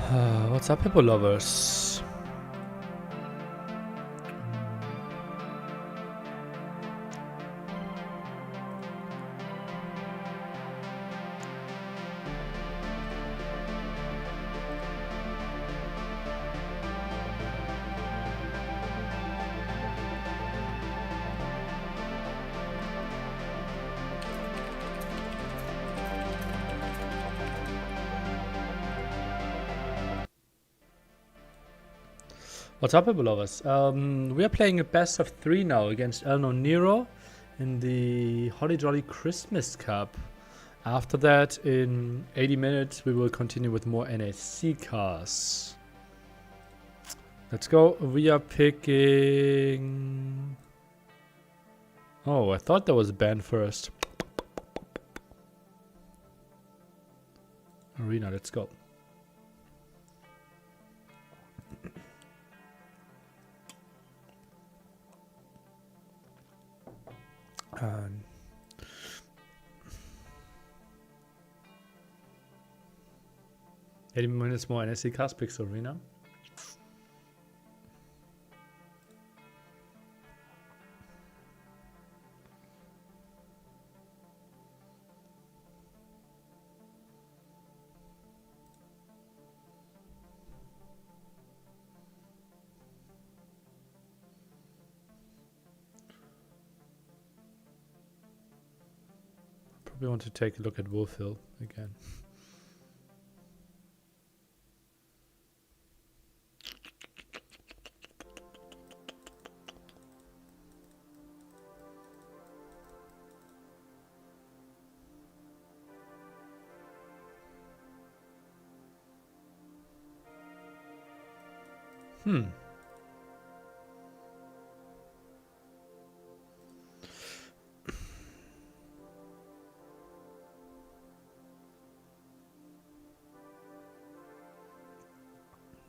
What's up, hippo lovers? What's up, hippo lovers? We are playing a best of 3 now against El Nero in the Holly Jolly Christmas Cup. After that, in 80 minutes, we will continue with more NAC cars. Let's go. We are picking... Oh, I thought there was a band first. Arena, let's go. Um, 80 minutes more NSC cars picks arena. Probably want to take a look at Wolf Hill again.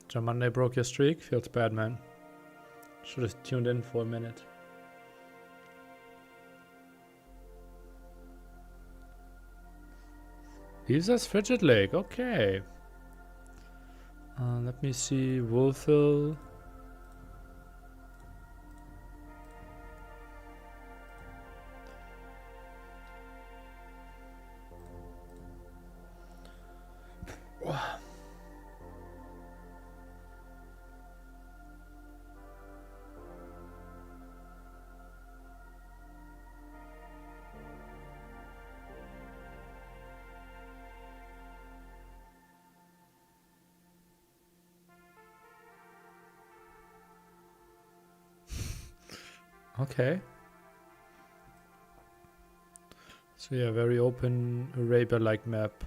John Monday broke your streak. Feels bad, man. Should have tuned in for a minute. Lisa's Frigid Lake. Okay. Let me see. Wolfville. Okay. So yeah, very open Arabia-like map.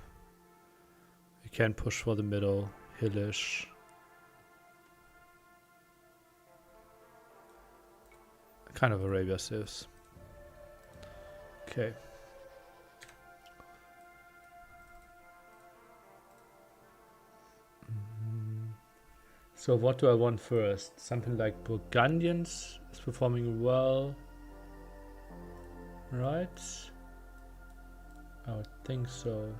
You can push for the middle, hillish. Kind of Arabia Civs. Okay. So what do I want first? Something like Burgundians is performing well. Right? I would think so.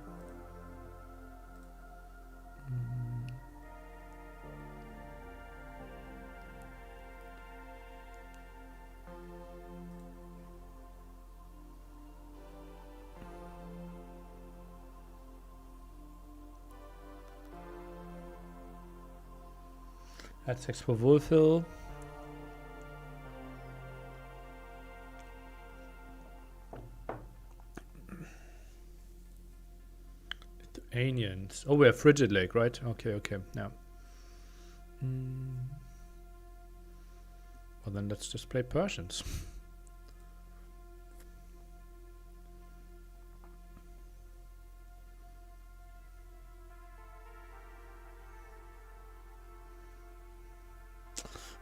That's 6 for Wolfville. Lithuanians. Oh, we have Frigid Lake, right? Okay, okay, yeah. Well, then let's just play Persians.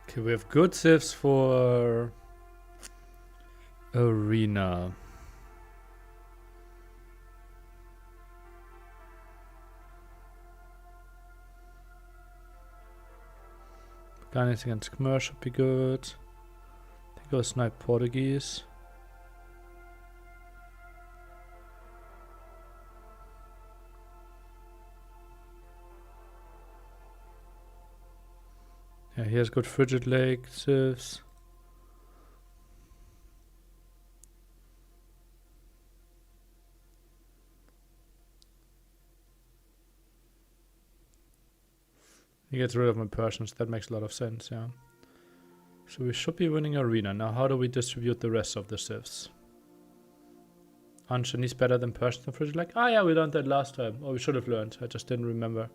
Okay, we have good civs for Arena. Gunners against commercial would be good. I think I'll snipe Portuguese. Yeah, he has good Frigid Lake, Sieves. He gets rid of my Persians. That makes a lot of sense, yeah. So we should be winning Arena. Now how do we distribute the rest of the Sieves? Ancient is better than Persians and Frigid Lake? Ah yeah, we learned that last time. Or we should have learned. I just didn't remember.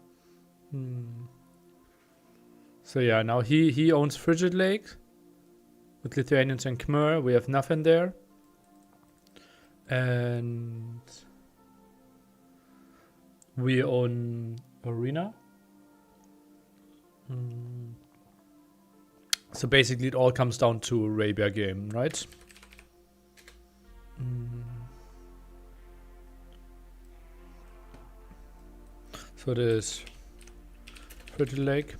So yeah, now he owns Frigid Lake. With Lithuanians and Khmer. We have nothing there. And we own Arena. So basically it all comes down to Arabia game, right? So it is Frigid Lake,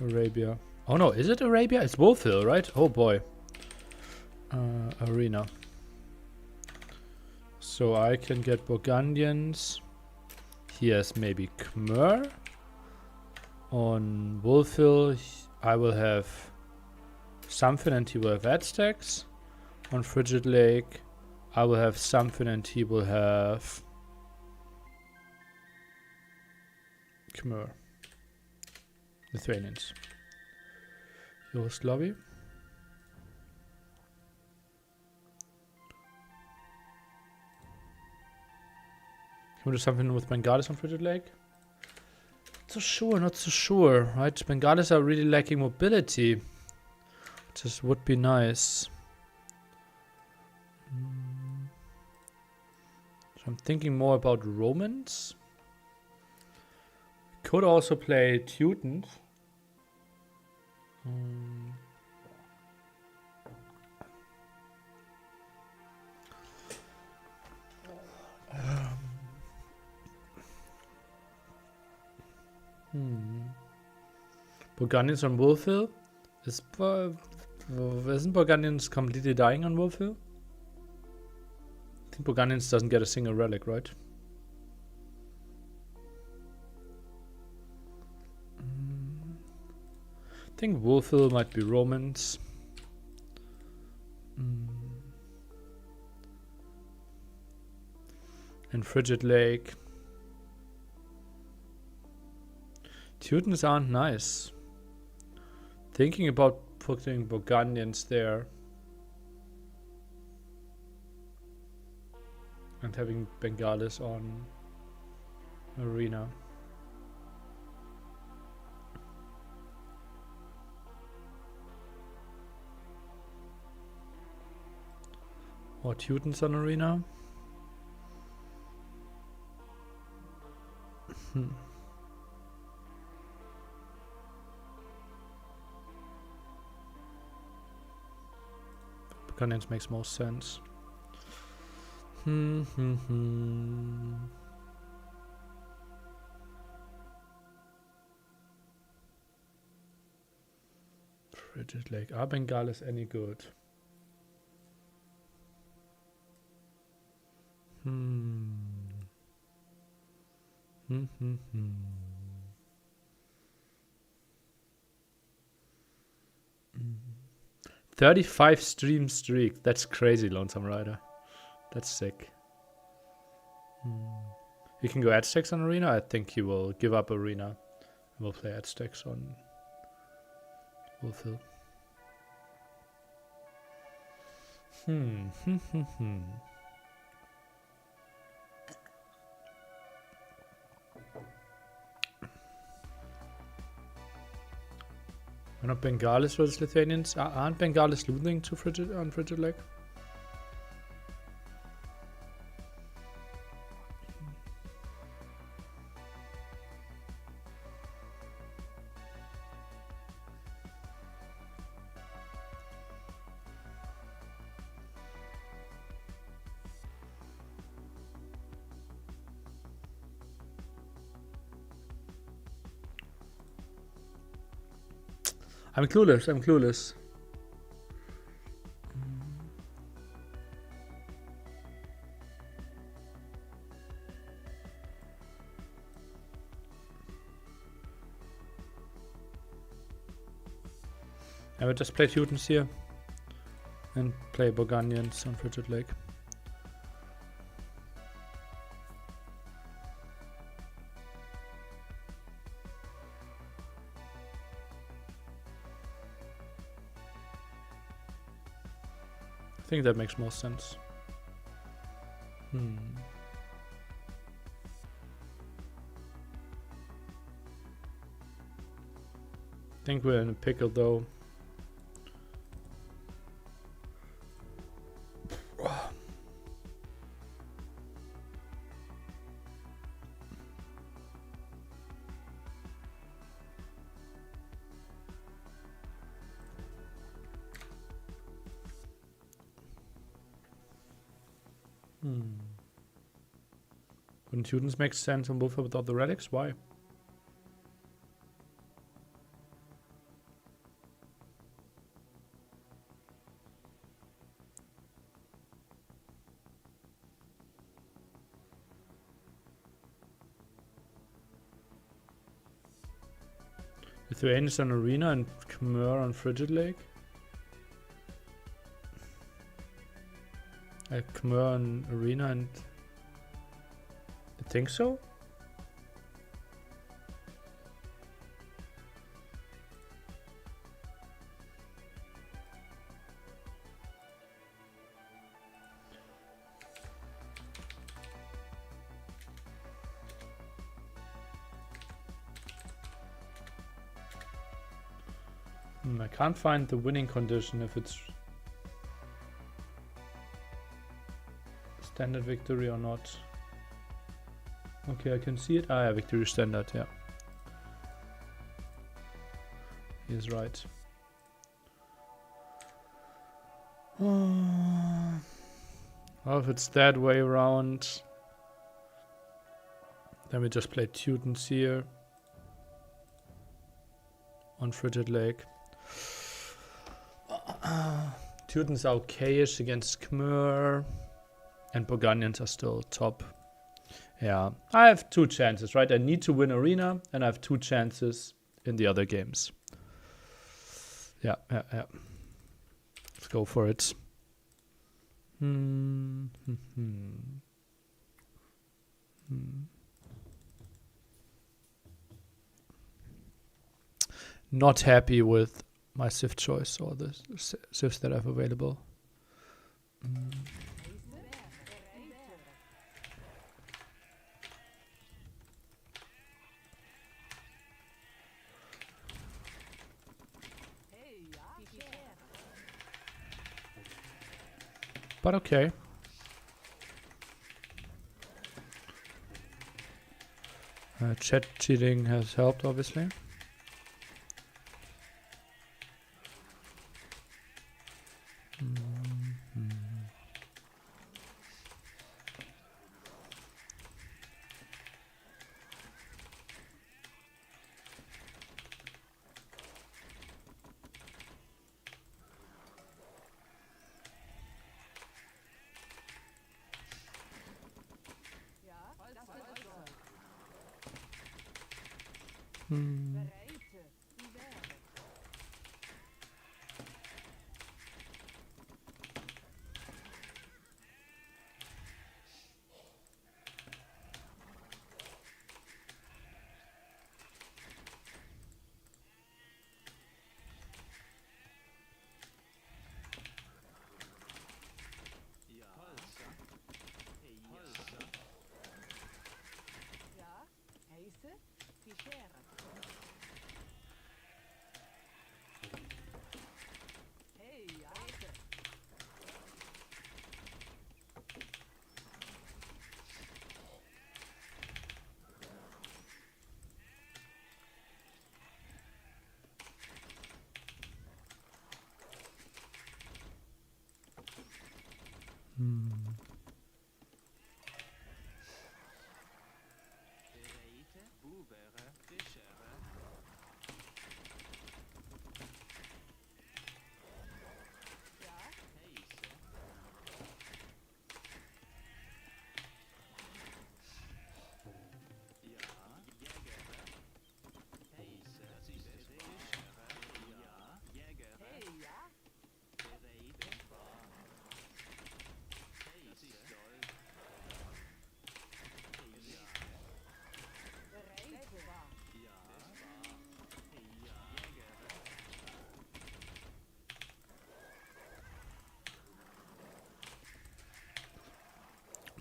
Arabia. Oh no, is it Arabia? It's Wolfhill, right? Oh boy. Arena. So I can get Burgundians. He has maybe Khmer. On Wolfhill, I will have something and he will have Aztecs. On Frigid Lake, I will have something and he will have Khmer. Lithuanians. Yugoslavia. Can we do something with Bengalis on Frigid Lake? Not so sure, not so sure, right? Bengalis are really lacking mobility. Which would be nice. So I'm thinking more about Romans. Could also play Teutons. Burgundians on Wolfhill? Isn't Burgundians completely dying on Wolfhill? I think Burgundians doesn't get a single relic, right? I think Wolfhill might be Romans. And Frigid Lake. Teutons aren't nice. Thinking about putting Burgundians there. And having Bengalis on Arena. Or Teutons on Arena. Burgundians makes most sense. Frigid Lake. Are Bengalis any good? Mm. 35 stream streak. That's crazy, Lonesome Rider. That's sick. He can go Aztecs on Arena. I think he will give up Arena. And we'll play Aztecs on Wolfhill. Why not Bengalis versus Lithuanians? Aren't Bengalis losing to Frigid Lake? I'm clueless. I will just play Teutons here and play Burgundians on Frigid Lake. I think that makes more sense. I think we're in a pickle though. Wouldn't Teutons make sense on Wolfer without the relics? Why? Lithuanians on Arena and Khmer on Frigid Lake? Khmer on Arena and... I think so? I can't find the winning condition if it's standard victory or not. Okay, I can see it. Ah, yeah, victory standard, yeah. He is right. Well, if it's that way around, then we just play Teutons here on Frigid Lake. Teutons are okay-ish against Khmer, and Burgundians are still top. Yeah, I have 2 chances, right? I need to win Arena, and I have 2 chances in the other games. Yeah. Let's go for it. Not happy with my Civ choice or the Civs that I have available. But okay. Chat cheating has helped, obviously.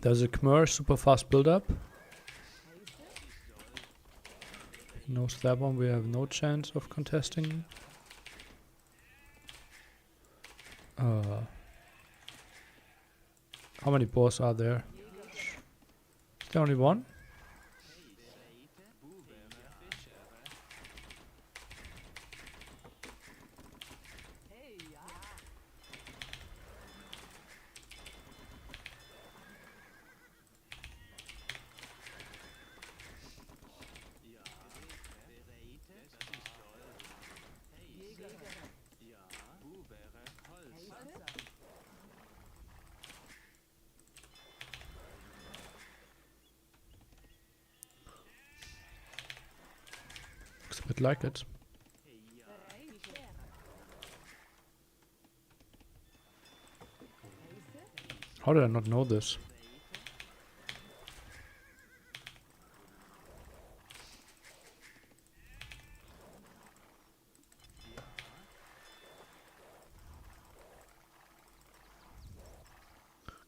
There's a Khmer super fast build up. He knows that one. We have no chance of contesting. How many boars are there? Is there only one? Looks a bit like it. How did I not know this?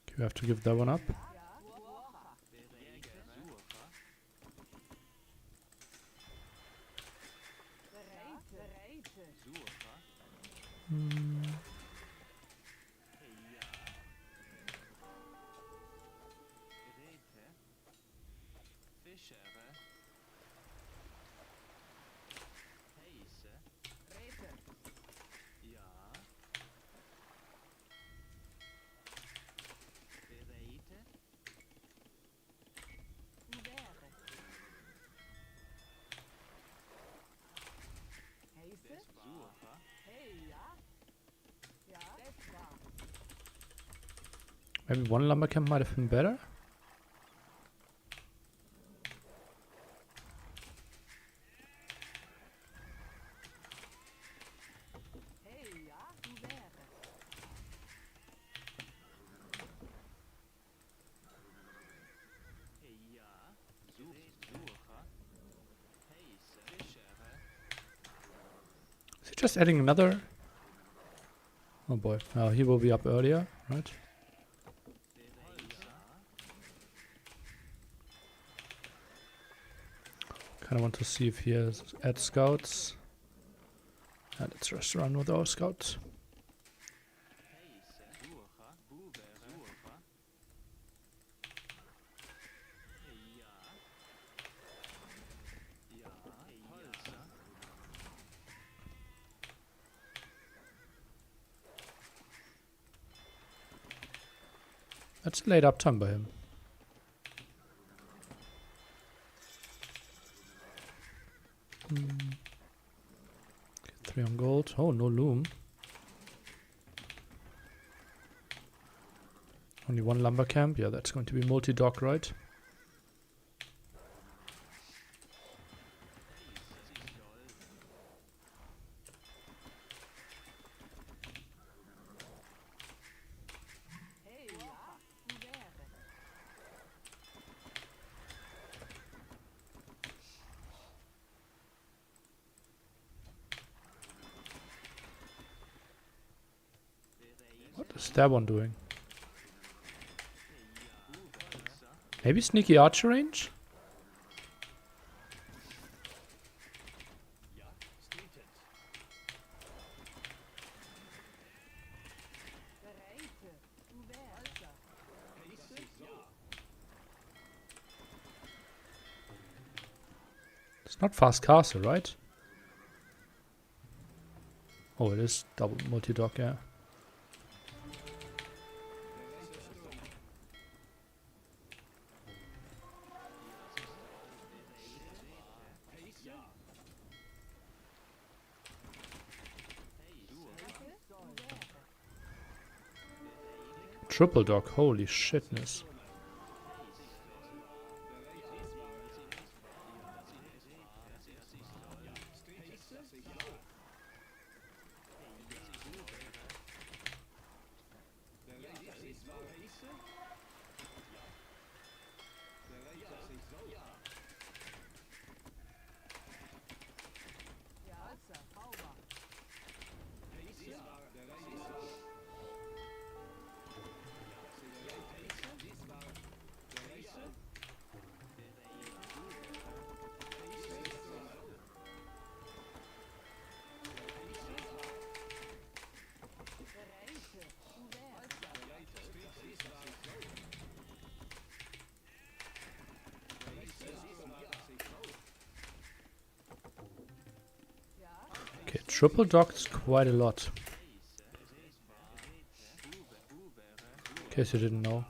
Okay, we have to give that one up. Maybe one lumber camp might have been better. Is he just adding another? Oh boy, he will be up earlier, right? Kind of want to see if he has add scouts. And let's just run with our scouts. That's late uptime by him. Okay, 3 on gold. Oh, no loom. Only one lumber camp. Yeah, that's going to be multi-dock, right? What is that one doing? Maybe sneaky archer range? It's not fast castle, right? Oh, it is double multi-dock, yeah. Triple dock, holy shitness. triple docked quite a lot. In case you didn't know.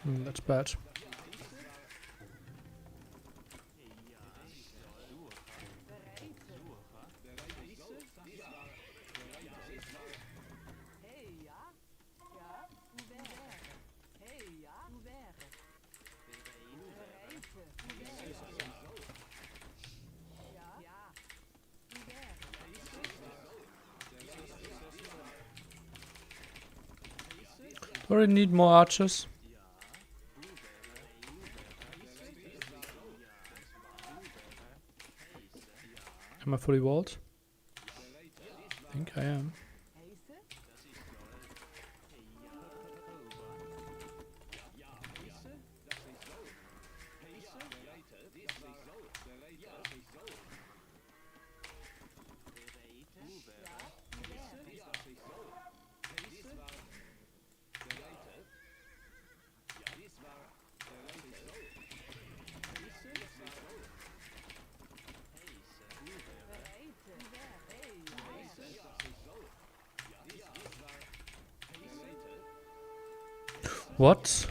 That's bad. Do I need more archers? Am I fully walled? I think I am. What?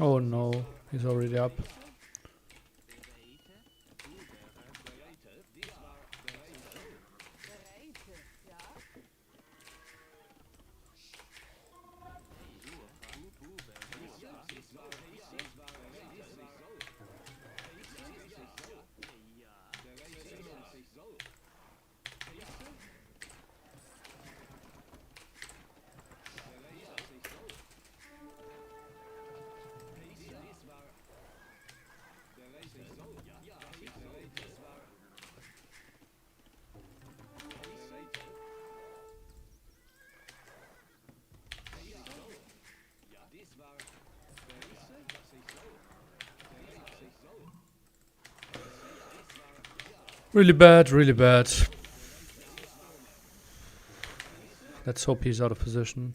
Oh no, he's already up. Really bad, really bad. Let's hope he's out of position.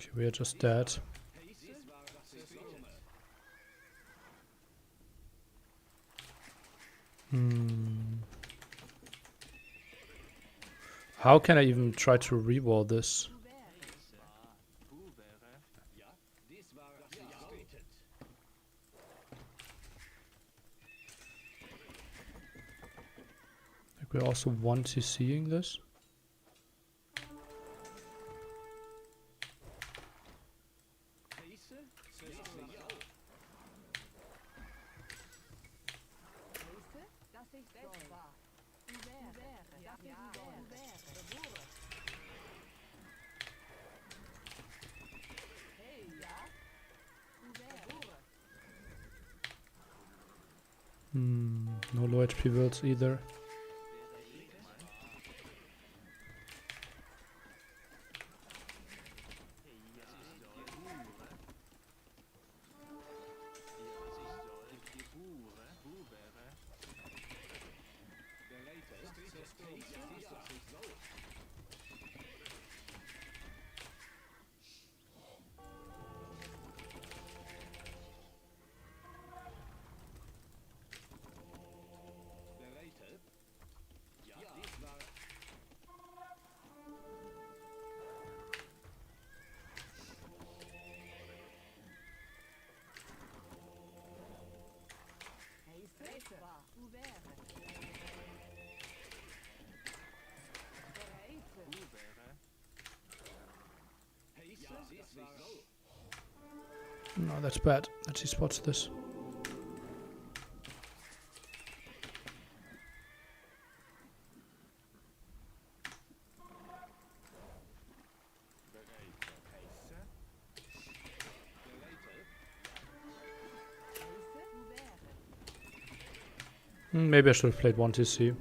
Okay, we are just dead. How can I even try to rewall this? Like we also want to seeing this. No low HP worlds either. No, that's bad that she spots this. Maybe I should have played 1TC.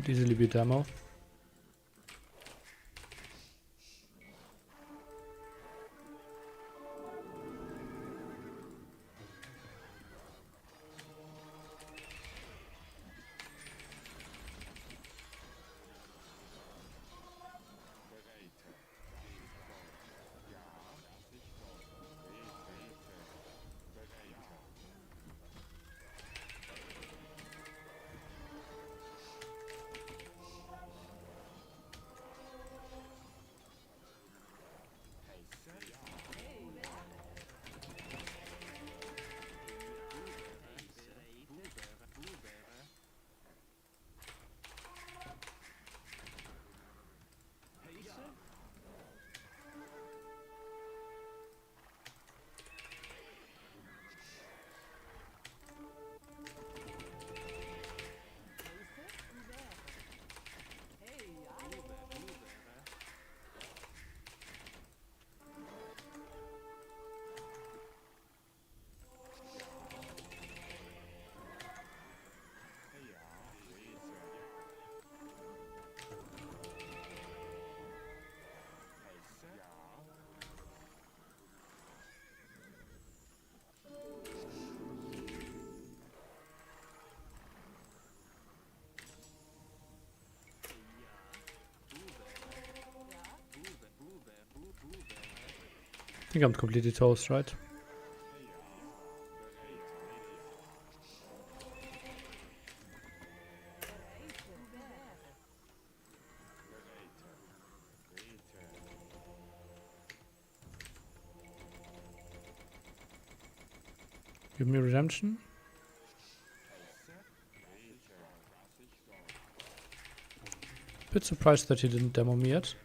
Could easily be demo. I think I'm completely toast, right? Give me redemption. Bit surprised that he didn't demo me yet.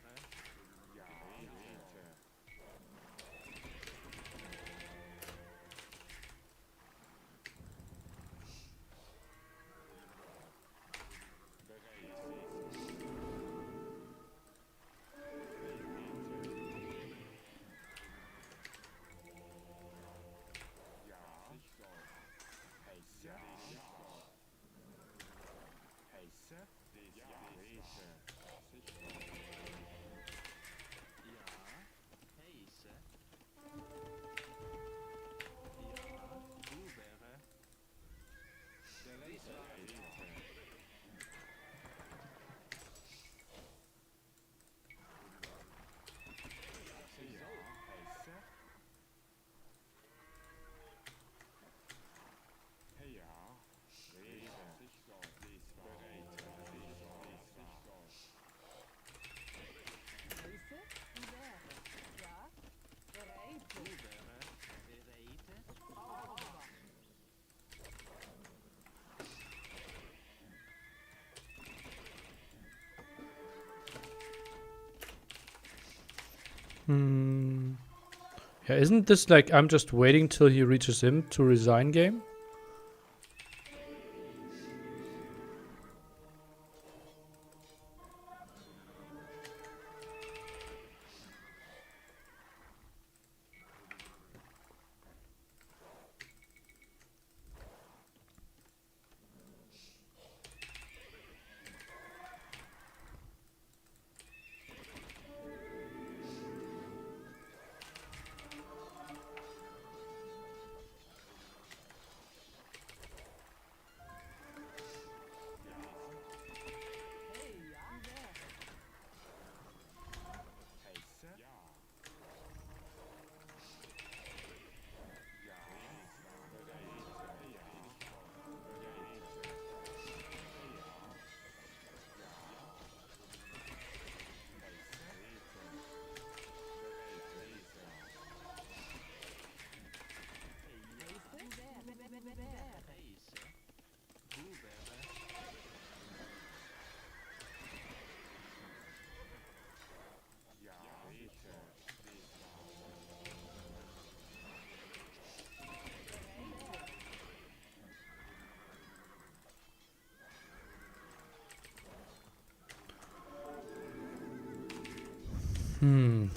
Yeah, isn't this like I'm just waiting till he reaches him to resign game?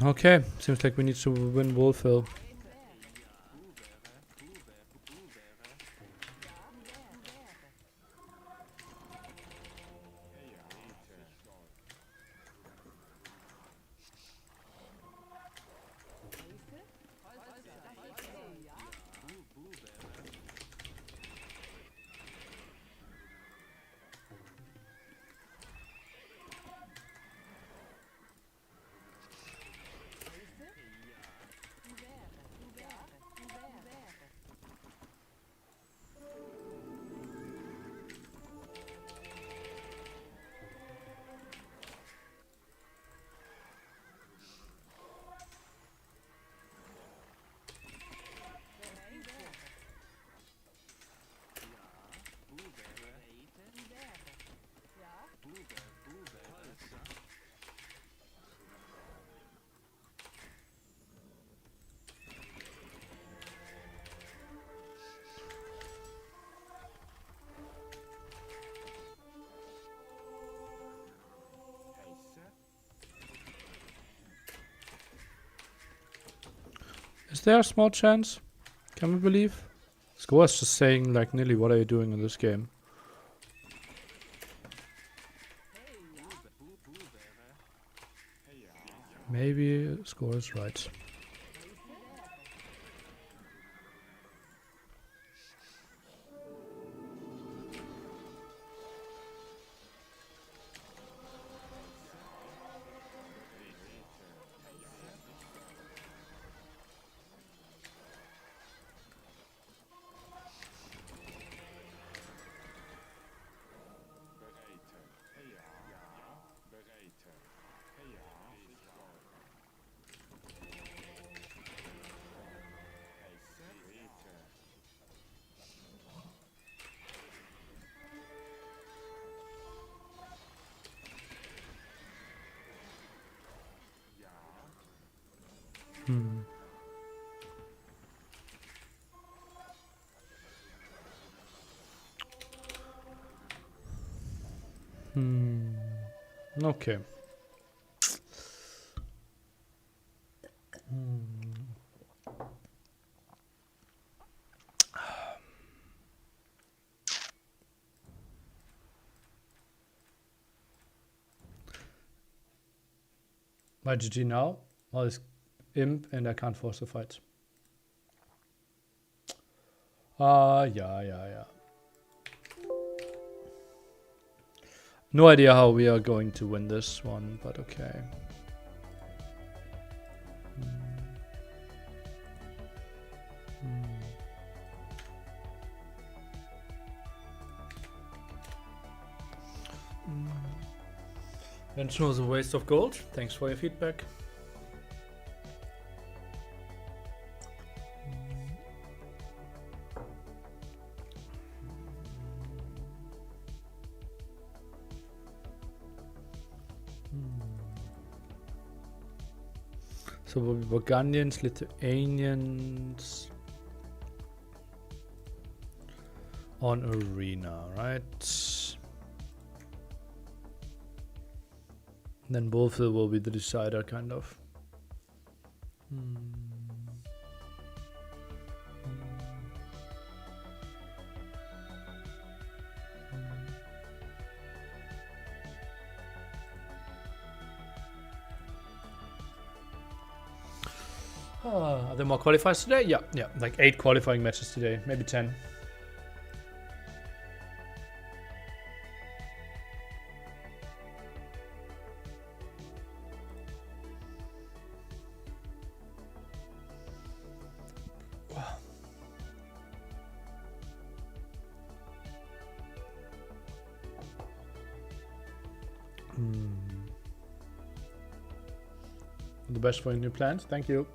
Okay. Seems like we need to win Wolfhill. there a small chance? Can we believe? Score is just saying like, Nilly, what are you doing in this game? Maybe Score is right. Okay. My GG now? Well, it's imp and I can't force a fight. Yeah. No idea how we are going to win this one, but okay. Venture was a waste of gold. Thanks for your feedback. So we'll be Burgundians, Lithuanians on arena, right? Then both will be the decider, kind of. Are there more qualifiers today? Yeah, like 8 qualifying matches today, maybe 10. The best for your new plans. Thank you.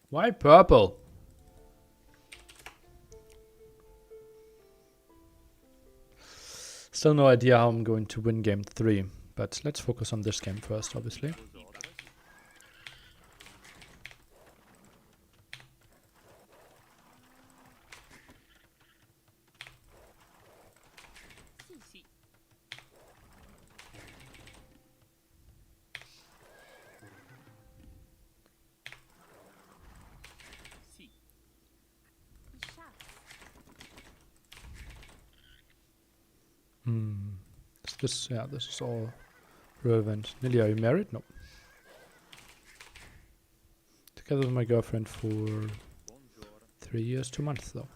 Why purple? Still no idea how I'm going to win game 3, but let's focus on this game first, obviously. This is all relevant. Nilly, are you married? No. Together with my girlfriend for 3 years, 2 months though.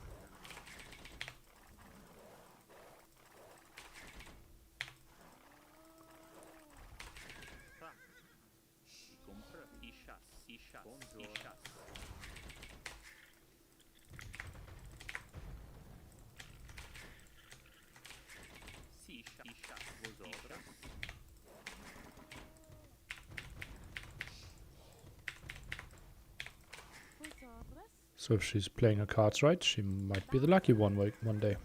So if she's playing her cards right, she might be the lucky one day.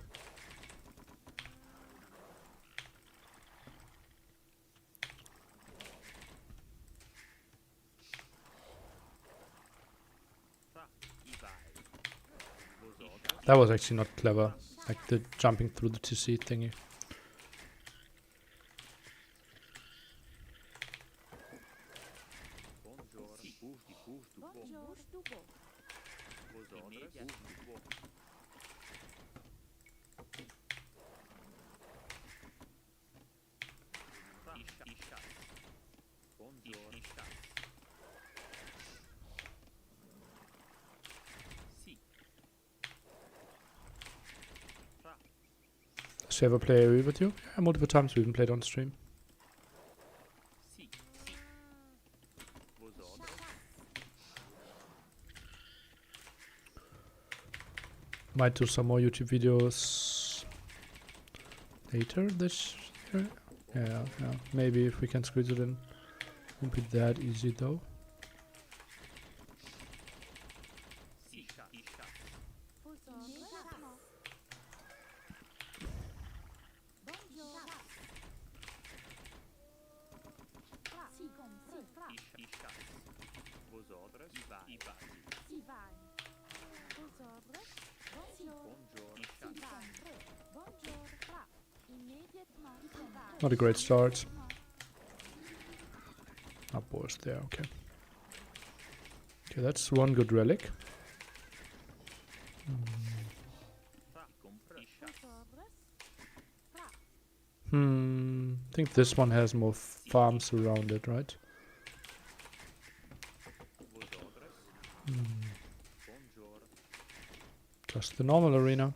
That was actually not clever, like the jumping through the TC thingy. Does she ever play AoE with you? Yeah, multiple times we even played on stream. Might do some more YouTube videos later this year. Yeah, maybe if we can squeeze it in. Won't be that easy though. Not a great start. Upwards there, okay. Okay, that's one good relic. I think this one has more farms around it, right? Just the normal arena.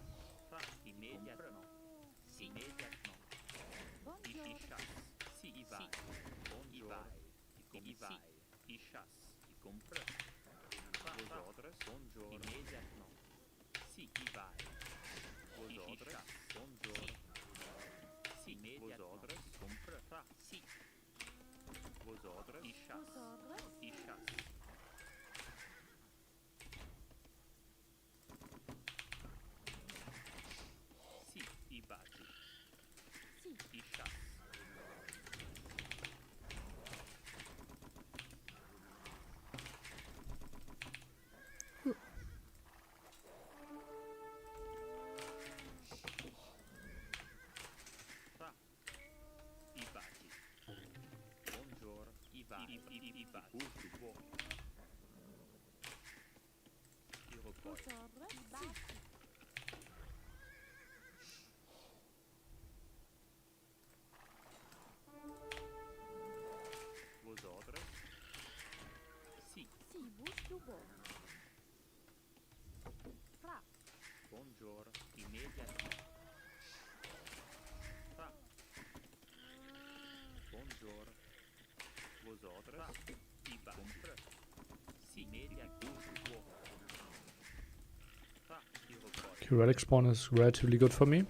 Okay, relic spawn is relatively good for me.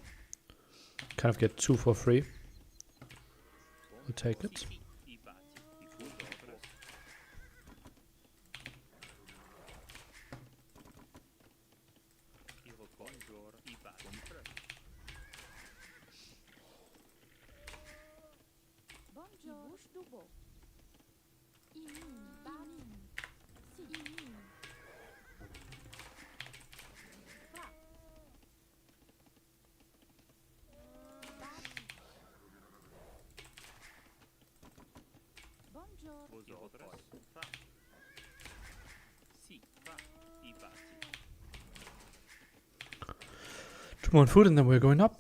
Kind of get 2 for free. We'll take it. Two more food and then we're going up.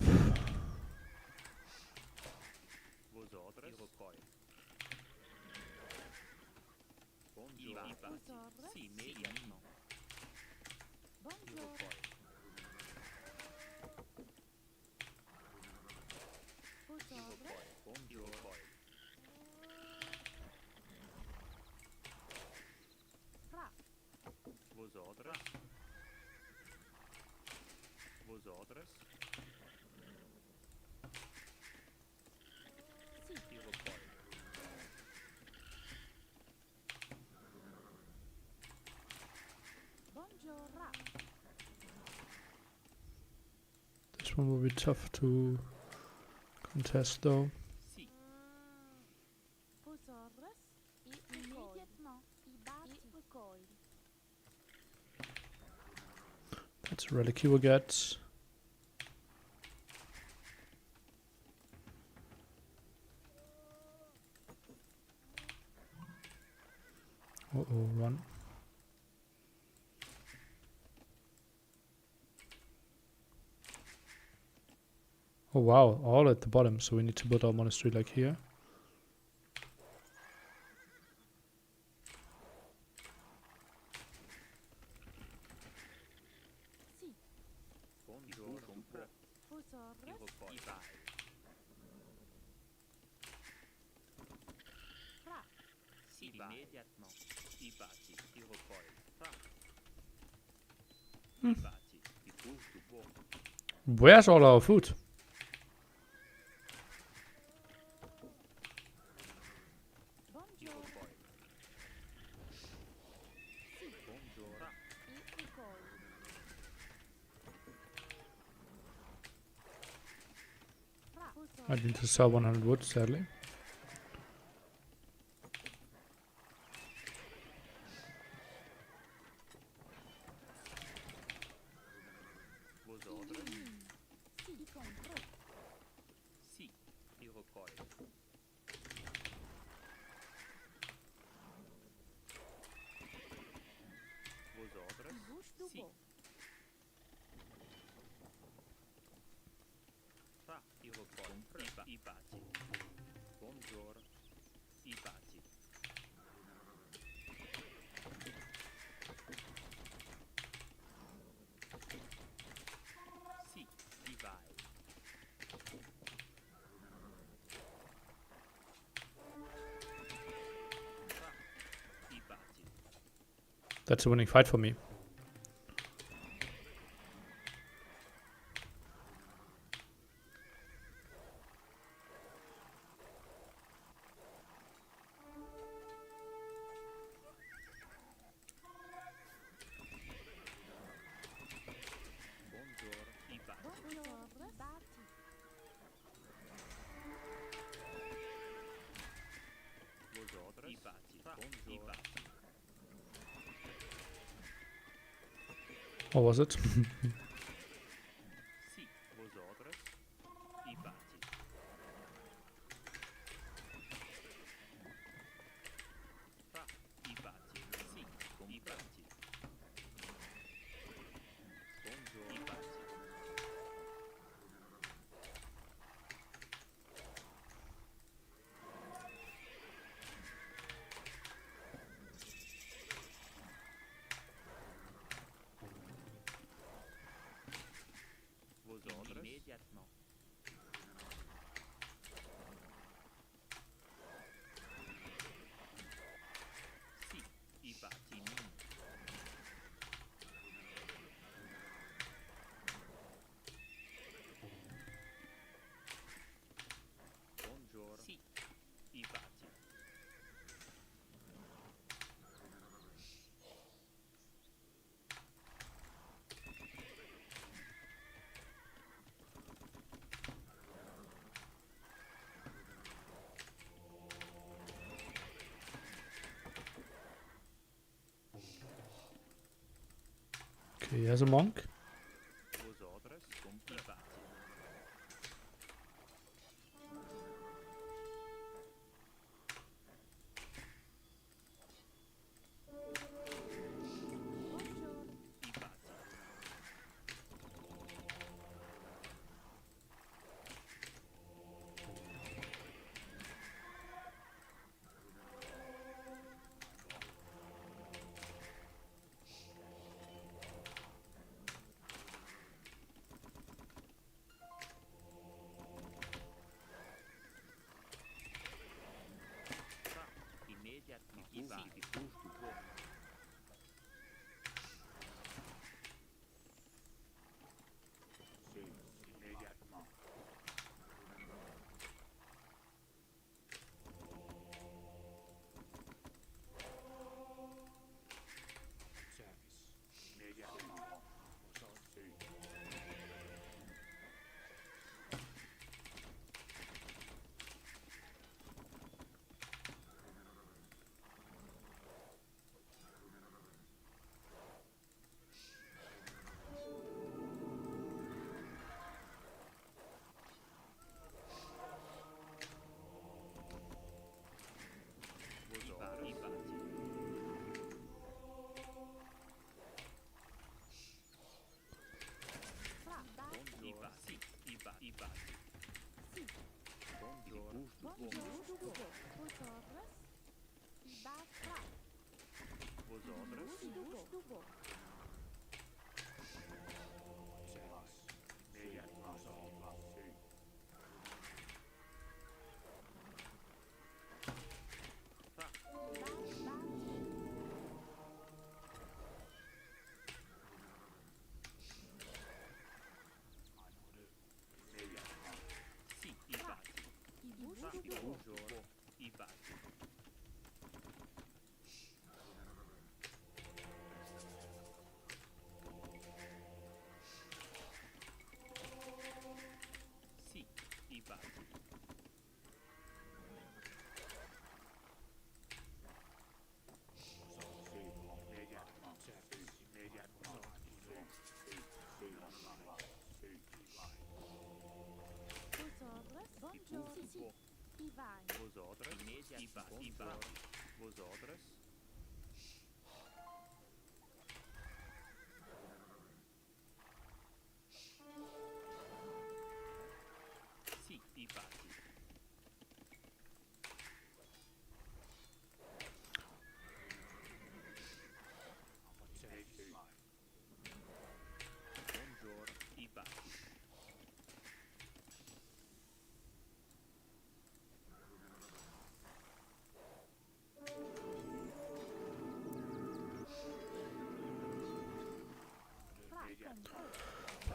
This one will be tough to contest though. That's a relic he will get. Oh, run. Oh wow, all at the bottom, so we need to build our monastery like here. Where's all our food? I need to sell 100 wood, sadly. That's a winning fight for me. Or was it? Okay, he has a monk.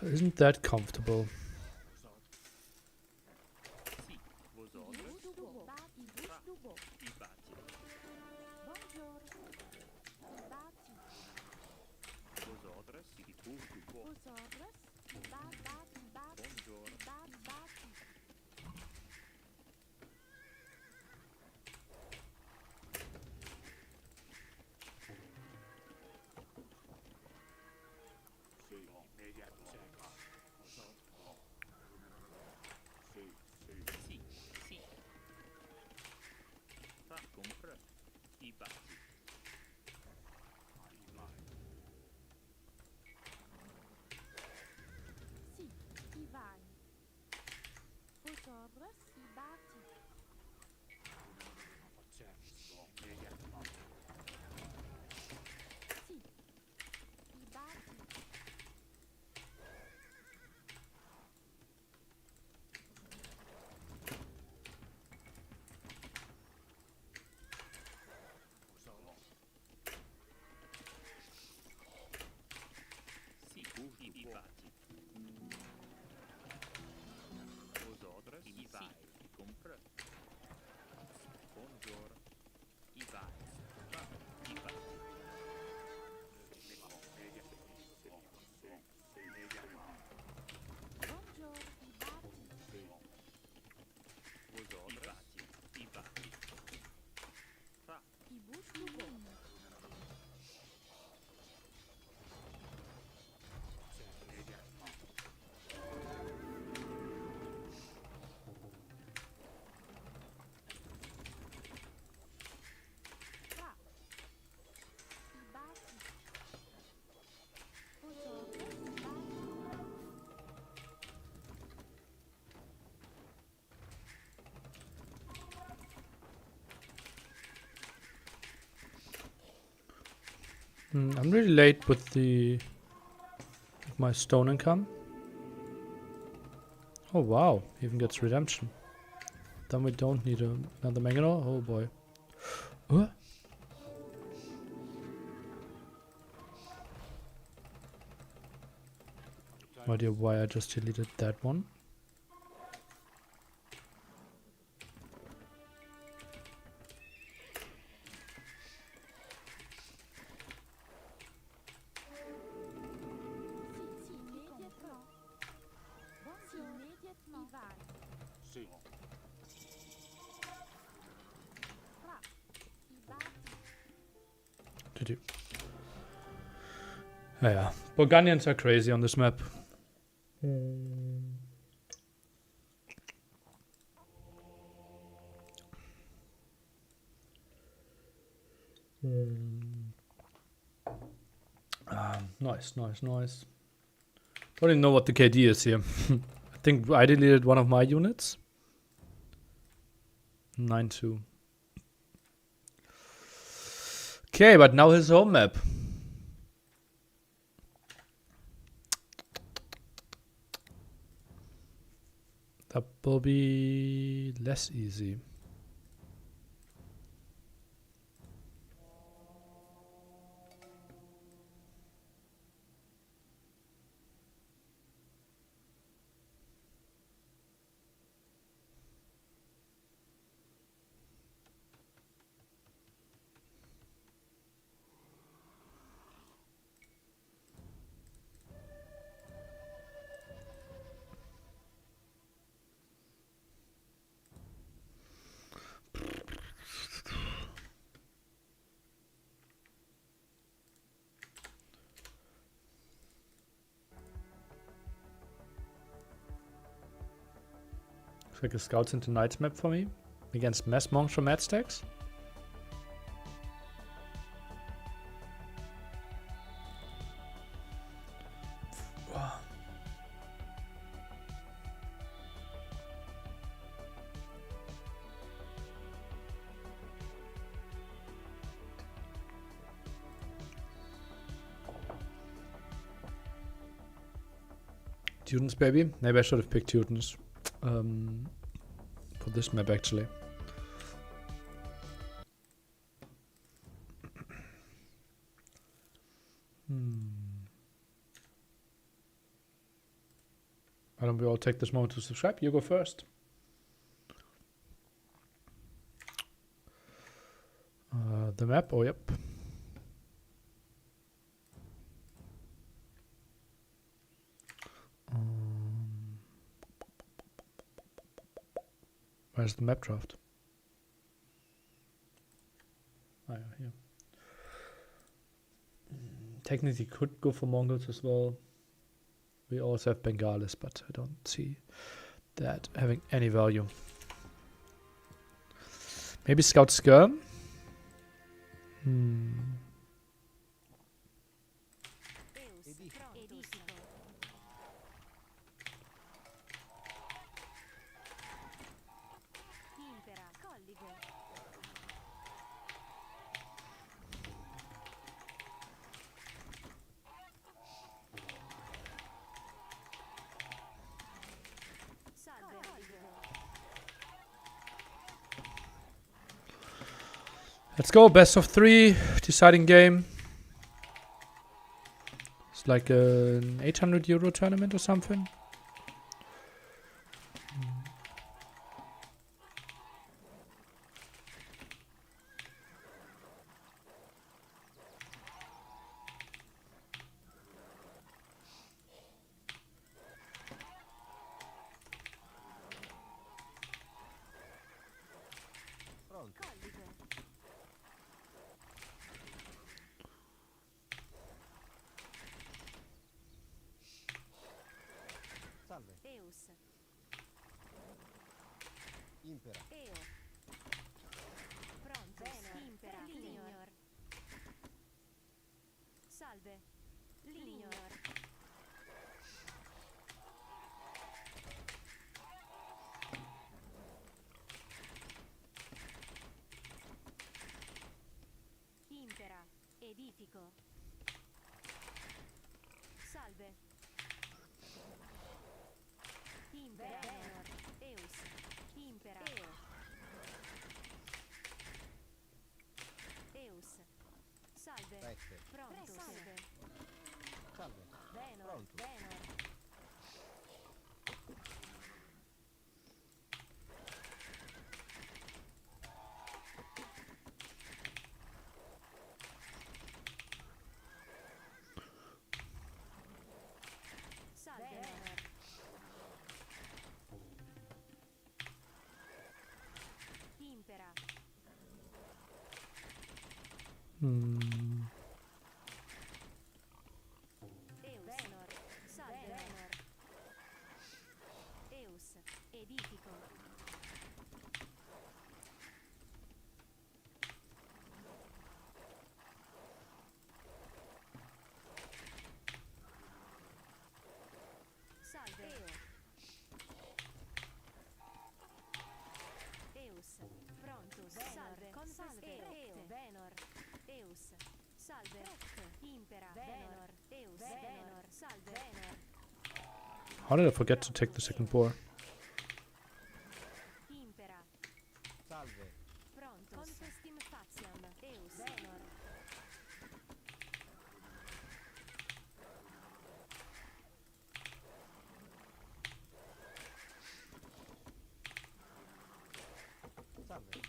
Isn't that comfortable? I'm really late with my stone income. Oh wow, even gets redemption. Then we don't need another manganol. Oh boy. No idea why I just deleted that one. Did you? Oh, yeah, Burgundians are crazy on this map. Nice. Don't even know what the KD is here. I think I deleted one of my units. 9-2. Okay, but now his home map. That will be less easy. Looks like a Scouts into Knights map for me. Against Mass Monks from Mad Stacks. Tutors, baby. Maybe I should have picked Tutors for this map, actually. Why don't we all take this moment to subscribe? You go first. The map, oh yep. Where's the map draft? Oh yeah, here. Technically could go for Mongols as well. We also have Bengalis, but I don't see that having any value. Maybe Scout Skirm? Let's go, best of 3, deciding game. It's like an 800 euro tournament or something. Impera. Eo. Pronto. Impera. Lignor. Salve. Lignor. Impera. Edifico. Salve. Impera. Venor. Eus. Impera. Eo. Eus. Salve. Rette. Pronto. Salve. Salve. Venor. Pronto. Venor. Salve. Venor. Impera. Eus. Venor. Salve. Venor. Salve. Impera. Venor. Eus. Venor. Salve. Venor. How did I forget to take the second boar? Impera. Salve. Pronto. Confestim faciam. Eus. Venor. Salve.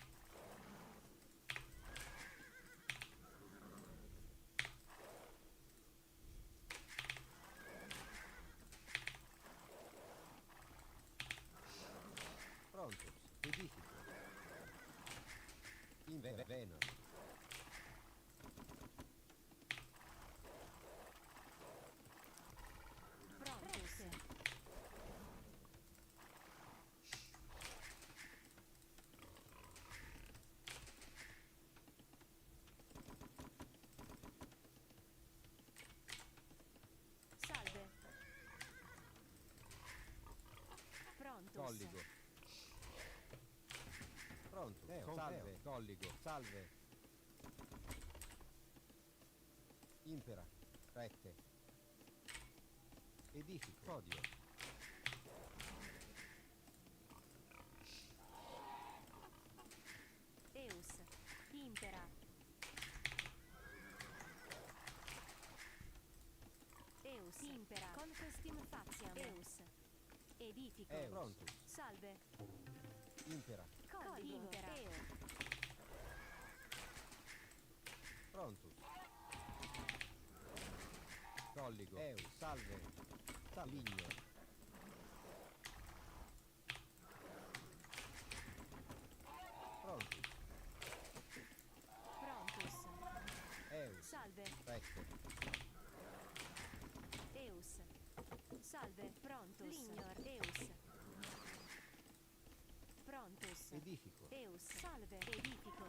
Pronto. Edifico. In Venor. Prontus. Salve. Prontus. Colligo. Pronto. Salve. Colligo. Salve. Impera. Rette. Edifico. Podio. Eus. Impera. Eus. Impera. Confestim faciam. Eus. Edifico. Pronto. Salve. Impera. Colligo. Impera. Eo. Pronto. Colligo. Salve. Ligno. Pronto. Prontus. Salve. Rette. Eus. Salve. Prontus. Lignor. Eus. Prontus. Edifico. Eus. Salve. Edifico.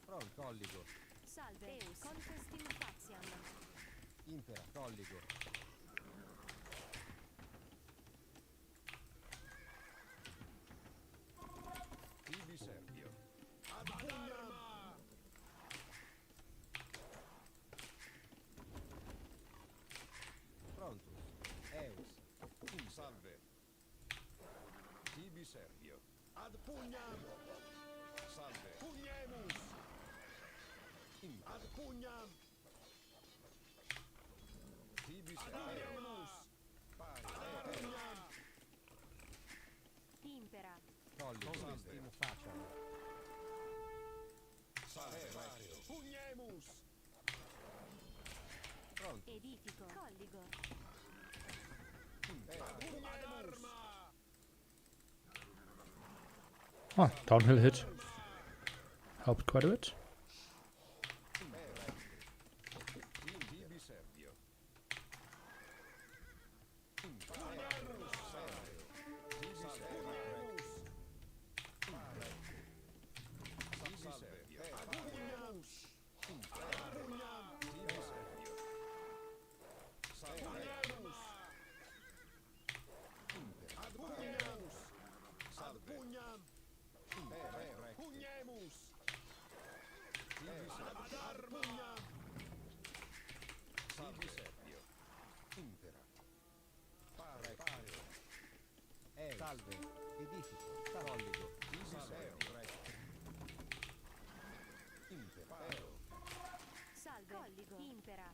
Pronto. Colligo. Salve. Eus. Confestim faciam. Impera. Colligo. Ibi Servio. Ad arma! Pronto. Salve. Ibi Servio. Ad pugnam! Salve. Pugnemus! Ad pugnam! Ibi Servio. Ad pugnam! Impera. Colligo. Salve. Facciam. Salve. Pugnemus! Pronto. Edifico. Colligo. Ad arma! Ah, downhill hit. Helped quite a bit. Ibi Servio. Salve. Edifico. Colligo. Salve. Colligo. Impera.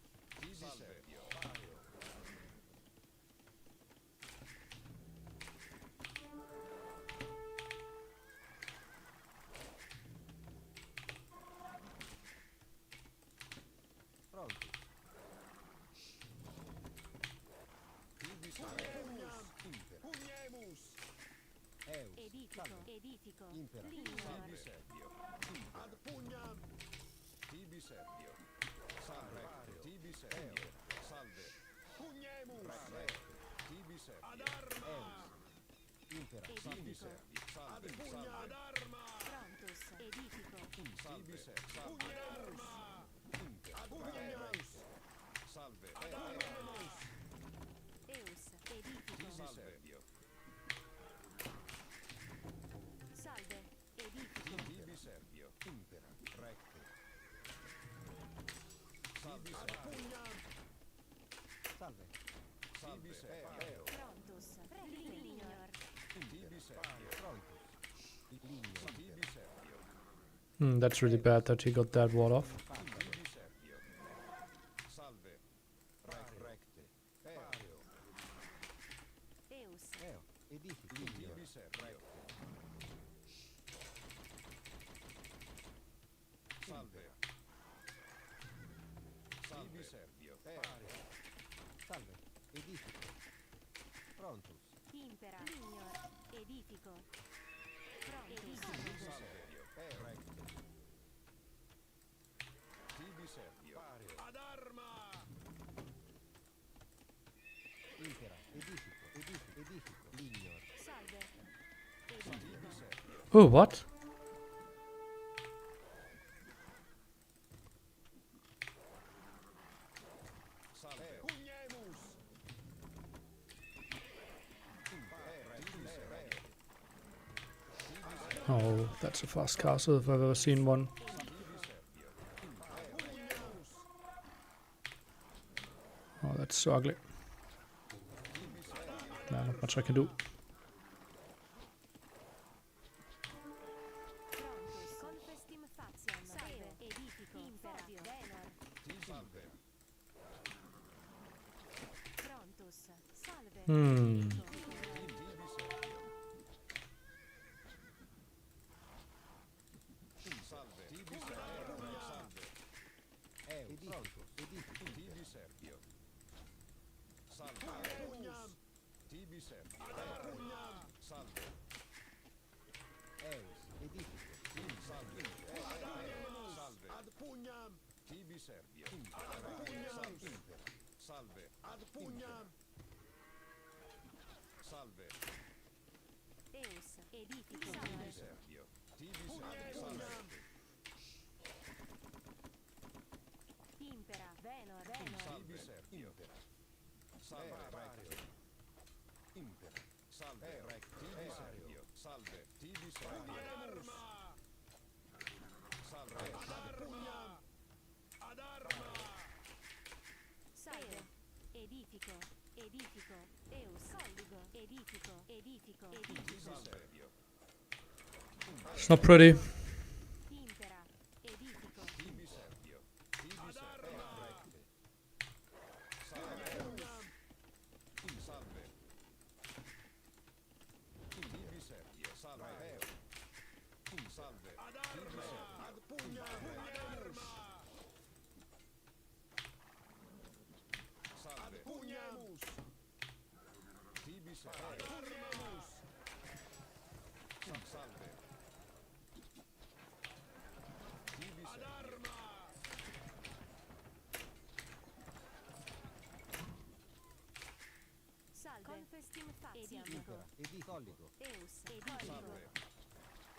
Pronto. Edifico. Edifico. Impera. Lignor. Ad pugnam! Tibi Servio. Salve. Tibi Servio. Salve. Pugnemus! Tibi Servio. Ad arma! Impera. Tibi Edifico. Servio. Salve. Ad Salve. Ad arma! Prontus. Edifico. Tibi Servio. Pugnemus! Ad pugnemus! Salve. Ad arma! Eus. Edifico. Tibi Servio. Salve. Edifico. Tibi Servio. Impera. Recte. Tibi Servio. Prontus. Lignor. Tibi Servio. Prontus. Ligneo. Tibi Servio. That's really bad that he got that wall off. Tibi Servio. Salve. Recte. Pario. Eus. Eo. Edifico. Ligneo. Tibi Servio. Salve. Tibi Servio. Pario. Salve. Edifico. Prontus. Impera. Lignor. Edifico. Prontus. Tibi Servio. Recte. Tibi Servio. Pario. Ad arma. Impera. Edifico. Edifico. Edifico. Lignor. Salve. Tibi Edifico. Servio. Oh, what? Salve. Pugnemus. Tibi Servio. Oh, that's a fast castle if I've ever seen one. Oh, that's so ugly. Nah, not much I can do. Prontus. Confestim faciam. Salve. Edifico. Impera. Venor. Salve. Prontus. Salve. Hmm. Edifico. Salve. Tibi Servio. Salve. Eo. Prontus. Edifico. Tibi Servio. Salve. Tibi Servio. Salve. Eus. Edifico. Salve. Salve. Ad pugnam. Tibi Servio. Salve. Salve. Ad pugnam. Salve. Eus. Edifico. Tibi Servio. Tibi Servio. Salve. Impera. Venor. Venor. Tibi Servio. Salve. Recte. Impera. Salve. Tibi Servio. Salve. Tibi Servio. Salve. Ad pugnam. Ad arma. Salve. Edifico. Edifico. Eus. Colligo. Edifico. Edifico. Edifico. Tibi Servio. It's not pretty. Impera. Edifico. Tibi Servio. Tibi Servio. Recte. Salve. Salve. Tibi Servio. Salve. Salve. Ad arma. Ad pugnam. Ad arma. Salve. Ad pugnamus. Tibi Servio. Salve. Tibi Servio. Ad arma. Salve. Confestim faciam. Impera. Edifico. Colligo. Eus. Edifico. Salve.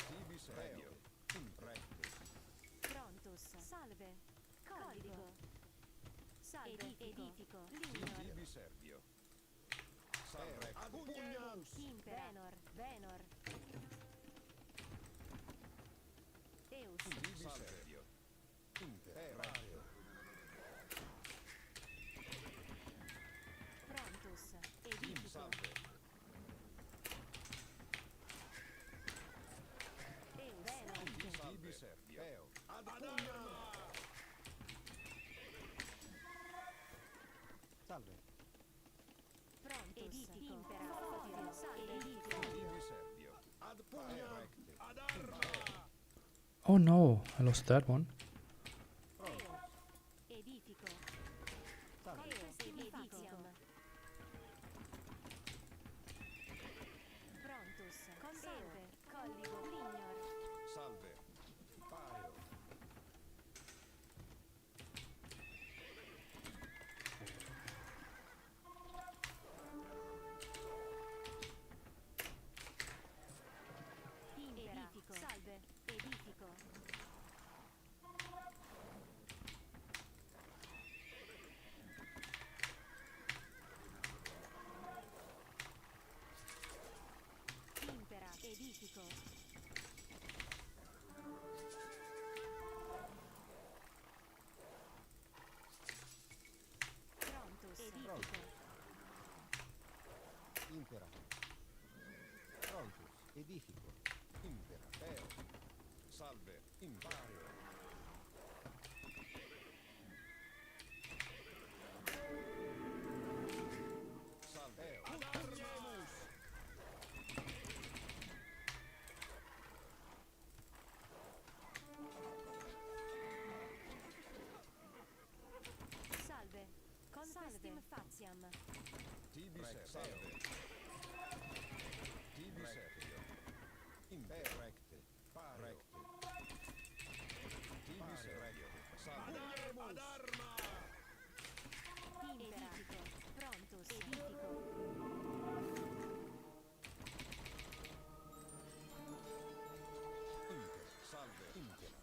Tibi Servio. Recte. Prontus. Salve. Colligo. Salve. Edifico. Lignor. Tibi Servio. Salve. Ad pugnam. Imper. Venor. Venor. Eus. Tibi Servio. Imperario. Prontus. Edifico. Salve. Eus. Venor. Tibi Servio. Ad pugnam. Salve. Prontus. Edifico. Impera. Salve. Edifico. Tibi Servio. Ad pugnam. Ad arma. Oh no, I lost that one. Edifico. Salve. Eus. Edificiam. Prontus. Salve. Colligo. Lignor. Salve. Pario. Impera. Salve. Edifico. Impera. Edifico. Edifico. Impera. Eo. Salve. Imparo. Salve. Eo. Pugnemus. Salve. Conquestim faciam. Tibi se. Salve. Tibi servio. Impera. Recte. Recte. Tibi servio. Salve. Ad arma. Impera. Prontus. Edifico. Impera. Salve. Impera.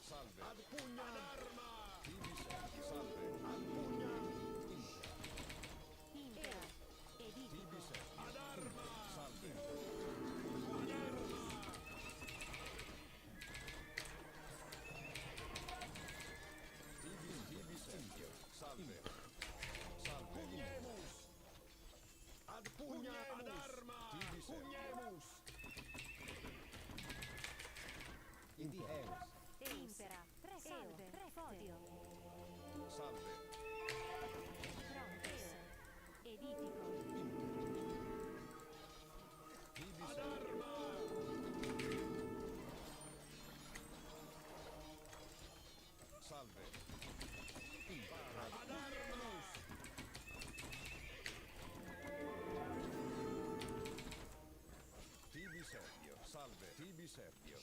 Salve. Ad pugna. Ad arma. Tibi servio. Salve. Ad pugna. Impera. Impera. Edifico. Tibi servio. Ad arma. Salve. Tibi servio. Salve. Salve. Pugnemus. Ad pugna. Ad arma. Tibi servio. Impera. Impera. Salve. Fodio. Salve. Prontus. Edifico. Tibi servio. Salve. Ad arma. Tibi servio. Salve. Tibi servio.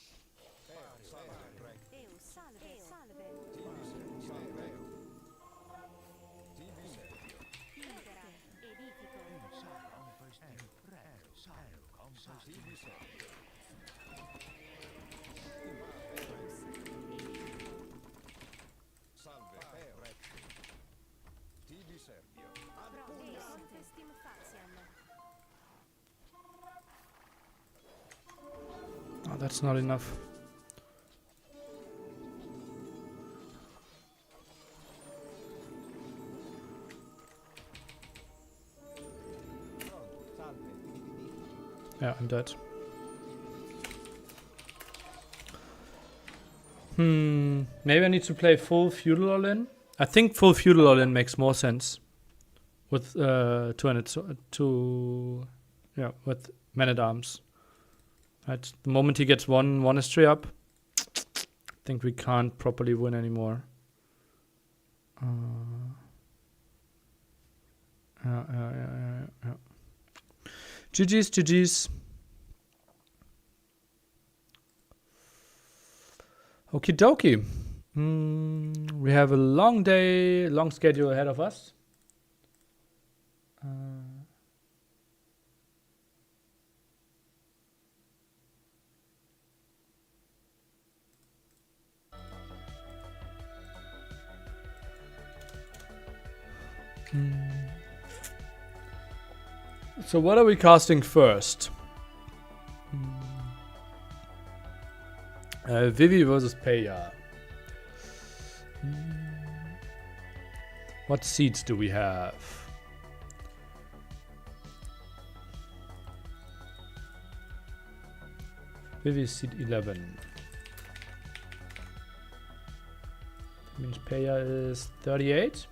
Salve. Eus. Salve. Salve. Tibi servio. Salve. Tibi servio. Impera. Edifico. Tibi servio. Eus. Edifico. Salve. Recte. Tibi servio. Ad Prontus. Conquestim faciam. Oh, that's not enough. Pronto. Salve. Edifico. Yeah, I'm dead. Maybe I need to play full feudal all-in. I think full feudal all-in makes more sense with 2 yeah, with men at arms. Right, the moment he gets one monastery up, I think we can't properly win anymore. Yeah. GG's, GG's. Okie dokie. We have a long day, long schedule ahead of us. So what are we casting first? Vivi versus Peya. What seeds do we have? Vivi is seed 11. That means Peya is 38.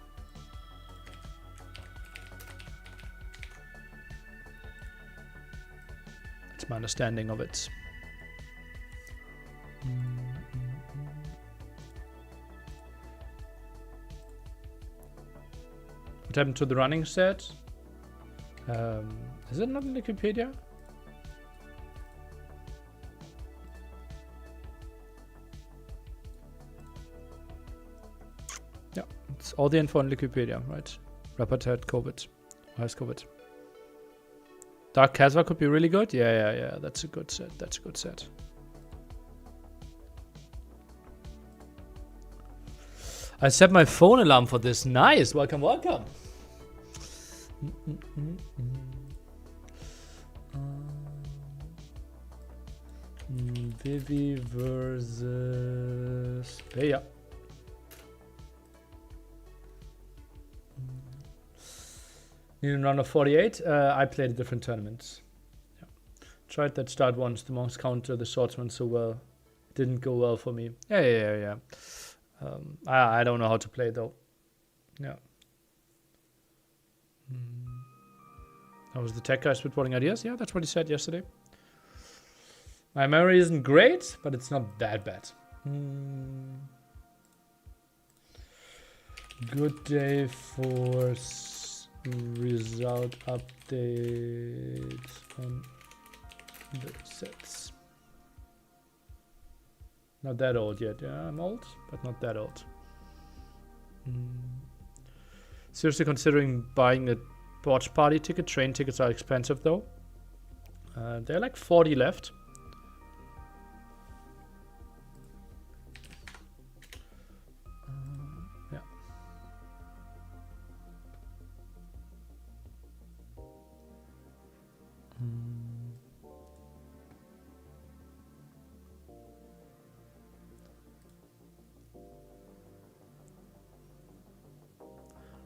That's my understanding of it. What happened to the running set? Is it not in Wikipedia? Yeah, it's all the info on Wikipedia, right? Rapid had COVID. Has COVID. Dark Casva could be really good. Yeah. That's a good set. That's a good set. I set my phone alarm for this. Nice. Welcome, welcome. Vivi versus Peya. In round of 48, I played a different tournament. Yeah. Tried that start once. The monks counter the swordsman so well. Didn't go well for me. Yeah. I don't know how to play though. Yeah. That was the tech guy spitballing ideas. Yeah, that's what he said yesterday. My memory isn't great, but it's not that bad. Good day for result update on the sets. Not that old yet. Yeah, I'm old, but not that old. Seriously considering buying a watch party ticket. Train tickets are expensive though. There are like 40 left. Yeah.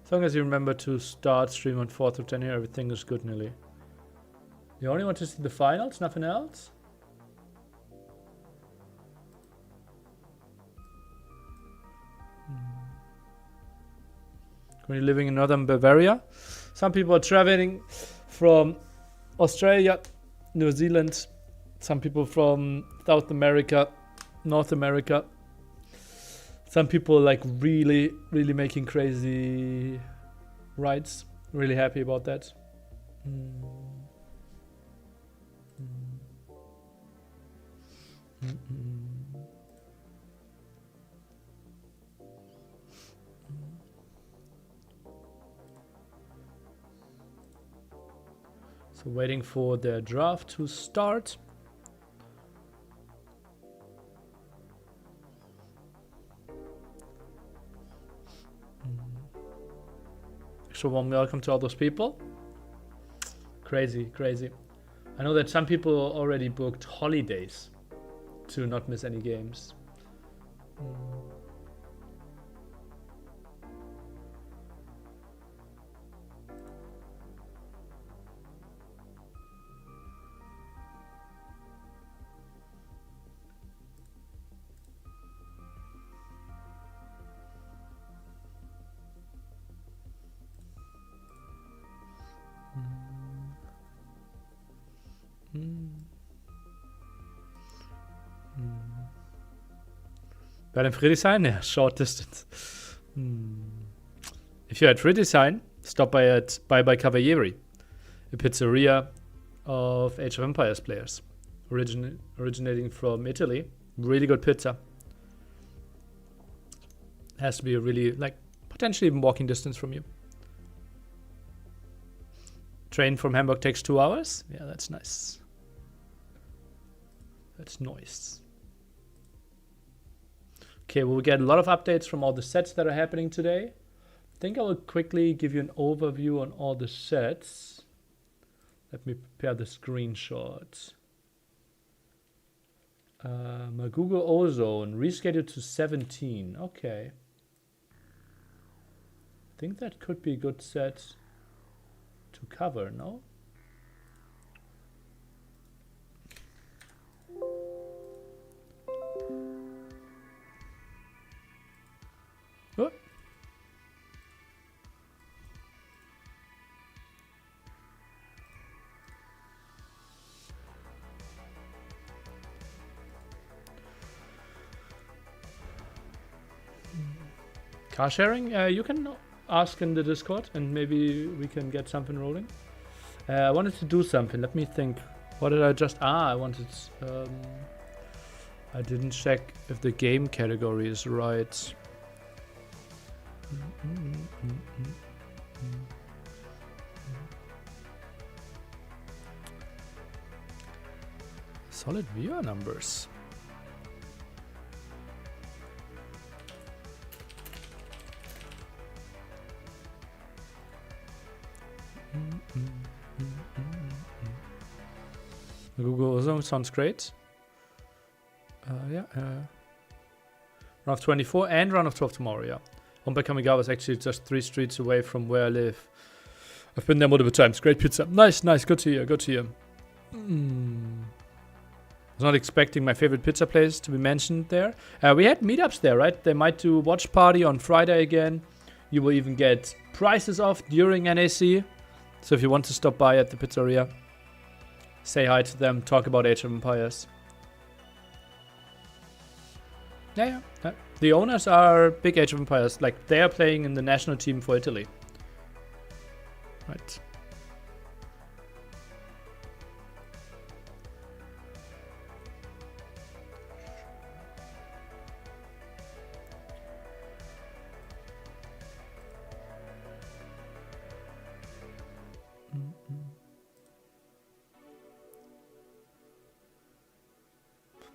As long as you remember to start stream on 4th of January, everything is good nearly. You only want to see the finals, nothing else? When you're living in northern Bavaria, some people are traveling from Australia, New Zealand, some people from South America, North America. Some people like really making crazy rides. Really happy about that. So waiting for the draft to start. So warm welcome to all those people. Crazy. I know that some people already booked holidays to not miss any games. Bei dem free design? Yeah, short distance. If you had free design, stop by at Bye Cavalieri, a pizzeria of Age of Empires players, originating from Italy. Really good pizza. Has to be a really, like, potentially even walking distance from you. Train from Hamburg takes 2 hours. Yeah, that's nice. That's nice. Okay, we'll get a lot of updates from all the sets that are happening today. I think I will quickly give you an overview on all the sets. Let me prepare the screenshot. Magugo Ozone, rescheduled to 17. Okay. I think that could be a good set to cover, no? Oh. Car sharing? You can ask in the Discord and maybe we can get something rolling. I wanted to do something. Let me think. What did I just... I wanted... I didn't check if the game category is right. Solid viewer numbers. Google Ozone sounds great. Yeah. Run of 24 and Run of 12 tomorrow, yeah. Home by Kamigawa is actually just 3 streets away from where I live. I've been there multiple times. Great pizza. Nice, good to hear, good to hear. Was not expecting my favorite pizza place to be mentioned there. We had meetups there, right? They might do watch party on Friday again. You will even get prices off during NAC. So if you want to stop by at the pizzeria, say hi to them, talk about Age of Empires. Yeah. The owners are big Age of Empires. Like, they are playing in the national team for Italy. Right.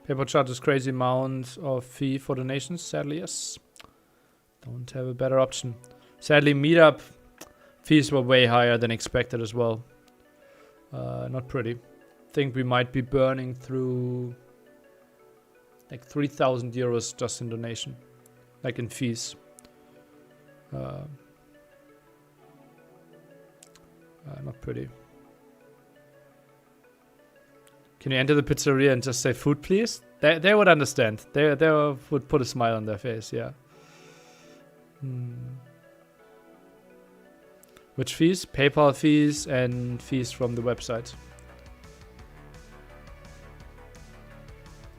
Paper charges crazy amount of fee for donations. Sadly, yes. Don't have a better option. Sadly, meetup fees were way higher than expected as well. Not pretty. Think we might be burning through like 3,000 euros just in donation, like in fees. Not pretty. Can you enter the pizzeria and just say food, please? They would understand. They would put a smile on their face, yeah. Which fees? PayPal fees and fees from the website.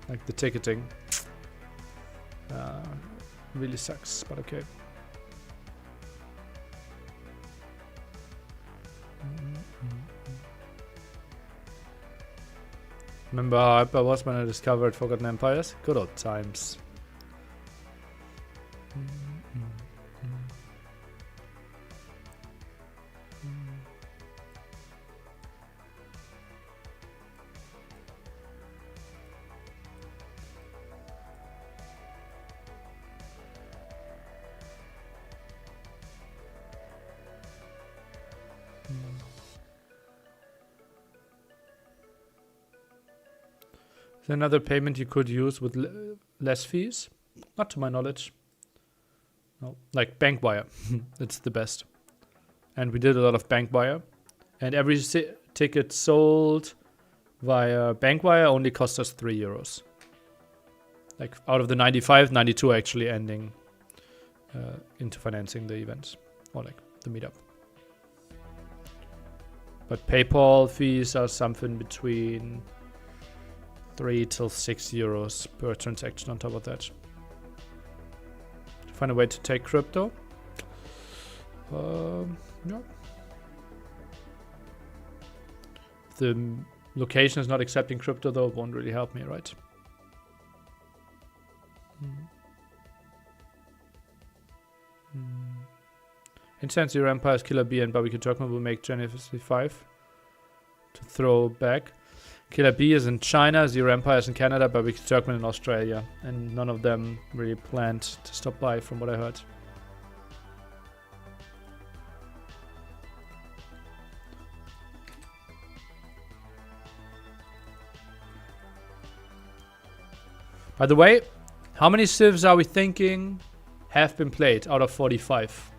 Like the ticketing. Really sucks, but okay. Remember how hype I was when I discovered Forgotten Empires? Good old times. Is there another payment you could use with less fees? Not to my knowledge. No, like bank wire. It's the best. And we did a lot of bank wire. And every ticket sold via bank wire only cost us 3 euros. Like out of the 95, 92 actually ending into financing the events. Or like the meetup. But PayPal fees are something between 3 till 6 euros per transaction on top of that. Find a way to take crypto. Yeah. The location is not accepting crypto though, it won't really help me, right? Incense Your Empire's Killer Bee and Barbecue Turkmen will make January 55 to throw back. Killer Bee is in China, Zero Empire is in Canada, Barbecue Turkmen in Australia. And none of them really planned to stop by from what I heard. By the way, how many civs are we thinking have been played out of 45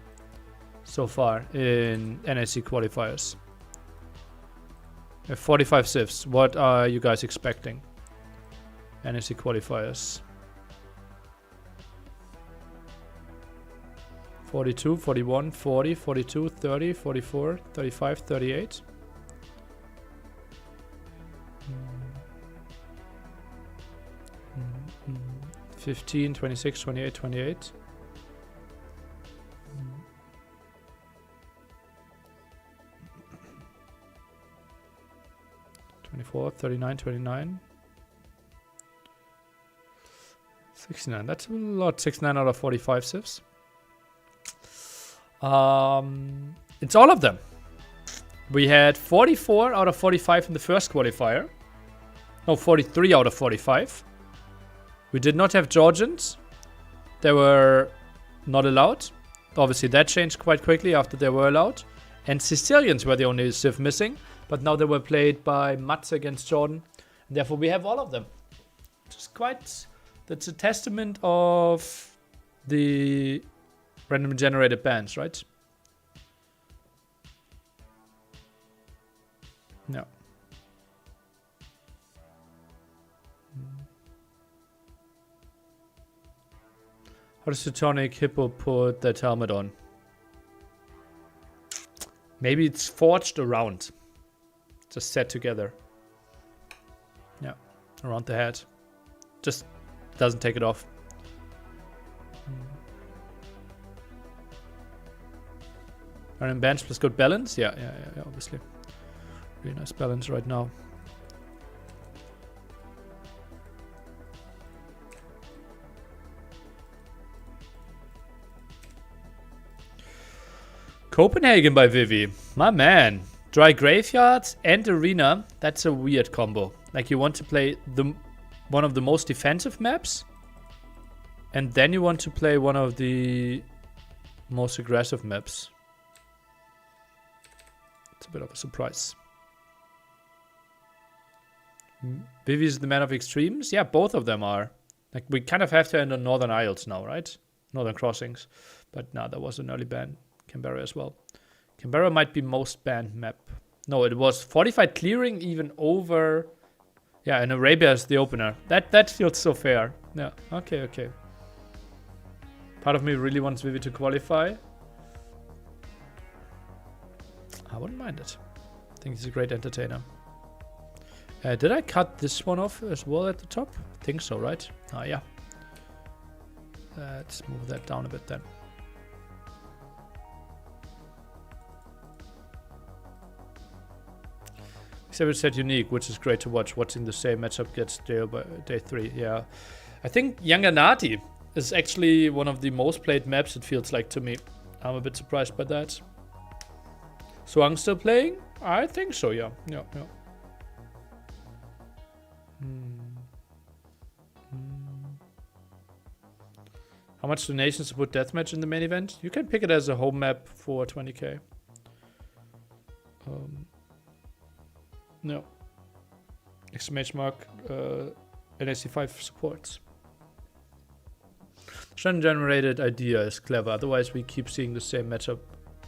so far in NAC qualifiers? 45 civs. What are you guys expecting? NAC qualifiers. 42, 41, 40, 42, 30, 44, 35, 38. 15, 26, 28, 28. 24, 39, 29. 69. That's a lot. 69 out of 45 civs. It's all of them. We had 44 out of 45 in the first qualifier. No, 43 out of 45. We did not have Georgians. They were not allowed. Obviously, that changed quite quickly after they were allowed. And Sicilians were the only civ missing. But now they were played by Mats against Jordan. And therefore, we have all of them. Just quite... That's a testament of the randomly generated bands, right? No. How does Teutonic Hippo put that helmet on? Maybe it's forged around. Just set together. Yeah, around the head. Just doesn't take it off. Iron bench plus good balance. Yeah, obviously. Really nice balance right now. Copenhagen by Vivi. My man. Dry Graveyards and Arena. That's a weird combo. Like you want to play one of the most defensive maps. And then you want to play one of the most aggressive maps. It's a bit of a surprise. Vivi is the man of extremes. Yeah, both of them are. Like we kind of have to end on Northern Isles now, right? Northern Crossings. But no, that was an early ban. Canberra as well. Canberra might be most banned map. No, it was Fortified Clearing even over... Yeah, and Arabia is the opener. That feels so fair. Yeah, okay. Part of me really wants Vivi to qualify. I wouldn't mind it. I think he's a great entertainer. Did I cut this one off as well at the top? I think so, right? Ah, yeah. Let's move that down a bit then. Except said unique, which is great to watch. Watching the same matchup gets day 3. Yeah, I think Yanganati is actually one of the most played maps. It feels like to me. I'm a bit surprised by that. Swang still playing? I think so. Yeah. How much donations to put deathmatch in the main event? You can pick it as a home map for 20k. No. Exclamation mark. NAC 5 supports. Generated idea is clever. Otherwise, we keep seeing the same matchup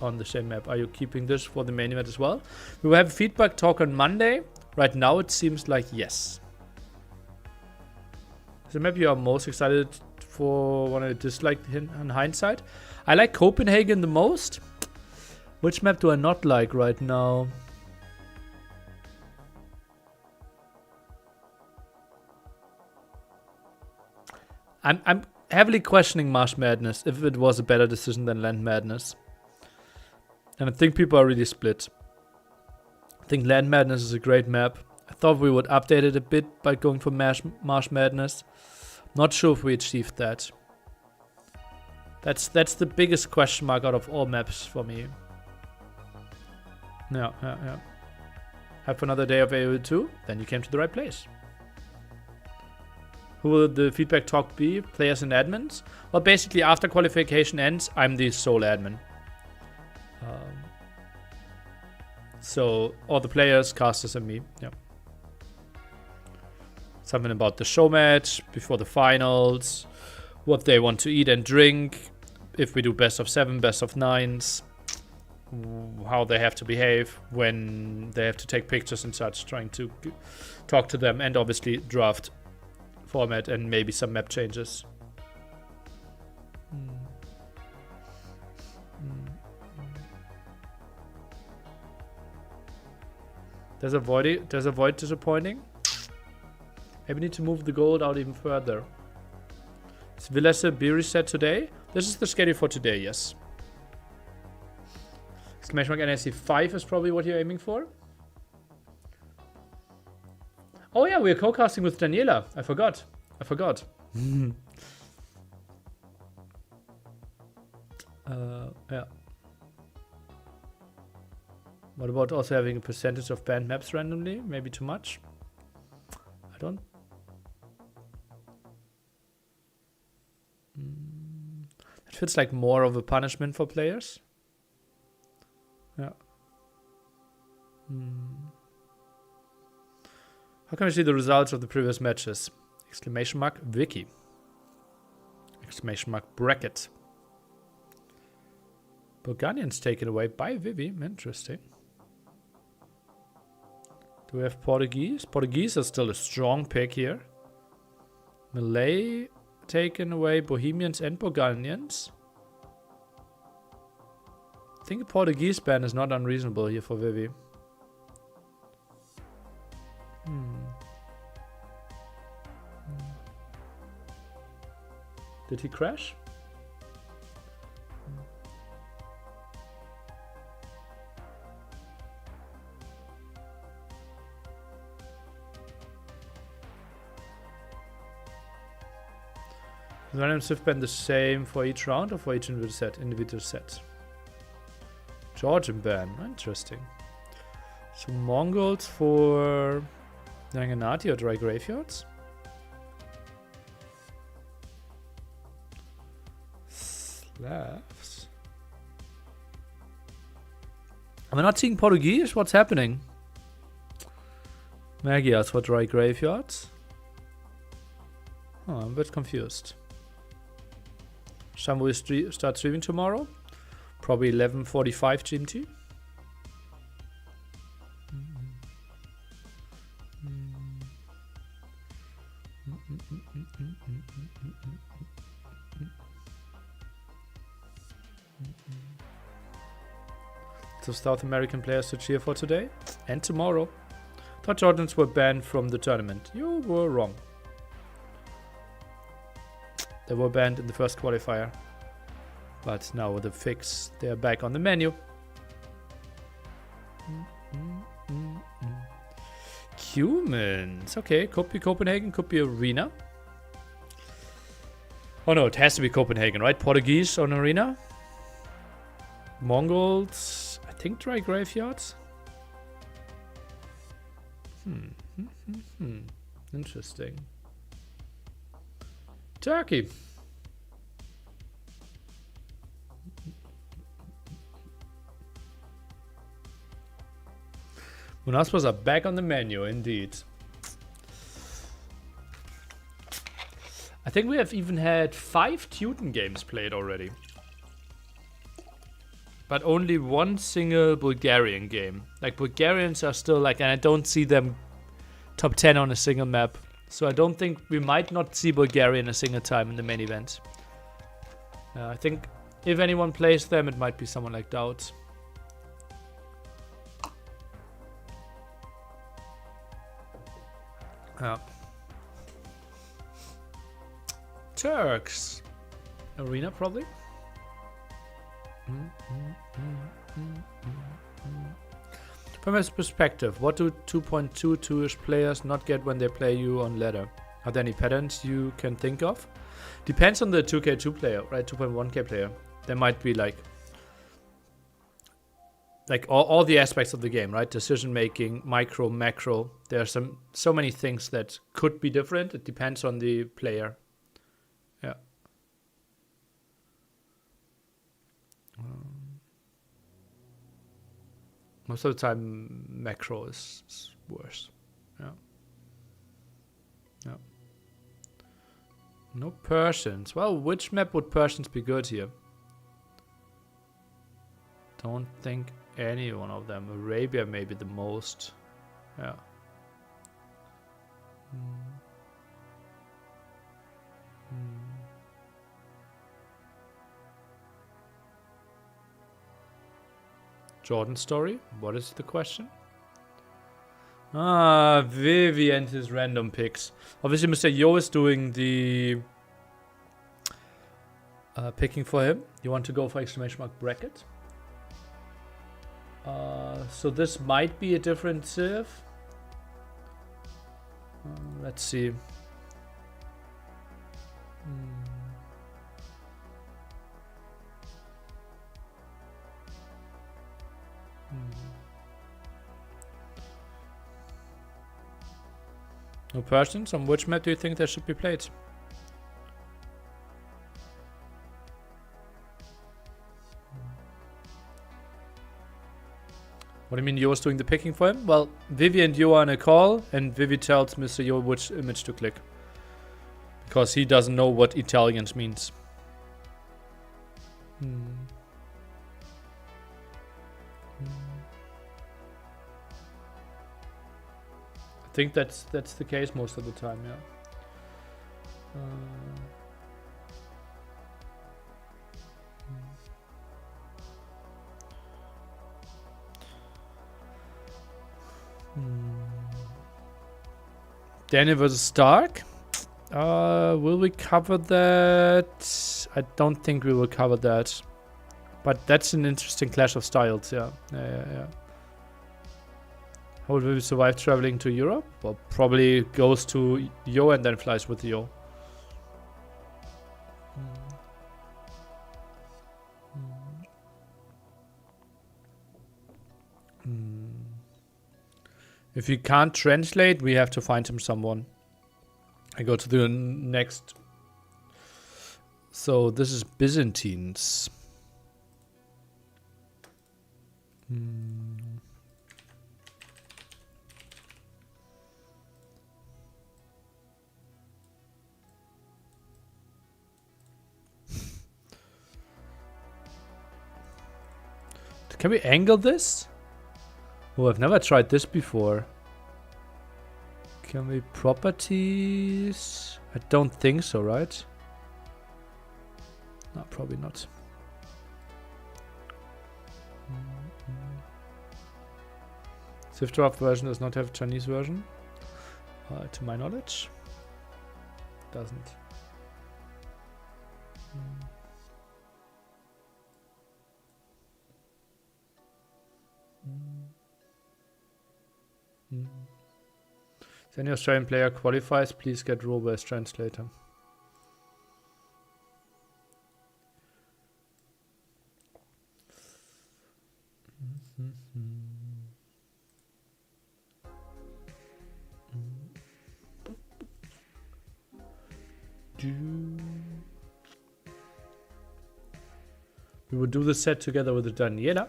on the same map. Are you keeping this for the main event as well? We will have a feedback talk on Monday. Right now, it seems like yes. The map you are most excited for, one I disliked in hindsight. I like Copenhagen the most. Which map do I not like right now? I'm heavily questioning Marsh Madness if it was a better decision than Land Madness. And I think people are really split. I think Land Madness is a great map. I thought we would update it a bit by going for Marsh Madness. Not sure if we achieved that. That's the biggest question mark out of all maps for me. Yeah. Have another day of AO2, then you came to the right place. Who will the feedback talk be? Players and admins? Well, basically, after qualification ends, I'm the sole admin. So, all the players, casters, and me. Yeah. Something about the show match, before the finals, what they want to eat and drink, if we do best of 7, best of 9s, how they have to behave when they have to take pictures and such, trying to talk to them, and obviously draft format and maybe some map changes. Does avoid disappointing? Maybe need to move the gold out even further. Is Villesse be reset today? This is the schedule for today, yes. Exclamation mark NAC 5 is probably what you're aiming for. Oh yeah, we're co-casting with Daniela. I forgot. Yeah. What about also having a percentage of banned maps randomly? Maybe too much? I don't... It feels like more of a punishment for players. Yeah. How can we see the results of the previous matches? Exclamation mark Wiki. Exclamation mark bracket. Bulgarians taken away by Vivi. Interesting. Do we have Portuguese? Portuguese is still a strong pick here. Malay taken away Bohemians and Burgundians. I think a Portuguese ban is not unreasonable here for Vivi. Did he crash? Is random Swift ban the same for each round or for each individual set? Georgian ban, interesting. So Mongols for Nanganati or Dry Graveyards? Slavs. Am I not seeing Portuguese? What's happening? Magyars for Dry Graveyards? Oh, I'm a bit confused. Shall we start streaming tomorrow? Probably 11:45 GMT. So South American players to cheer for today and tomorrow. Thought Jordans were banned from the tournament. You were wrong. They were banned in the first qualifier. But now with the fix, they're back on the menu. Humans. Okay, could be Copenhagen, could be Arena. Oh no, it has to be Copenhagen, right? Portuguese on Arena. Mongols, I think Dry Graveyards. Interesting. Turkey. Munaspas are back on the menu, indeed. I think we have even had 5 Teuton games played already. But only one single Bulgarian game. Like, Bulgarians are still like, and I don't see them top 10 on a single map. So I don't think we might not see Bulgaria a single time in the main event. I think if anyone plays them, it might be someone like Doubts. Yeah. Turks. Arena, probably. From his perspective, what do 2.22ish players not get when they play you on ladder? Are there any patterns you can think of? Depends on the 2K2 player, right? 2.1K player. There might be like all the aspects of the game, right? Decision making, micro, macro. There are so many things that could be different. It depends on the player. Yeah. Most of the time, macro is worse. Yeah. Yeah. No Persians. Well, which map would Persians be good here? Don't think any one of them. Arabia maybe the most. Yeah. Jordan story? What is the question? Ah, Vivi and his random picks. Obviously, Mr. Yo is doing the picking for him. You want to go for exclamation mark bracket? So this might be a different civ. Let's see. No Persians? On which map do you think they should be played? What do you mean Yo's doing the picking for him? Well, Vivi and Yo are on a call, and Vivi tells Mr. Yo which image to click. Because he doesn't know what Italians means. I think that's the case most of the time, yeah. Daniel versus Stark. Will we cover that? I don't think we will cover that. But that's an interesting clash of styles, yeah. Yeah. How will we survive traveling to Europe? Well, probably goes to Yo and then flies with Yo. If you can't translate, we have to find him someone. I go to the next. So this is Byzantines. Can we angle this? Oh, I've never tried this before. Can we properties? I don't think so, right? No, probably not. Swift version does not have Chinese version. To my knowledge. Doesn't. If any Australian player qualifies, please get Robo as translator. We would do the set together with the Daniela.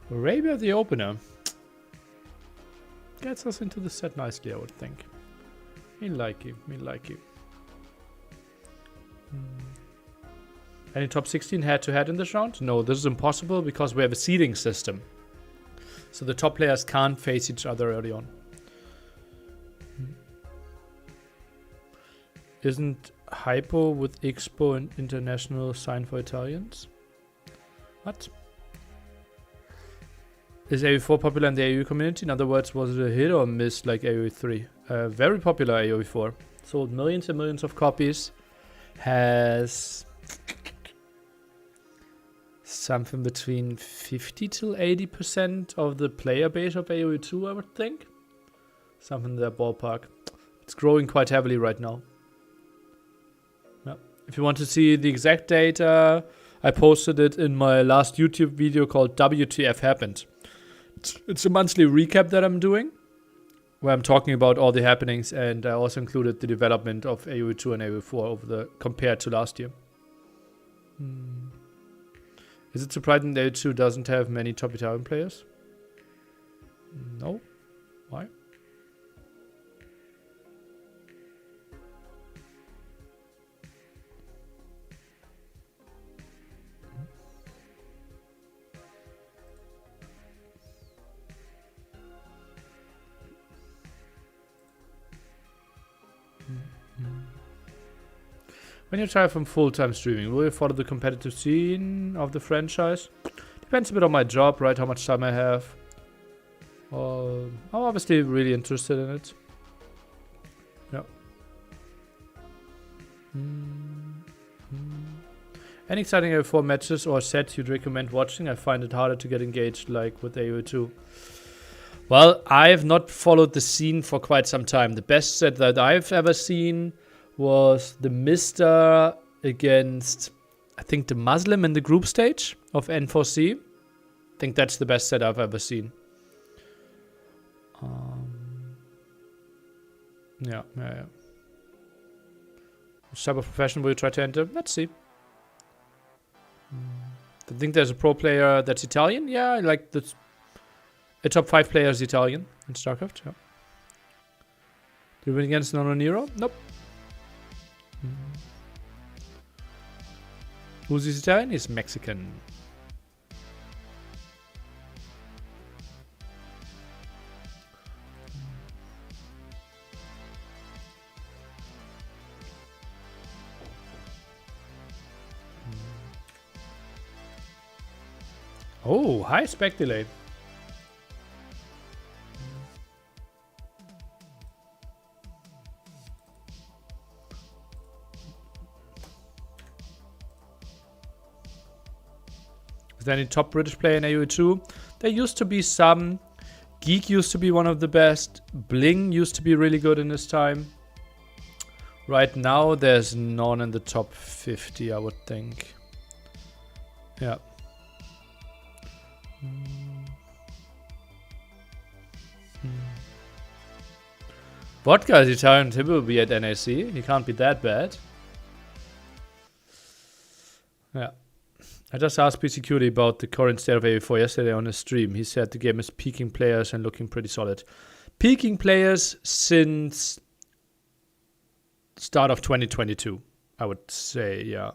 Arabia the opener. Gets us into the set nicely, I would think. Me like you. Any top 16 head-to-head in this round? No, this is impossible because we have a seeding system. So the top players can't face each other early on. Isn't Hypo with Expo an international sign for Italians? What? Is AoE4 popular in the AoE community? In other words, was it a hit or miss like AoE3? Very popular AoE4. Sold millions and millions of copies. Has something between 50 to 80% of the player base of AoE2, I would think. Something in that ballpark. It's growing quite heavily right now. Yeah. If you want to see the exact data, I posted it in my last YouTube video called WTF Happened. It's a monthly recap that I'm doing, where I'm talking about all the happenings, and I also included the development of AoE2 and AoE4 compared to last year. Is it surprising that AoE2 doesn't have many top Italian players? No. Why? When you try from full-time streaming, will you follow the competitive scene of the franchise? Depends a bit on my job, right? How much time I have. I'm obviously really interested in it. Yeah. Any exciting AoE4 matches or sets you'd recommend watching? I find it harder to get engaged like with AoE2. Well, I have not followed the scene for quite some time. The best set that I've ever seen was the Mister against, I think, the Muslim in the group stage of N4C. I think that's the best set I've ever seen. Yeah. Which type of profession will you try to enter? Let's see. I think there's a pro player that's Italian. Yeah, like a top 5 player is Italian in StarCraft. Yeah. Did you win against Nono Nero? Nope. Who's this Italian? He's Mexican. Oh, high spec delay. Is there any top British player in AoE2? There used to be some. Geek used to be one of the best. Bling used to be really good in his time. Right now, there's none in the top 50, I would think. Yeah. Vodka is Italian. He will be at NAC. He can't be that bad. Yeah. I just asked PCQD about the current state of AV4 yesterday on his stream. He said the game is peaking players and looking pretty solid. Peaking players since start of 2022, I would say, yeah.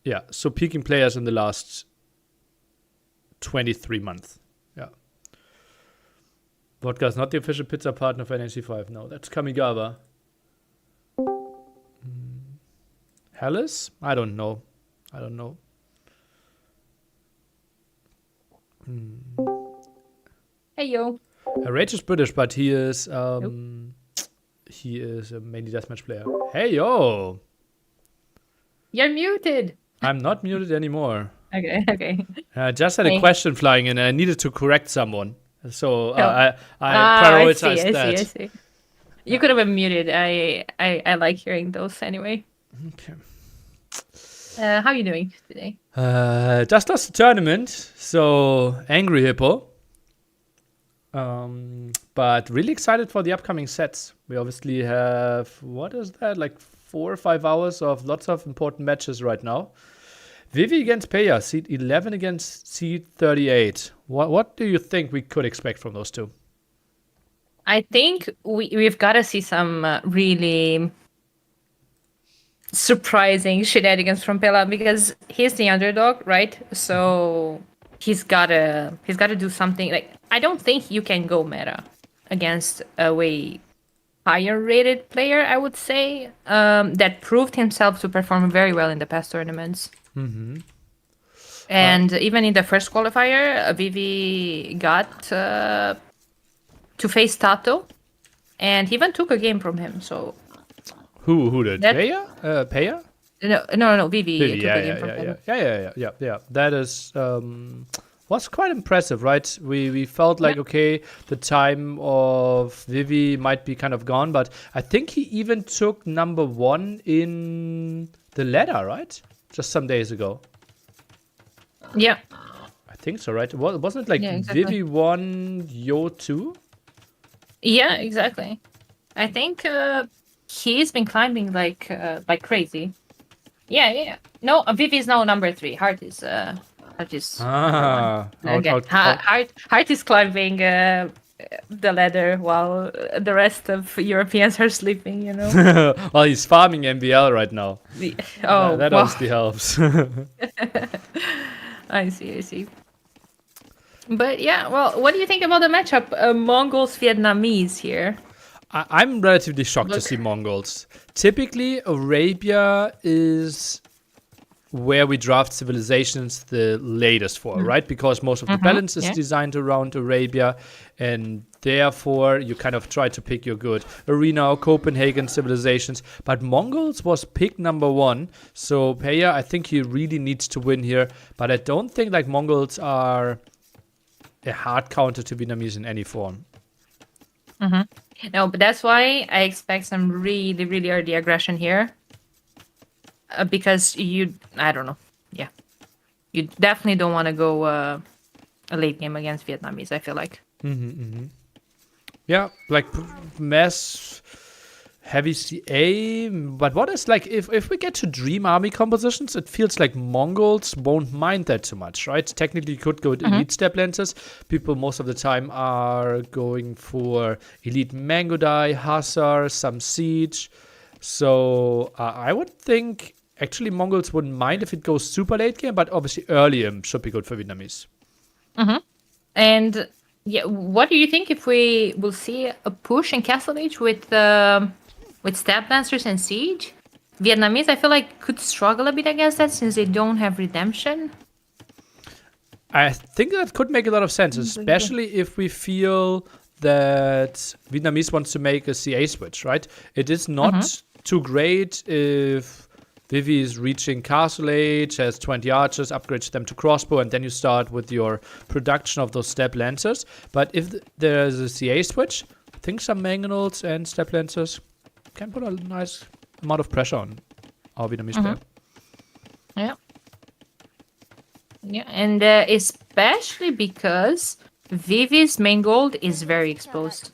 Yeah, so peaking players in the last 23 months. Yeah. Vodka is not the official pizza partner of NAC5. No, that's Kamigawa. Hellas? I don't know. Hey yo. Rage is British, but he is he is a mainly deathmatch player. Hey yo! You're muted. I'm not muted anymore. Okay. I just had a question flying in and I needed to correct someone. So I I prioritized that. I see. You could have been muted. I like hearing those anyway. Okay. How are you doing today? Just lost the tournament, so angry hippo. But really excited for the upcoming sets. We obviously have, what is that, like 4 or 5 hours of lots of important matches right now. Vivi against Peya, seed 11 against seed 38. What do you think we could expect from those two? I think we've got to see some really surprising shenanigans from Pela because he's the underdog, right? So he's gotta do something. Like, I don't think you can go meta against a way higher rated player, I would say, that proved himself to perform very well in the past tournaments. Mm-hmm. And even in the first qualifier, Vivi got to face Tato, and he even took a game from him. So who did? Peya? Peya? No. Vivi took yeah, a game from him. Yeah. That is was quite impressive, right? We felt like okay, the time of Vivi might be kind of gone, but I think he even took number 1 in the ladder, right? Just some days ago. Yeah. I think so, right? Wasn't it like exactly. Vivi won Yo 2? Yeah, exactly. I think he's been climbing like crazy. Yeah. No, Vivi is now number 3. Heart is Heart is climbing the ladder while the rest of Europeans are sleeping, you know. Well, he's farming MBL right now. That obviously helps. I see. But yeah, well, what do you think about the matchup? Mongols, Vietnamese here. I'm relatively shocked to see Mongols. Typically, Arabia is where we draft civilizations the latest for, right? Because most of the balance is designed around Arabia, and therefore you kind of try to pick your good Arena or Copenhagen civilizations. But Mongols was pick number 1, so Peya, I think he really needs to win here. But I don't think like Mongols are a hard counter to Vietnamese in any form. No, but that's why I expect some really, really early aggression here. Because I don't know. Yeah. You definitely don't want to go a late game against Vietnamese, I feel like. Yeah, like mass heavy CA. But what is like if we get to dream army compositions, it feels like Mongols won't mind that too much, right? Technically, you could go with elite step lancers. People most of the time are going for elite Mangodai, Hussar, some siege. So I would think actually Mongols wouldn't mind if it goes super late game, but obviously early game should be good for Vietnamese. And yeah, what do you think if we will see a push in Castle Age with Stab Lancers and Siege? Vietnamese, I feel like, could struggle a bit against that since they don't have Redemption. I think that could make a lot of sense, especially if we feel that Vietnamese wants to make a CA switch, right? It is not too great if Vivi is reaching Castle Age, has 20 archers, upgrades them to crossbow, and then you start with your production of those step lancers. But if there's a CA switch, I think some mangonels and step lancers can put a nice amount of pressure on our Vietnamese player. Yeah. Yeah, and especially because Vivi's main gold is very exposed.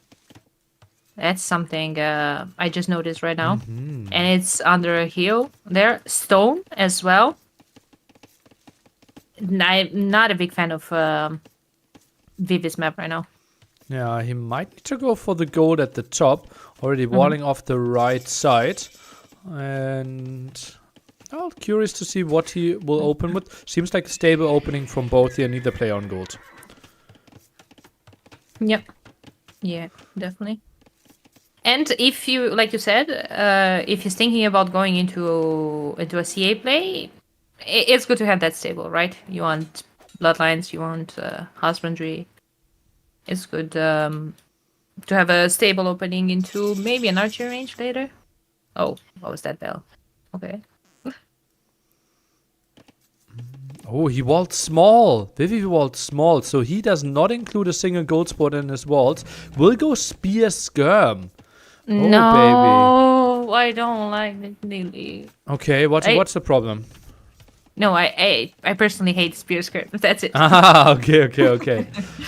That's something I just noticed right now. And it's under a hill there. Stone as well. I'm not a big fan of Vivi's map right now. Yeah, he might need to go for the gold at the top, already walling off the right side. And I'm curious to see what he will open with. Seems like a stable opening from both here, neither player on gold. Yep. Yeah, definitely. And if you, like you said, if he's thinking about going into a CA play, it's good to have that stable, right? You want bloodlines, you want husbandry. It's good to have a stable opening into maybe an archer range later. Oh, what was that bell? Okay. Oh, he walled small. Vivi walled small, so he does not include a single gold spot in his walls. Will go spear skirm. No, I don't like it really. Okay, what's the problem? No, I personally hate spear skirt. That's it. Okay.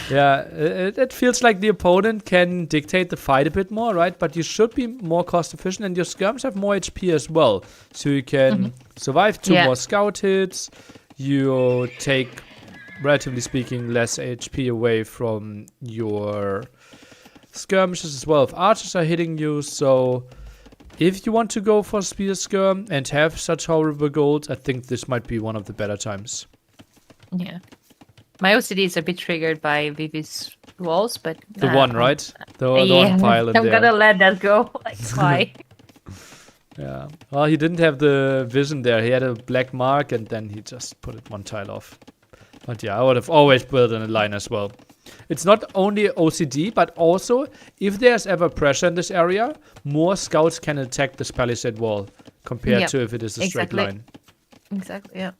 Yeah, it feels like the opponent can dictate the fight a bit more, right? But you should be more cost efficient, and your skirms have more HP as well, so you can survive two more scout hits. You take, relatively speaking, less HP away from your skirmishes as well. If archers are hitting you, so if you want to go for spear skirm and have such horrible golds, I think this might be one of the better times. Yeah. My OCD is a bit triggered by Vivi's walls, but... The one, right? The one pile in I'm there. gonna let that go. Like, why? Yeah. Well, he didn't have the vision there. He had a black mark, and then he just put it one tile off. But yeah, I would have always built in a line as well. It's not only OCD, but also, if there's ever pressure in this area, more scouts can attack this palisade wall compared to if it is a straight line. Exactly, yeah.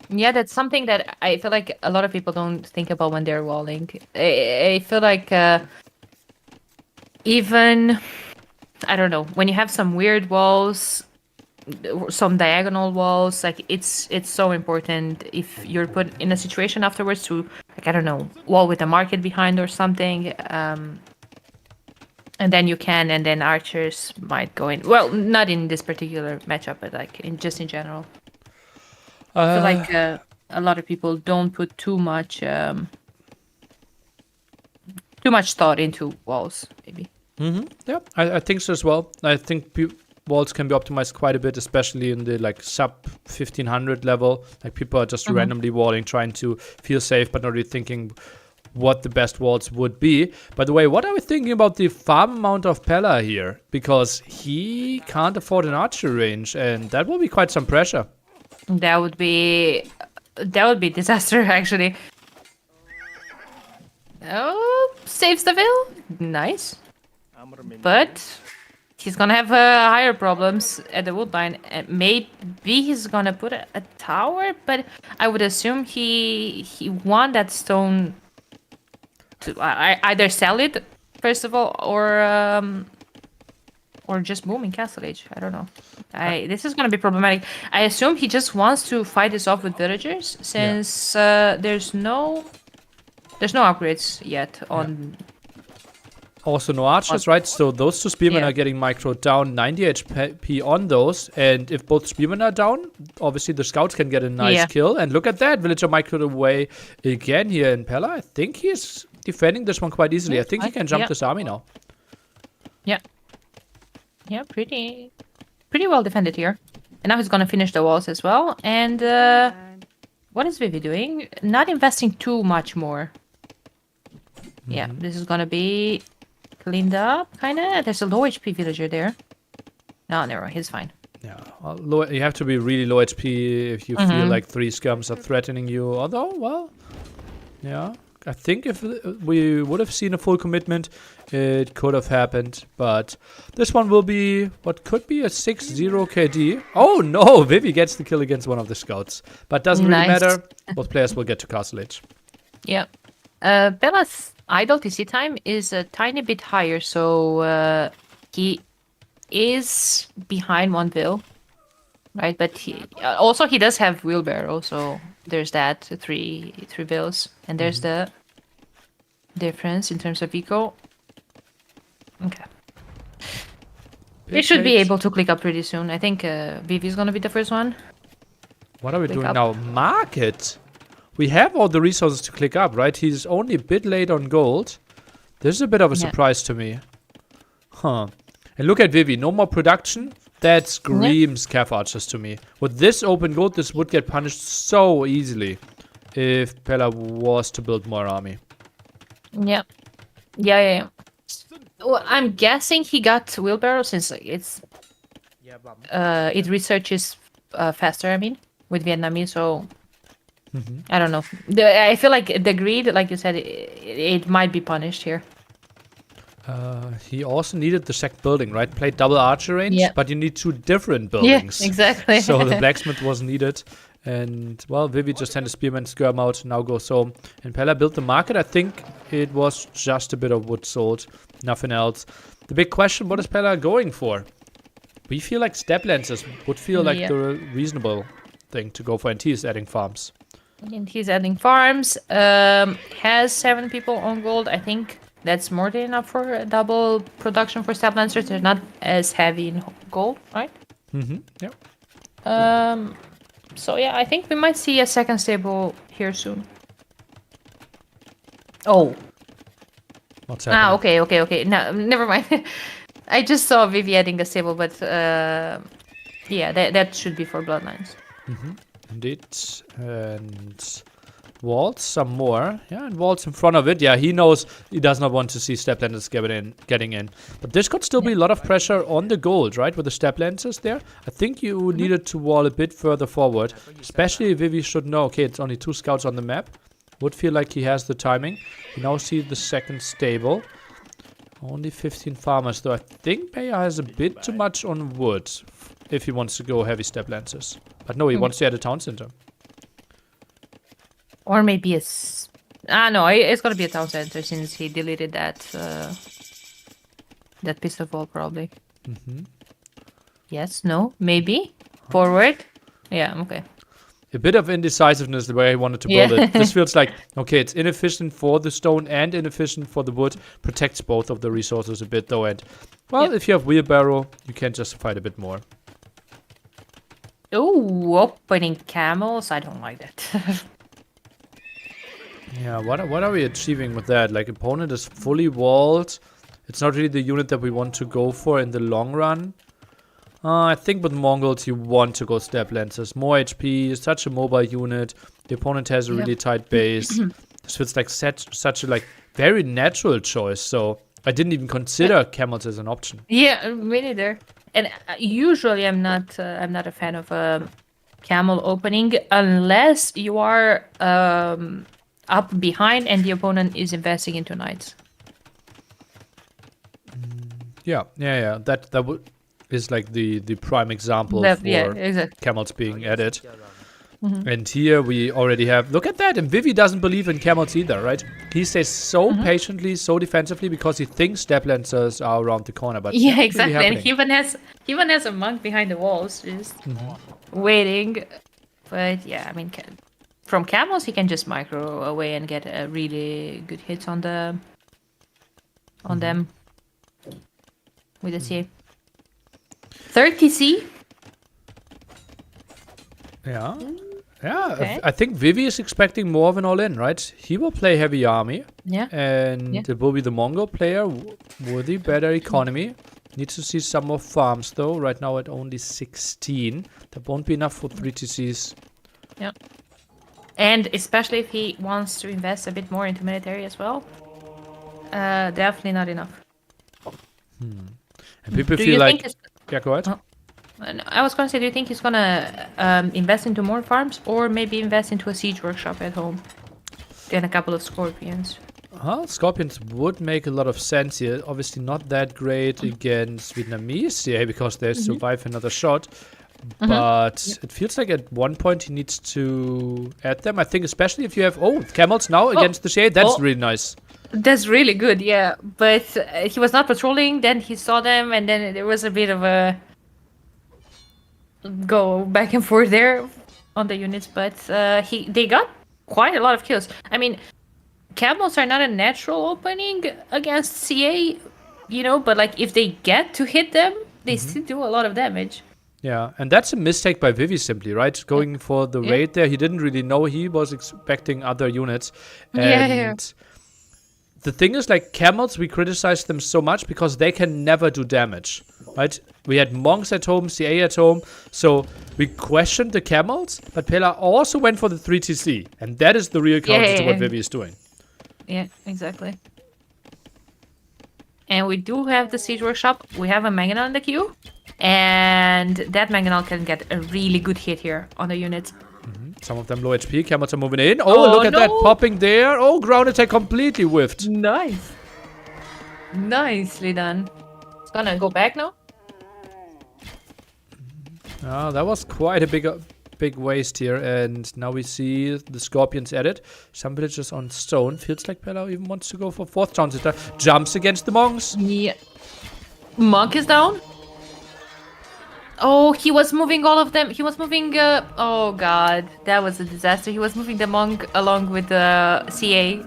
Yeah, that's something that I feel like a lot of people don't think about when they're walling. I feel like even, I don't know, when you have some weird walls, some diagonal walls, like it's so important if you're put in a situation afterwards to, like, I don't know, wall with a market behind or something, and then you can, and then archers might go in. Well, not in this particular matchup, but like just in general. I feel like a lot of people don't put too much thought into walls, maybe. Yeah, I think so as well. I think walls can be optimized quite a bit, especially in the like sub 1500 level. Like people are just randomly walling, trying to feel safe, but not really thinking what the best walls would be. By the way, what are we thinking about the farm amount of Pella here? Because he can't afford an archer range, and that will be quite some pressure. That would be disaster, actually. Oh, saves the veil. Nice. But he's gonna have higher problems at the woodline. Maybe he's gonna put a tower, but I would assume he want that stone to either sell it first of all, or just boom in Castle Age. I don't know. This is gonna be problematic. I assume he just wants to fight this off with villagers, since there's no There's no upgrades yet on. Also no archers, right? So those two spearmen Yeah. are getting microed down, 90 HP on those. And if both spearmen are down, obviously the scouts can get a nice Yeah. kill. And look at that, villager microed away again here in Pella. I think he's defending this one quite easily. I think he can jump Yeah. this army now. Yeah, pretty well defended here. And now he's gonna finish the walls as well. And what is Vivi doing? Not investing too much more. Yeah, this is gonna be cleaned up, kinda. There's a low HP villager there. No, never mind. He's fine. Yeah, well, you have to be really low HP if you feel like 3 scums are threatening you. Although, well, yeah. I think if we would have seen a full commitment, it could have happened. But this one will be what could be a 6-0 KD. Oh no, Vivi gets the kill against one of the scouts. But doesn't really Nice. matter. Both players will get to Castle Age. Yeah. Bella's idle TC time is a tiny bit higher, so he is behind one bill, right? But he also he does have wheelbarrow, so there's that three bills, and there's the difference in terms of eco. Okay, we should be Big able to click up pretty soon. I think Vivi's gonna be the first one. What are we Click doing up. now? Market. We have all the resources to click up, right? He's only a bit late on gold. This is a bit of a Yeah. surprise to me. Huh. And look at Vivi. No more production. That screams Cav Archers to me. With this open gold, this would get punished so easily if Pella was to build more army. Yeah. Yeah. Well, I'm guessing he got wheelbarrow since it's it researches faster. I mean, with Vietnamese, so I don't know. I feel like the greed, like you said, it might be punished here. He also needed the second building, right? Played double archer range, Yeah. but you need 2 different buildings. Yeah, exactly. So the blacksmith was needed. And, well, Vivi just sent a spearman skirm out, now goes home. And Pella built the market. I think it was just a bit of wood sold, nothing else. The big question, what is Pella going for? We feel like step lancers would feel like Yeah. the reasonable thing to go for, and he is adding farms. And he's adding farms. Has 7 people on gold. I think that's more than enough for a double production for step lancers. They're not as heavy in gold, right? Yeah. So yeah, I think we might see a second stable here soon. Oh. What's happening? Okay. No, never mind. I just saw Vivi adding a stable, but yeah, that should be for bloodlines. Indeed. And walls, some more. Yeah, and walls in front of it. Yeah, he knows he does not want to see step lancers getting in. But this could still be a lot of pressure on the gold, right? With the step lancers there. I think you needed to wall a bit further forward. Especially if Vivi should know, okay, it's only 2 scouts on the map. Would feel like he has the timing. You now see the second stable. Only 15 farmers, though. I think Paya has a bit too much on wood if he wants to go heavy step lancers. But no, he wants to add a town center. Or maybe no, it's gonna be a town center since he deleted that that piece of wall probably. Yes, no, maybe forward. Yeah, okay. A bit of indecisiveness the way he wanted to build it. This feels like, okay, it's inefficient for the stone and inefficient for the wood. Protects both of the resources a bit though. And, well, if you have wheelbarrow, you can justify it a bit more. Oh, opening camels. I don't like that. Yeah, what are we achieving with that? Like, opponent is fully walled. It's not really the unit that we want to go for in the long run. I think with Mongols you want to go step lancers. More HP, such a mobile unit. The opponent has a really tight base. This feels like such a like very natural choice. So I didn't even consider camels as an option. Yeah, me neither. And usually I'm not a fan of camel opening unless you are up behind and the opponent is investing into knights. Yeah. That is like the prime example for exactly. camels being added. And here we already have, look at that, and Vivi doesn't believe in camels either, right? He stays so patiently, so defensively because he thinks step lancers are around the corner, but Yeah, not really exactly. And happening. he even has a monk behind the walls just waiting. But yeah, I mean, from camels, he can just micro away and get really good hits on them with the CA. Third TC. Yeah. Yeah, Okay. I think Vivi is expecting more of an all-in, right? He will play heavy army, Yeah. and Yeah. it will be the Mongol player with the better economy. Needs to see some more farms, though. Right now at only 16. That won't be enough for 3 TCs. Yeah. And especially if he wants to invest a bit more into military as well. Definitely not enough. And people Do feel you like... think it's, Yeah, go ahead. I was gonna say, do you think he's gonna invest into more farms or maybe invest into a siege workshop at home and a couple of scorpions? Scorpions would make a lot of sense here. Obviously not that great against Vietnamese, yeah, because they survive another shot. But it feels like at one point he needs to add them. I think especially if you have... Oh, camels now against the shade. That's really nice. That's really good, yeah. But he was not patrolling, then he saw them, and then there was a bit of a go back and forth there on the units. But they got quite a lot of kills. I mean, camels are not a natural opening against CA, but like if they get to hit them, they still do a lot of damage. Yeah, and that's a mistake by Vivi simply, right? Going for the raid there. He didn't really know. He was expecting other units. And the thing is, like, camels, we criticize them so much because they can never do damage, right? We had monks at home, CA at home, so we questioned the camels, but Pela also went for the 3TC, and that is the real counter to what Vivi is doing. Yeah, exactly. And we do have the siege workshop. We have a Mangonel in the queue, and that Mangonel can get a really good hit here on the units. Some of them low HP, camels are moving in. Oh, look at that, popping there. Oh, ground attack completely whiffed. Nice. Nicely done. It's gonna go back now. That was quite a big waste here, and now we see the scorpions added. Some villagers on stone. Feels like Pela even wants to go for 4th town center. Jumps against the monks. Yeah. Monk is down. Oh, he was moving all of them. He was moving... oh, God. That was a disaster. He was moving the monk along with the CA.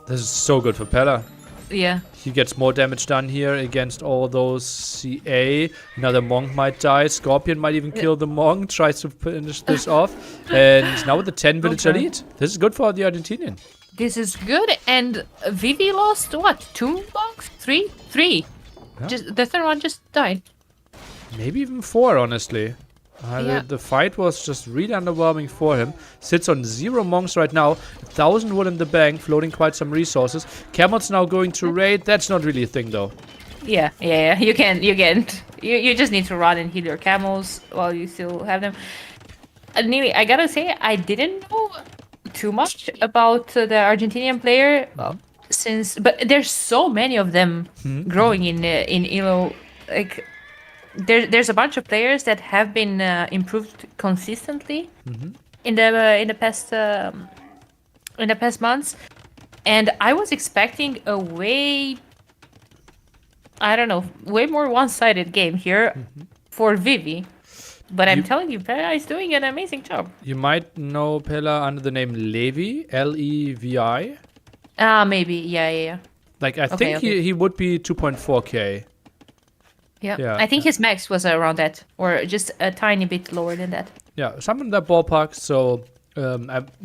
This is so good for Pela. Yeah. He gets more damage done here against all those CA. Another monk might die. Scorpion might even kill the monk. Tries to finish this off. And now with the 10 villager lead. This is good for the Argentinian. This is good. And Vivi lost, what, 2 monks? 3? 3. Yeah. Just, the third one just died. Maybe even 4, honestly. The fight was just really underwhelming for him. Sits on 0 monks right now. 1,000 wood in the bank, floating quite some resources. Camels now going to raid. That's not really a thing, though. Yeah. You can't. You just need to run and heal your camels while you still have them. Anyway, I gotta say, I didn't know too much about the Argentinian player but there's so many of them growing in Elo. Like, there's a bunch of players that have been improved consistently in the past months, and I was expecting a way more one-sided game here for Vivi, but I'm telling you, Pela is doing an amazing job. You might know Pela under the name Levi, Levi. Maybe, yeah. Like, I think he would be 2.4k. Yeah, I think his max was around that, or just a tiny bit lower than that. Yeah, something in that ballpark. So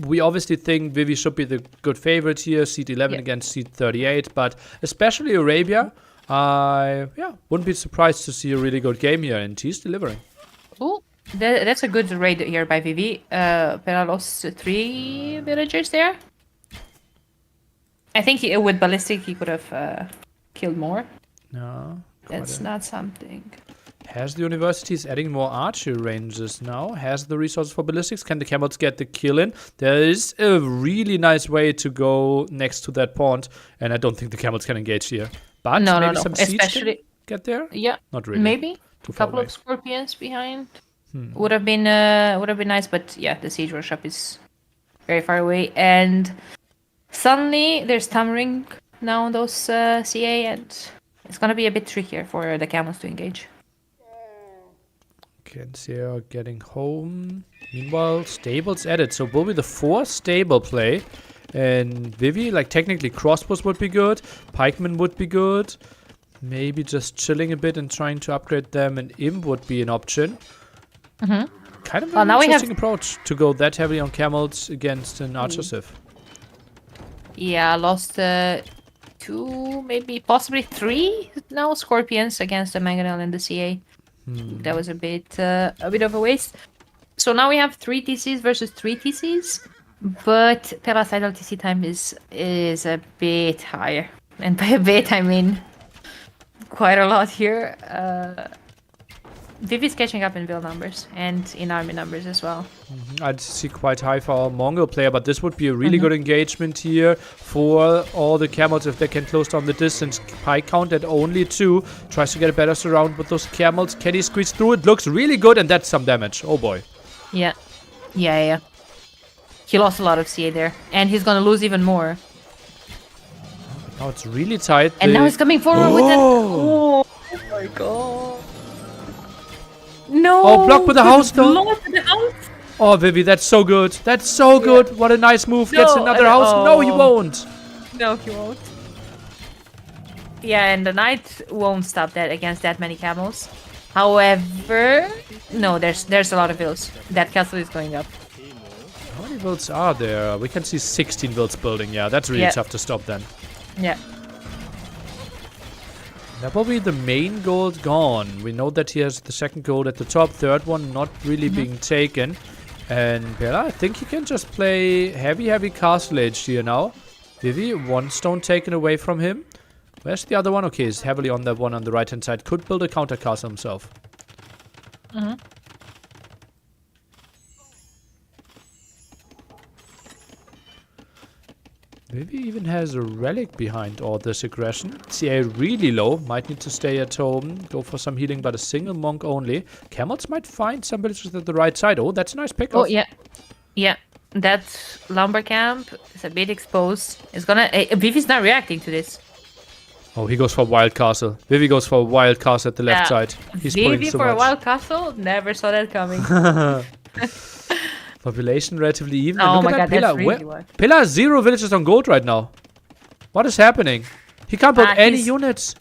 we obviously think Vivi should be the good favorite here, seed 11 against seed 38. But especially Arabia, I wouldn't be surprised to see a really good game here, and he's delivering. Oh, that's a good raid here by Vivi. Pela lost 3 villagers there. I think with ballistic he could have killed more. No. That's not something. Has the universities adding more archery ranges now? Has the resources for ballistics? Can the camels get the kill in? There is a really nice way to go next to that pond, and I don't think the camels can engage here. But maybe some siege can get there? Yeah. Not really. Maybe. A couple of scorpions behind. Would have been nice, but yeah, the siege workshop is very far away. And suddenly there's Tammering now on those CA, and it's gonna be a bit trickier for the camels to engage. And they are getting home. Meanwhile, stables added. So will be the 4th stable play. And Vivi, like technically crossbows would be good. Pikemen would be good. Maybe just chilling a bit and trying to upgrade them. And imp would be an option. Mm-hmm. Kind of Well, an now we interesting approach to go that heavily on camels against an archer civ. Yeah, lost 2, maybe possibly 3 now scorpions against the Mangonel and the CA. That was a bit of a waste. So now we have 3 TCs versus 3 TCs, but Pela's idle TC time is a bit higher, and by a bit I mean quite a lot here. Vivi's catching up in build numbers and in army numbers as well. I'd see quite high for our Mongol player, but this would be a really good engagement here for all the camels if they can close down the distance. Pike count at only 2. Tries to get a better surround with those camels. Can he squeeze through it? Looks really good, and that's some damage. Oh boy. Yeah. He lost a lot of CA there, and he's gonna lose even more. Now it's really tight. And now he's coming forward with it. Oh my god. No! Oh, blocked with the house, though. Blocked with the house. Oh, Vivi, that's so good. That's so good. What a nice move. Gets another house. No, he won't. No, he won't. Yeah, and the knight won't stop that against that many camels. However, no, there's a lot of vills. That castle is going up. How many builds are there? We can see 16 builds building. Yeah, that's really tough to stop then. Yeah. That will be the main gold gone. We know that he has the 2nd gold at the top. 3rd one not really being taken. And Pela, I think he can just play heavy castle age here now. Vivi, 1 stone taken away from him. Where's the other one? Okay, he's heavily on that one on the right hand side. Could build a counter castle himself. Maybe even has a relic behind all this aggression. CA really low. Might need to stay at home. Go for some healing, but a single monk only. Camels might find some villagers at the right side. Oh, that's a nice pick. Oh, yeah. Yeah. That lumber camp is a bit exposed. It's gonna... Vivi's not reacting to this. Oh, he goes for wild castle. Vivi goes for wild castle at the left side. He's pulling Vivi so for a much. wild castle? Never saw that coming. Population relatively even. Oh Look my at god, that that's pillar. really what. Pillar has 0 villagers on gold right now. What is happening? He can't build any he's- units.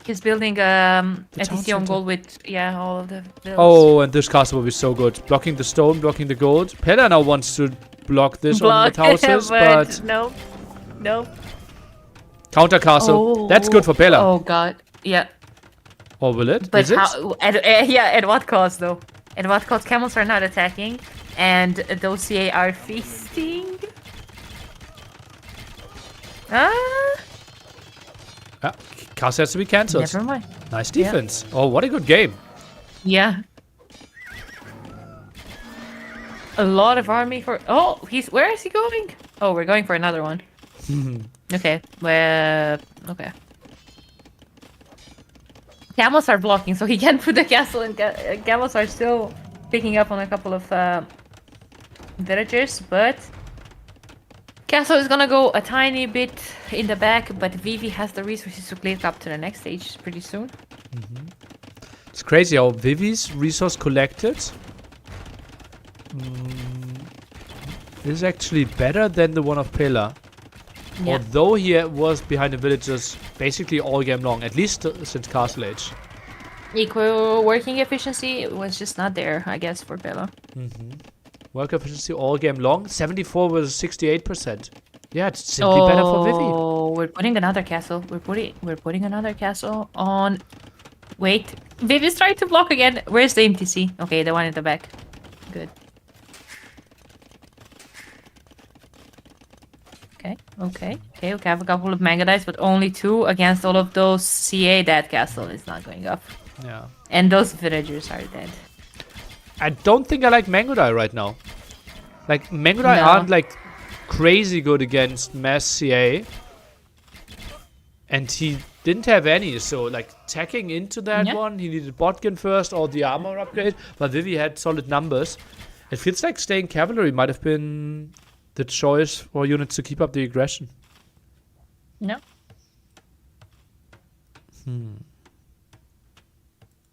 He's building town FTC on center. gold with, all of the villas. Oh, and this castle will be so good. Blocking the stone, blocking the gold. Pella now wants to block this on with houses, but no. No. counter castle. That's good for Pella. Oh god. Yeah. Or will it? But Is it? at what cost though? At what cost? Camels are not attacking, and those CA are feasting. Castle has to be cancelled. Never mind. Nice defense. Oh, what a good game. Yeah. A lot of army for. Oh, where is he going? Oh, we're going for another one. Okay. Well. Okay. Camels are blocking, so he can't put the castle, and camels are still picking up on a couple of villagers, but castle is gonna go a tiny bit in the back, but Vivi has the resources to click up to the next stage pretty soon. It's crazy how Vivi's resource collected is actually better than the one of Pela. Yeah. Although he was behind the villagers basically all game long, at least since Castle Age. Equal working efficiency was just not there, I guess, for Bella. Work efficiency all game long, 74 was 68%. Yeah, it's simply better for Vivi. Oh, we're putting another castle. We're putting another castle on. Wait, Vivi's trying to block again. Where's the MTC? Okay, the one in the back. Good. Okay. We have a couple of Manga Dice, but only 2 against all of those CA. That castle is not going up. Yeah. And those villagers are dead. I don't think I like Mangodai right now. Like, Mangodai No. aren't like crazy good against mass CA. And he didn't have any, so like tacking into that one, he needed Botkin first or the armor upgrade, but Vivi had solid numbers. It feels like staying cavalry might have been the choice for units to keep up the aggression. No.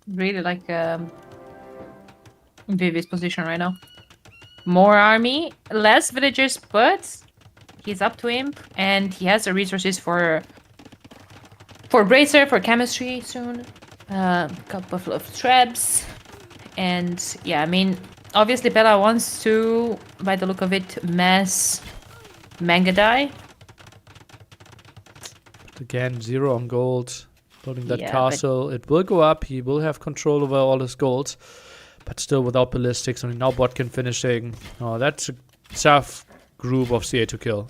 Really like Vivi's position right now. More army, less villagers, but he's up to imp, and he has the resources for bracer, for chemistry soon. Couple of traps, and yeah, I mean, obviously Bella wants to, by the look of it, mass Mangadai. Again, 0 on gold. Building that Yeah, castle. It will go up. He will have control over all his gold. But still without ballistics. Only now Botkin finishing. Oh, that's a tough group of CA to kill.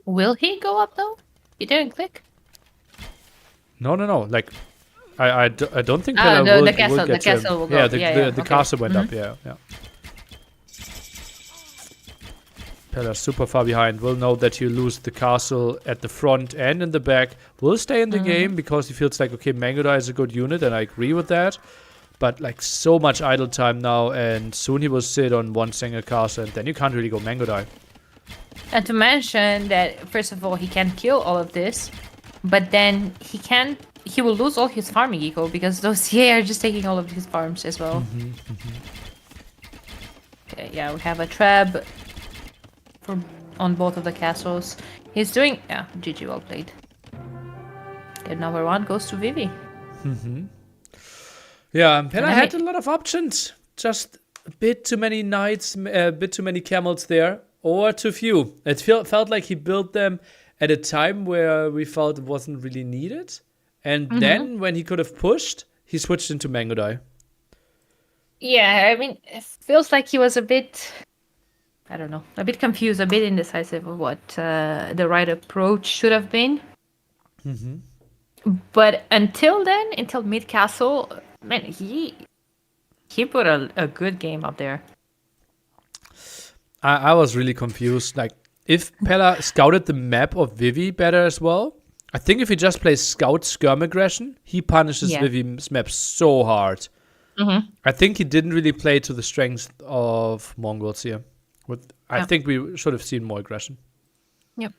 Will he go up though? He didn't click. No. Like, I don't think Ah, Pella the castle- will get the castle him. will go Yeah, up. Yeah, the okay. castle went up. Yeah. Pella's super far behind. Will know that you lose the castle at the front and in the back. Will stay in the game because he feels like, okay, Mangodai is a good unit, and I agree with that. But like so much idle time now, and soon he will sit on one single castle, and then you can't really go Mangodai. And to mention that, first of all, he can kill all of this, but then he will lose all his farming eco because those CA are just taking all of his farms as well. Okay, yeah, we have a trap on both of the castles. He's doing, yeah, GG, well played. Okay, number 1 goes to Vivi. Yeah, Pella I had mean- a lot of options. Just a bit too many knights, a bit too many camels there, or too few. It felt like he built them at a time where we felt it wasn't really needed. And then when he could have pushed, he switched into Mangodai. Yeah, I mean, it feels like he was a bit, I don't know, a bit confused, a bit indecisive of what the right approach should have been. But until then, until mid castle, man, he put a good game up there. I was really confused. Like, if Pella scouted the map of Vivi better as well, I think if he just plays Scout Skirm Aggression, he punishes Yeah. Vivi's map so hard. I think he didn't really play to the strengths of Mongols here. I think we should have seen more aggression. Yep.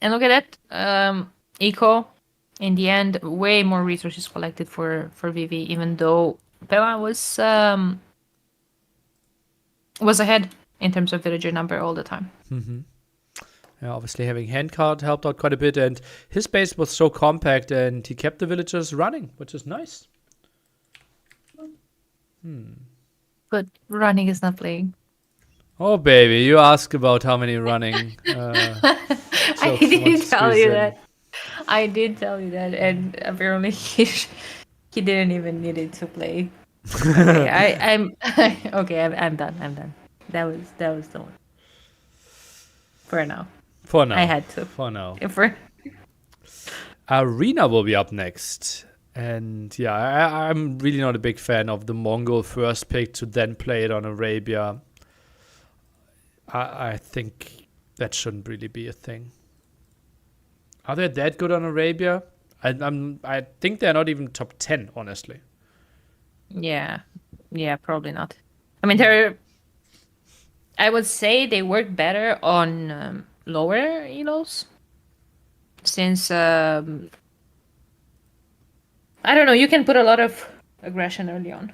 And look at that. Eco, in the end, way more resources collected for Vivi, even though Pella was ahead in terms of villager number all the time. Yeah, obviously having handcart helped out quite a bit, and his base was so compact, and he kept the villagers running, which is nice. But running is not playing. Oh, baby, you ask about how many running. I jokes did want to tell squeeze you in. that. I did tell you that, and apparently he didn't even need it to play. Okay, I'm okay. I'm done. I'm done. That was the one. For now, For now. I had to. For now. For Arena will be up next. And yeah, I'm really not a big fan of the Mongol first pick to then play it on Arabia. I think that shouldn't really be a thing. Are they that good on Arabia? I think they're not even top 10, honestly. yeah, probably not. I mean, I would say they work better on lower elos, since I don't know. You can put a lot of aggression early on.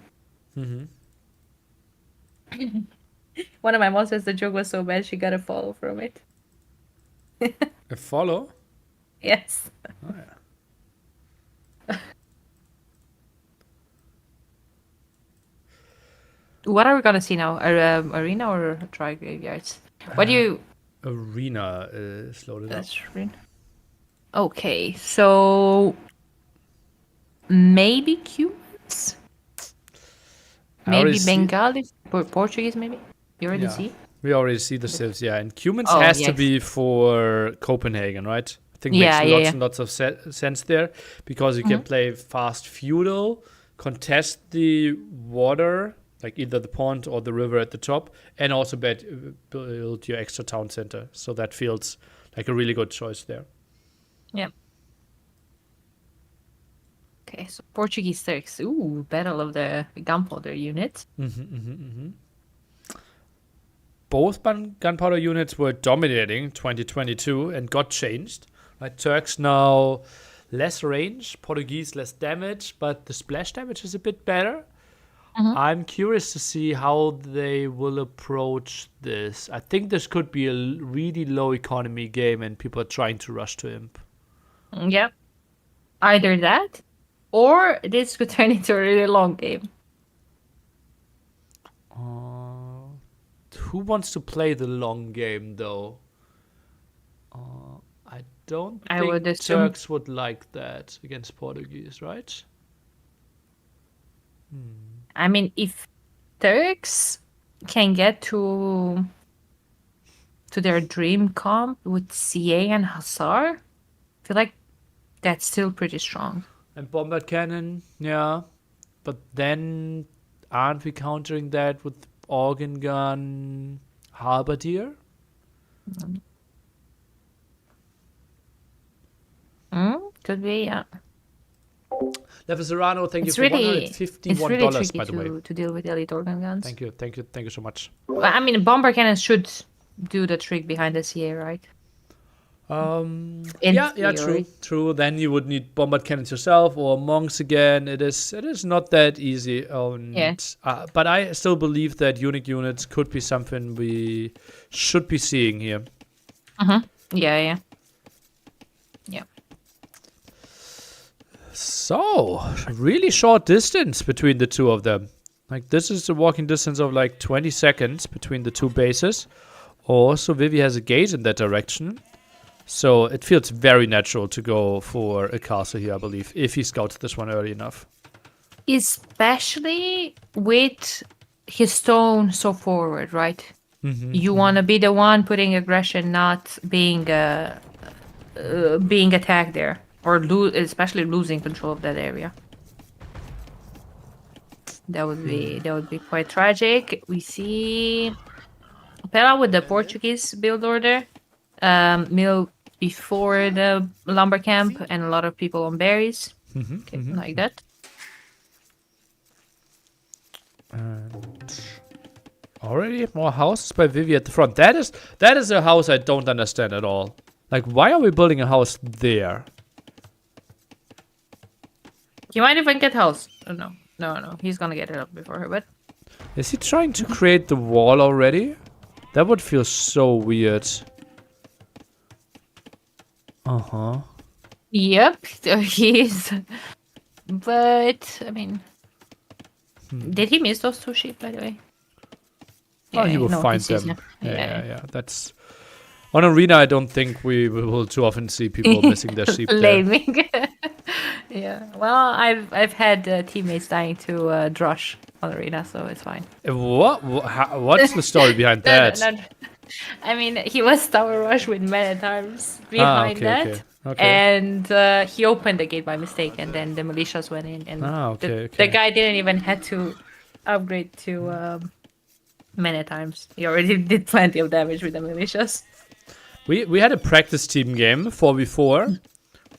One of my mods says the joke was so bad she got a follow from it. A follow? Yes. Oh, yeah. What are we gonna see now? Arena or Tri Graveyards? What do you? Arena is loaded up. That's arena. Okay, so maybe Cubans, I already maybe see- Bengali, Portuguese, maybe. You already Yeah. see? We already see the civs, yeah. And Cumans Oh, has to yes. be for Copenhagen, right? I think Yeah, makes yeah, lots yeah. and lots of sense there, because you can play fast feudal, contest the water, like either the pond or the river at the top, and also build your extra town center. So that feels like a really good choice there. Yeah. Okay, so Portuguese Turks. Ooh, battle of the gunpowder unit. Both gunpowder units were dominating 2022 and got changed. Right, Turks now less range, Portuguese less damage, but the splash damage is a bit better. Mhm. I'm curious to see how they will approach this. I think this could be a really low economy game and people are trying to rush to imp. Yep. Either that, or this could turn into a really long game. Who wants to play the long game though? I don't I think would assume- Turks would like that against Portuguese, right? I mean, if Turks can get to their dream comp with CA and Hussar, I feel like that's still pretty strong. And Bombard Cannon, yeah. But then aren't we countering that with Organ Gun Halberdier? Could be, yeah. Level Serrano, thank It's you for really, $151, tricky by the way. to deal with elite organ guns. Thank you so much. Well, I mean, bomber cannons should do the trick behind the CA, right? In Yeah, theory. true. Then you would need bombard cannons yourself or monks again. It is not that easy. Yeah. But I still believe that unique units could be something we should be seeing here. Yeah. So, really short distance between the two of them. Like, this is a walking distance of like 20 seconds between the two bases. Also, Vivi has a gate in that direction. So, it feels very natural to go for a castle here, I believe, if he scouts this one early enough. Especially with his tone so forward, right? You want to be the one putting aggression, not being attacked there, or especially losing control of that area. That would be quite tragic. We see Pella with the Portuguese build order, mill before the lumber camp, and a lot of people on berries, like that. Already more houses by Vivi at the front. That is a house I don't understand at all. Like, why are we building a house there? He might even get house. Oh, no. He's gonna get it up before her, but Is he trying to create the wall already? That would feel so weird. yep, he is. But I mean, did he miss those two sheep, by the way? Oh, he will no, find sees them. them. Yeah. That's on Arena. I don't think we will too often see people missing their sheep there. Blaming. Yeah. Well, I've had teammates dying to drush on Arena, so it's fine. What's the story behind that? I mean, he was tower rush with many times behind that. Okay. And he opened the gate by mistake, and then the militias went in, and the guy didn't even had to upgrade to many times. He already did plenty of damage with the militias. We had a practice team game 4v4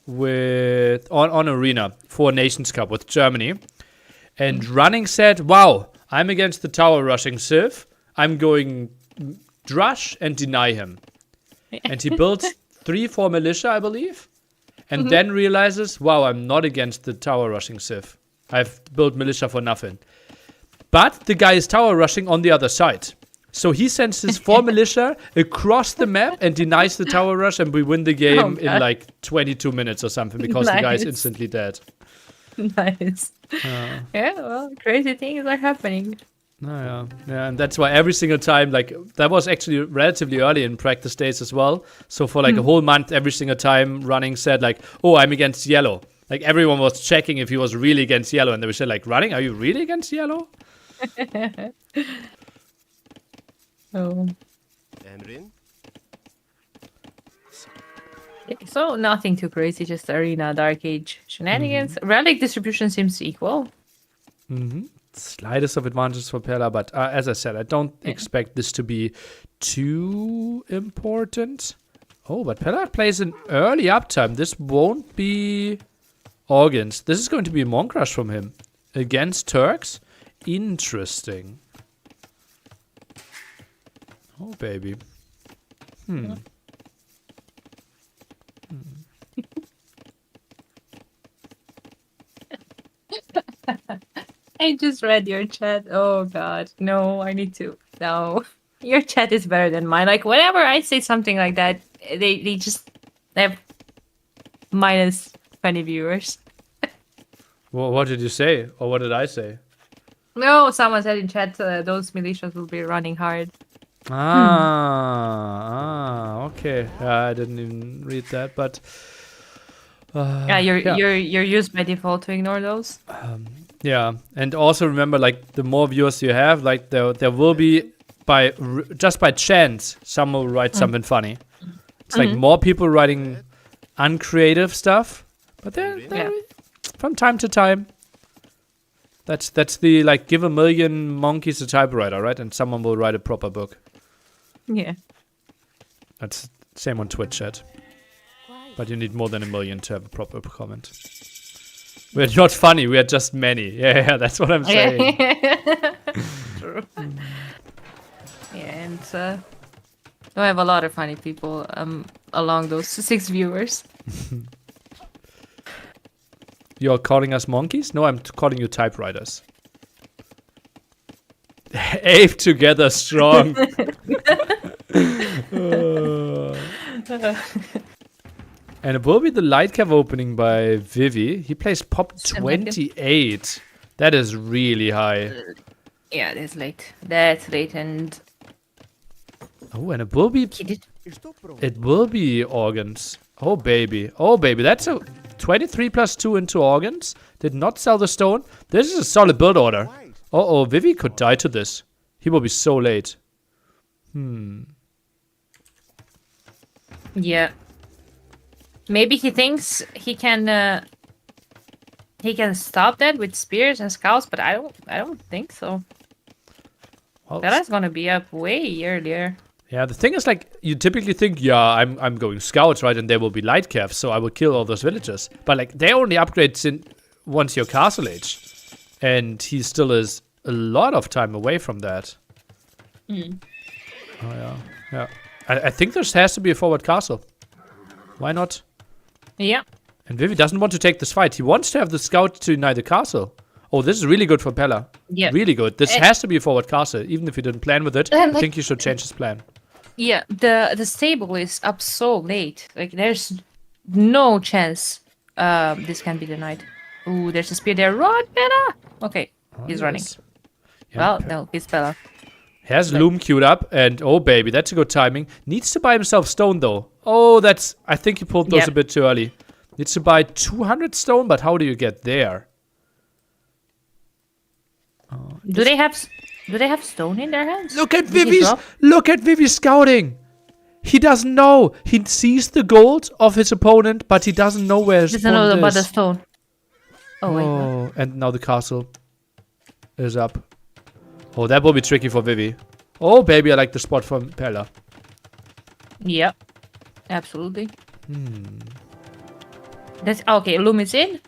with on Arena for Nations Cup with Germany, and Running said, "Wow, I'm against the tower rushing Civ. I'm going drush and deny him." And he built 3-4 militia, I believe, and then realizes, "Wow, I'm not against the tower rushing Civ. I've built militia for nothing." But the guy is tower rushing on the other side. So he sends his 4 militia across the map and denies the tower rush, and we win the game in like 22 minutes or something because the guy is instantly dead. Nice. Yeah, well, crazy things are happening. Yeah, and that's why every single time, like, that was actually relatively early in practice days as well. So for like a whole month, every single time Running said like, "Oh, I'm against yellow." Like, everyone was checking if he was really against yellow, and they were saying like, "Running, are you really against yellow?" Oh. Emrin? Okay, so nothing too crazy, just Arena Dark Age shenanigans. Relic distribution seems equal. Slightest of advantage for Perla, but as I said, I don't expect this to be too important. Oh, but Perla plays an early uptime. This won't be organs. This is going to be a Monk Rush from him against Turks. Interesting. Oh, baby. I just read your chat. Oh god. No, I need to. No. Your chat is better than mine. Like whenever I say something like that, they just have minus 20 viewers. What did you say? Or what did I say? No, someone said in chat those militias will be running hard. Okay. Yeah, I didn't even read that, but Yeah, you're used by default to ignore those. yeah. And also remember, like, the more viewers you have, like, there will be just by chance someone will write something funny. It's like more people writing uncreative stuff, but they're from time to time. That's the, like, give a million monkeys a typewriter, right? And someone will write a proper book. Yeah. That's same on Twitch chat. But you need more than a million to have a proper comment. We're not funny, we are just many. Yeah, that's what I'm saying. True. Yeah, and I have a lot of funny people along those 6 viewers. You're calling us monkeys? No, I'm calling you typewriters. Ape together strong. And it will be the light cave opening by Vivi. He plays pop 28. That is really high. Yeah, that's late. That's late, and Oh, and it will be Estou pronto. it will be organs. Oh baby. Oh baby. That's a 23 plus 2 into organs. Did not sell the stone. This is a solid build order. Right. Uh-oh, Vivi could die to this. He will be so late. yeah, maybe he thinks he can stop that with spears and scouts, but I don't think so. Well, Bella's gonna be up way earlier. yeah, the thing is, like, you typically think, yeah, I'm going scouts, right? And there will be light calves, so I will kill all those villagers. But, like, they only upgrade once you're castle age. And he still is a lot of time away from that. Oh, yeah. Yeah. I think there has to be a forward castle. Why not? Yeah. And Vivi doesn't want to take this fight. He wants to have the scout to deny the castle. Oh, this is really good for Pella. Yeah. Really good. This has to be a forward castle. Even if you didn't plan with it, I like- think you should change his plan. Yeah, the stable is up so late. Like there's no chance this can be denied. Ooh, there's a spear there. Run, Bella! Okay, he's running. Yes. Yeah, Well, no, it's Bella. Has Loom queued up, and oh baby, that's a good timing. Needs to buy himself stone though. Oh, I think he pulled those Yep. a bit too early. Needs to buy 200 stone, but how do you get there? Do they have stone in their hands? Look at Did he Vivi's, drop? look at Vivi's scouting. He doesn't know. He sees the gold of his opponent, but he doesn't know where his Doesn't know opponent about the is. stone. Oh wait. Oh, and now the castle is up. Oh, that will be tricky for Vivi. Oh, baby, I like the spot from Pella. Yep. Absolutely. That's okay. Loom is in,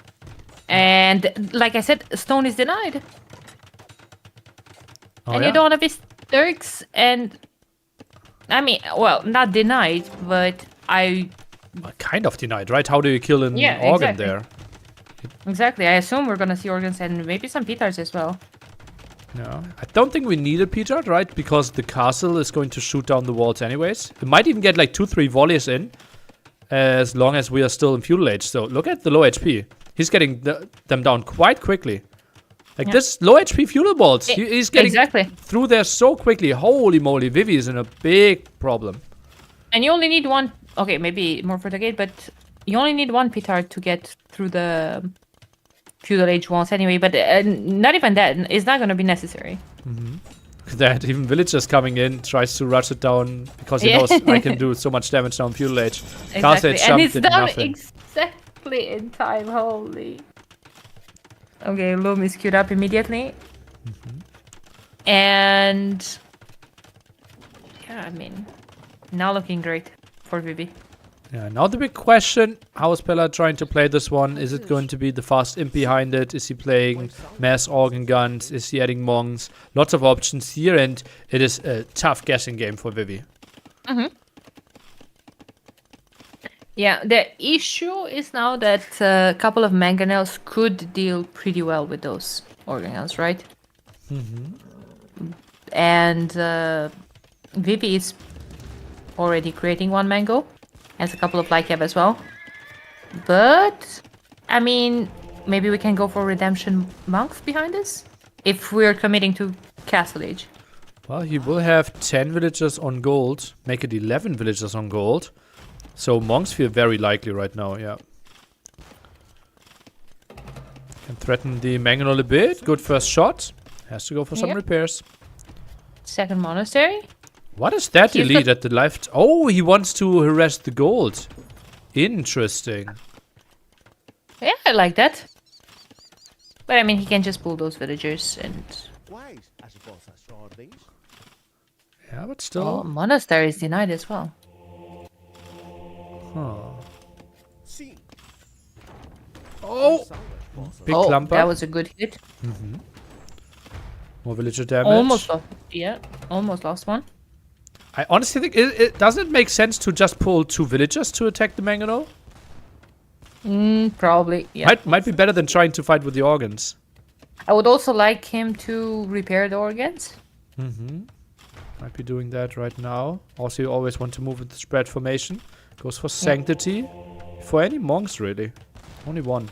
and like I said, stone is denied, Oh, and yeah? you don't have his Turks. And I mean, well, not denied, but Well, kind of denied, right? How do you kill an Yeah, organ exactly. there? exactly. I assume we're gonna see organs and maybe some petards as well. No, I don't think we need a Petard, right? Because the castle is going to shoot down the walls anyways. It might even get like 2-3 volleys in, as long as we are still in feudal age. So look at the low HP. He's getting them down quite quickly. Like Yeah. this low HP feudal balls. He's getting Exactly. through there so quickly. Holy moly, Vivi is in a big problem. And you only need one. Okay, maybe more for the gate, but you only need one petard to get through the feudal age walls anyway. But not even that. It's not gonna be necessary. That even villagers coming in tries to rush it down because he Yeah. knows I can do so much damage down feudal age. Castle age And jump it's did done nothing. exactly in time. Holy. Okay, Loom is queued up immediately. And yeah, I mean, now looking great for Vivi. Yeah, now the big question, how is Pella trying to play this one? Is it going to be the fast imp behind it? Is he playing mass organ guns? Is he adding monks? Lots of options here, and it is a tough guessing game for Vivi. Yeah, the issue is now that a couple of mangonels could deal pretty well with those organ guns, right? And Vivi is already creating one mango. Has a couple of light cap as well. But I mean, maybe we can go for redemption monks behind us if we're committing to Castle Age. Well, he will have 10 villagers on gold. Make it 11 villagers on gold. So monks feel very likely right now, yeah. Can threaten the mangonel a bit. Good first shot. Has to go for some Yep. repairs. Second monastery. What is that He's elite got- at the left? Oh, he wants to harass the gold. Interesting. Yeah, I like that. But I mean, he can just pull those villagers and... Wise, I suppose that's all these. Yeah, but Oh, still. monastery is denied as well. Huh. See, Oh! Big Oh, clumper. that was a good hit. More villager damage. Almost lost. Yeah, almost lost one. I honestly think it doesn't make sense to just pull 2 villagers to attack the mangonel. Probably, yeah. Might be better than trying to fight with the organs. I would also like him to repair the organs. Might be doing that right now. Also, you always want to move with the spread formation. Goes for sanctity. For any monks, really. Only one.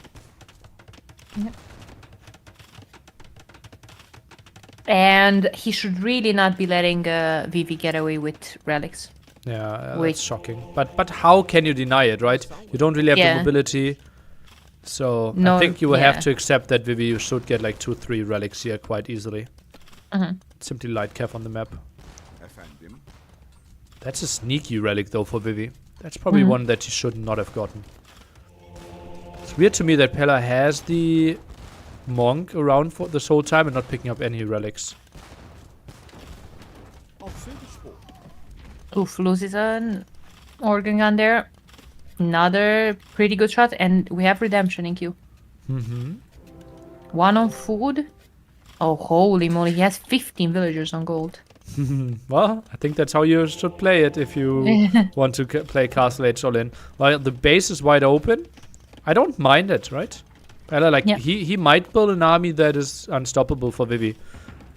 And he should really not be letting Vivi get away with relics. Yeah, Wait. that's shocking. But how can you deny it, right? You don't really have Yeah. the mobility. So No, I think you will have yeah. to accept that Vivi you should get like 2-3 relics here quite easily. Simply light cap on the map. Efendim. That's a sneaky relic though for Vivi. That's probably one that he should not have gotten. It's weird to me that Pella has the monk around for this whole time and not picking up any relics. I'll see the sport. Oof, loses an organ gun there. Another pretty good shot, and we have redemption in queue. One on food. Oh, holy moly, he has 15 villagers on gold. Well, I think that's how you should play it if you want to play Castle Age all in. Well, the base is wide open. I don't mind it, right? Pella, like, Yeah. he might build an army that is unstoppable for Vivi.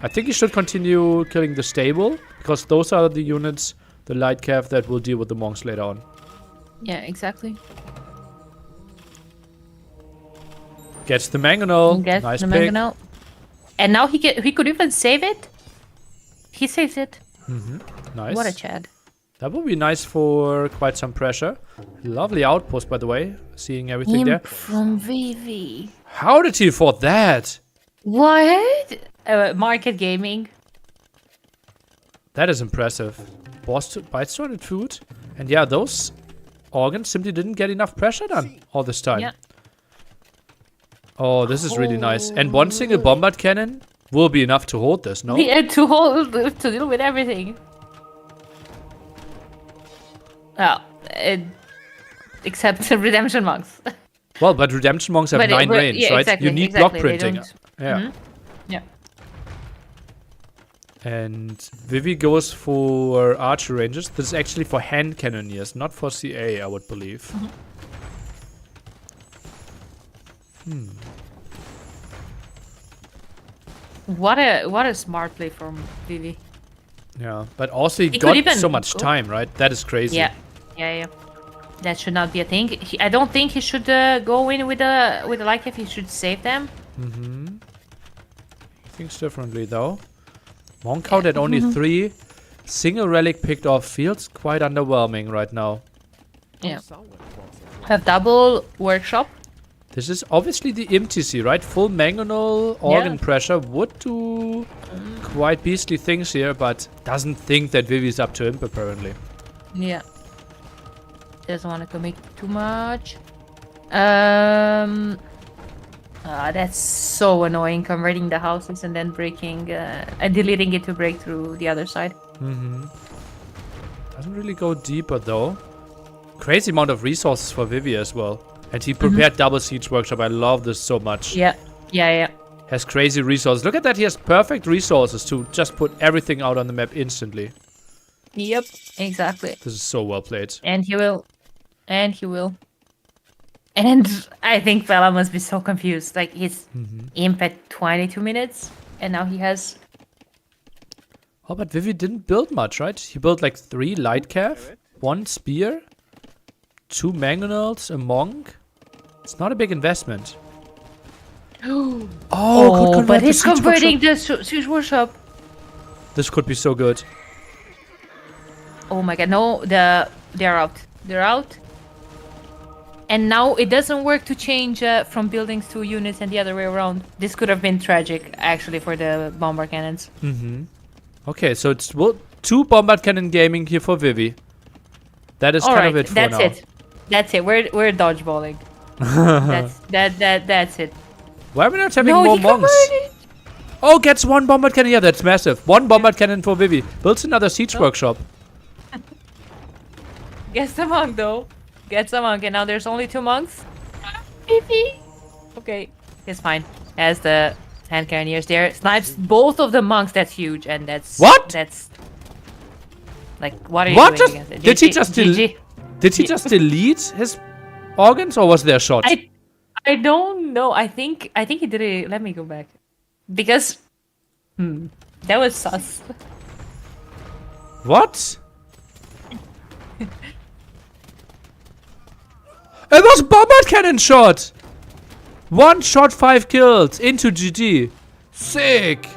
I think he should continue killing the stable, because those are the units, the light cav, that will deal with the monks later on. Yeah, exactly. Gets the mangonel. Gets Nice the pick. mangonel. And now he could even save it. He saves it. Nice. What a Chad. That would be nice for quite some pressure. Lovely outpost, by the way. Seeing everything there. Imp from Vivi. How did he afford that? What? Market gaming. That is impressive. Boss bites 200 food. And yeah, those organs simply didn't get enough pressure done all this time. Yeah. Oh, this is really nice. And one single bombard cannon will be enough to hold this, no? Yeah, to deal with everything. Oh, except redemption monks. Well, but redemption monks have But 9 but- range, yeah, right? exactly, You need exactly, block they printing. don't- Yeah. Yeah. And Vivi goes for archer ranges. This is actually for hand cannoneers, not for CA, I would believe. What a smart play from Vivi. Yeah, but also he He could got even so much go- time, right? That is crazy. Yeah, yeah. That should not be a thing. I don't think he should go in with the light if he should save them. Thinks differently though. Monk out at only 3. Single relic picked off feels quite underwhelming right now. Yeah. Have double workshop. This is obviously the MTC, right? Full mangonel organ pressure would do quite beastly things here, but doesn't think that Vivi's up to imp apparently. Yeah. Doesn't want to commit too much. That's so annoying, converting the houses and then breaking and deleting it to break through the other side. Doesn't really go deeper though. Crazy amount of resources for Vivi as well. And he prepared double siege workshop. I love this so much. Yeah. Has crazy resources. Look at that. He has perfect resources to just put everything out on the map instantly. Yep, exactly. This is so well played. And he will. And I think Bella must be so confused. Like he's imp at 22 minutes, and now he has. Oh, but Vivi didn't build much, right? He built like 3 light cav, 1 spear, 2 mangonels, a monk. It's not a big investment. Oh, could convert but to he's siege converting workshop. the siege workshop. This could be so good. Oh my god, no, they're out. They're out. And now it doesn't work to change from buildings to units and the other way around. This could have been tragic, actually, for the bombard cannons. Okay, so it's 2 bombard cannon gaming here for Vivi. That is kind of it for that's now. it. That's it. We're dodgeballing. That's it. Why are we not having No, more he monks? converted. Oh, gets 1 bombard cannon. Yeah, that's massive. 1 bombard cannon for Vivi. Builds another siege workshop. Gets the monk though. Gets the monk, and now there's only 2 monks. Okay, it's fine. As the hand cannoneers there snipes both of the monks. That's huge, and that's What? That's like what are you What? doing against it? Did he GG, just GG. Did he just delete his organs, or was there a shot? I don't know. I think he did it. Let me go back because that was sus. What? It was bombard cannon shot! 1 shot, 5 kills into GG. Sick!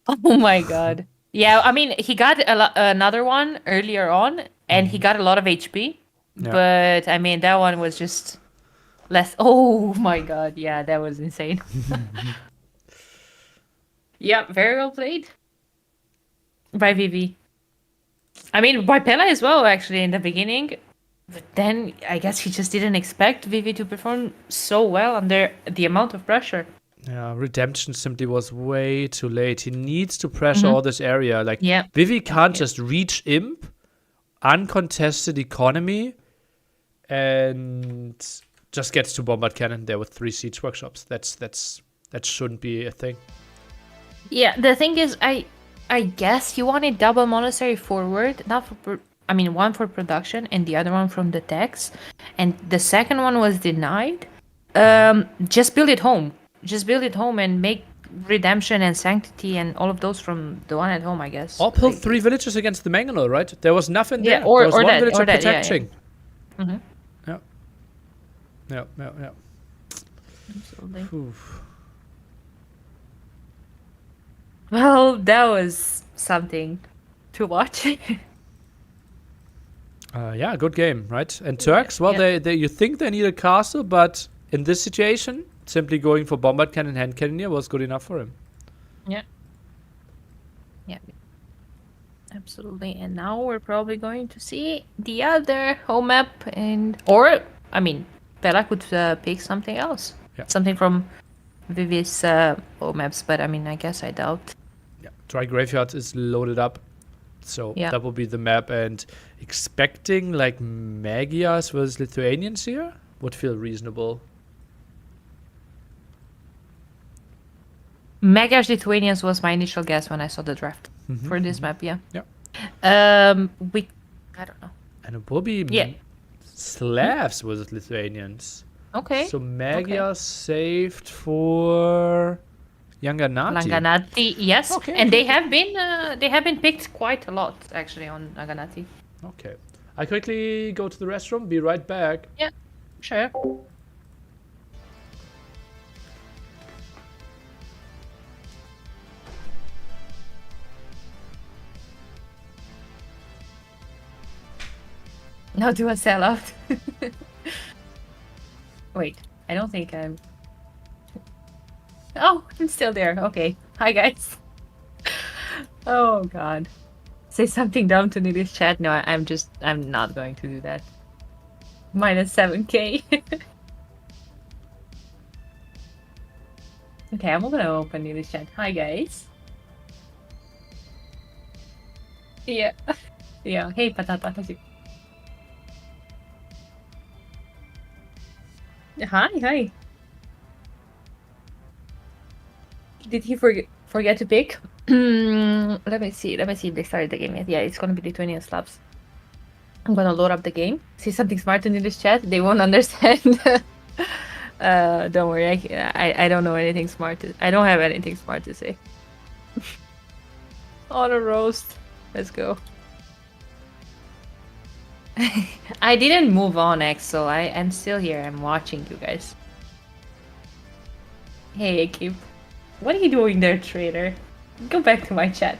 Oh my god. Yeah, I mean, he got another one earlier on, and he got a lot of HP. Yeah. But, I mean, that one was just less. Oh my god, yeah, that was insane. Yeah, very well played. By Vivi. I mean, by Pella as well, actually, in the beginning. But then, I guess he just didn't expect Vivi to perform so well under the amount of pressure. Yeah, Redemption simply was way too late. He needs to pressure all this area. Like, Yeah. Vivi can't just reach Imp, uncontested economy, and just gets to bombard cannon there with 3 siege workshops. That shouldn't be a thing. Yeah, the thing is, I guess you wanted double monastery forward, not for one for production and the other one from the techs, and the second one was denied. Just build it home. Just build it home and make redemption and sanctity and all of those from the one at home, I guess. Or build 3 villages against the Mangonel, right? There was nothing Yeah, there. or- there was or 1 that, village or of that, yeah, yeah. protection. Mhm. Yeah. Absolutely. Oof. Well, that was something to watch. Yeah, good game, right? And Turks, well, Yeah. they you think they need a castle, but in this situation, simply going for bombard cannon, hand cannoneer was good enough for him. Yeah. Yeah. Absolutely. And now we're probably going to see the other home map, Bella could pick something else. Yeah. Something from Vivi's home maps, but I guess I doubt. Yeah, Dry Graveyard is loaded up, so Yeah. that will be the map. And expecting like Magyars versus Lithuanians here would feel reasonable. Magyars Lithuanians was my initial guess when I saw the draft for this map, yeah. Yeah. I don't know. And it will be Yeah. Slavs versus Lithuanians. Okay. So Magyars saved for Yanganati. Langanati, yes. Okay, And okay. they have been picked quite a lot actually on Langanati. Okay. I quickly go to the restroom, be right back. Yeah, sure. Now do a sellout. Wait, I don't think I'm. Oh, I'm still there. Okay. Hi, guys. Oh, God. Say something dumb to Nidhi's chat. No, I'm not going to do that. Minus 7k. Okay, I'm gonna open Nidhi's chat. Hi, guys. Yeah. Yeah. Hey, Patata. Hi. Did he forget to pick? Let me see if they started the game yet. Yeah, it's gonna be Lithuanian Slavs. I'm gonna load up the game. See something smart in this chat. They won't understand. Don't worry. I don't know anything smart. I don't have anything smart to say. On a roast. Let's go. I didn't move on, Axel. I'm still here. I'm watching you guys. Hey, Akib. What are you doing there, traitor? Go back to my chat.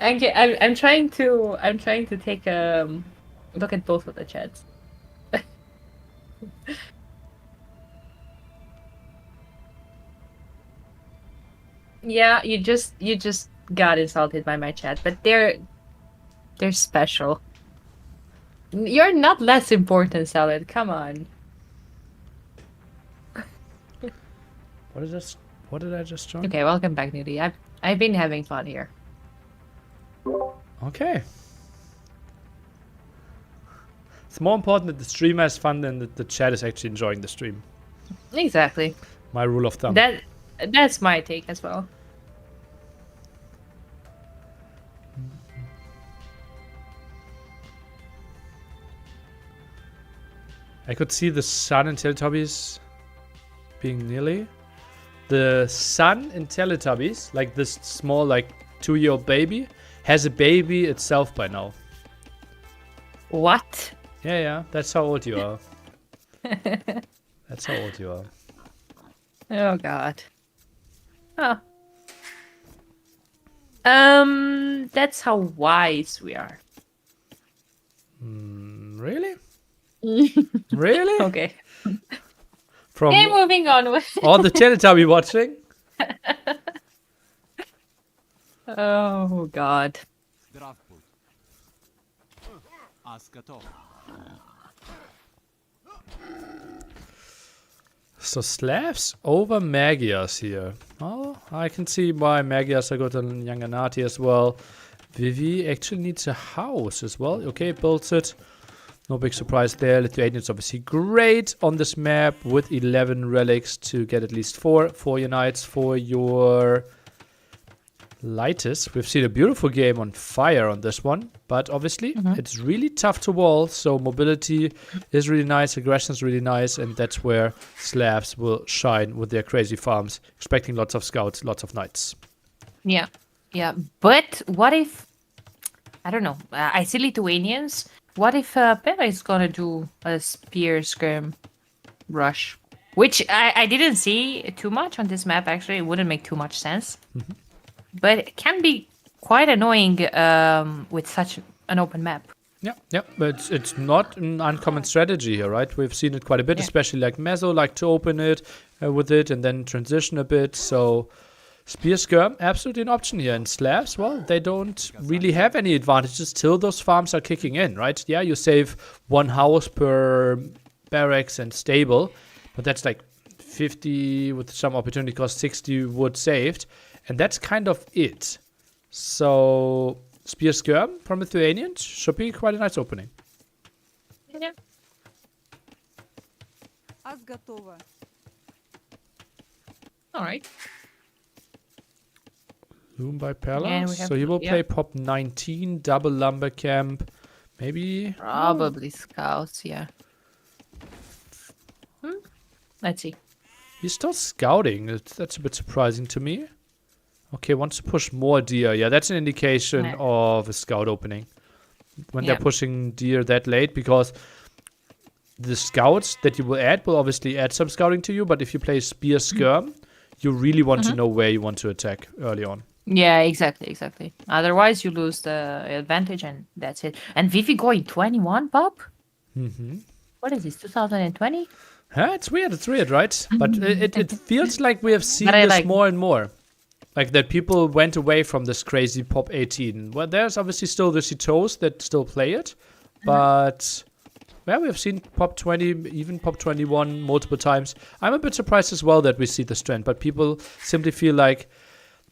I'm trying to take a look at both of the chats. Yeah, you just got insulted by my chat, but they're special. You're not less important, Salad. Come on. What did I just join? Okay, welcome back, Nudie. I've been having fun here. Okay. It's more important that the streamer has fun than that the chat is actually enjoying the stream. Exactly. My rule of thumb. That's my take as well. I could see the sun in Teletubbies being nearly. The sun in Teletubbies, like this small, like 2-year-old baby, has a baby itself by now. What? Yeah, that's how old you are. That's how old you are. Oh god. Oh. That's how wise we are. Really? Really? Okay. From Okay, moving on with all the Teletubby watching? Oh god. Здравствуй. Ас готов. So Slavs over Magyars here. Oh, I can see why Magyars are good on Yanganati as well. Vivi actually needs a house as well. Okay, builds it. No big surprise there. Lithuanians obviously great on this map with 11 relics to get at least 4 for your knights, for your lightest. We've seen a beautiful game on fire on this one, but obviously it's really tough to wall, so mobility is really nice, aggression is really nice, and that's where Slavs will shine with their crazy farms, expecting lots of scouts, lots of knights. Yeah. Yeah. But what if I don't know. I see Lithuanians. What if Pela is gonna do a spear skirm rush? Which I didn't see too much on this map, actually. It wouldn't make too much sense. But it can be quite annoying with such an open map. Yeah, but it's not an uncommon strategy here, right? We've seen it quite a bit, especially like Mezzo like to open it with it and then transition a bit. So Spear Skirm, absolutely an option here. And Slavs, well, they don't really have any advantages till those farms are kicking in, right? Yeah, you save 1 house per barracks and stable, but that's like 50 with some opportunity cost, 60 wood saved. And that's kind of it. So Spear Skirm from Lithuanians should be quite a nice opening. Yeah. Аз готова. All right. Loom by Pella. And we have- So he will yeah. play pop 19, double lumber camp. Maybe. Probably scouts, yeah. Let's see. He's still scouting. That's a bit surprising to me. Okay, wants to push more deer. Yeah, that's an indication Yeah. of a scout opening. When they're Yeah. pushing deer that late, because the scouts that you will add will obviously add some scouting to you, but if you play Spear Skirm, you really want to know where you want to attack early on. Yeah, exactly. Otherwise, you lose the advantage, and that's it. And Vivi going 21, Bob? What is this, 2020? It's weird, right? But it feels like we have seen But I this like- more and more. Like that people went away from this crazy pop 18. Well, there's obviously still the Citos that still play it. But, well, we've seen pop 20, even pop 21 multiple times. I'm a bit surprised as well that we see this trend. But people simply feel like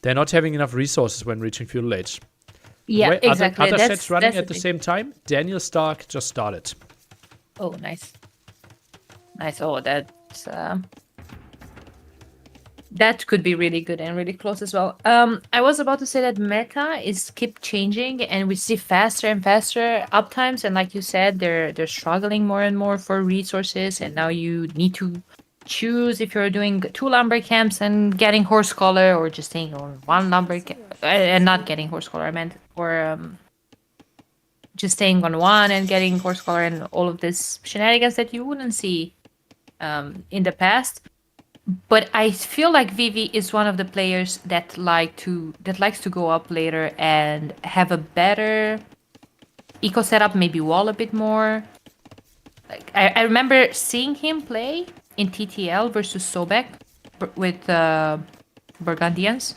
they're not having enough resources when reaching feudal age. Yeah, Wait, exactly. Other That's- sets running that's at the thing. same time. Daniel Stark just started. Oh, nice. Oh, that's That could be really good and really close as well. I was about to say that meta is keep changing, and we see faster and faster uptimes. And like you said, they're struggling more and more for resources. And now you need to choose if you're doing 2 lumber camps and getting horse collar, or just staying on 1 lumber and not getting horse collar. I meant, or just staying on 1 and getting horse collar, and all of this shenanigans that you wouldn't see in the past. But I feel like Vivi is one of the players that likes to go up later and have a better eco setup, maybe wall a bit more. Like I remember seeing him play in TTL versus Sobek with Burgundians.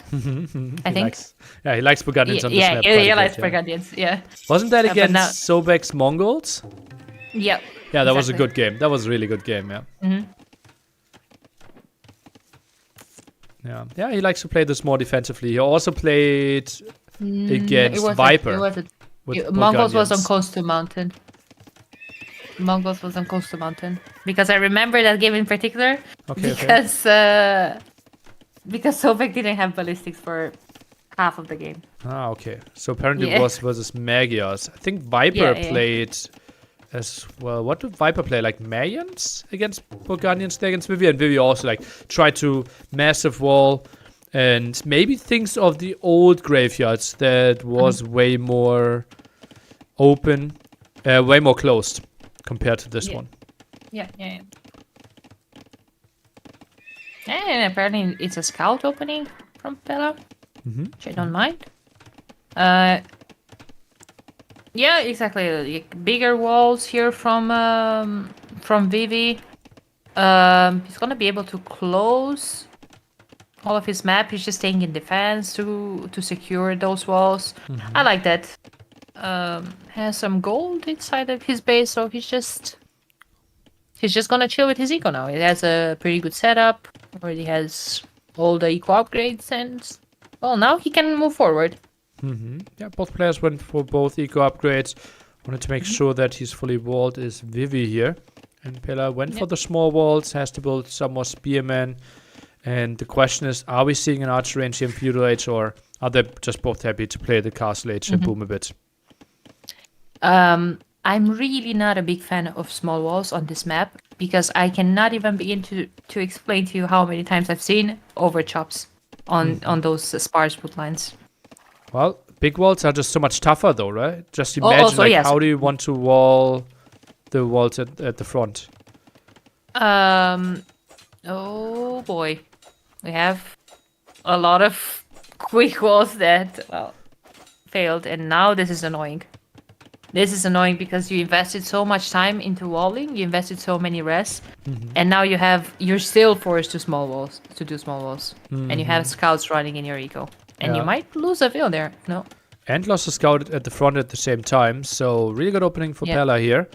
I think. He likes Burgundians on this Yeah, map. he quite a likes bit, Burgundians. Yeah. Wasn't that But against now- Sobek's Mongols? Yep. Yeah, that was a Exactly. good game. That was a really good game, yeah. Yeah, he likes to play this more defensively. He also played against Viper. with Mongols was on Burgundians. Coast to Mountain. Mongols was on Coast to Mountain. Because I remember that game in particular. Okay, okay. Because Sobek didn't have ballistics for half of the game. Ah, okay. So apparently Yeah. it was versus Magyars. I think Viper Yeah. played as well. What did Viper play? Like Mayans against Burgundians there against Vivi? And Vivi also like tried to massive wall and maybe things of the old graveyards that was way more open, way more closed compared to this Yeah. one. Yeah. And apparently it's a scout opening from Pella. Which I don't mind. Yeah, exactly. Like, bigger walls here from Vivi. He's gonna be able to close all of his map. He's just staying in defense to secure those walls. I like that. Has some gold inside of his base, so he's just gonna chill with his eco now. He has a pretty good setup. Already has all the eco upgrades, and well, now he can move forward. Yeah, both players went for both eco upgrades. Wanted to make sure that he's fully walled is Vivi here. And Pela went for the small walls, has to build some more spearmen. And the question is, are we seeing an archer range here in Feudal Age, or are they just both happy to play the Castle Age and boom a bit? I'm really not a big fan of small walls on this map, because I cannot even begin to explain to you how many times I've seen overchops on those sparse wood lines. Well, big walls are just so much tougher though, right? Just imagine, also, like, yes. how do you want to wall the walls at the front? Oh boy. We have a lot of quick walls that, well, failed, and now this is annoying. This is annoying because you invested so much time into walling, you invested so many rests, and now you're still forced to do small walls, and you have scouts running in your eco, and you Yeah. might lose a field there. No, And lost a scout at the front at the same time, so really good opening for Yeah. Pella here.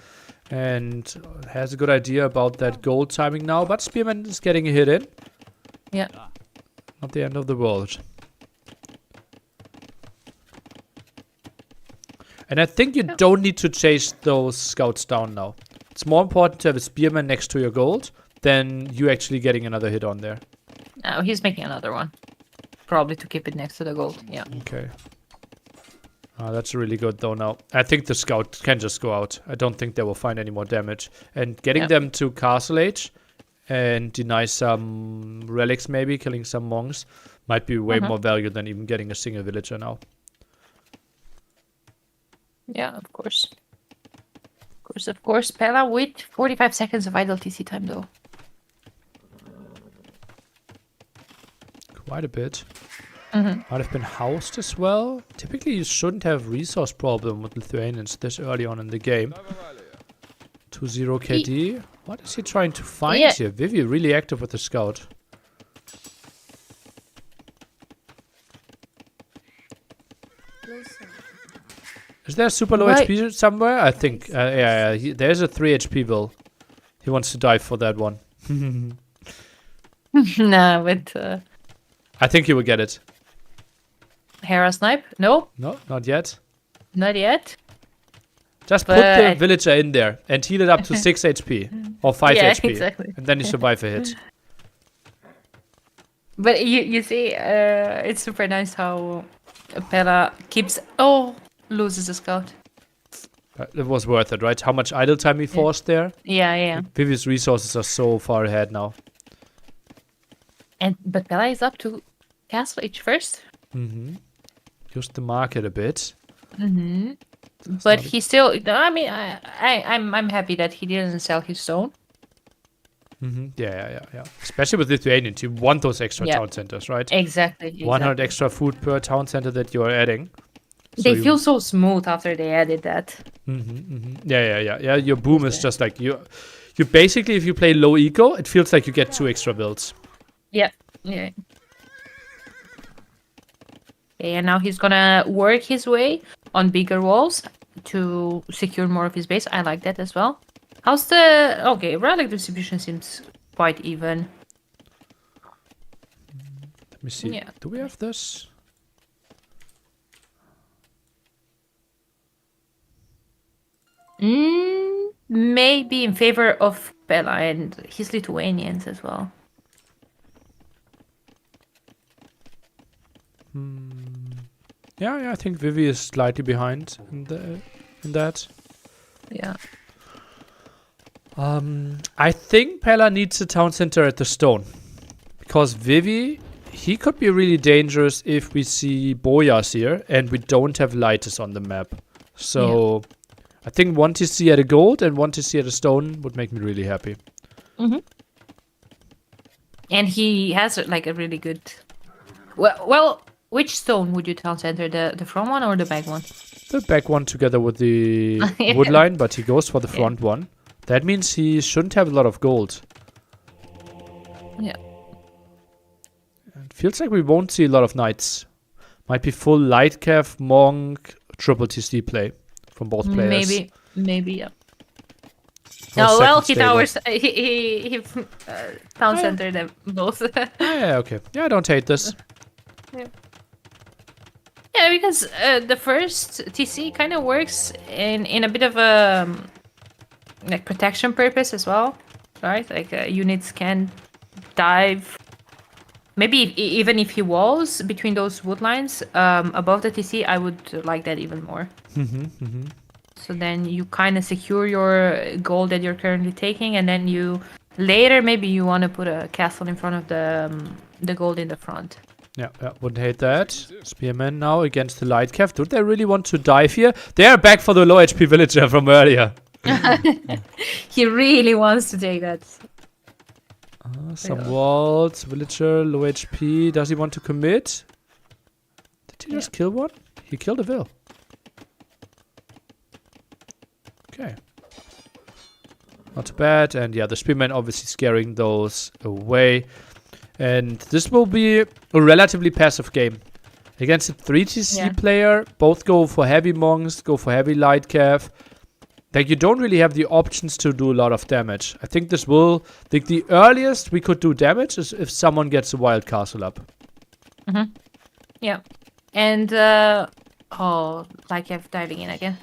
And has a good idea about that gold timing now, but Spearman is getting a hit in. yeah, Not the end of the world. And I think you don't need to chase those scouts down now. It's more important to have a spearman next to your gold than you actually getting another hit on there. no, he's making another one, probably to keep it next to the gold. Yeah, Okay. That's really good though now. I think the scout can just go out. I don't think they will find any more damage. And getting Yep. them to Castle Age and deny some relics maybe, killing some monks, might be way more value than even getting a single villager now. yeah, of course. Of course, Pella with 45 seconds of idle TC time though. Quite a bit. Might have been housed as well. Typically, you shouldn't have resource problem with Lithuanians this early on in the game. 2-0 KD. What is he trying to find Yeah. here? Vivi really active with the scout. Is there a super low Right. HP somewhere? I think. Yeah. There's a 3 HP bill. He wants to dive for that one. Nah, with I think he will get it. Hera snipe? No, No, not yet. not yet. Just put the But- villager in there and heal it up to 6 HP or 5 Yeah, HP. exactly. And then you survive a hit. But you see, it's super nice how Pella loses a scout. It was worth it, right? How much idle time he forced there? Yeah. Vivi's resources are so far ahead now. But Pella is up to castle age first. Used the market a bit. But he still. I mean, I'm happy that he didn't sell his stone. Yeah. Especially with Lithuanians, you want those extra town centers, right? Exactly. 100 extra food per town center that you are adding. They feel so smooth after they added that. Yeah. Your boom is just like you basically, if you play low eco, it feels like you get 2 extra builds. Yeah. Okay, and now he's gonna work his way on bigger walls to secure more of his base. I like that as well. How's the... Okay, relic distribution seems quite even. Let me see. Yeah. Do we have this? Maybe in favor of Bella and his Lithuanians as well. Yeah, I think Vivi is slightly behind in that. Yeah. I think Pella needs a town center at the stone. Because Vivi, he could be really dangerous if we see Boyas here and we don't have lighters on the map. So I think 1 TC at a gold and 1 TC at a stone would make me really happy. And he has like a really good... Well, which stone would you town center? The front one or the back one? The back one together with the wood line, but he goes for the front one. That means he shouldn't have a lot of gold. Yeah. It feels like we won't see a lot of knights. Might be full light cav, monk, triple TC play from both players. Maybe, yeah. Or Oh, well, second he towers... stable. He town center them both. Yeah, okay. Yeah, I don't hate this. Yeah, because the first TC kind of works in a bit of a like protection purpose as well, right? Like units can dive. Maybe even if he walls between those wood lines above the TC, I would like that even more. So then you kind of secure your gold that you're currently taking, and then you later maybe you want to put a castle in front of the gold in the front. Yeah, wouldn't hate that. Spearman now against the light cav. Do they really want to dive here? They are back for the low HP villager from earlier. He really wants to take that. Some walls, villager, low HP. Does he want to commit? Did he just kill one? He killed a vill. Okay. Not too bad. And yeah, the spearman obviously scaring those away. And this will be a relatively passive game. Against a 3TC player, both go for heavy monks, go for heavy light cav. Like, you don't really have the options to do a lot of damage. I think this will... Like, the earliest we could do damage is if someone gets a wild castle up. Yeah. And, light cav diving in again.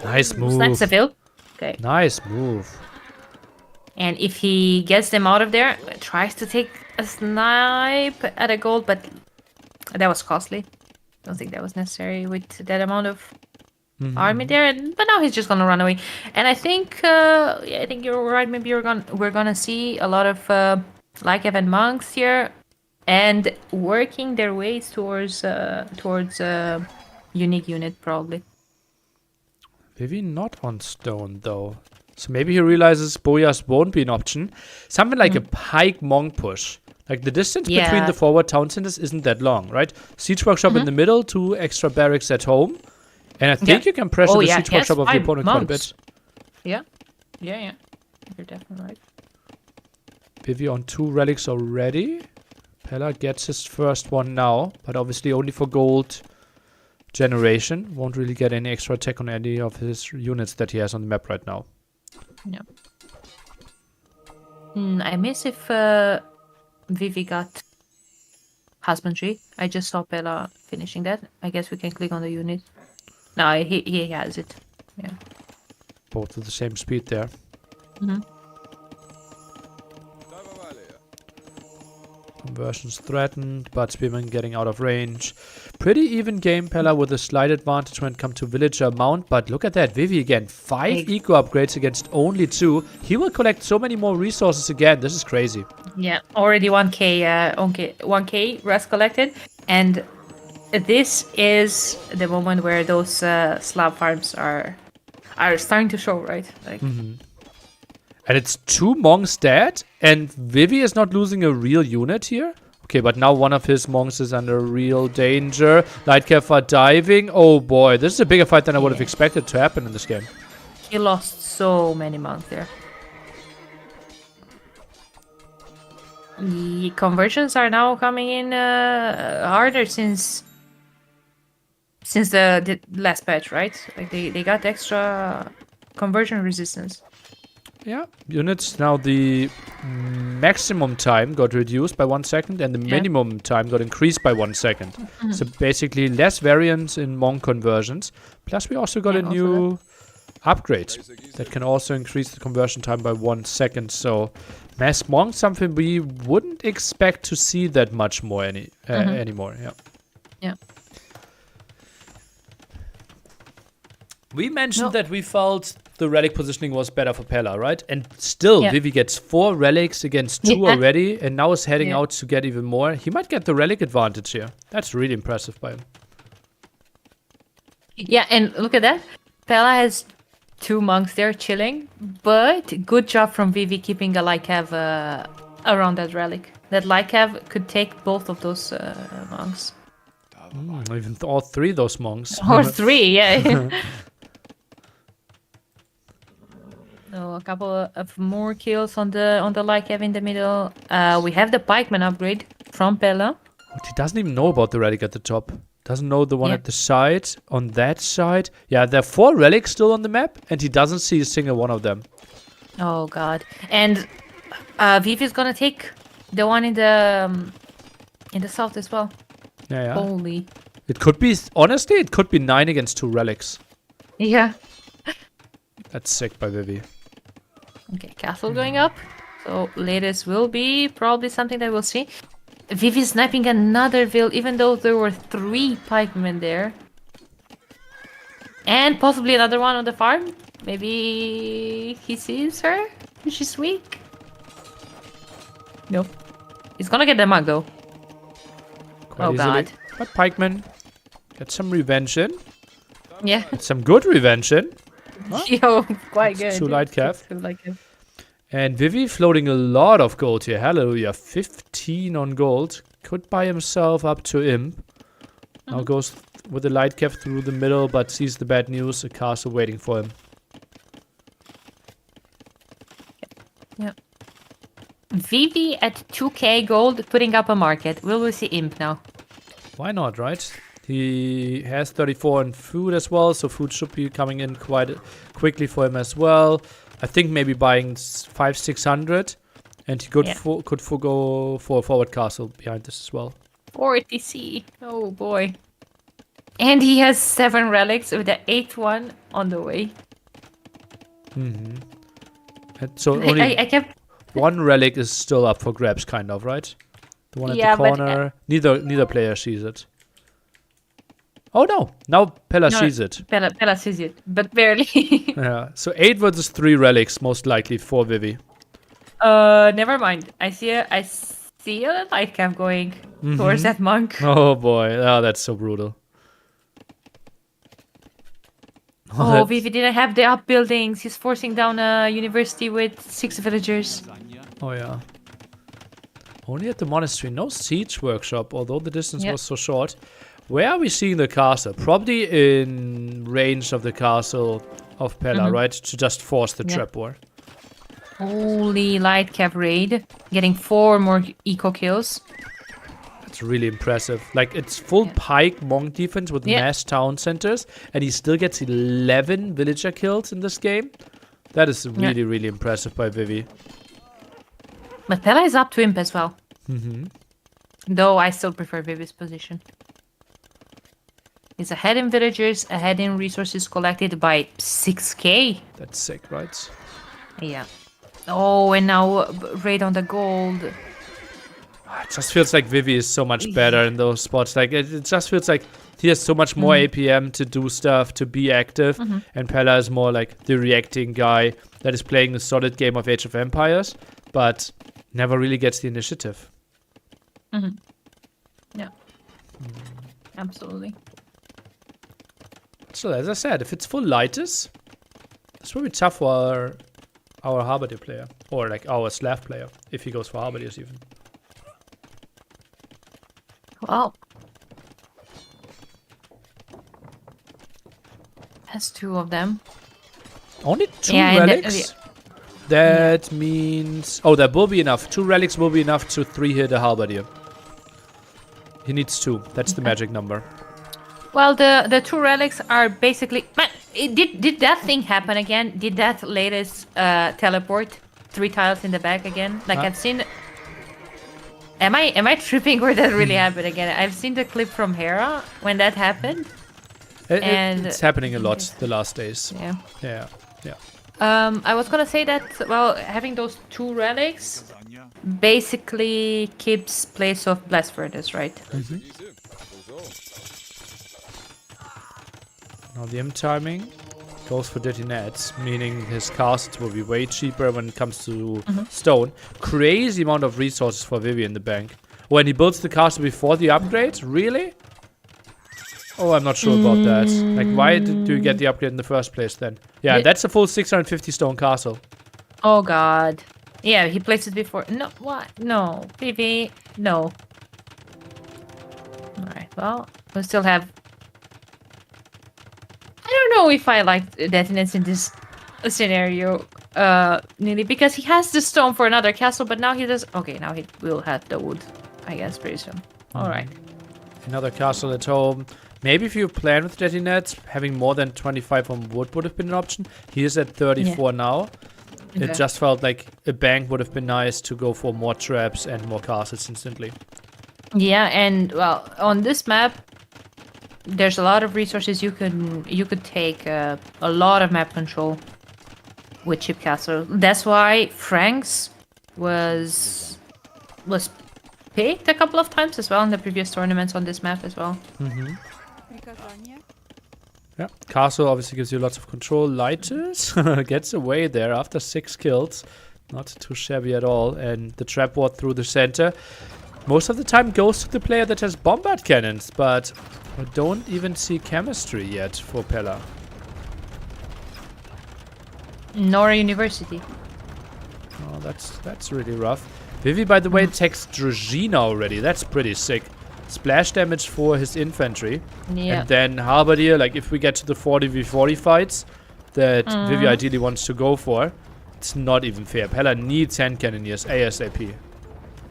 Nice move. Snipes the vill. Okay. Nice move. And if he gets them out of there, tries to take a snipe at a gold, but that was costly. Don't think that was necessary with that amount of army there. But now he's just gonna run away. And I think, I think you're right. Maybe we're gonna see a lot of Lycav and monks here, and working their ways towards unique unit probably. Maybe not on stone though. So maybe he realizes Boyas won't be an option. Something like a pike monk push. Like, the distance between the forward town centers isn't that long, right? Siege workshop in the middle, 2 extra barracks at home. And I think you can pressure the siege workshop of the opponent quite a bit. Yeah. You're definitely right. Vivi on 2 relics already. Pella gets his first one now, but obviously only for gold generation. Won't really get any extra attack on any of his units that he has on the map right now. Yeah. I miss if Vivi got husbandry. I just saw Pella finishing that. I guess we can click on the unit. No, he has it. Yeah. Both at the same speed there. Conversions threatened, but Spearman getting out of range. Pretty even game, Pella, with a slight advantage when it comes to villager amount. But look at that, Vivi again. 5 eco upgrades against only 2. He will collect so many more resources again. This is crazy. Yeah, already 1k rest collected. And this is the moment where those slab farms are starting to show, right? Like. And it's 2 monks dead, and Vivi is not losing a real unit here. Okay, but now one of his monks is under real danger. Lightcav are diving. Oh boy, this is a bigger fight than I would have expected to happen in this game. He lost so many monks there. The conversions are now coming in harder since the last patch, right? Like they got extra conversion resistance. Yeah, units now the maximum time got reduced by 1 second and the minimum time got increased by 1 second. So basically less variance in monk conversions. Plus we also got a new upgrade that can also increase the conversion time by 1 second. So mass monk, something we wouldn't expect to see that much more anymore. Yeah. Yeah. We mentioned that we felt the relic positioning was better for Pella, right? And still, Vivi gets 4 relics against 2 already, and now is heading out to get even more. He might get the relic advantage here. That's really impressive by him. Yeah, and look at that. Pella has 2 monks there chilling, but good job from Vivi keeping a Lycav around that relic. That Lycav could take both of those monks. Even all 3 of those monks. Or 3, yeah. So a couple of more kills on the Lycav in the middle. We have the pikeman upgrade from Pella. He doesn't even know about the relic at the top. Doesn't know the one at the side. On that side. Yeah, there are 4 relics still on the map, and he doesn't see a single one of them. Oh god. And Vivi's gonna take the one in the south as well. Yeah. Holy. It could be, honestly, it could be 9 against 2 relics. Yeah. That's sick by Vivi. Okay, castle going up. So latest will be probably something that we'll see. Vivi sniping another Vil, even though there were 3 pikemen there. And possibly another one on the farm. Maybe he sees her? She's weak. Nope. He's gonna get the mug though. Quite easily. God. But pikemen get some revenge in. Yeah. Get some good revenge in. Yo, quite good. 2 Lightcav. 2 Lightcav. And Vivi floating a lot of gold here. Hallelujah. 15 on gold. Could buy himself up to Imp. Now goes with the Lightcav through the middle, but sees the bad news. A castle waiting for him. Yep. Vivi at 2k gold putting up a market. Will we see Imp now? Why not, right? He has 34 in food as well, so food should be coming in quite quickly for him as well. I think maybe buying 500-600, and he could go for a forward castle behind this as well. 40c. Oh boy. And he has 7 relics with the 8th one on the way. And so only I kept 1 relic is still up for grabs, kind of, right? The one at the corner. Neither player sees it. Oh no! Now Pella sees it. Pella sees it, but barely. Yeah. So 8 versus 3 relics, most likely for Vivi. Never mind. I see a Lightcav going towards that monk. Oh boy! Oh, that's so brutal. Oh, Vivi didn't have the up buildings. He's forcing down a university with 6 villagers. Oh yeah. Only at the monastery, no siege workshop, although the distance was so short. Where are we seeing the castle? Probably in range of the castle of Pella, right? To just force the trap war. Holy Lightcav raid. Getting 4 more eco kills. That's really impressive. Like, it's full pike monk defense with mass town centers, and he still gets 11 villager kills in this game. That is really, really impressive by Vivi. But Pella is up to Imp as well. Though I still prefer Vivi's position. He's ahead in villagers, ahead in resources collected by 6k. That's sick, right? Yeah. Oh, and now raid on the gold. It just feels like Vivi is so much better in those spots. Like it just feels like he has so much more APM to do stuff, to be active, and Pella is more like the reacting guy that is playing a solid game of Age of Empires, but never really gets the initiative. Yeah. Absolutely. So as I said, if it's full Lightus, it's will be tough for our Halberdier player, or like our Slav player, if he goes for Halberdiers even. Well, has 2 of them. Only 2 Yeah, and relics? That means... Oh, that will be enough. 2 relics will be enough to 3-hit a Halberdier. He needs 2. That's the magic number. Well, the 2 relics are basically... Man, did that thing happen again? Did that latest teleport 3 tiles in the back again? Like, I've seen... Am I tripping or that really happened again? I've seen the clip from Hera when that happened. It's happening a lot the last days. Yeah. Yeah. I was gonna say that, well, having those 2 relics basically keeps place of Blast Furnace, right? Now the M timing goes for Dirty Nets, meaning his casts will be way cheaper when it comes to stone. Crazy amount of resources for Vivi in the bank. When he builds the castle before the upgrade? Really? Oh, I'm not sure about that. Like, why do you get the upgrade in the first place then? Yeah, that's a full 650 stone castle. Oh god. Yeah, he placed it before. No, what? No. Vivi, no. Alright, well, we still have... I don't know if I like Detonets in this scenario, nearly, because he has the stone for another castle, but now he does... Okay, now he will have the wood, I guess, pretty soon. Alright. Another castle at home. Maybe if you plan with Jetty Nets, having more than 25 on wood would have been an option. He is at 34 now. Okay. It just felt like a bank would have been nice to go for more traps and more castles instantly. Yeah, and well, on this map, there's a lot of resources you could take a lot of map control with Chip Castle. That's why Frank's was picked a couple of times as well in the previous tournaments on this map as well. Yeah, castle obviously gives you lots of control. Lightus gets away there after 6 kills. Not too shabby at all. And the trap ward through the center most of the time goes to the player that has bombard cannons, but I don't even see chemistry yet for Pella. Nor University. Oh, that's really rough. Vivi, by the way, takes Dragina already. That's pretty sick. Splash damage for his infantry. Yeah. And then Halberdier, like if we get to the 40v40 fights that Vivi ideally wants to go for, it's not even fair. Pella needs hand cannoneers ASAP.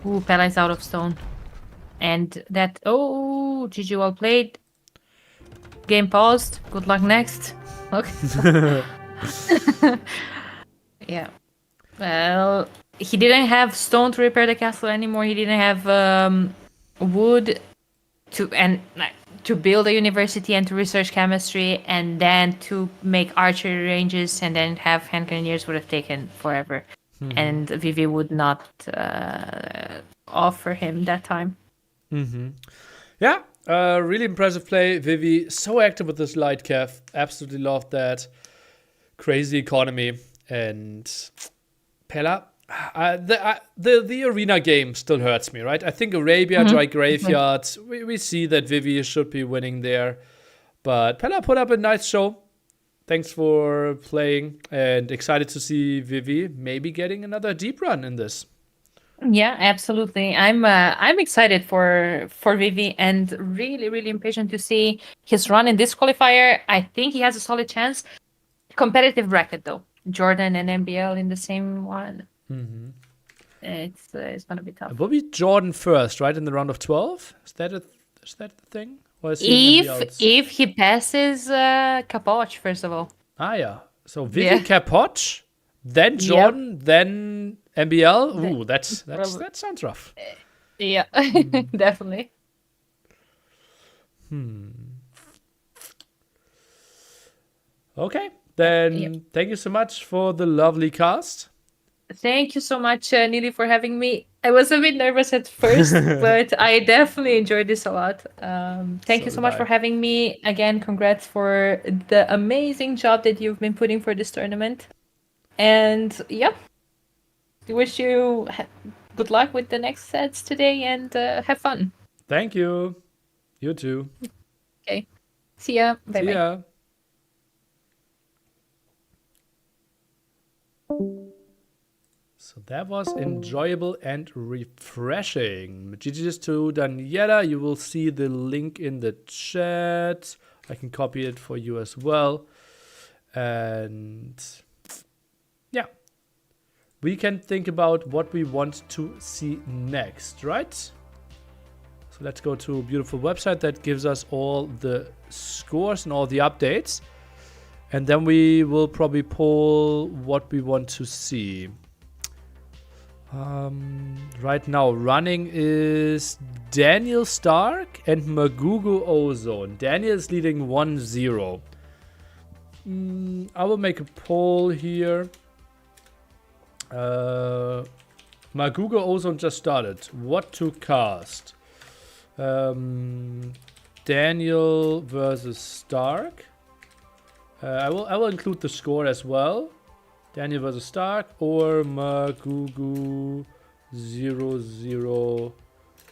Ooh, Pella is out of stone. And that... Oh, GG, well played. Game paused. Good luck next. Okay. Yeah. Well, he didn't have stone to repair the castle anymore. He didn't have wood to build a university and to research chemistry, and then to make archery ranges and then have hand cannoneers would have taken forever. And Vivi would not offer him that time. Yeah, really impressive play. Vivi, so active with this light cav. Absolutely loved that. Crazy economy. And Pella, the arena game still hurts me, right? I think Arabia, Dry Graveyard, we see that Vivi should be winning there. But Pella put up a nice show. Thanks for playing, and excited to see Vivi maybe getting another deep run in this. Yeah, absolutely. I'm excited for Vivi, and really impatient to see his run in this qualifier. I think he has a solid chance. Competitive bracket though, Jordan and NBL in the same one. It's gonna be tough. It will be Jordan first, right, in the round of 12. Is that the thing? Or is he If he passes Capoch first of all. Ah yeah. So Vivi, Capoch, then Jordan, then NBL. Ooh, that sounds rough. Yeah, definitely. Okay, then thank you so much for the lovely cast. Thank you so much, Nili, for having me. I was a bit nervous at first, but I definitely enjoyed this a lot. Thank you So so did much I. for having me. Again, congrats for the amazing job that you've been putting for this tournament. And yeah, wish you good luck with the next sets today and have fun. Thank you. You too. Okay. See ya. Bye See bye. ya. So that was enjoyable and refreshing. GG's to Daniela. You will see the link in the chat. I can copy it for you as well. And yeah, we can think about what we want to see next, right? So let's go to a beautiful website that gives us all the scores and all the updates. And then we will probably pull what we want to see. Right now, running is Daniel Stark and Magugu Ozone. Daniel is leading 1-0. I will make a poll here. Magugu Ozone just started. What to cast? Daniel versus Stark. I will include the score as well. Daniel versus Stark or Magugu 0-0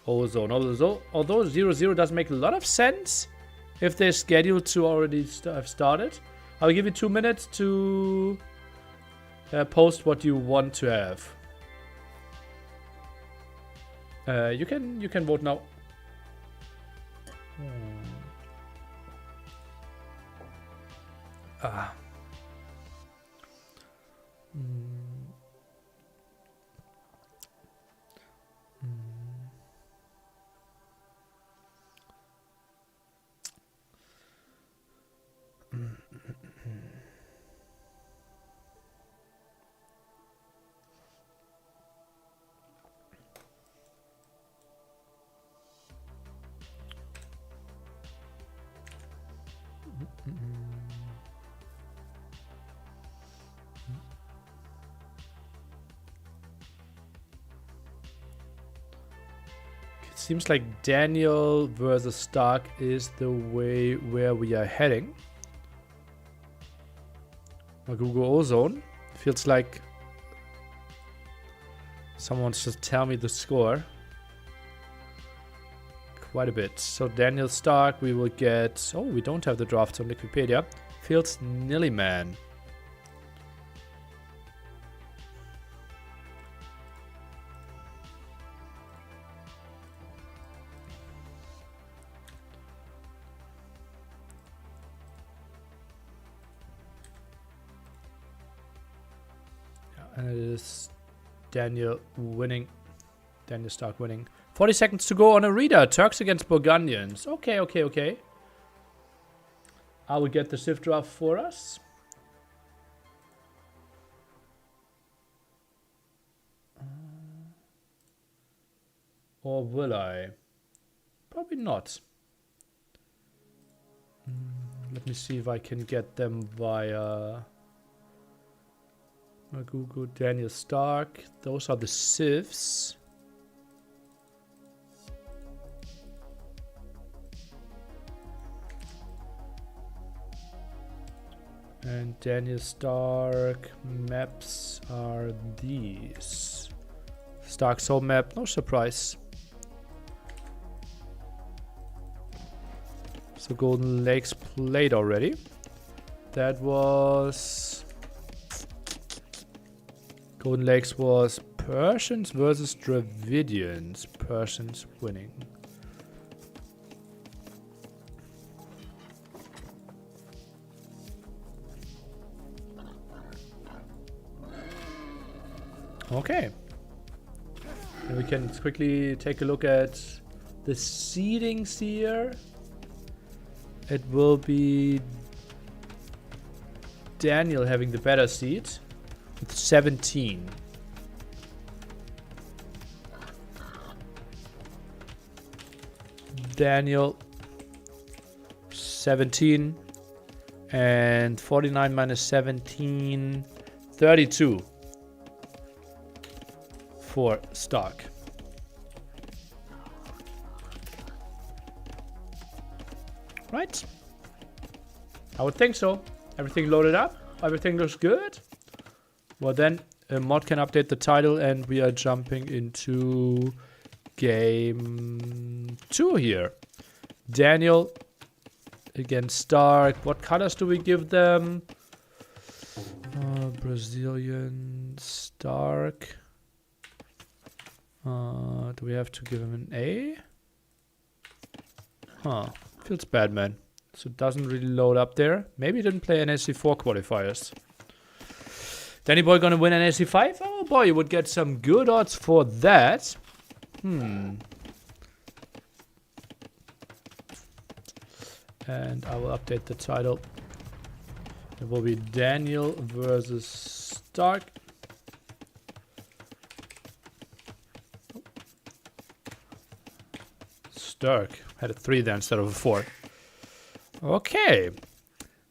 Ozone. Although 0-0 does make a lot of sense if they're scheduled to already have started. I'll give you 2 minutes to post what you want to have. You can vote now. It seems like Daniel versus Stark is the way where we are heading. Magugu Ozone. Feels like someone should tell me the score. Quite a bit. So Daniel Stark, we will get... Oh, we don't have the drafts on Wikipedia. Feels Nillyman. And it is Daniel winning. Daniel Stark winning. 40 seconds to go on a reader. Turks against Burgundians. Okay. I will get the Civ draft for us. Or will I? Probably not. Let me see if I can get them via... Magugu, Daniel Stark. Those are the Civs. And Daniel Stark maps are these. Stark's home map, no surprise. So Golden Lakes played already. That was... Golden Lakes was Persians versus Dravidians. Persians winning. Okay. And we can quickly take a look at the seedings here. It will be Daniel having the better seed with 17. Daniel 17 and 49 minus 17, 32. for Stark. Right. I would think so. Everything loaded up. Everything looks good. Well then, mod can update the title and we are jumping into game 2 here. Daniel against Stark. What colors do we give them? Brazilian Stark. Do we have to give him an A? Huh. Feels bad, man. So it doesn't really load up there. Maybe he didn't play NAC4 qualifiers. Danny Boy gonna win NAC5? Oh boy, you would get some good odds for that. And I will update the title. It will be Daniel versus Stark. Stark had a 3 there instead of a 4. Okay.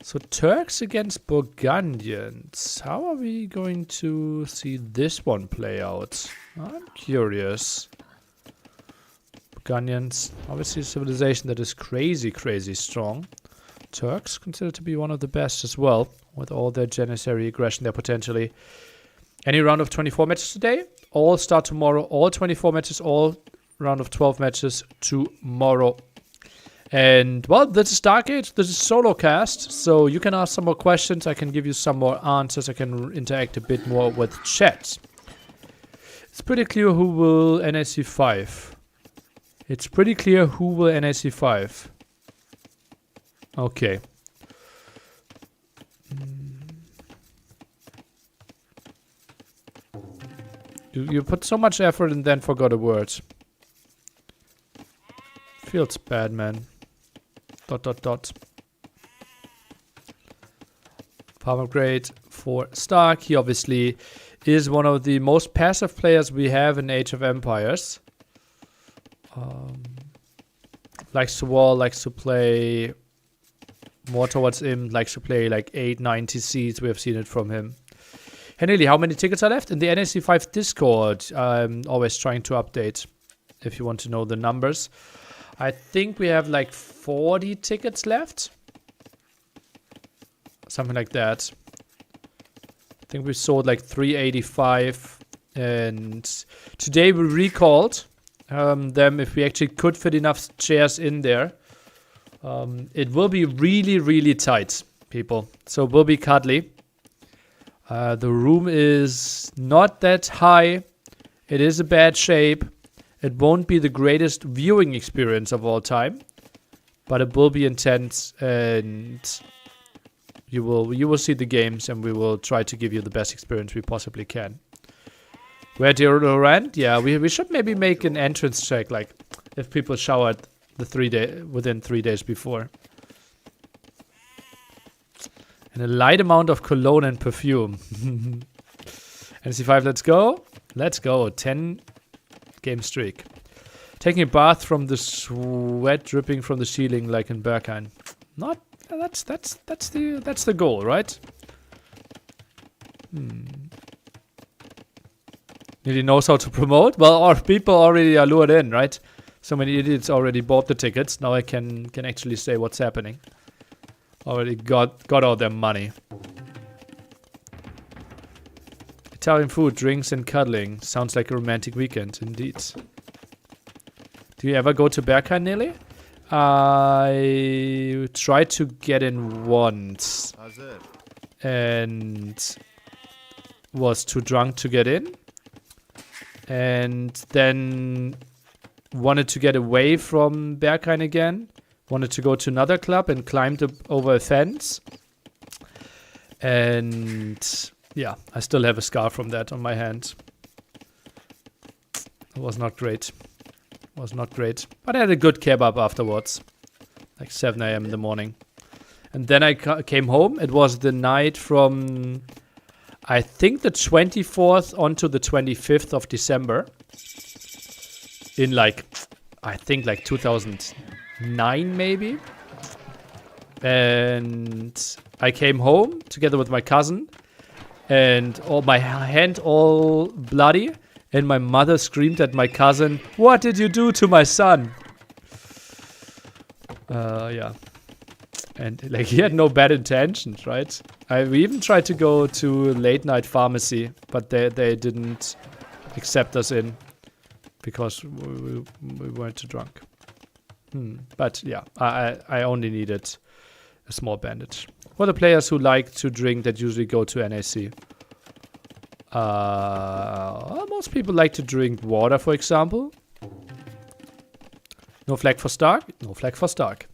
So Turks against Burgundians. How are we going to see this one play out? I'm curious. Burgundians, obviously a civilization that is crazy, crazy strong. Turks considered to be one of the best as well, with all their Janissary aggression there potentially. Any round of 24 matches today? All start tomorrow. All 24 matches, all round of 12 matches tomorrow. And, well, this is Dark Age. This is solo cast, so you can ask some more questions. I can give you some more answers. I can interact a bit more with chat. It's pretty clear who will NAC5. It's pretty clear who will NAC5. Okay. You put so much effort and then forgot a word. Feels bad, man. ... Farm upgrade for Stark. He obviously is one of the most passive players we have in Age of Empires. Likes to wall, likes to play more towards him, likes to play like 8-9 TCs. We have seen it from him. Henry, how many tickets are left? In the NAC5 Discord, I'm always trying to update if you want to know the numbers. I think we have like 40 tickets left. Something like that. I think we sold like 385. And today we recalled them if we actually could fit enough chairs in there. It will be really, really tight, people. So it will be cuddly. The room is not that high. It is a bad shape. It won't be the greatest viewing experience of all time, but it will be intense, and you will see the games, and we will try to give you the best experience we possibly can. Where Durant? Yeah, we should maybe make an entrance check, like if people showered within 3 days before. And a light amount of cologne and perfume. NC5, let's go. Let's go. 10 game streak. Taking a bath from the sweat dripping from the ceiling like in Berghain. Not that's the goal, right? Nearly knows how to promote. Well, our people already are lured in, right? So many idiots already bought the tickets. Now I can actually say what's happening. Already got all their money. Italian food, drinks, and cuddling. Sounds like a romantic weekend, indeed. Do you ever go to Berghain, Nelly? I tried to get in once. And was too drunk to get in. And then wanted to get away from Berghain again. Wanted to go to another club and climbed over a fence. And yeah, I still have a scar from that on my hand. It was not great. It was not great. But I had a good kebab afterwards. Like 7 AM in the morning. And then I came home. It was the night from, I think, the 24th onto the 25th of December. In like, I think like 2009 maybe. And I came home together with my cousin. And my hand all bloody. And my mother screamed at my cousin, "What did you do to my son?" Yeah. And like he had no bad intentions, right? We even tried to go to late night pharmacy, but they didn't accept us in because we weren't too drunk. But yeah, I only needed a small bandage. For the players who like to drink, that usually go to NAC. Most people like to drink water, for example. No flag for Stark? No flag for Stark.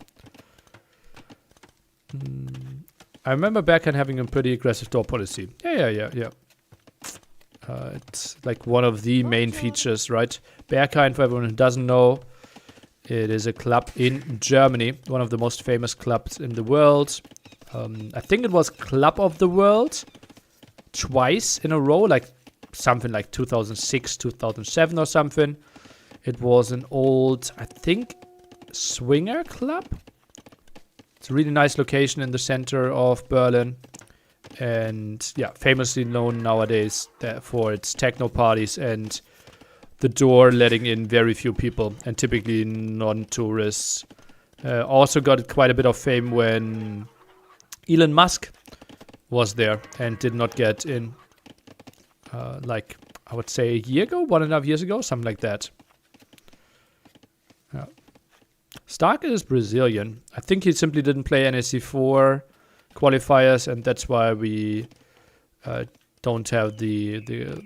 I remember Berkan having a pretty aggressive door policy. Yeah. It's like one of the main features, right? Berkan, for everyone who doesn't know, it is a club in Germany. One of the most famous clubs in the world. I think it was Club of the World twice in a row, like something like 2006, 2007 or something. It was an old, I think, swinger club. It's a really nice location in the center of Berlin. And yeah, famously known nowadays for its techno parties and the door letting in very few people and typically non-tourists. Also got quite a bit of fame when Elon Musk was there and did not get in. Like, I would say a year ago, 1.5 years ago, something like that. Yeah. Stark is Brazilian. I think he simply didn't play NAC4 qualifiers, and that's why we don't have the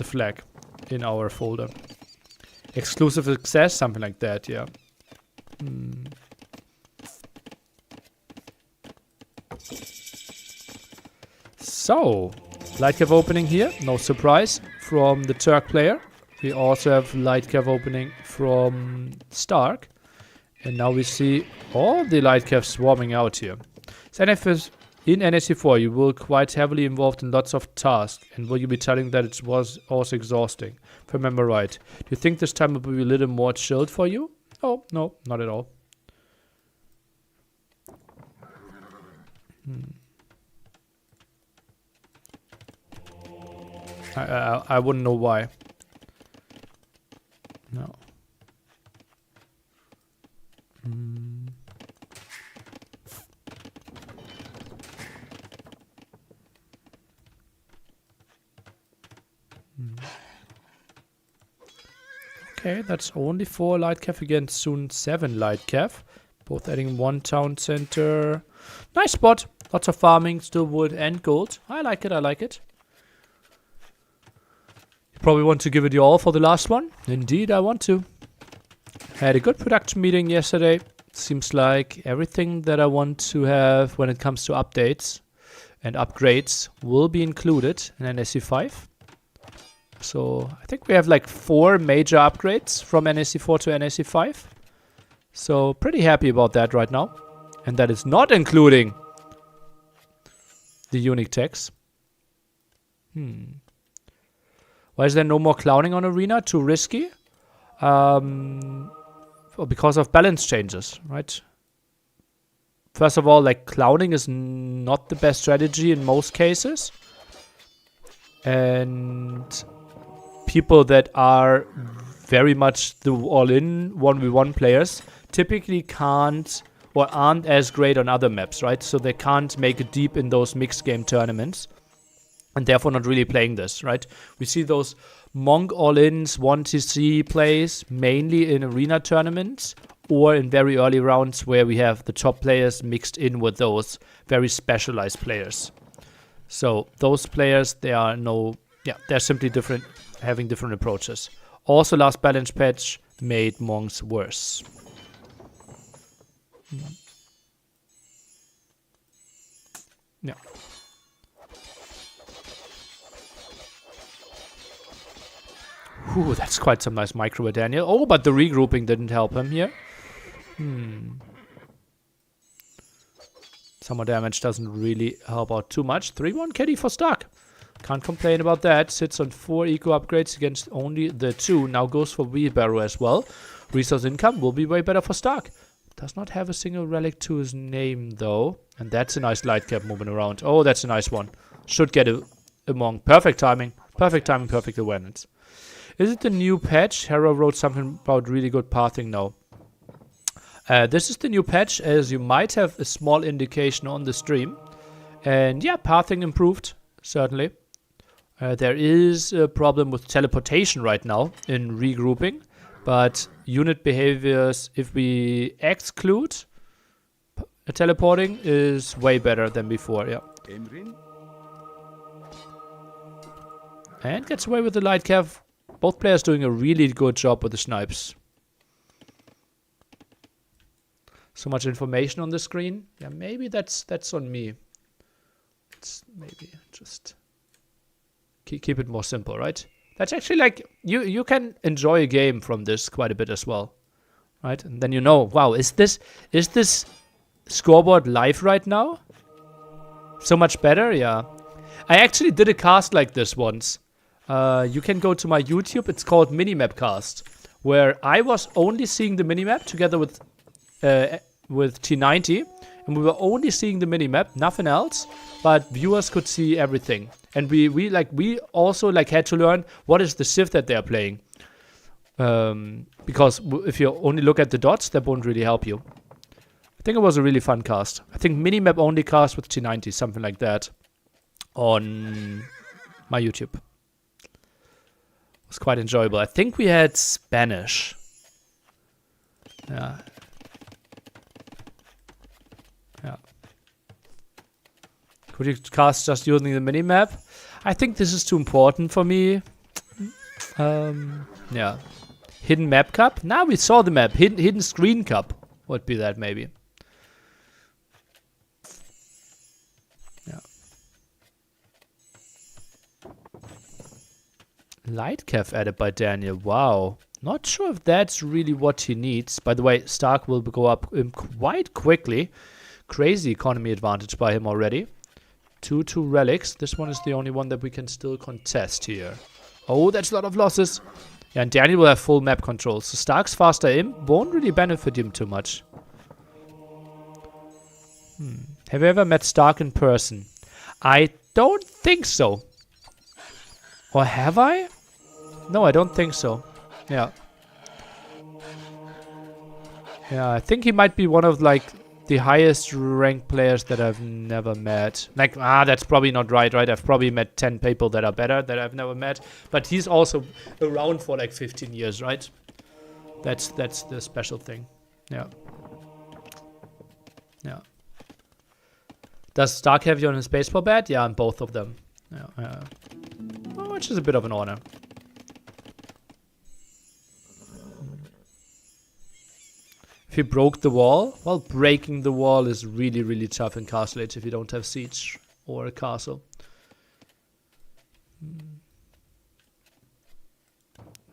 flag in our folder. Exclusive access, something like that, yeah. So, light cav opening here, no surprise, from the Turk player. We also have light cav opening from Stark. And now we see all the light cavs swarming out here. So in NAC4, you were quite heavily involved in lots of tasks. And will you be telling that it was also exhausting? If I remember right. Do you think this time will be a little more chilled for you? Oh, no, not at all. I wouldn't know why. No. Okay, that's only 4 light cav against soon 7 light cav. Both adding 1 town center. Nice spot. Lots of farming, still wood and gold. I like it, I like it. You probably want to give it your all for the last one. Indeed, I want to. Had a good production meeting yesterday. Seems like everything that I want to have when it comes to updates and upgrades will be included in NAC5. So I think we have like 4 major upgrades from NAC4 to NAC5. So pretty happy about that right now. And that is not including the unique tags. Why is there no more clowning on Arena? Too risky? Well, because of balance changes, right? First of all, like clowning is not the best strategy in most cases. And people that are very much the all-in 1v1 players typically can't or aren't as great on other maps, right? So they can't make it deep in those mixed game tournaments and therefore not really playing this, right? We see those Monk all-ins 1TC plays mainly in arena tournaments or in very early rounds where we have the top players mixed in with those very specialized players. So those players, they're simply different, having different approaches. Also, last balance patch made monks worse. Yeah. Ooh, that's quite some nice micro with Daniel. Oh, but the regrouping didn't help him here. Summer damage doesn't really help out too much. 3-1 KD for Stark. Can't complain about that. Sits on 4 eco upgrades against only the 2. Now goes for wheelbarrow as well. Resource income will be way better for Stark. Does not have a single relic to his name though. And that's a nice light cap moving around. Oh, that's a nice one. Should get a monk. Perfect timing. Perfect timing, perfect awareness. Is it the new patch? Hera wrote something about really good pathing now. This is the new patch, as you might have a small indication on the stream. And yeah, pathing improved, certainly. There is a problem with teleportation right now in regrouping. But unit behaviors, if we exclude teleporting, is way better than before, yeah. Emrin? And gets away with the light cav. Both players doing a really good job with the snipes. So much information on the screen. Yeah, maybe that's on me. Let's maybe just keep it more simple, right? That's actually like you can enjoy a game from this quite a bit as well, right? And then you know, wow, is this scoreboard live right now? So much better, yeah. I actually did a cast like this once. You can go to my YouTube. It's called Minimap Cast, where I was only seeing the minimap together with T90, and we were only seeing the minimap, nothing else. But viewers could see everything, and we also like had to learn what is the shift that they are playing, because if you only look at the dots, that won't really help you. I think it was a really fun cast. I think minimap only cast with T90, something like that, on my YouTube. It was quite enjoyable. I think we had Spanish. Yeah. Yeah. Could you cast just using the minimap? I think this is too important for me. Yeah. Hidden map cup? Now we saw the map. Hidden screen cup would be that maybe. Yeah. Light cav added by Daniel. Wow. Not sure if that's really what he needs. By the way, Stark will go up quite quickly. Crazy economy advantage by him already. 2 relics. This one is the only one that we can still contest here. Oh, that's a lot of losses. Yeah, and Daniel will have full map control. So Stark's faster aim won't really benefit him too much. Have you ever met Stark in person? I don't think so. Or have I? No, I don't think so. Yeah. Yeah, I think he might be one of like the highest ranked players that I've never met. Like, that's probably not right? I've probably met 10 people that are better that I've never met. But he's also around for like 15 years, right? That's the special thing. Yeah. Yeah. Does Stark have you on his baseball bat? Yeah, on both of them. Yeah. Well, which is a bit of an honor. If you broke the wall, well, breaking the wall is really, really tough in Castle Age if you don't have siege or a castle.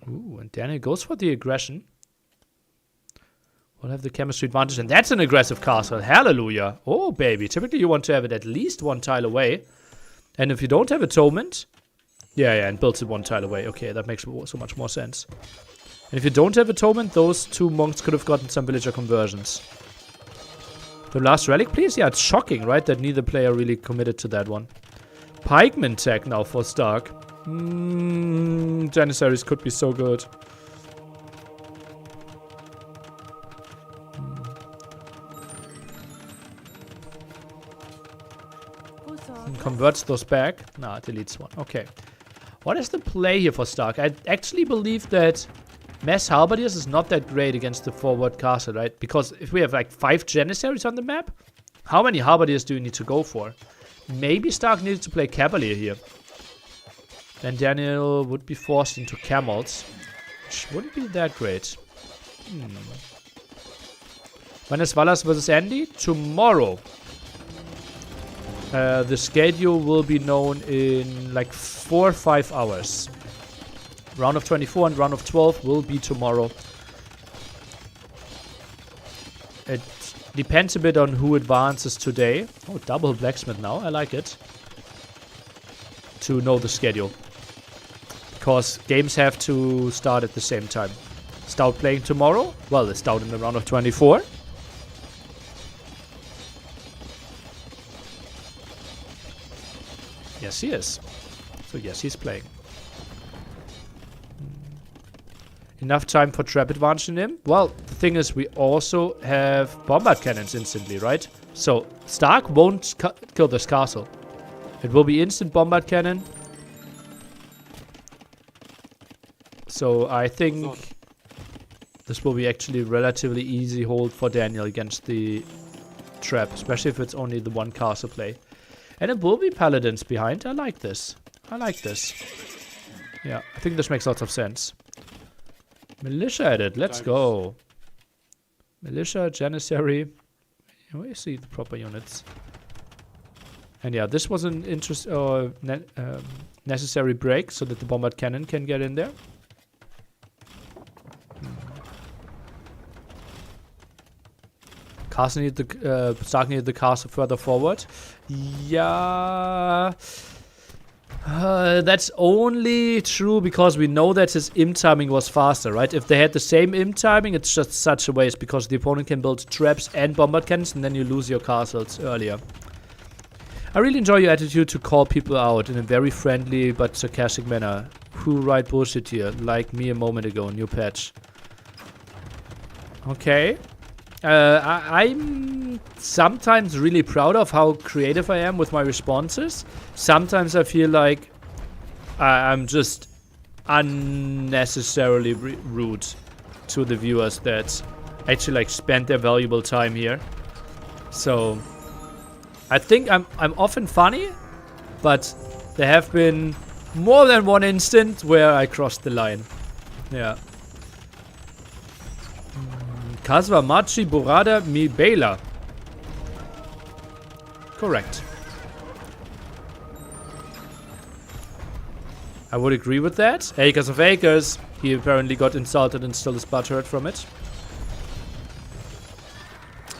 Ooh, and Daniel goes for the aggression. We'll have the chemistry advantage, and that's an aggressive castle. Hallelujah. Oh, baby. Typically, you want to have it at least 1 tile away. And if you don't have atonement... Yeah, and builds it 1 tile away. Okay, that makes so much more sense. And if you don't have atonement, those 2 monks could have gotten some villager conversions. The last relic, please? Yeah, it's shocking, right? That neither player really committed to that one. Pikeman tech now for Stark. Janissaries could be so good. Converts those back. Nah, deletes one. Okay. What is the play here for Stark? I actually believe that Mass Halberdiers is not that great against the forward castle, right? Because if we have like 5 Janissaries on the map, how many Halberdiers do you need to go for? Maybe Stark needs to play Cavalier here. Then Daniel would be forced into Camels, which wouldn't be that great. When is Valas versus Andy? Tomorrow. The schedule will be known in like 4 or 5 hours. Round of 24 and round of 12 will be tomorrow. It depends a bit on who advances today. Oh, double blacksmith now. I like it. To know the schedule. Because games have to start at the same time. Stout playing tomorrow? Well, it's Stout in the round of 24. Yes, he is. So yes, he's playing. enough time for trap advantage in him. Well, the thing is, we also have bombard cannons instantly, right? So Stark won't kill this castle. It will be instant bombard cannon. So I think this will be actually relatively easy hold for Daniel against the trap, especially if it's only the one castle play. And it will be paladins behind. I like this. I like this. Yeah, I think this makes lots of sense. Militia at it. Let's go. Militia, Janissary. We see the proper units. And yeah, this was an necessary break so that the bombard cannon can get in there. Stark needed the castle further forward. Yeah. That's only true because we know that his imp timing was faster, right? If they had the same imp timing, it's just such a waste because the opponent can build traps and bombard cannons and then you lose your castles earlier. I really enjoy your attitude to call people out in a very friendly but sarcastic manner. Who write bullshit here, like me a moment ago, new patch. Okay. I'm sometimes really proud of how creative I am with my responses. Sometimes I feel like I'm just unnecessarily rude to the viewers that actually like spend their valuable time here. So I think I'm often funny, but there have been more than one instant where I crossed the line. Yeah. Kasva Machi Borada Mi Bela. Correct. I would agree with that. Acres of Acres. He apparently got insulted and still is butthurt from it.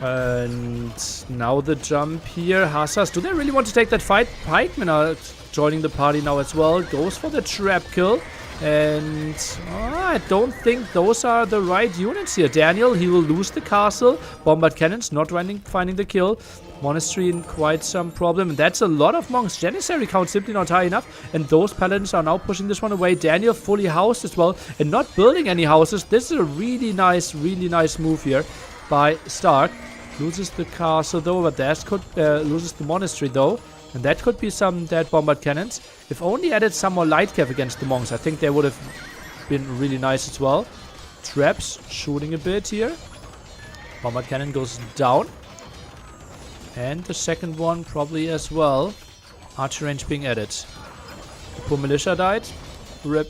And now the jump here. Hassas. Do they really want to take that fight? Pikemen are joining the party now as well. Goes for the trap kill. And I don't think those are the right units here. Daniel, he will lose the castle. Bombard cannons not finding the kill. Monastery in quite some problem. And that's a lot of monks. Janissary count simply not high enough. And those paladins are now pushing this one away. Daniel fully housed as well. And not building any houses. This is a really nice move here by Stark. Loses the castle though. But that could loses the monastery though. And that could be some dead bombard cannons. If only added some more light cap against the monks, I think they would have been really nice as well. Traps shooting a bit here. Bombard cannon goes down. And the second one probably as well. Archer range being added. The poor militia died. Rip.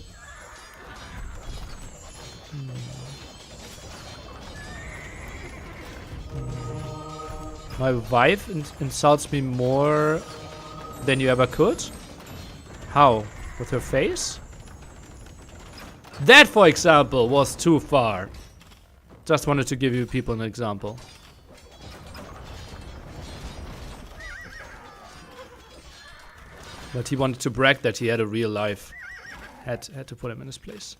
My wife insults me more than you ever could? How? With her face? That, for example, was too far. Just wanted to give you people an example. But he wanted to brag that he had a real life. Had to put him in his place.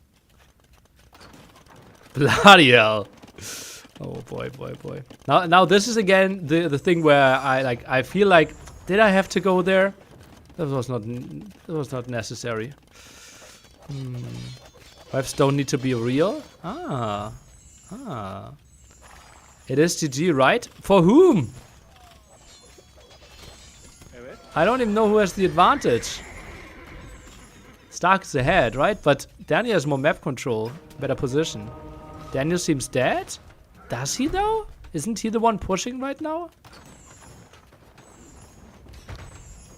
Bloody hell. Oh boy, boy, boy. Now this is again the thing where I feel like, did I have to go there? That was not necessary. Wives don't need to be real. It is GG, right? For whom? I don't even know who has the advantage. Stark is ahead, right? But Daniel has more map control, better position. Daniel seems dead. Does he though? Isn't he the one pushing right now?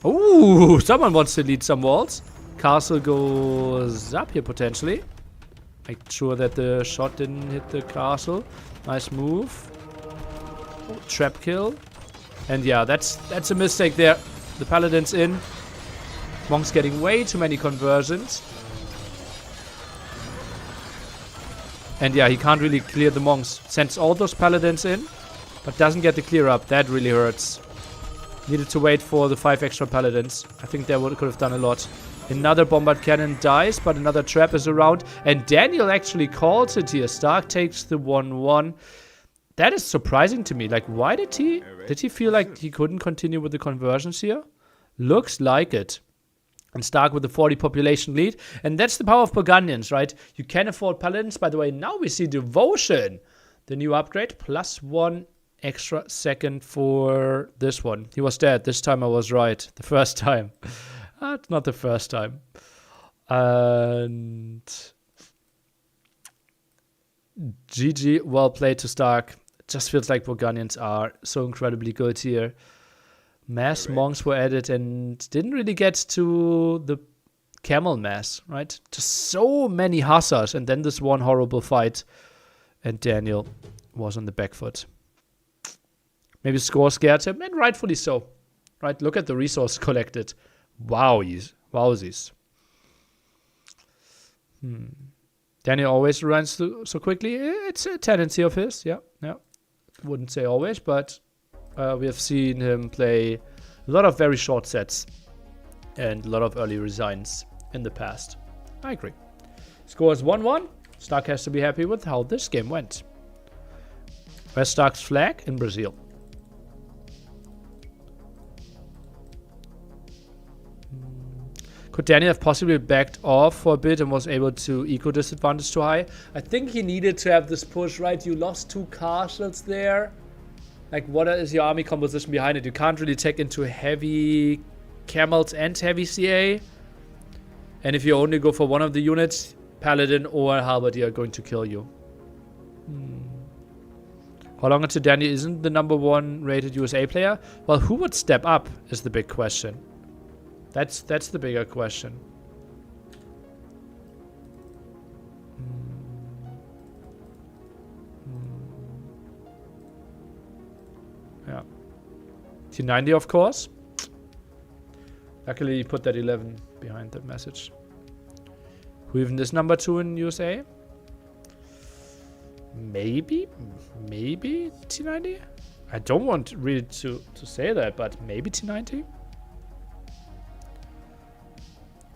Ooh, someone wants to lead some walls. Castle goes up here potentially. Make sure that the shot didn't hit the castle. Nice move. Oh, trap kill. And yeah, that's a mistake there. The paladin's in. Monk's getting way too many conversions. And yeah, he can't really clear the monks. Sends all those paladins in, but doesn't get the clear up. That really hurts. Needed to wait for the 5 extra paladins. I think they could have done a lot. Another bombard cannon dies, but another trap is around. And Daniel actually calls it here. Stark takes the 1-1. That is surprising to me. Like, why did he feel like he couldn't continue with the conversions here? Looks like it. And Stark with the 40 population lead. And that's the power of Burgundians, right? You can afford Paladins. By the way, now we see Devotion. The new upgrade. +1 extra second for this one. He was dead. This time I was right. The first time. Not the first time. And GG. Well played to Stark. It just feels like Burgundians are so incredibly good here. Mass monks were added and didn't really get to the camel mass, right? Just so many hussars, and then this one horrible fight, and Daniel was on the back foot. Maybe score scared him, and rightfully so. Right? Look at the resource collected. Wowsies. Daniel always runs so quickly. It's a tendency of his, yeah. Wouldn't say always, but we have seen him play a lot of very short sets and a lot of early resigns in the past. I agree. Score is 1-1. Stark has to be happy with how this game went. Where's Stark's flag? In Brazil. Could Daniel have possibly backed off for a bit and was able to eco disadvantage too high? I think he needed to have this push, right? You lost 2 castles there. Like, what is your army composition behind it? You can't really take into heavy camels and heavy CA. And if you only go for one of the units, Paladin or Halberdier are going to kill you. How long until Daniel isn't the #1 rated USA player? Well, who would step up is the big question. That's the bigger question. Yeah. T90, of course. Luckily, you put that 11 behind that message. Who even is #2 in USA? Maybe T90? I don't want really to say that, but maybe T90?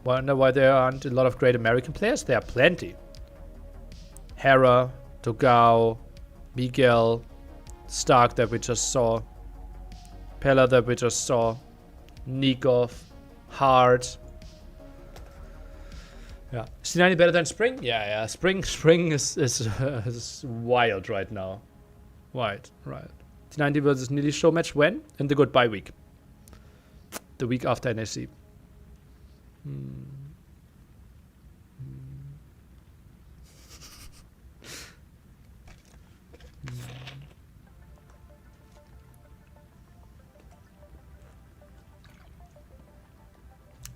Wonder why there aren't a lot of great American players. There are plenty. Hera, Dogao, Miguel, Stark that we just saw, Pella that we just saw, Nikov, Hart. Yeah. Is T90 better than Spring? Yeah. Spring is wild right now. Right. T90 versus Nili show match when? In the goodbye week. The week after NAC.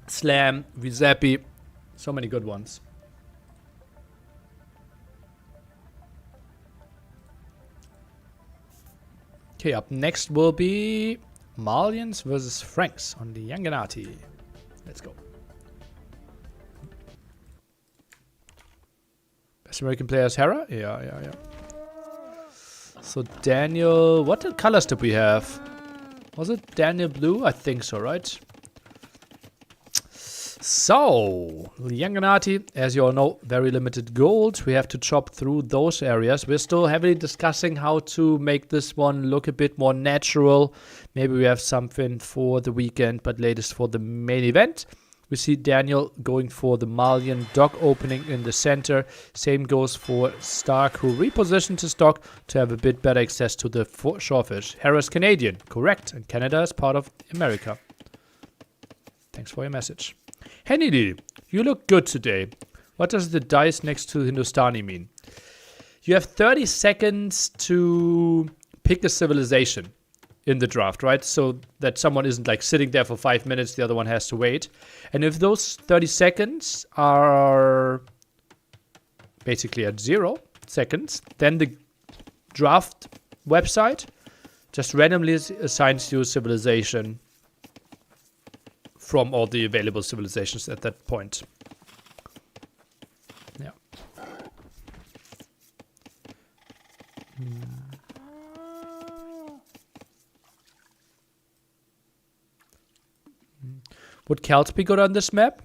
Slam, Vizapi, so many good ones. Okay, up next will be Malians versus Franks on the Yanganati. Let's go. Best American player is Hera? Yeah. So Daniel, what colors did we have? Was it Daniel Blue? I think so, right? So, Yanganati, as you all know, very limited gold. We have to chop through those areas. We're still heavily discussing how to make this one look a bit more natural. Maybe we have something for the weekend, but latest for the main event. We see Daniel going for the Malian dock opening in the center. Same goes for Stark, who repositioned his dock to have a bit better access to the shorefish. Hera's Canadian, correct, and Canada is part of America. Thanks for your message. Hennedy, you look good today. What does the dice next to Hindustani mean? You have 30 seconds to pick a civilization in the draft, right? So that someone isn't like sitting there for 5 minutes, the other one has to wait. And if those 30 seconds are basically at 0 seconds, then the draft website just randomly assigns you a civilization from all the available civilizations at that point. Yeah. Would Celts be good on this map?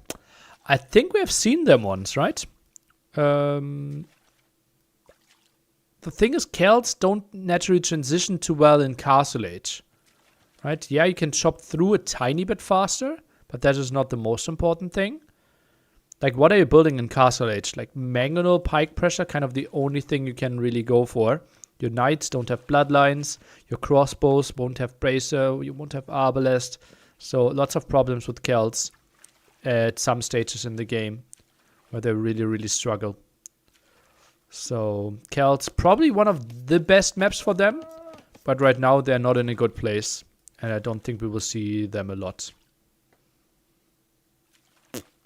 I think we have seen them once, right? The thing is, Celts don't naturally transition too well in Castle Age. Right? Yeah, you can chop through a tiny bit faster, but that is not the most important thing. Like, what are you building in Castle Age? Like, Mangonel, Pike Pressure, kind of the only thing you can really go for. Your knights don't have bloodlines. Your crossbows won't have bracer. You won't have arbalest. So lots of problems with Celts at some stages in the game where they really, really struggle. So Celts, probably one of the best maps for them. But right now they're not in a good place. And I don't think we will see them a lot.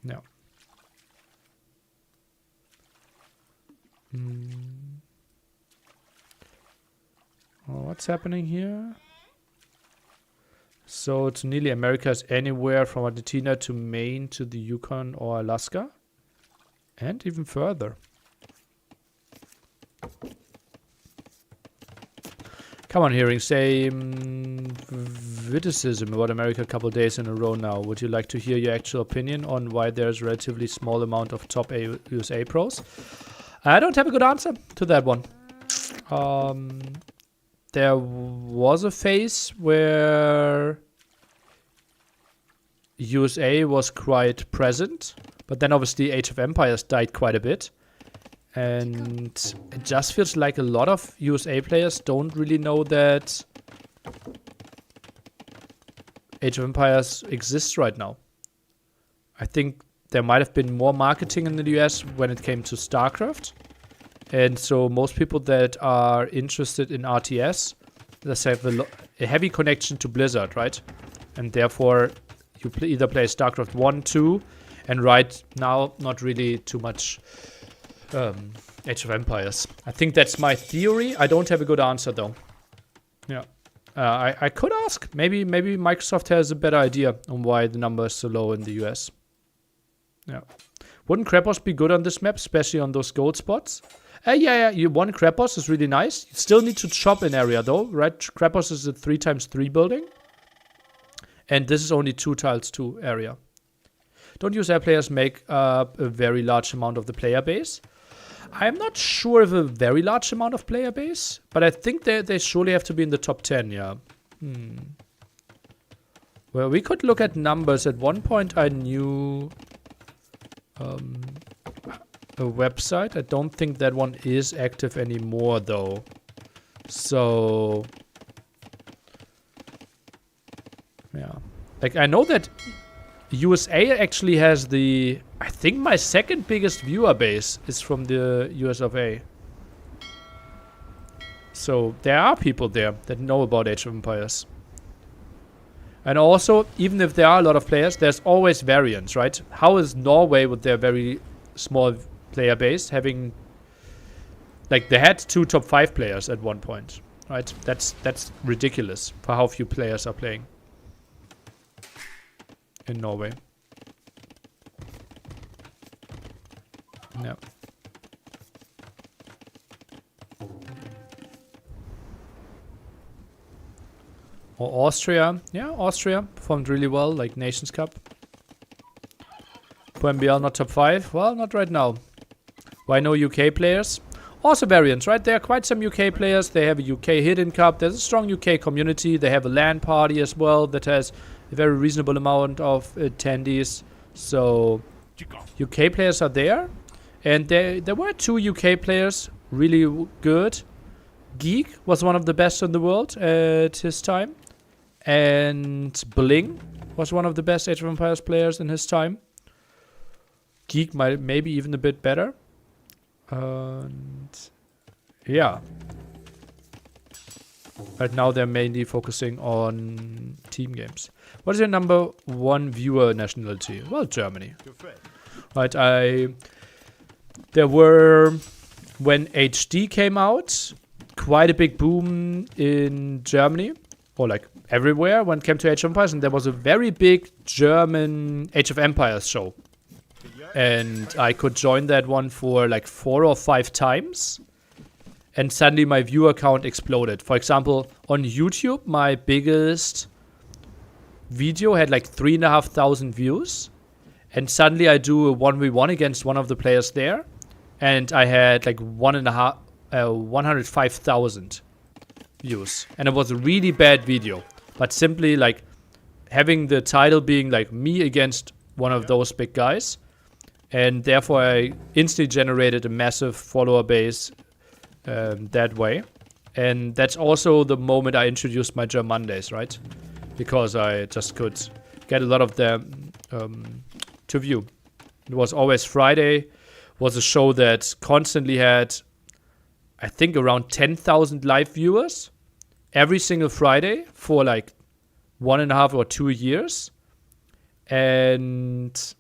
No. Oh, what's happening here? So it's nearly Americas anywhere from Argentina to Maine to the Yukon or Alaska. And even further. Come on, hearing, say criticism about America a couple days in a row now. Would you like to hear your actual opinion on why there's a relatively small amount of top USA pros? I don't have a good answer to that one. There was a phase where USA was quite present, but then obviously Age of Empires died quite a bit. And it just feels like a lot of USA players don't really know that Age of Empires exists right now. I think there might have been more marketing in the US when it came to StarCraft. And so most people that are interested in RTS, let's have a heavy connection to Blizzard, right? And therefore, you either play StarCraft 1, 2, and right now, not really too much Age of Empires. I think that's my theory. I don't have a good answer, though. Yeah. I could ask. Maybe Microsoft has a better idea on why the number is so low in the US. Yeah. Wouldn't Krepos be good on this map, especially on those gold spots? Yeah. One Krepos is really nice. You still need to chop an area, though, right? Krepos is a 3x3 building. And this is only 2 tiles 2 area. Don't USA players make up a very large amount of the player base? I'm not sure of a very large amount of player base, but I think they surely have to be in the top 10, yeah. Well, we could look at numbers. At one point I knew a website. I don't think that one is active anymore, though. So, yeah. Like, I know that USA actually has I think my second biggest viewer base is from the US of A. So there are people there that know about Age of Empires. And also, even if there are a lot of players, there's always variance, right? How is Norway with their very small player base having... Like, they had 2 top 5 players at one point, right? That's ridiculous for how few players are playing in Norway. No. Or Austria. Yeah, Austria performed really well, like Nations Cup. For MBL, not top 5? Well, not right now. Why no UK players? Also variants, right? There are quite some UK players. They have a UK Hidden Cup. There's a strong UK community. They have a LAN party as well that has a very reasonable amount of attendees. So UK players are there. And there were 2 UK players really good. Geek was one of the best in the world at his time. And Bling was one of the best Age of Empires players in his time. Geek maybe even a bit better. And yeah. Right now they're mainly focusing on team games. What is your number 1 viewer nationality? Well, Germany. Right, there were, when HD came out, quite a big boom in Germany, or like everywhere when it came to Age of Empires, and there was a very big German Age of Empires show. And I could join that one for like 4 or 5 times, and suddenly my viewer count exploded. For example, on YouTube, my biggest video had like 3,500 views. And suddenly I do a 1v1 against one of the players there. And I had like 105,000 views. And it was a really bad video. But simply like having the title being like me against one of those big guys. And therefore I instantly generated a massive follower base that way. And that's also the moment I introduced my German Mondays, right? Because I just could get a lot of them to view. It was always Friday, was a show that constantly had, I think, around 10,000 live viewers every single Friday for like 1.5 or 2 years. And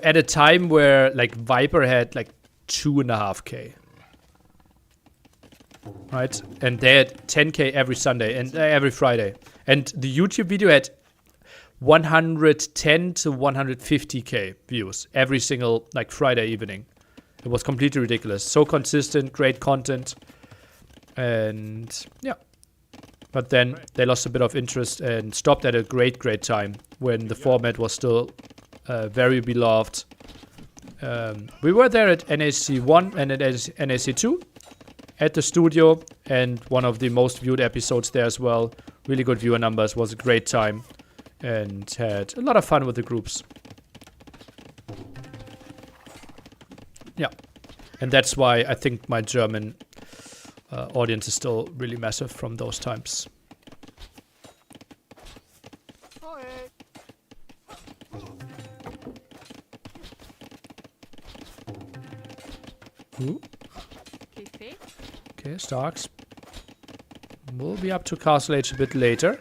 at a time where like Viper had like 2.5K. Right? And they had 10K every Sunday and every Friday. And the YouTube video had 110 to 150K views every single like Friday evening. It was completely ridiculous. So consistent, great content. And yeah. But then they lost a bit of interest and stopped at a great time when the format was still very beloved. We were there at NAC 1 and at NAC 2 at the studio, and one of the most viewed episodes there as well. Really good viewer numbers, was a great time, and had a lot of fun with the groups. Yeah, and that's why I think my German audience is still really massive from those times. Ooh. Okay, Starks will be up to Castle Age a bit later.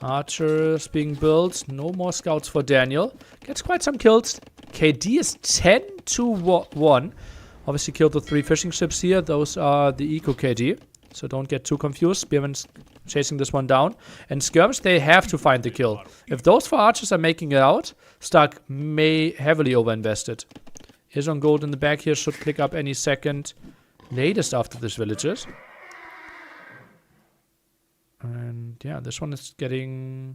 Archers being built. No more scouts for Daniel. Gets quite some kills. KD is 10 to 1. Obviously killed the 3 fishing ships here. Those are the Eco KD. So don't get too confused. Spearman's chasing this one down. And Skirmish, they have to find the kill. If those 4 archers are making it out, Stark may heavily overinvest it. Is on gold in the back here. Should click up any second. Latest after this villages. And yeah, this one is getting...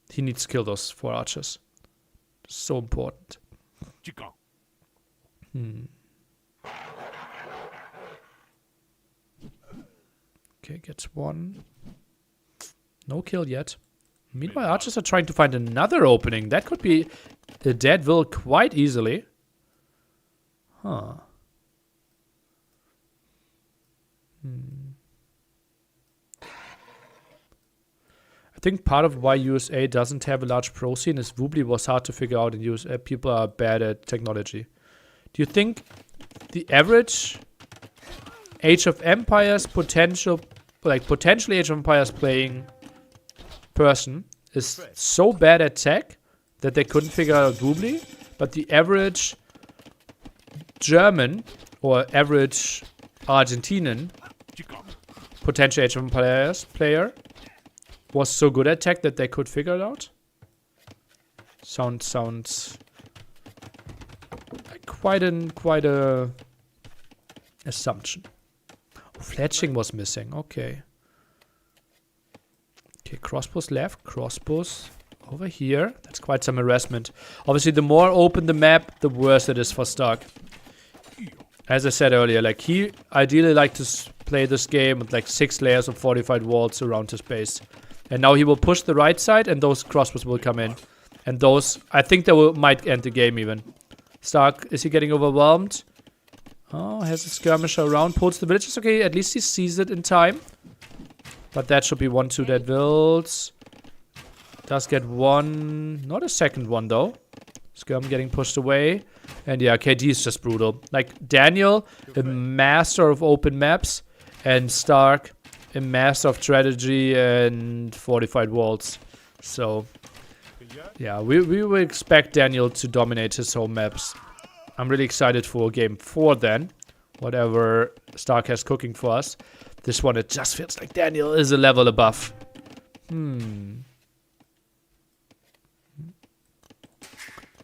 He needs to kill those 4 archers. So important. Okay, gets 1. No kill yet. Meanwhile, archers are trying to find another opening. That could be a dead will quite easily. Huh. I think part of why USA doesn't have a large pro scene is Woobly was hard to figure out in USA. People are bad at technology. Do you think the average Age of Empires potentially Age of Empires playing person is so bad at tech that they couldn't figure out Woobly, but the average German or average Argentinian potential Age of Empires player was so good at tech that they could figure it out? Sounds like quite a assumption. Oh, fletching was missing. Okay. Okay, crossbows left, crossbows over here. That's quite some harassment. Obviously, the more open the map, the worse it is for Stark. As I said earlier, like he ideally liked to play this game with like 6 layers of fortified walls around his base. And now he will push the right side and those crossbows will come in. And those, I think they might end the game even. Stark, is he getting overwhelmed? Oh, has a skirmisher around, pulls the villages. Okay, at least he sees it in time. But that should be 1-2 dead wills. Does get 1, not a second one though. Skirm getting pushed away. And yeah, KD is just brutal. Like, Daniel, a master of open maps. And Stark, a master of strategy and fortified walls. So, yeah, we will expect Daniel to dominate his home maps. I'm really excited for game 4 then. Whatever Stark has cooking for us. This one, it just feels like Daniel is a level above.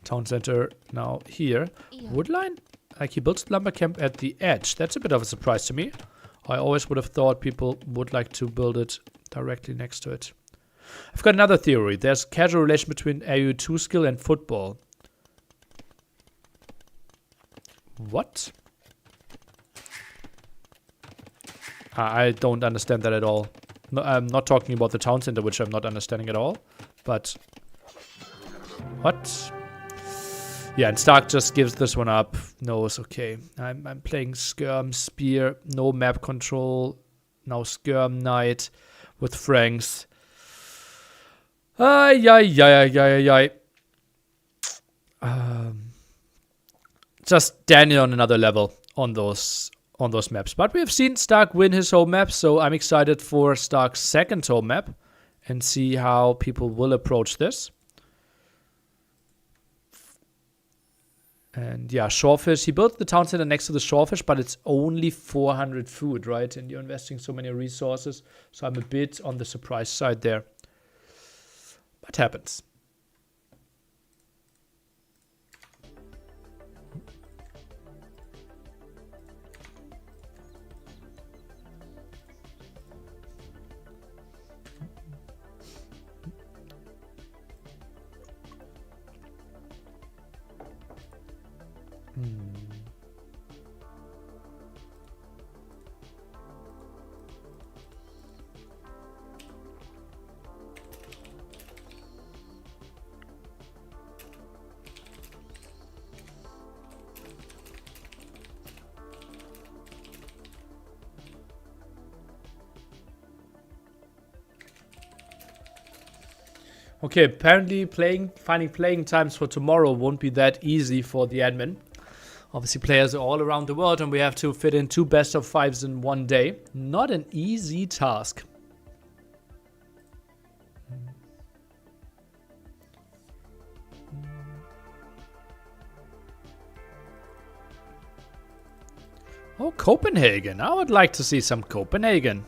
Town center now here. Woodline? Like he built lumber camp at the edge. That's a bit of a surprise to me. I always would have thought people would like to build it directly next to it. I've got another theory. There's casual relation between AU2 skill and football. What? I don't understand that at all. No, I'm not talking about the town center, which I'm not understanding at all. But what? Yeah, and Stark just gives this one up. Knows, okay, I'm playing Skirm, Spear, no map control. Now Skirm, Knight with Franks. Ay. Just Daniel on another level on those maps. But we have seen Stark win his home map, so I'm excited for Stark's second home map and see how people will approach this. And yeah, Shorefish. He built the town center next to the Shorefish, but it's only 400 food, right? And you're investing so many resources. So I'm a bit on the surprise side there. But happens. Okay, apparently finding playing times for tomorrow won't be that easy for the admin. Obviously, players are all around the world, and we have to fit in 2 best of 5s in one day. Not an easy task. Oh, Copenhagen. I would like to see some Copenhagen.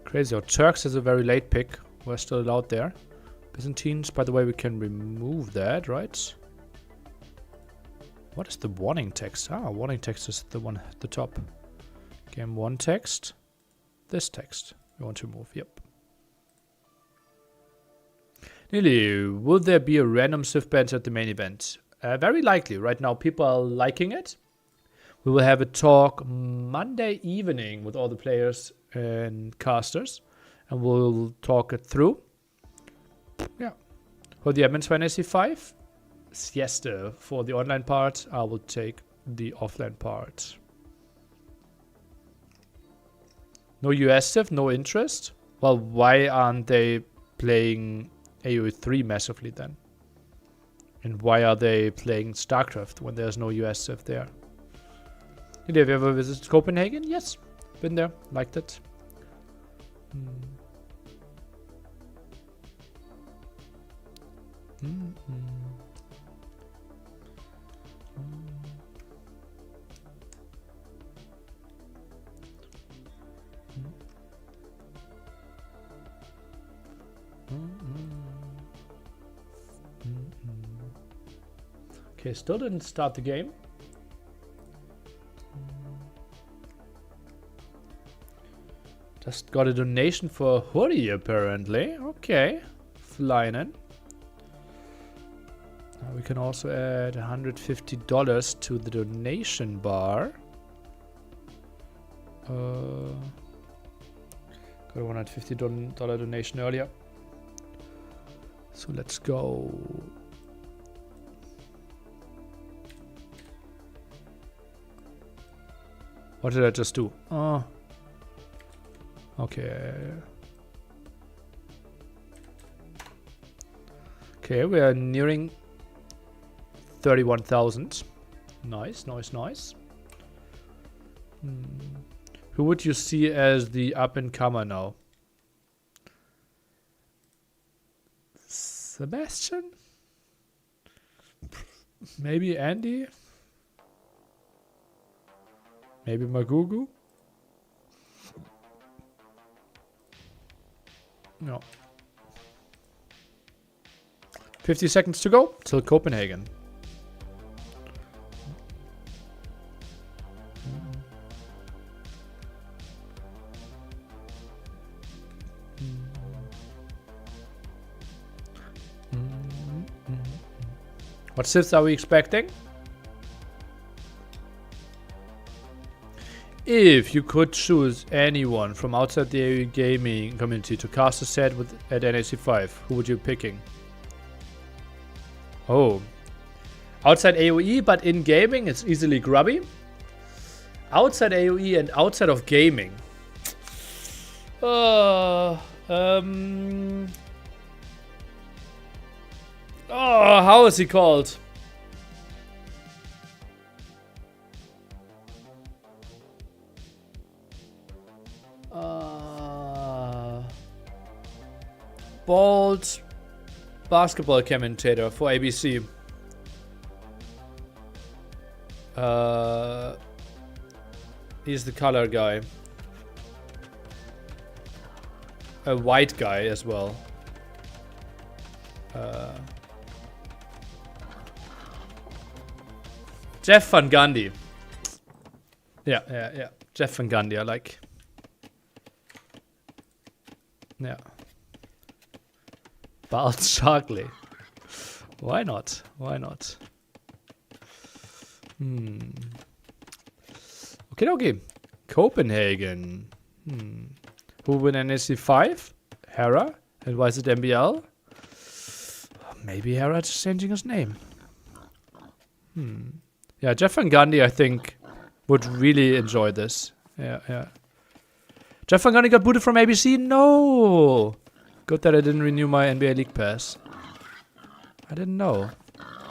Crazy. Oh, Turks is a very late pick. We're still allowed there. Byzantines, by the way, we can remove that, right? What is the warning text? Ah, warning text is the one at the top. Game 1 text. This text we want to remove. Yep. Nearly. Will there be a random Swift bench at the main event? Very likely. Right now, people are liking it. We will have a talk Monday evening with all the players and casters, and we'll talk it through. Yeah. For the admins for NAC 5, Siesta. For the online part, I will take the offline part. No US Civ, no interest? Well, why aren't they playing AoE 3 massively then? And why are they playing StarCraft when there's no US Civ there? Have you ever visited Copenhagen? Yes. Been there. Liked it. Okay, still didn't start the game. Just got a donation for a hoodie, apparently. Okay. Flying in. Now we can also add $150 to the donation bar. Got a $150 donation earlier. So let's go. What did I just do? Oh. Okay. Okay, we are nearing 31,000. Nice, nice, nice. Who would you see as the up-and-comer now? Sebastian? Maybe Andy? Maybe Magugu? No. 50 seconds to go till Copenhagen. What shifts are we expecting? If you could choose anyone from outside the AOE gaming community to cast a set with at NAC 5, who would you be picking? Oh. Outside AOE, but in gaming, it's easily Grubby. Outside AOE and outside of gaming. Oh, how is he called? Bald basketball commentator for ABC. He's the color guy. A white guy as well. Jeff Van Gundy. Yeah. Jeff Van Gundy, I like. Yeah. Bald Sharkley. Why not? Why not? Okay. Copenhagen. Who win NSC 5? Hera. And why is it MBL? Maybe Hera just changing his name. Yeah, Jeff Van Gundy, I think, would really enjoy this. Yeah. Jeff Van Gundy got booted from ABC? No! Good that I didn't renew my NBA League Pass. I didn't know.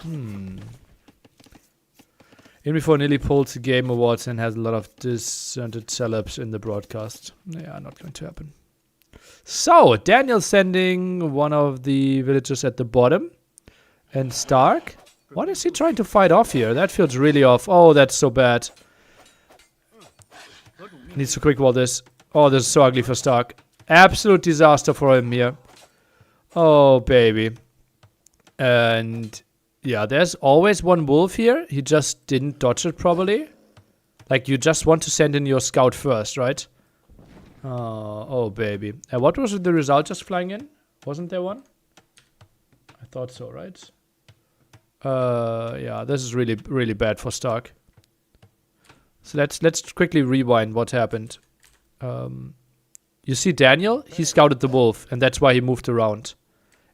In before nearly pulled the Game Awards and has a lot of dissented celebs in the broadcast. Yeah, not going to happen. So, Daniel sending one of the villagers at the bottom. And Stark. What is he trying to fight off here? That feels really off. Oh, that's so bad. Needs to quick wall this. Oh, this is so ugly for Stark. Absolute disaster for him here. Oh, baby. And yeah, there's always one wolf here. He just didn't dodge it probably. Like, you just want to send in your scout first, right? Oh, baby. And what was the result just flying in? Wasn't there one? I thought so, right? Yeah, this is really, really bad for Stark. So let's quickly rewind what happened. You see Daniel? He scouted the wolf, and that's why he moved around.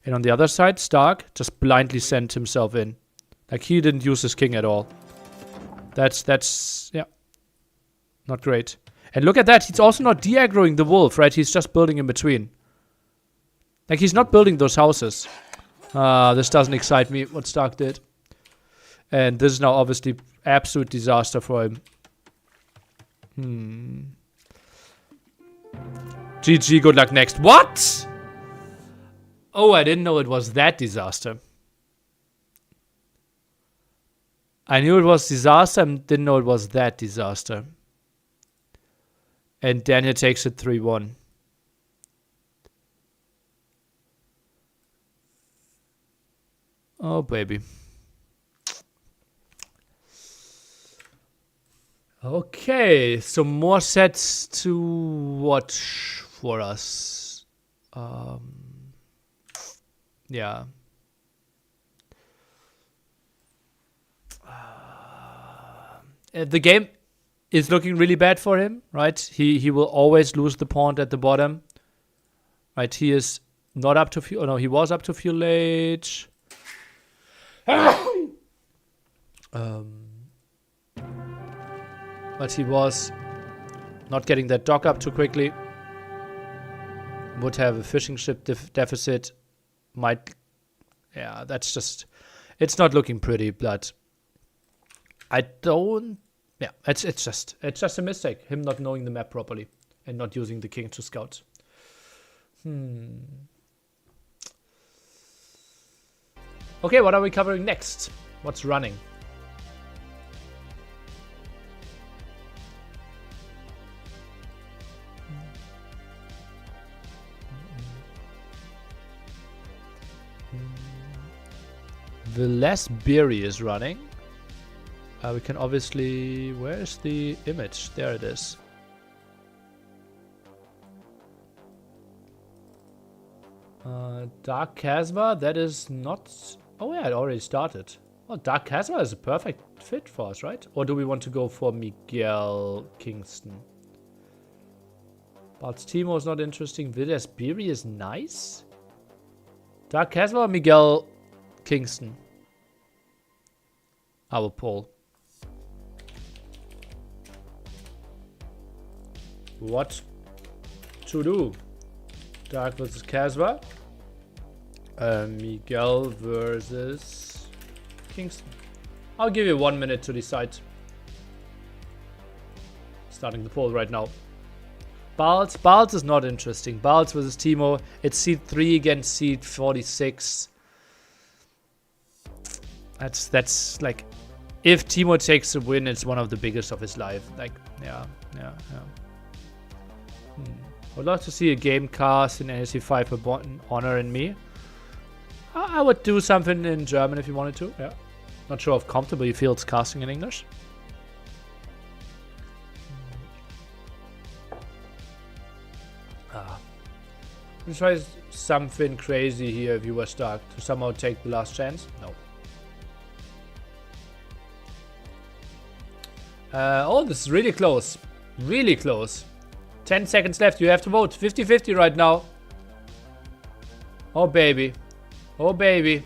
And on the other side, Stark just blindly sent himself in. Like, he didn't use his king at all. That's yeah. Not great. And look at that, he's also not de-aggroing the wolf, right? He's just building in between. Like, he's not building those houses. This doesn't excite me, what Stark did. And this is now obviously absolute disaster for him. GG, good luck next. What? Oh, I didn't know it was that disaster. I knew it was disaster and didn't know it was that disaster. And Daniel takes it 3-1. Oh, baby. Okay, so more sets to watch for us. Yeah. The game is looking really bad for him, right? He will always lose the pawn at the bottom. Right, he is not up to fuel. Oh, no, he was up to fuel age. But he was not getting that dock up too quickly. Would have a fishing ship deficit. Might, yeah, that's just, it's not looking pretty, but I don't, yeah, it's just a mistake. Him not knowing the map properly and not using the king to scout. Okay, what are we covering next? What's running? The less Beery is running. We can obviously... Where's the image? There it is. Dark Casbah, that is not... Oh yeah, it already started. Well, Dark Castle is a perfect fit for us, right? Or do we want to go for Miguel Kingston? But Timo is not interesting. Vidasbiri is nice. Dark Castle or Miguel Kingston? I will poll. What to do? Dark versus Casva. Miguel versus Kingston. I'll give you 1 minute to decide. Starting the poll right now. Balz is not interesting. Balz versus Timo. It's seed 3 against seed 46. That's like, if Timo takes the win, it's one of the biggest of his life. Like, yeah. I'd love to see a game cast in NAC 5 for Honor and me. I would do something in German if you wanted to. Yeah. Not sure how comfortable you feel it's casting in English. Let's try something crazy here if you were stuck. To somehow take the last chance? No. Oh, this is really close. Really close. 10 seconds left. You have to vote. 50-50 right now. Oh, baby. Oh, baby.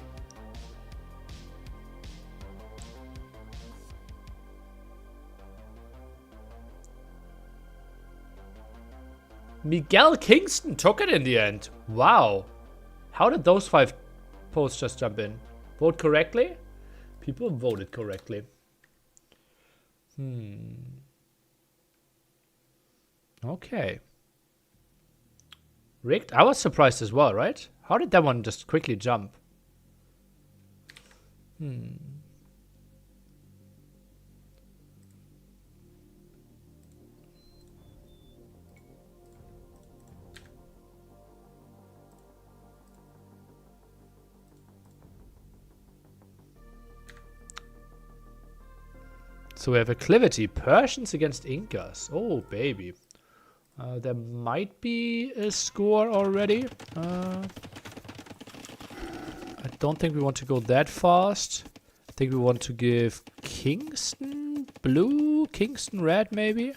Miguel Kingston took it in the end. Wow. How did those 5 posts just jump in? Vote correctly? People voted correctly. Okay. Rigged? I was surprised as well, right? How did that one just quickly jump? So we have acclivity. Persians against Incas. Oh, baby. There might be a score already. I don't think we want to go that fast. I think we want to give Kingston blue, Kingston red, maybe.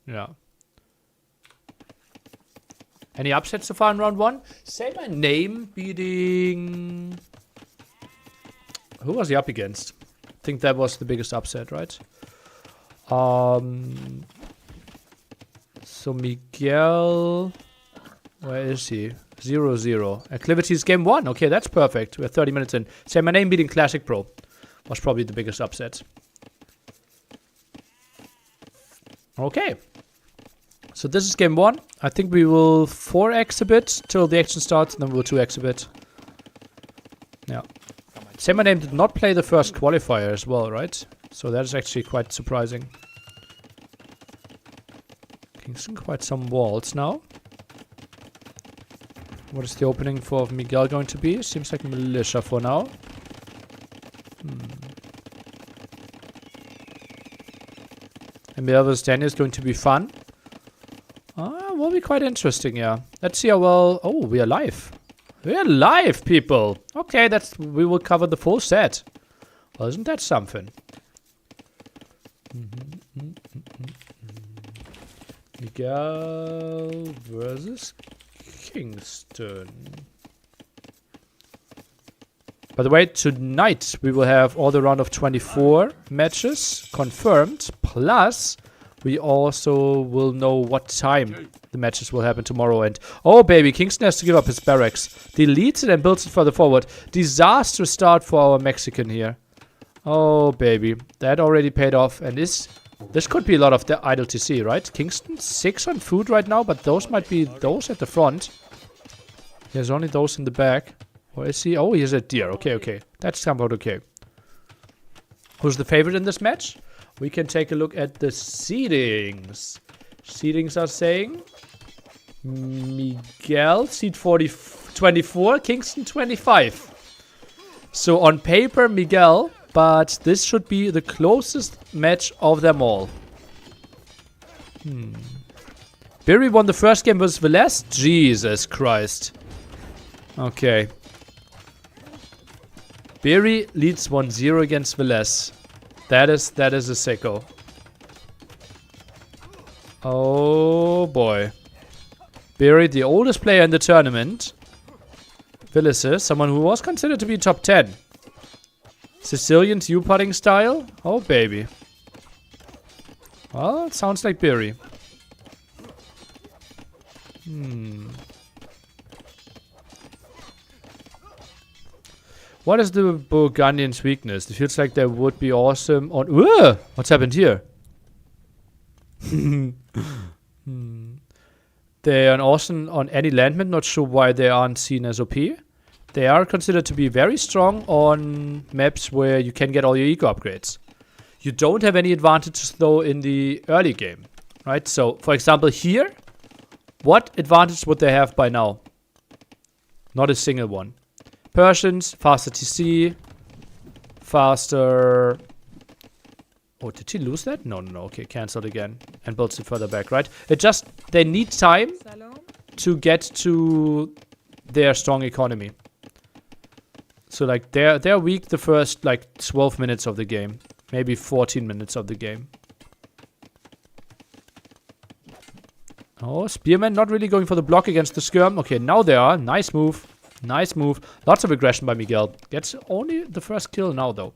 Yeah. Any upsets so far in round 1? Say my name beating... Who was he up against? I think that was the biggest upset, right? So Miguel... Where is he? 0-0. Acclivities game 1. Okay, that's perfect. We're 30 minutes in. Say my name beating Classic Pro was probably the biggest upset. Okay. So this is game 1. I think we will 4x a bit till the action starts, and then we'll 2x a bit. Yeah. Say my name did not play the first qualifier as well, right? So that is actually quite surprising. Kingston quite some walls now. What is the opening for Miguel going to be? Seems like militia for now. And Miguel vs Daniel is going to be fun. Will be quite interesting, yeah. Let's see how well... Oh, we are live. We are live, people. Okay, we will cover the full set. Well, isn't that something? Miguel versus Kingston. By the way, tonight we will have all the round of 24 matches confirmed. Plus, we also will know what time the matches will happen tomorrow. And oh, baby, Kingston has to give up his barracks. Deletes it and builds it further forward. Disastrous start for our Mexican here. Oh, baby, that already paid off. And this could be a lot of the idle TC, right? Kingston 6 on food right now, but those might be those at the front. There's only those in the back. Where is he? Oh, he's a deer. Okay. That's somewhat okay. Who's the favorite in this match? We can take a look at the seedings. Seedings are saying Miguel, seed 24, Kingston 25. So on paper, Miguel, but this should be the closest match of them all. Berry won the first game versus Velez? Jesus Christ. Okay. Berry leads 1-0 against Velez. That is a sicko. Oh boy. Berry, the oldest player in the tournament. Velez, someone who was considered to be top 10. Sicilian's U-putting style? Oh baby. Well, it sounds like Berry. What is the Burgundians' weakness? It feels like they would be awesome on... Ugh! What's happened here? They are awesome on any landman. Not sure why they aren't seen as OP. They are considered to be very strong on maps where you can get all your eco upgrades. You don't have any advantages though in the early game. Right? So, for example, here... What advantage would they have by now? Not a single one. Persians, faster TC, faster... Oh, did she lose that? No. Okay, cancelled again. And builds it further back, right? It just... They need time to get to their strong economy. So, like, they're weak the first, like, 12 minutes of the game. Maybe 14 minutes of the game. Oh, Spearman not really going for the block against the Skirm. Okay, now they are. Nice move. Nice move. Lots of aggression by Miguel. Gets only the first kill now, though.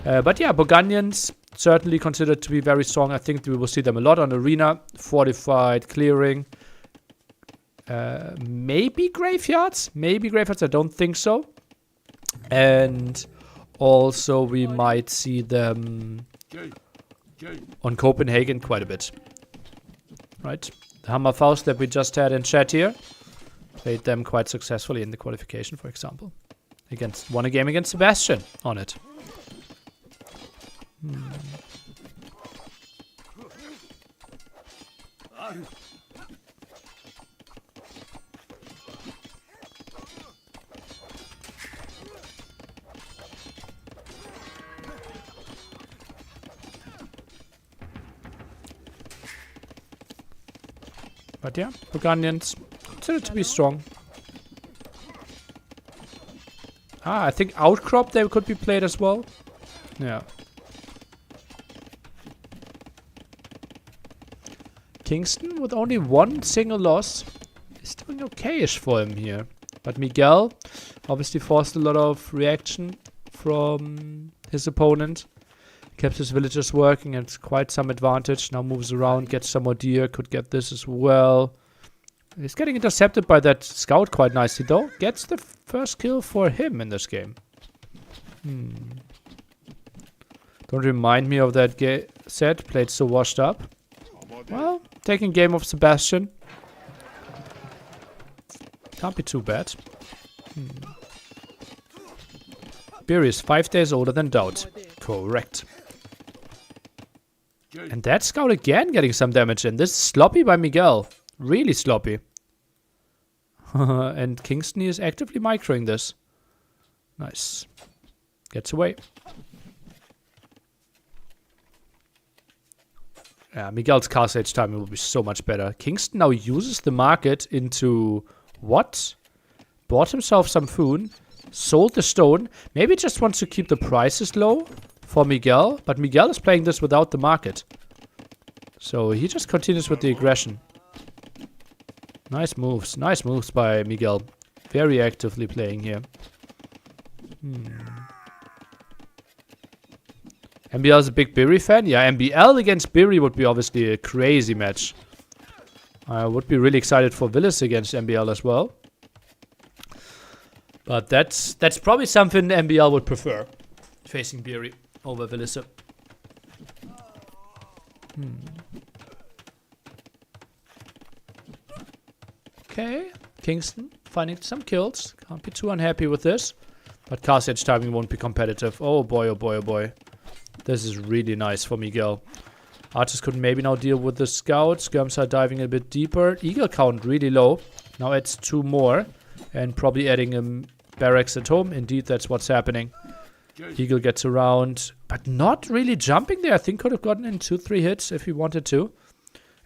But yeah, Burgundians certainly considered to be very strong. I think we will see them a lot on Arena. Fortified, clearing. Maybe graveyards? Maybe graveyards. I don't think so. And also we might see them on Copenhagen quite a bit. Right, the Hammerfaust that we just had in chat here played them quite successfully in the qualification, for example. Won a game against Sebastian on it. But yeah, Burgundians considered to be strong. I think Outcrop they could be played as well. Yeah. Kingston with only one single loss is doing okay-ish for him here. But Miguel obviously forced a lot of reaction from his opponent. Kept his villagers working and quite some advantage. Now moves around, gets some more deer. Could get this as well. He's getting intercepted by that scout quite nicely though. Gets the first kill for him in this game. Don't remind me of that set. Played so washed up. Well, taking game of Sebastian. Can't be too bad. Berry is 5 days older than Doubt. Correct. And that scout again getting some damage in. This is sloppy by Miguel. Really sloppy. And Kingston is actively microing this. Nice. Gets away. Yeah, Miguel's cast age timing will be so much better. Kingston now uses the market into what? Bought himself some food. Sold the stone. Maybe just wants to keep the prices low for Miguel. But Miguel is playing this without the market. So he just continues with the aggression. Nice moves. Nice moves by Miguel. Very actively playing here. MBL is a big Berry fan. Yeah, MBL against Berry would be obviously a crazy match. I would be really excited for Villas against MBL as well. But that's probably something MBL would prefer. Facing Berry over Villas. Okay, Kingston finding some kills. Can't be too unhappy with this. But cast edge timing won't be competitive. Oh boy, oh boy, oh boy. This is really nice for Miguel. Archers could maybe now deal with the scouts. Skirms are diving a bit deeper. Eagle count really low. Now adds 2 more. And probably adding barracks at home. Indeed, that's what's happening. Eagle gets around. But not really jumping there. I think could have gotten in 2-3 hits if he wanted to.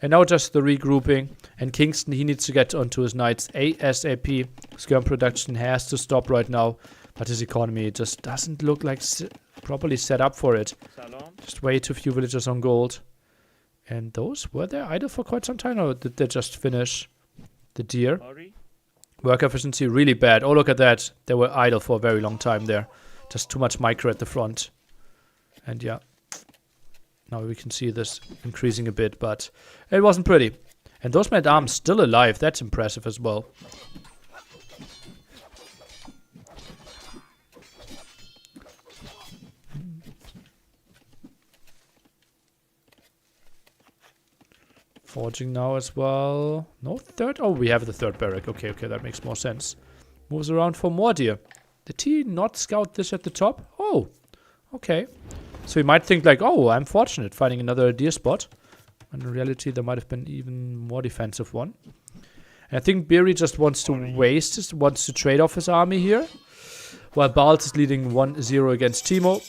And now just the regrouping. And Kingston, he needs to get onto his knights ASAP. Skirm production has to stop right now. But his economy just doesn't look like properly set up for it. Salam. Just way too few villagers on gold. And those were there idle for quite some time, or did they just finish the deer? Hurry. Work efficiency really bad. Oh, look at that. They were idle for a very long time there. Just too much micro at the front. And yeah. Now we can see this increasing a bit, but it wasn't pretty. And those men-at-arms still alive. That's impressive as well. Forging now as well. No third? Oh, we have the third barrack. Okay, okay, that makes more sense. Moves around for more deer. Did he not scout this at the top? Oh, okay. So you might think like, oh, I'm fortunate finding another deer spot. And in reality, there might have been even more defensive one. And I think Beery just wants to waste this, wants to trade off his army here. While Balt is leading 1-0 against Timo.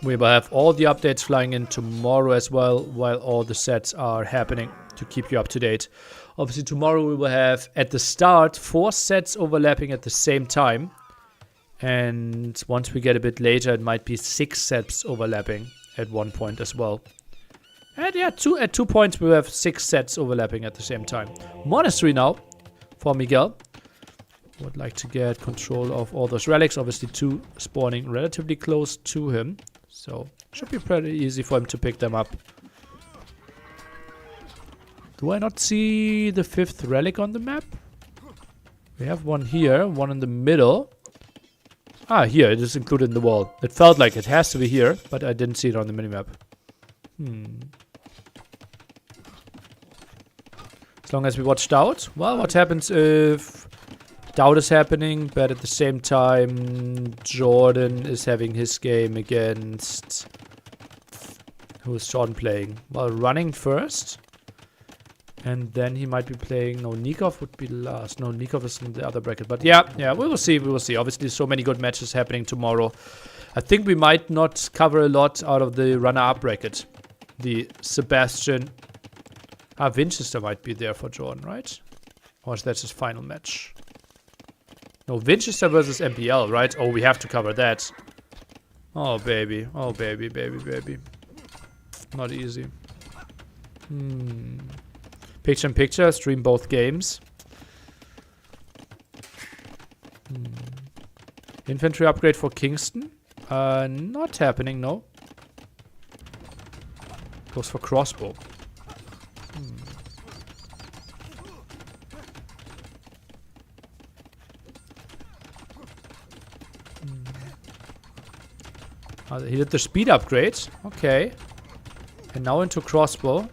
We will have all the updates flying in tomorrow as well, while all the sets are happening to keep you up to date. Obviously, tomorrow we will have, at the start, 4 sets overlapping at the same time. And once we get a bit later, it might be 6 sets overlapping at one point as well. And yeah, at 2 points, we'll have 6 sets overlapping at the same time. Monastery now for Miguel. Would like to get control of all those relics. Obviously, 2 spawning relatively close to him. So, should be pretty easy for him to pick them up. Do I not see the 5th relic on the map? We have one here, one in the middle. Ah, here, it is included in the wall. It felt like it has to be here, but I didn't see it on the minimap. As long as we watched out. Well, what happens if Doubt is happening, but at the same time, Jordan is having his game against... Who is Jordan playing? Well, running first. And then he might be playing... No, Nikov would be last. No, Nikov is in the other bracket. But yeah, we will see, we will see. Obviously, so many good matches happening tomorrow. I think we might not cover a lot out of the runner-up bracket. The Sebastian... Winchester might be there for Jordan, right? Or is that his final match? No, Winchester versus MPL, right? Oh, we have to cover that. Oh, baby. Oh, baby, baby, baby. Not easy. Picture-in-picture, stream both games. Infantry upgrade for Kingston. Not happening, no. Goes for crossbow. He did the speed upgrade. Okay. And now into crossbow.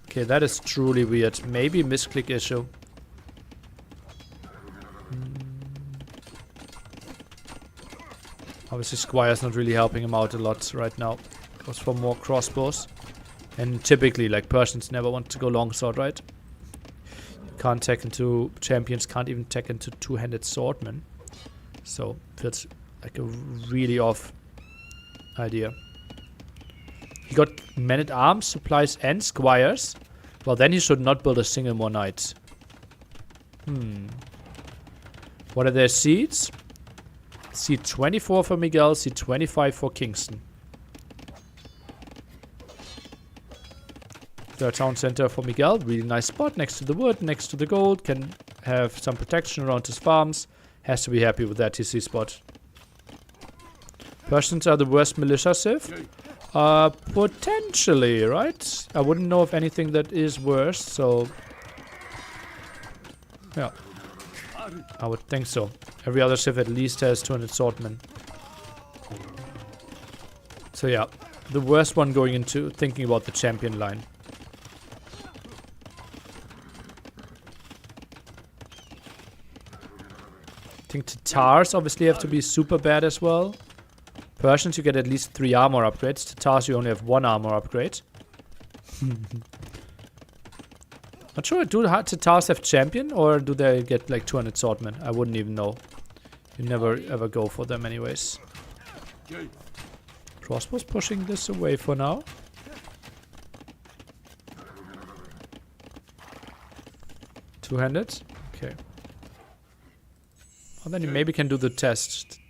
Okay, that is truly weird. Maybe misclick issue. Obviously, Squire's not really helping him out a lot right now. Goes for more crossbows. And typically, like, Persians never want to go longsword, right? You can't tech into... Champions can't even tech into two-handed swordmen. So, that's like a really off idea. He got men-at-arms, supplies, and squires. Well, then he should not build a single more knight. What are their seeds? Seed 24 for Miguel, seed 25 for Kingston. Third town center for Miguel. Really nice spot next to the wood, next to the gold. Can have some protection around his farms. Has to be happy with that TC spot. Persians are the worst militia civ. Potentially, right? I wouldn't know of anything that is worse, so... Yeah. I would think so. Every other civ at least has 200 swordmen. So yeah, the worst one going into thinking about the champion line. I think Tatars obviously have to be super bad as well. Persians, you get at least 3 armor upgrades. Tatars, you only have 1 armor upgrade. Not sure, do Tatars have champion or do they get like 200 swordmen? I wouldn't even know. You never ever go for them anyways. Crossbow's pushing this away for now. Two-handed? Okay. Well, then you maybe can do the test.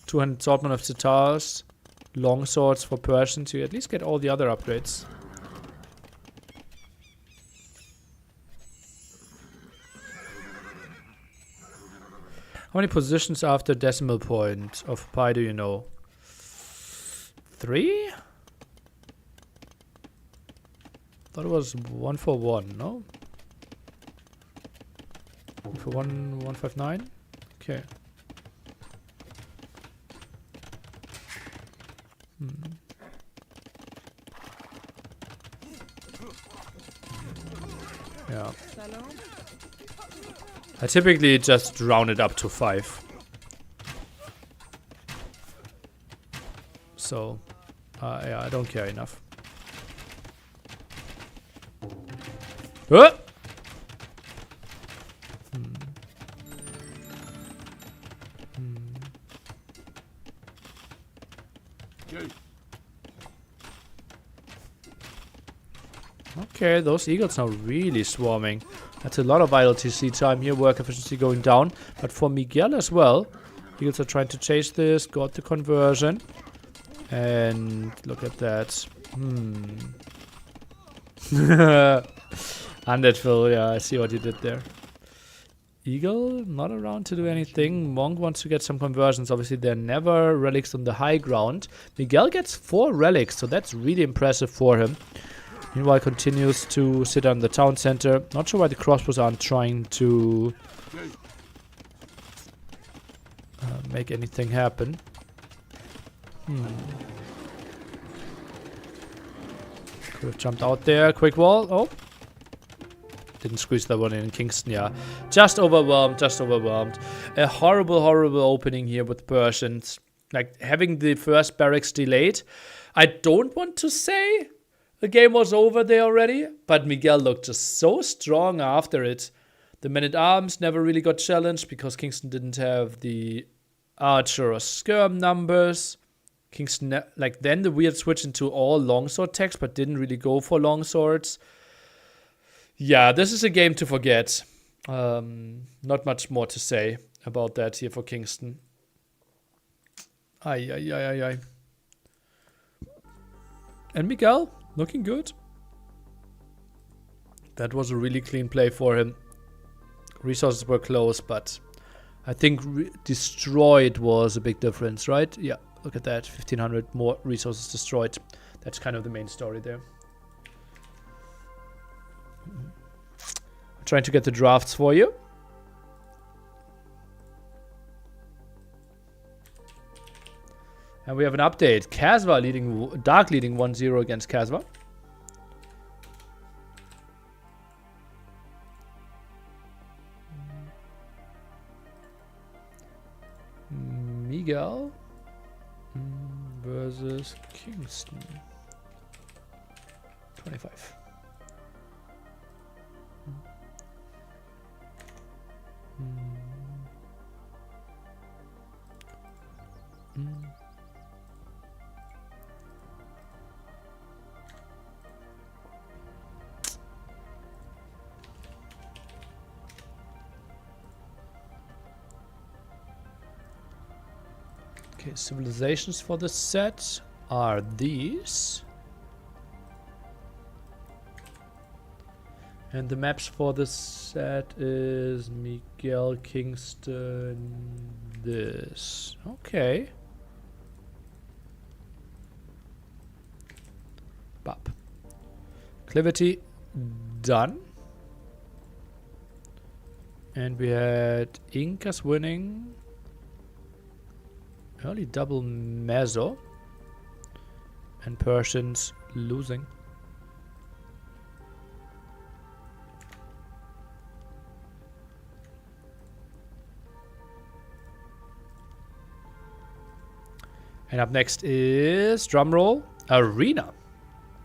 Two-handed swordsman of Citars. Long swords for Persians. You at least get all the other upgrades. How many positions after decimal point of pi do you know? 3? Thought it was 1 for 1, no? 1 for 1, 159? Okay. Yeah. I typically just round it up to 5. So, yeah, I don't care enough. Okay, those eagles are really swarming. That's a lot of idle TC time here, work efficiency going down. But for Miguel as well, eagles are trying to chase this, got the conversion. And look at that. Undead Phil, yeah, I see what you did there. Eagle, not around to do anything. Monk wants to get some conversions. Obviously, there are never relics on the high ground. Miguel gets 4 relics, so that's really impressive for him. Meanwhile, continues to sit on the town center. Not sure why the crossbows aren't trying to make anything happen. Could have jumped out there. Quick wall. Oh. Didn't squeeze that one in Kingston, yeah. Just overwhelmed, just overwhelmed. A horrible, horrible opening here with Persians. Like, having the first barracks delayed. I don't want to say the game was over there already, but Miguel looked just so strong after it. The men-at-arms never really got challenged because Kingston didn't have the archer or skirm numbers. Kingston, like, then the weird switch into all longsword techs, but didn't really go for longswords. Yeah, this is a game to forget. Not much more to say about that here for Kingston. Ay. And Miguel, looking good. That was a really clean play for him. Resources were close, but I think destroyed was a big difference, right? Yeah, look at that. 1,500 more resources destroyed. That's kind of the main story there. I'm trying to get the drafts for you. And we have an update. Kasva leading, Dark leading 1-0 against Kasva. Miguel versus Kingston. 25. Okay, civilizations for the set are these. And the maps for the set is Miguel, Kingston, this. Okay. Bop. Clivity, done. And we had Incas winning. Early double Meso. And Persians losing. And up next is, drumroll, Arena.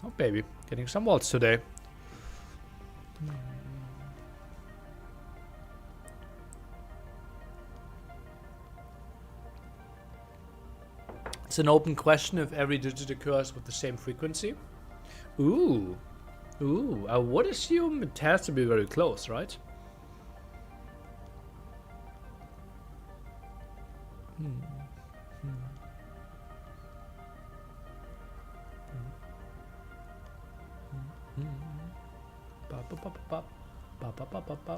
Oh baby, getting some waltz today. It's an open question if every digit occurs with the same frequency. Ooh. I would assume it has to be very close, right? Ba, ba, ba, ba, ba. Ba, ba, ba, ba, ba.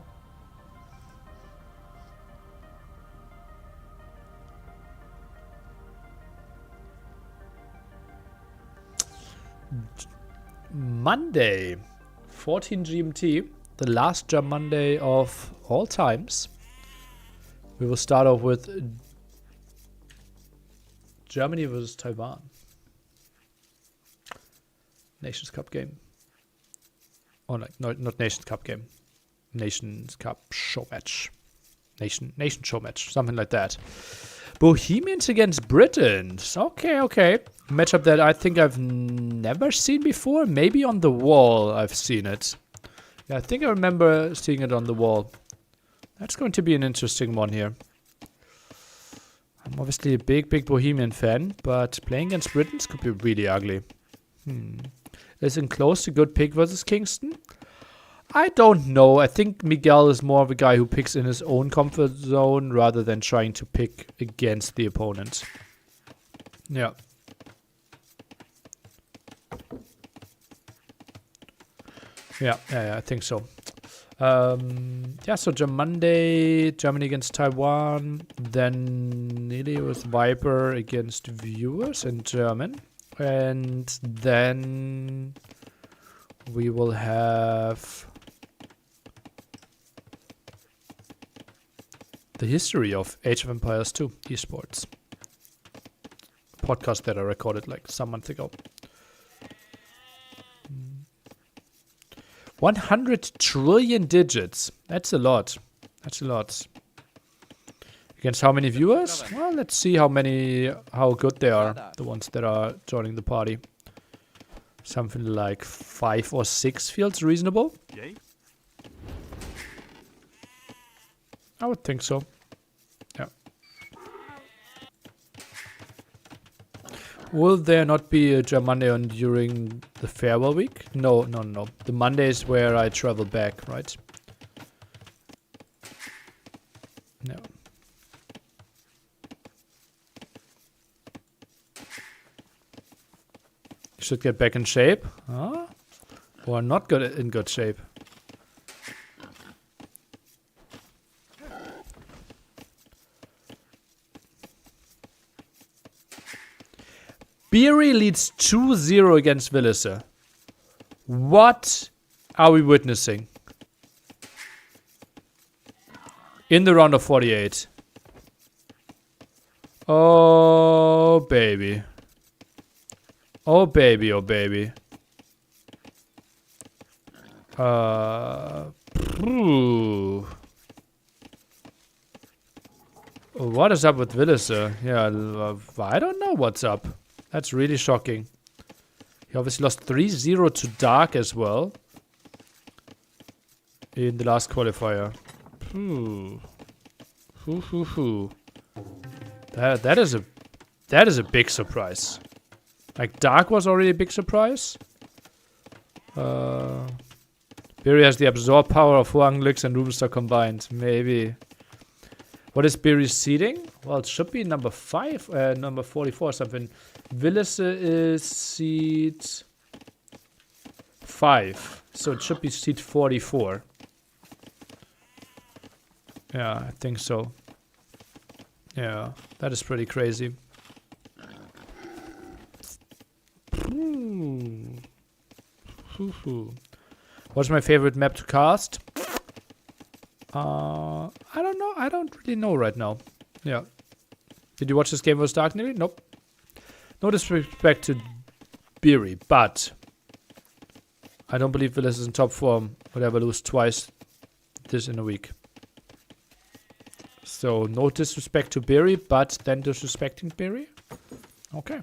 Monday, 14 GMT, the last Jam Monday of all times. We will start off with Germany versus Taiwan. Nations Cup game. Oh, not Nations Cup game. Nations Cup show match. Nation show match. Something like that. Bohemians against Britons. Okay. Matchup that I think I've never seen before. Maybe on the wall I've seen it. Yeah, I think I remember seeing it on the wall. That's going to be an interesting one here. I'm obviously a big Bohemian fan, but playing against Britons could be really ugly. Is Enclosed a good pick versus Kingston? I don't know. I think Miguel is more of a guy who picks in his own comfort zone rather than trying to pick against the opponent. Yeah. Yeah, I think so. Yeah, so Monday, Germany against Taiwan. Then Nelios Viper against Viewers in German. And then we will have the history of Age of Empires 2 esports. Podcast that I recorded like some months ago. 100 trillion digits. That's a lot. Against how many viewers? Well, let's see how good they are. The ones that are joining the party. Something like 5 or 6 feels reasonable. I would think so. Yeah. Will there not be a Jam Monday on during the farewell week? No. The Monday is where I travel back, right? No. Should get back in shape. Huh? Or not in good shape. Beery leads 2-0 against Villiser. What are we witnessing? In the round of 48. Oh, baby. Oh, baby. What is up with Villiser? Yeah, I don't know what's up. That's really shocking. He obviously lost 3-0 to Dark as well. In the last qualifier. That is a big surprise. Like Dark was already a big surprise. Berry has the absorb power of Huang Lix and Rubenstar combined. Maybe. What is Berry's seeding? Well, it should be number 5, number 44 or something. Villiser is seed 5. So it should be seed 44. Yeah, I think so. Yeah, that is pretty crazy. What's my favorite map to cast? I don't know. I don't really know right now. Yeah. Did you watch this game versus Dark Nearly? Nope. No disrespect to Beery, but I don't believe Villas is in top form. Would ever lose twice this in a week. So no disrespect to Beery, but then disrespecting Beery? Okay.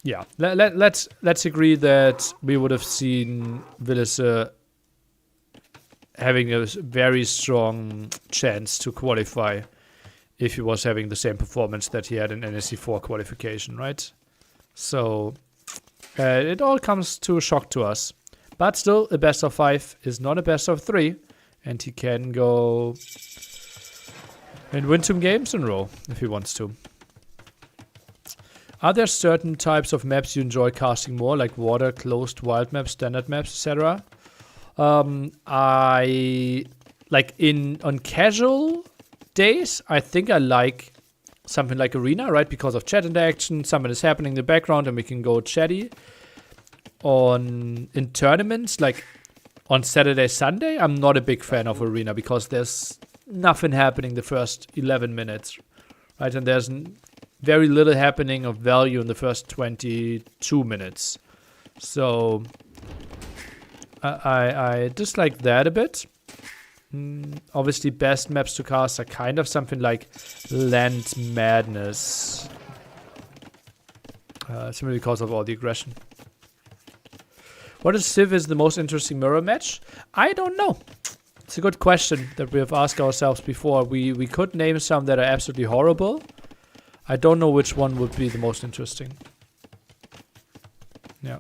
Yeah. Let's agree that we would have seen Villiser having a very strong chance to qualify if he was having the same performance that he had in NSC4 qualification, right? So it all comes to a shock to us. But still, a best of 5 is not a best of 3. And he can go and win some games in a row if he wants to. Are there certain types of maps you enjoy casting more, like water, closed, wild maps, standard maps, etc.? I like on casual days, I think I like something like arena, right? Because of chat interaction, something is happening in the background and we can go chatty. In tournaments, like on Saturday, Sunday, I'm not a big fan of arena because there's nothing happening the first 11 minutes, right? And there's very little happening of value in the first 22 minutes. So I dislike that a bit. Obviously, best maps to cast are kind of something like Land Madness. Simply because of all the aggression. What is Civ is the most interesting mirror match? I don't know. It's a good question that we have asked ourselves before. We could name some that are absolutely horrible. I don't know which one would be the most interesting. Yeah.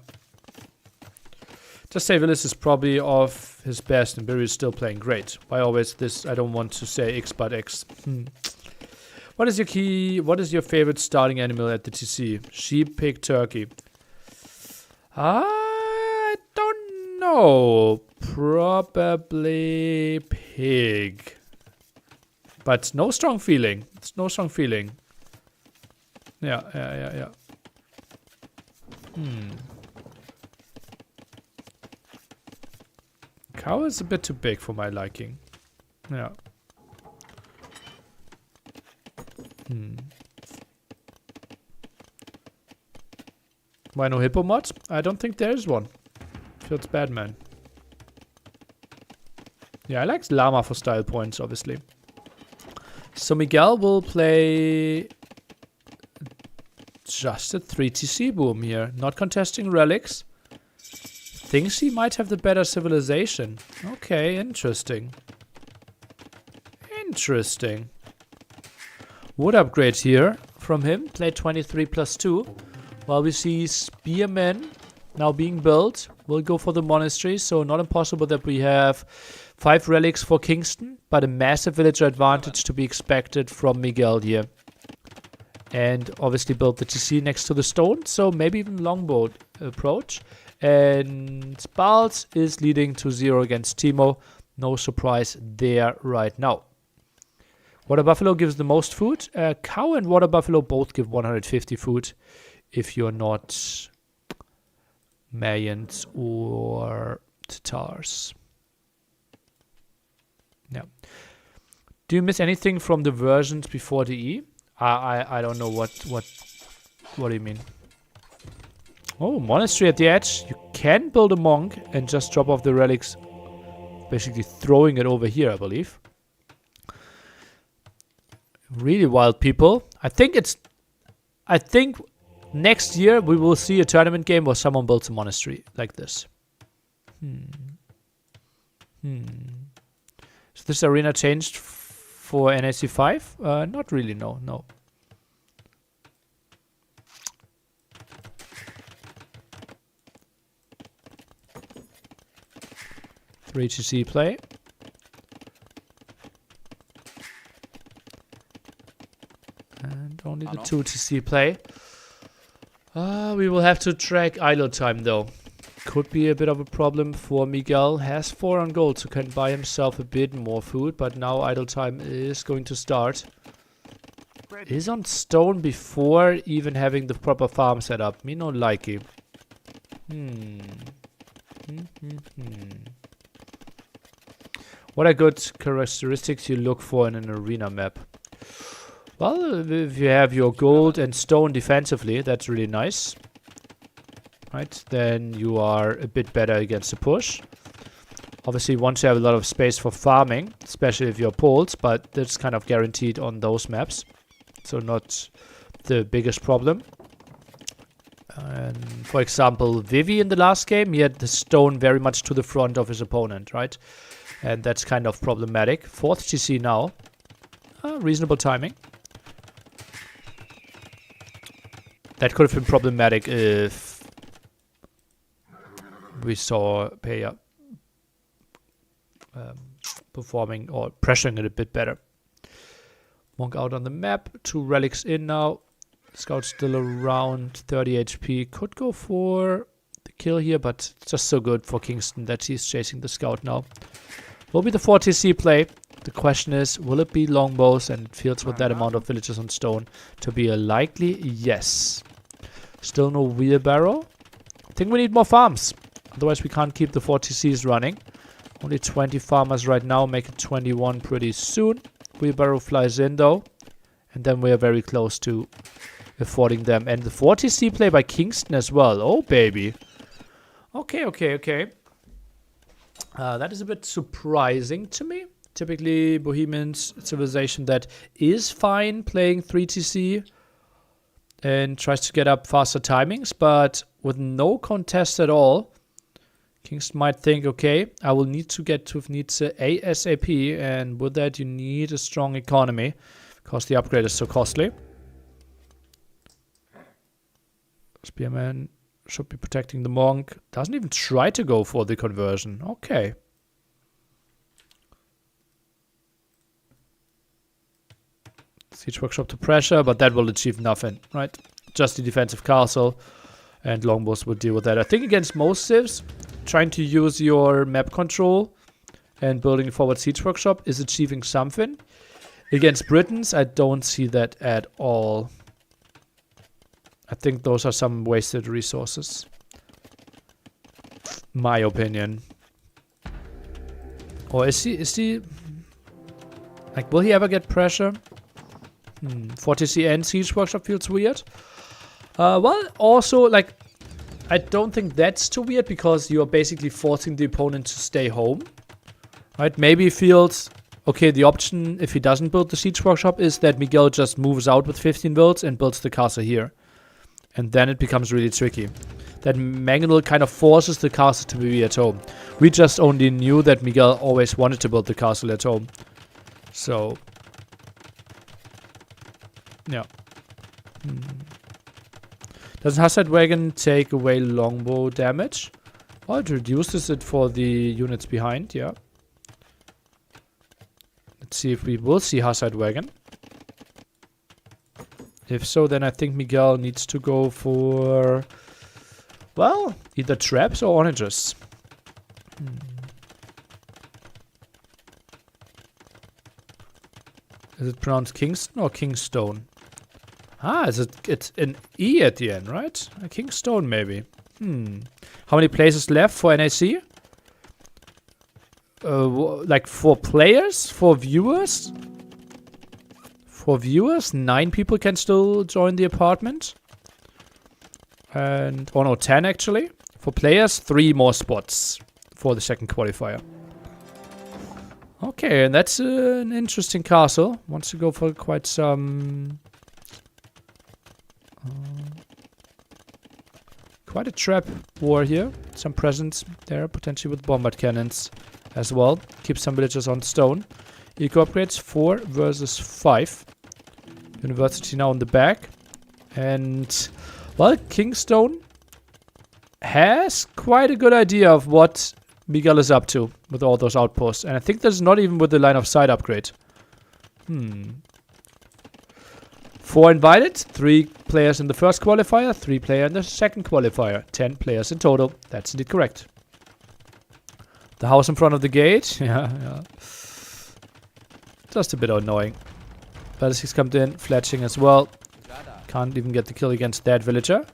Just say Willis is probably off his best and Barry is still playing great. Why always this? I don't want to say X but X. What is your key? What is your favorite starting animal at the TC? Sheep, pig, turkey. I don't know. Probably pig. But no strong feeling. It's no strong feeling. Yeah. Cow is a bit too big for my liking. Yeah. Why no hippo mod? I don't think there is one. Feels bad, man. Yeah, I like llama for style points, obviously. So Miguel will play just a 3TC boom here. Not contesting relics. Thinks he might have the better civilization. Okay, interesting. Interesting. Wood upgrade here from him. Play 23 plus 2. While we see Spearmen now being built. We'll go for the monastery. So not impossible that we have 5 relics for Kingston. But a massive villager advantage to be expected from Miguel here. And obviously build the TC next to the stone. So maybe even longbow approach. And Spals is leading to 0 against Timo. No surprise there right now. Water Buffalo gives the most food. Cow and Water Buffalo both give 150 food. If you're not Mayans or Tatars. Yeah. Do you miss anything from the versions before the E? I don't know what do you mean? Oh, monastery at the edge. You can build a monk and just drop off the relics. Basically throwing it over here, I believe. Really wild people. I think next year we will see a tournament game where someone builds a monastery like this. Is this arena changed for NAC 5? Not really, no. 3TC play. And only the 2TC play. We will have to track idle time though. Could be a bit of a problem for Miguel. Has 4 on gold, so can buy himself a bit more food. But now idle time is going to start. Is on stone before even having the proper farm set up. Me no likey. What are good characteristics you look for in an arena map? Well, if you have your gold and stone defensively, that's really nice. Right, then you are a bit better against the push. Obviously, you want to have a lot of space for farming, especially if you're poles, but that's kind of guaranteed on those maps. So not the biggest problem. And for example, Vivi in the last game, he had the stone very much to the front of his opponent, right? And that's kind of problematic. 4th GC now. Reasonable timing. That could have been problematic if we saw Paya performing or pressuring it a bit better. Monk out on the map. 2 relics in now. Scout still around 30 HP. Could go for the kill here, but it's just so good for Kingston that he's chasing the scout now. Will be the 4TC play. The question is, will it be longbows? And it feels with that amount of villagers on stone to be a likely yes. Still no wheelbarrow. I think we need more farms. Otherwise we can't keep the 4TCs running. Only 20 farmers right now, make it 21 pretty soon. Wheelbarrow flies in though. And then we are very close to affording them. And the 4TC play by Kingston as well. Oh baby. Okay. That is a bit surprising to me. Typically Bohemian's civilization that is fine playing 3TC and tries to get up faster timings, but with no contest at all, Kingston might think, okay, I will need to get to Vnitze ASAP, and with that you need a strong economy because the upgrade is so costly. Spearman should be protecting the monk. Doesn't even try to go for the conversion. Okay. Siege workshop to pressure, but that will achieve nothing, right? Just the defensive castle, and longbows will deal with that. I think against most civs, trying to use your map control and building a forward siege workshop is achieving something. Against Britons, I don't see that at all. I think those are some wasted resources. My opinion. Or is he... Like, will he ever get pressure? 4TC and siege workshop feels weird. Well, also, like, I don't think that's too weird because you're basically forcing the opponent to stay home. Right? Maybe he feels... Okay, the option, if he doesn't build the siege workshop, is that Miguel just moves out with 15 builds and builds the castle here. And then it becomes really tricky. That Mangonel kind of forces the castle to be at home. We just only knew that Miguel always wanted to build the castle at home. So... Yeah. Does Hazard Wagon take away longbow damage? Well, it reduces it for the units behind, yeah. Let's see if we will see Hazard Wagon. If so, then I think Miguel needs to go for... Well, either traps or onagers. Is it pronounced Kingston or Kingstone? Ah, it's an E at the end, right? A Kingstone, maybe. How many places left for NAC? Like for players? For viewers? For viewers, 9 people can still join the apartment. And, oh no, 10 actually. For players, 3 more spots for the second qualifier. Okay, and that's an interesting castle. Wants to go for quite some... quite a trap war here. Some presence there, potentially with bombard cannons as well. Keep some villagers on stone. Eco upgrades 4 versus 5. University now in the back. And, well, Kingstone has quite a good idea of what Miguel is up to with all those outposts. And I think that's not even with the line of sight upgrade. 4 invited, 3 players in the first qualifier, 3 players in the second qualifier. 10 players in total. That's indeed correct. The house in front of the gate. Yeah. Just a bit annoying. Ballistics comes in, fletching as well. Can't even get the kill against that villager.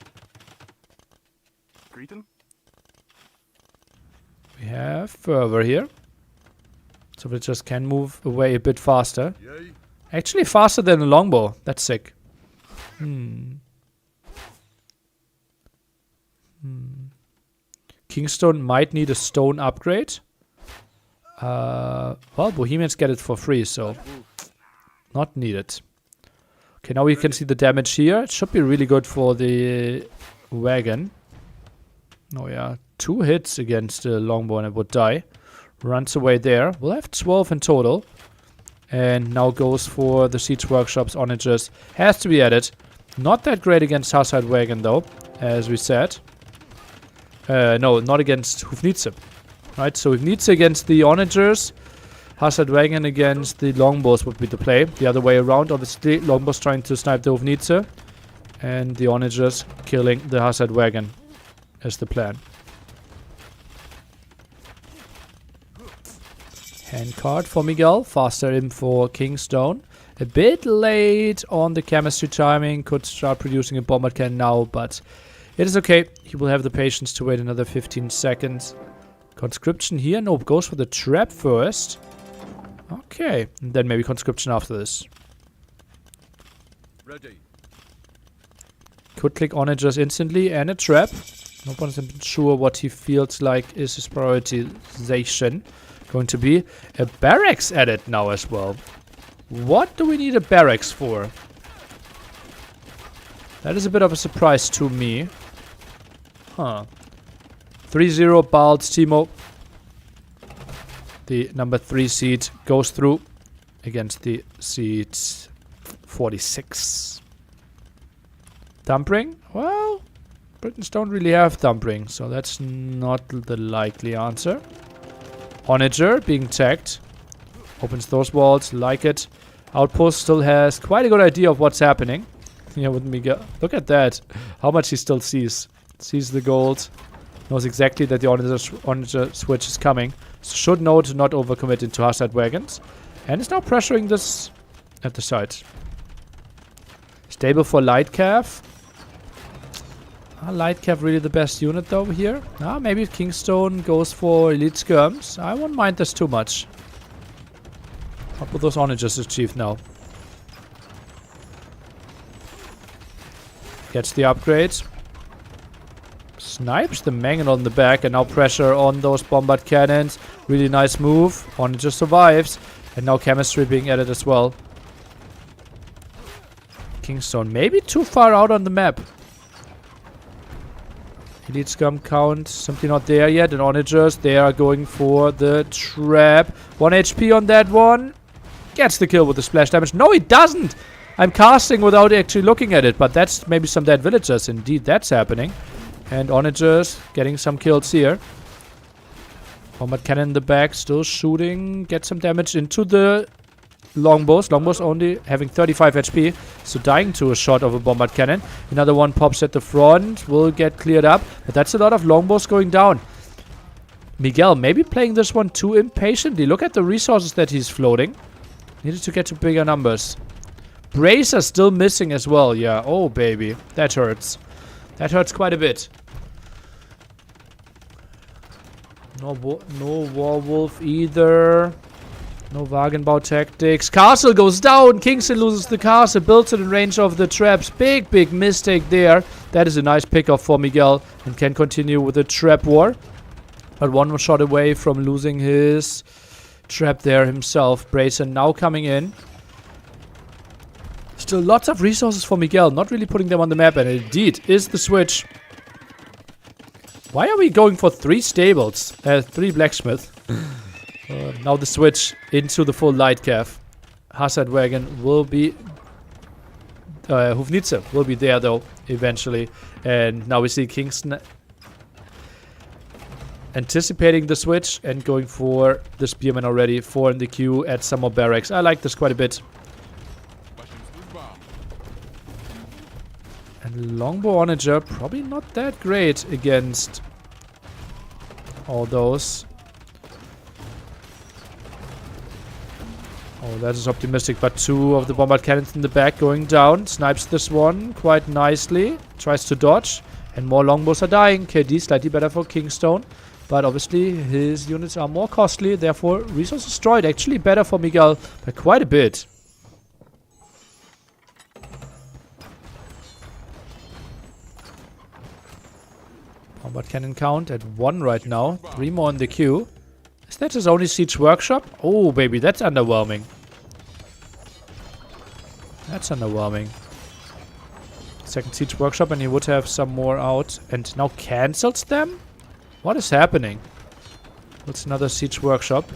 We have fervor here. So villagers can move away a bit faster. Actually faster than a longbow. That's sick. Kingstone might need a stone upgrade. Well, Bohemians get it for free, so not needed. Okay, now we can see the damage here. It should be really good for the wagon. Oh yeah, 2 hits against the longbow and it would die. Runs away there. We'll have 12 in total. And now goes for the siege workshops. Onagers has to be added. Not that great against Household Wagon though, as we said. No, not against Hufnitze. Right, so Hufnitze against the Onagers. Hazard Wagon against the Longbows would be the play. The other way around, obviously. Longbows trying to snipe the Hufnitze. And the Onagers killing the Hazard Wagon. Is the plan. Hand card for Miguel. Faster in for Kingstone. A bit late on the chemistry timing. Could start producing a bombard cannon now, but it is okay. He will have the patience to wait another 15 seconds. Conscription here. Nope, goes for the trap first. Okay, and then maybe conscription after this. Ready. Could click Onagers instantly and a trap. No one's sure what he feels like is his prioritization going to be. A barracks added now as well. What do we need a barracks for? That is a bit of a surprise to me. Huh. 3-0 Balds Timo. The number 3 seed goes through against the seed 46. Thumbring? Well, Britons don't really have thumbring, so that's not the likely answer. Onager being tagged. Opens those walls, like it. Outpost still has quite a good idea of what's happening. Yeah, with Miguel. Look at that. How much he still sees. Sees the gold. Knows exactly that the Onager switch is coming. So should know to not overcommit into Hazard Wagons. And is now pressuring this at the side. Stable for Light Cav. Light Cav really the best unit though here. Maybe Kingstone goes for Elite Skirms. I won't mind this too much. What will those Onagers achieve now? Gets the upgrade. Snipes the Mangon on the back and now pressure on those bombard cannons. Really nice move. Onager survives. And now chemistry being added as well. Kingstone maybe too far out on the map. Elite Scum count simply not there yet. And Onagers, they are going for the trap. 1 HP on that one. Gets the kill with the splash damage. No, he doesn't! I'm casting without actually looking at it. But that's maybe some dead villagers. Indeed, that's happening. And Onagers getting some kills here. Bombard cannon in the back. Still shooting. Get some damage into the longbows. Longbows only having 35 HP. So dying to a shot of a bombard cannon. Another one pops at the front. Will get cleared up. But that's a lot of longbows going down. Miguel maybe playing this one too impatiently. Look at the resources that he's floating. Needed to get to bigger numbers. Bracer still missing as well. Yeah. Oh, baby. That hurts. That hurts quite a bit. No Warwolf either. No Wagenbau tactics. Castle goes down. Kingston loses the castle. Builds it in range of the traps. Big mistake there. That is a nice pickup for Miguel. And can continue with the trap war. But one more shot away from losing his trap there himself. Bracer now coming in. Still lots of resources for Miguel. Not really putting them on the map. And indeed is the switch. Why are we going for 3 stables? 3 blacksmith. Now the switch into the full light cav. Hazard Wagon will be... Hufnitze will be there though, eventually. And now we see Kingston anticipating the switch and going for the Spearman already. 4 in the queue, add some more barracks. I like this quite a bit. And Longbow Onager, probably not that great against all those. Oh, that is optimistic, but 2 of the bombard cannons in the back going down. Snipes this one quite nicely. Tries to dodge. And more longbows are dying. KD slightly better for Kingstone. But obviously his units are more costly. Therefore, resources destroyed. Actually better for Miguel by quite a bit. Bombard cannon count at 1 right now. 3 more in the queue. Is that his only siege workshop? Oh, baby, that's underwhelming. That's underwhelming. Second siege workshop and he would have some more out. And now cancels them? What is happening? What's another siege workshop?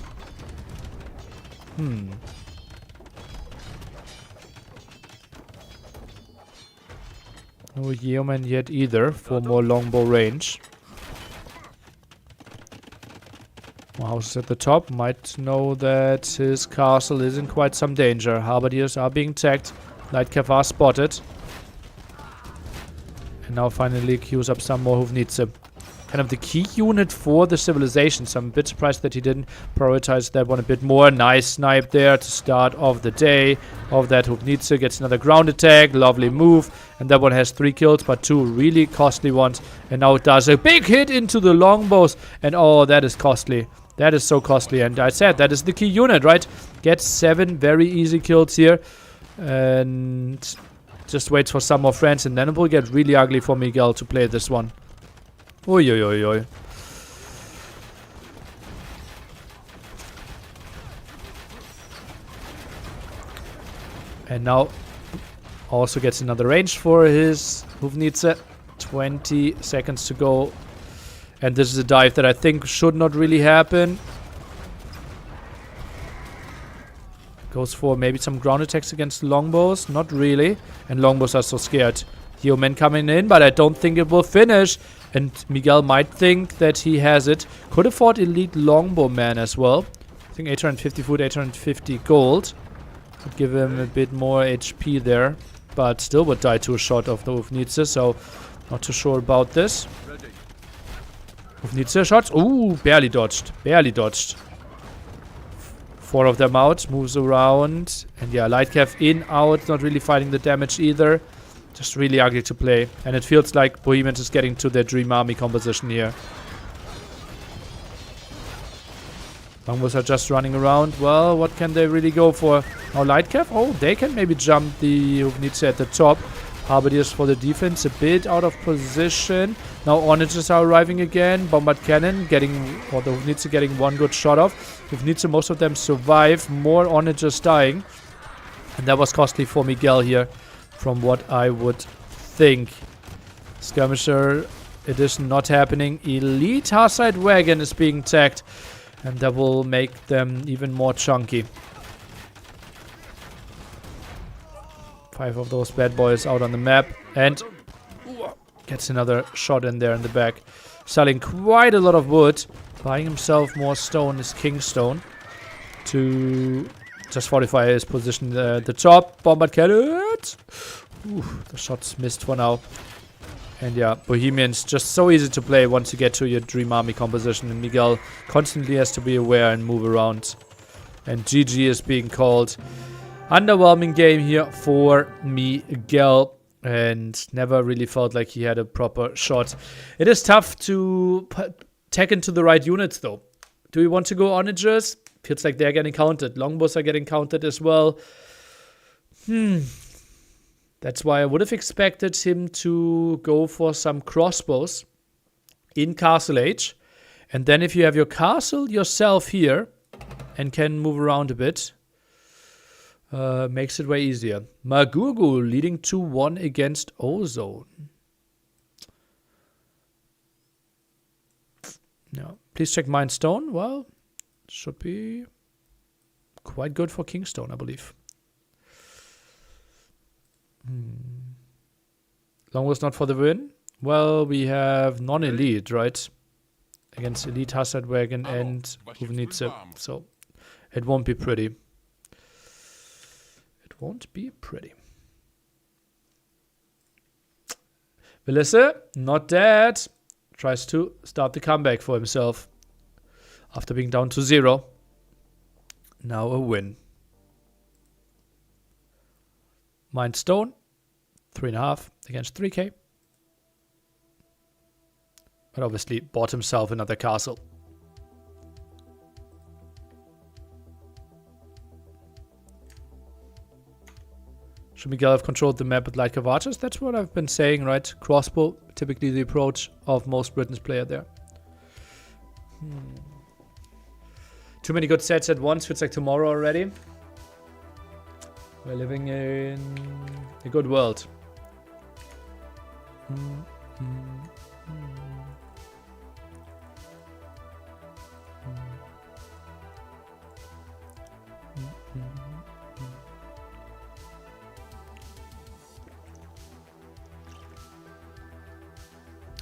No Yeoman yet either for more longbow range. More houses at the top might know that his castle is in quite some danger. Halberdiers are being tagged. Lightcav are spotted. And now finally queues up some more Hufnitze. Kind of the key unit for the civilization. So I'm a bit surprised that he didn't prioritize that one a bit more. Nice snipe there to start off the day. Of that, Hufnitze gets another ground attack. Lovely move. And that one has 3 kills, but 2 really costly ones. And now it does a big hit into the longbows. And oh, that is costly. That is so costly. And I said that is the key unit, right? Gets 7 very easy kills here. And just waits for some more friends. And then it will get really ugly for Miguel to play this one. Oi, oi, oi, oi. And now also gets another range for his Hufnitze. 20 seconds to go. And this is a dive that I think should not really happen. Goes for maybe some ground attacks against longbows. Not really. And longbows are so scared. Yeomen coming in, but I don't think it will finish. And Miguel might think that he has it. Could afford elite longbowman as well. I think 850 food, 850 gold. Would give him a bit more HP there. But still would die to a shot of the Hufnitze, so not too sure about this. Hufnitze shots. Ooh, barely dodged. Barely dodged. 4 of them out. Moves around. And yeah, Lightcav in, out. Not really fighting the damage either. Just really ugly to play. And it feels like Bohemians is getting to their dream army composition here. Longbows are just running around. Well, what can they really go for? Now Lightcav? Oh, they can maybe jump the Hufnitze at the top. Halberdiers for the defense. A bit out of position. Now Onagers are arriving again. Bombard cannon getting... Or the Hufnitze getting 1 good shot off. Hufnitze, most of them survive. More Onagers dying. And that was costly for Miguel here. From what I would think. Skirmisher edition not happening. Elite Hussite wagon is being tagged. And that will make them even more chunky. 5 of those bad boys out on the map. And gets another shot in there in the back. Selling quite a lot of wood. Buying himself more stone, his Kingstone. To... just fortify his position at the top. Bombard cannons. Ooh, the shots missed for now. And yeah, Bohemians just so easy to play once you get to your dream army composition. And Miguel constantly has to be aware and move around. And GG is being called. Underwhelming game here for Miguel. And never really felt like he had a proper shot. It is tough to tag into the right units though. Do we want to go onagers? Feels like they're getting counted. Longbows are getting counted as well. That's why I would have expected him to go for some crossbows in Castle Age. And then if you have your castle yourself here and can move around a bit, makes it way easier. Magugu leading 2-1 against Ozone. Yeah. Please check Mind Stone. Well, should be quite good for Kingstone, I believe. Longbows not for the win. Well, we have non-elite, right? Against elite Hussite wagon and Hufnitze. So it won't be pretty. It won't be pretty. Velisse, not dead. Tries to start the comeback for himself. After being down to 0. Now a win. Mind Stone. 3.5 against 3k. But obviously bought himself another castle. Should Miguel have controlled the map with Lightcav archers? That's what I've been saying, right? Crossbow, typically the approach of most Britain's player there. Too many good sets at once. Feels like tomorrow already. We're living in a good world.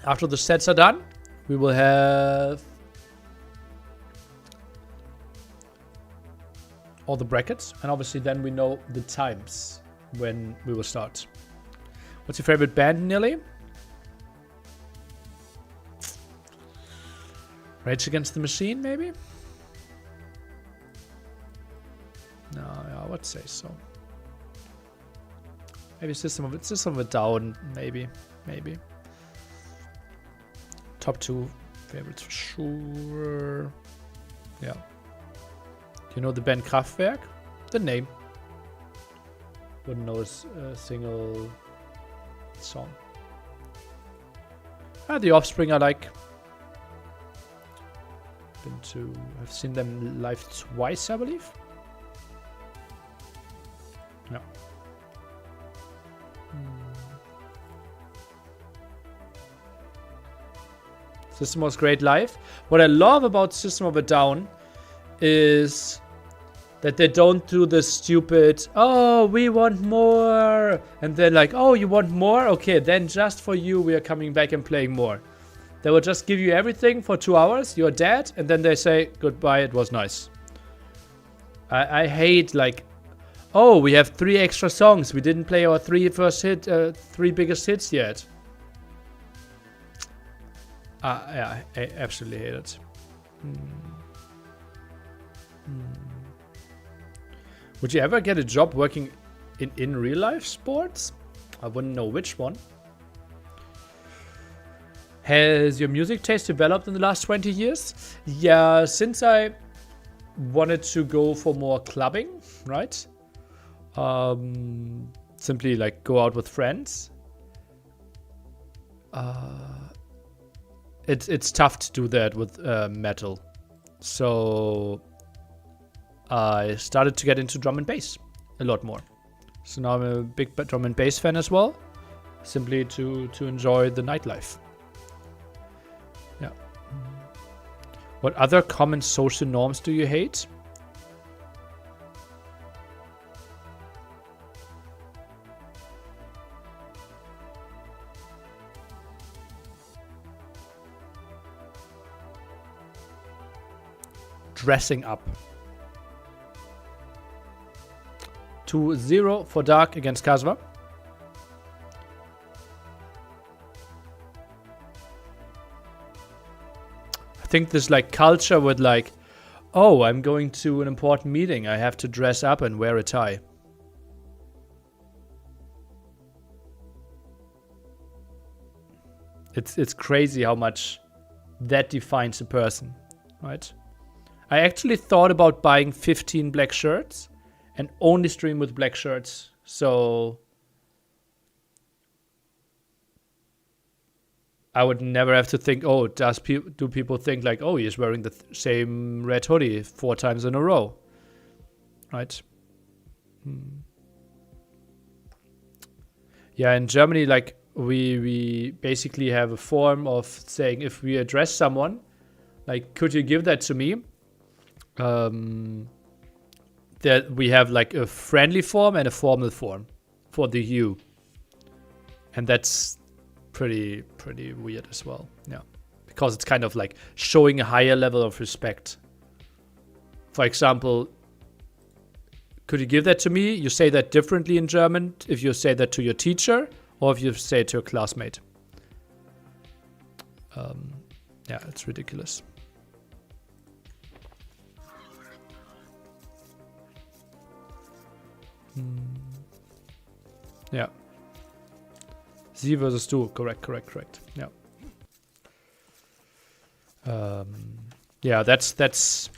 After the sets are done, we will have all the brackets, and obviously then we know the times when we will start. What's your favorite band, Nilly? Rage Against the Machine, maybe? No, yeah, I would say so. Maybe System of a Down, maybe. Top 2 favorites for sure. Yeah. Do you know the band Kraftwerk? The name. Wouldn't know a single song. The Offspring I like. I've seen them live twice, I believe. Yeah. System was great live. What I love about System of a Down is that they don't do the stupid, oh, we want more. And then like, oh, you want more? Okay, then just for you, we are coming back and playing more. They will just give you everything for 2 hours. You're dead. And then they say, goodbye, it was nice. I hate like, oh, we have 3 extra songs. We didn't play our 3 biggest hits yet. Yeah, I absolutely hate it. Would you ever get a job working in real life sports? I wouldn't know which one. Has your music taste developed in the last 20 years? Yeah, since I wanted to go for more clubbing, right? Simply like go out with friends. It's tough to do that with metal. So I started to get into drum and bass a lot more. So now I'm a big drum and bass fan as well. Simply to enjoy the nightlife. Yeah. What other common social norms do you hate? Dressing up. 2-0 for Dark against Kazva. I think this like culture with like, oh, I'm going to an important meeting. I have to dress up and wear a tie. It's crazy how much that defines a person, right? I actually thought about buying 15 black shirts and only stream with black shirts. So I would never have to think, oh, do people think like, oh, he's wearing the same red hoodie 4 times in a row, right? Yeah, in Germany, like we basically have a form of saying if we address someone, like, could you give that to me? That we have like a friendly form and a formal form for the you, and that's pretty weird as well. Yeah, because it's kind of like showing a higher level of respect. For example, could you give that to me? You say that differently in German if you say that to your teacher or if you say it to a classmate. Yeah, it's ridiculous. Yeah. Sie versus du. Correct. Yeah. Yeah, that's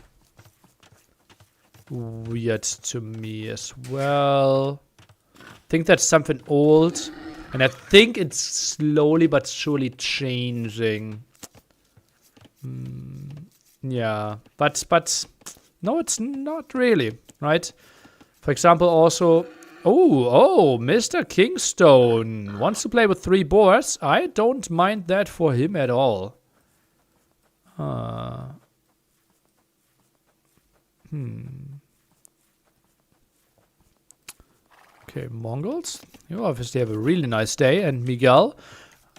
weird to me as well. I think that's something old, and I think it's slowly but surely changing. Yeah, but no, it's not really, right? For example, also, oh, Mr. Kingstone wants to play with 3 boars. I don't mind that for him at all. Okay, Mongols, you obviously have a really nice day. And Miguel,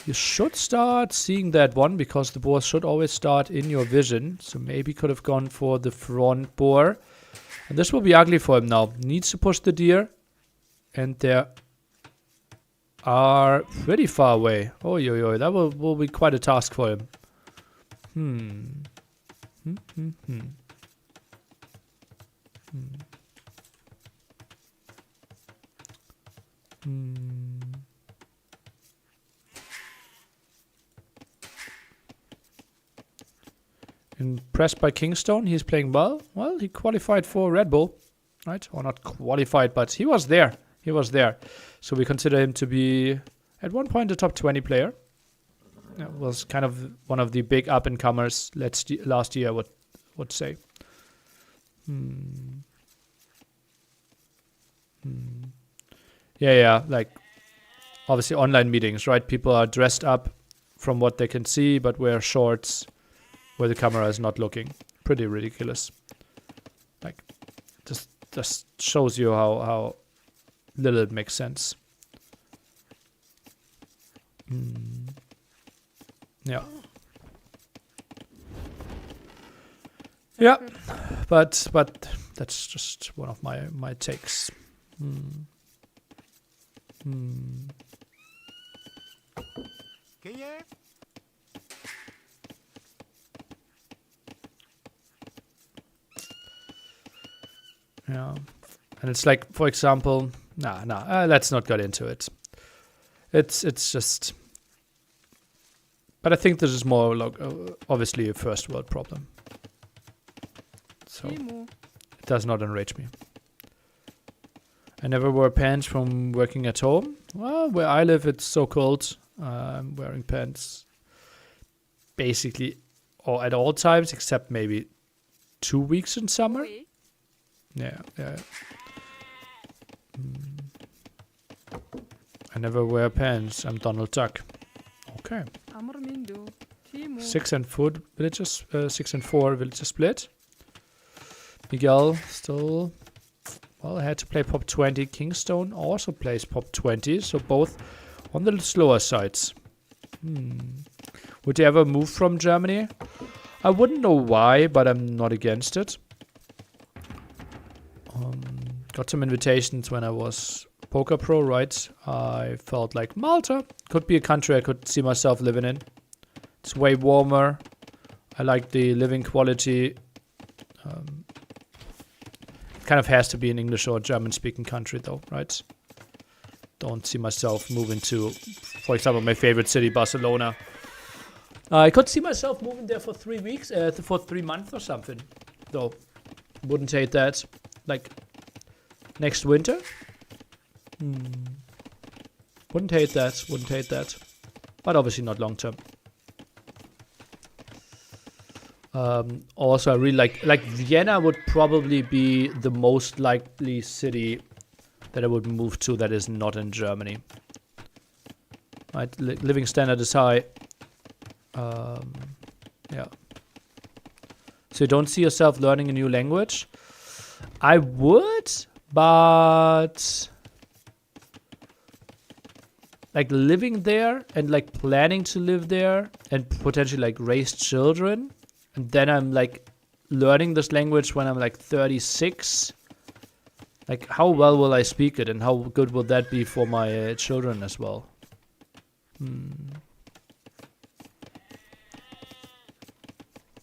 you should start seeing that one because the boars should always start in your vision. So maybe could have gone for the front boar. And this will be ugly for him now. Needs to push the deer. And they are pretty far away. Oh, yo, that will be quite a task for him. Impressed by Kingstone. He's playing well. Well, he qualified for Red Bull, right? Or not qualified, but he was there. He was there. So we consider him to be, at one point, a top 20 player. Was kind of one of the big up-and-comers last year, I would say. Yeah, like, obviously online meetings, right? People are dressed up from what they can see, but wear shorts where the camera is not looking. Pretty ridiculous. Like, just shows you how little it makes sense. Yeah. Yeah, but that's just one of my takes. Yeah, and it's like, for example, let's not get into it. It's just, but I think this is more like obviously a first world problem. So it does not enrage me. I never wore pants from working at home. Well, where I live, it's so cold. I'm wearing pants basically or at all times, except maybe 2 weeks in summer. Yeah. I never wear pants. I'm Donald Duck. Okay. 6 and 4 villages. 6 and 4 villages split. Miguel still, well, had to play pop 20. Kingstone also plays pop 20, so both on the slower sides. Would you ever move from Germany? I wouldn't know why, but I'm not against it. Got some invitations when I was Poker Pro, right? I felt like Malta could be a country I could see myself living in. It's way warmer. I like the living quality. It kind of has to be an English or German-speaking country, though, right? Don't see myself moving to, for example, my favorite city, Barcelona. I could see myself moving there for 3 weeks, for 3 months or something, though. Wouldn't hate that. Like, next winter? Wouldn't hate that. But obviously not long term. Also, I really like Vienna would probably be the most likely city that I would move to that is not in Germany. Right, living standard is high. Yeah. So you don't see yourself learning a new language? I would, but like living there and like planning to live there and potentially like raise children, and then I'm like learning this language when I'm like 36. Like, how well will I speak it, and how good will that be for my children as well?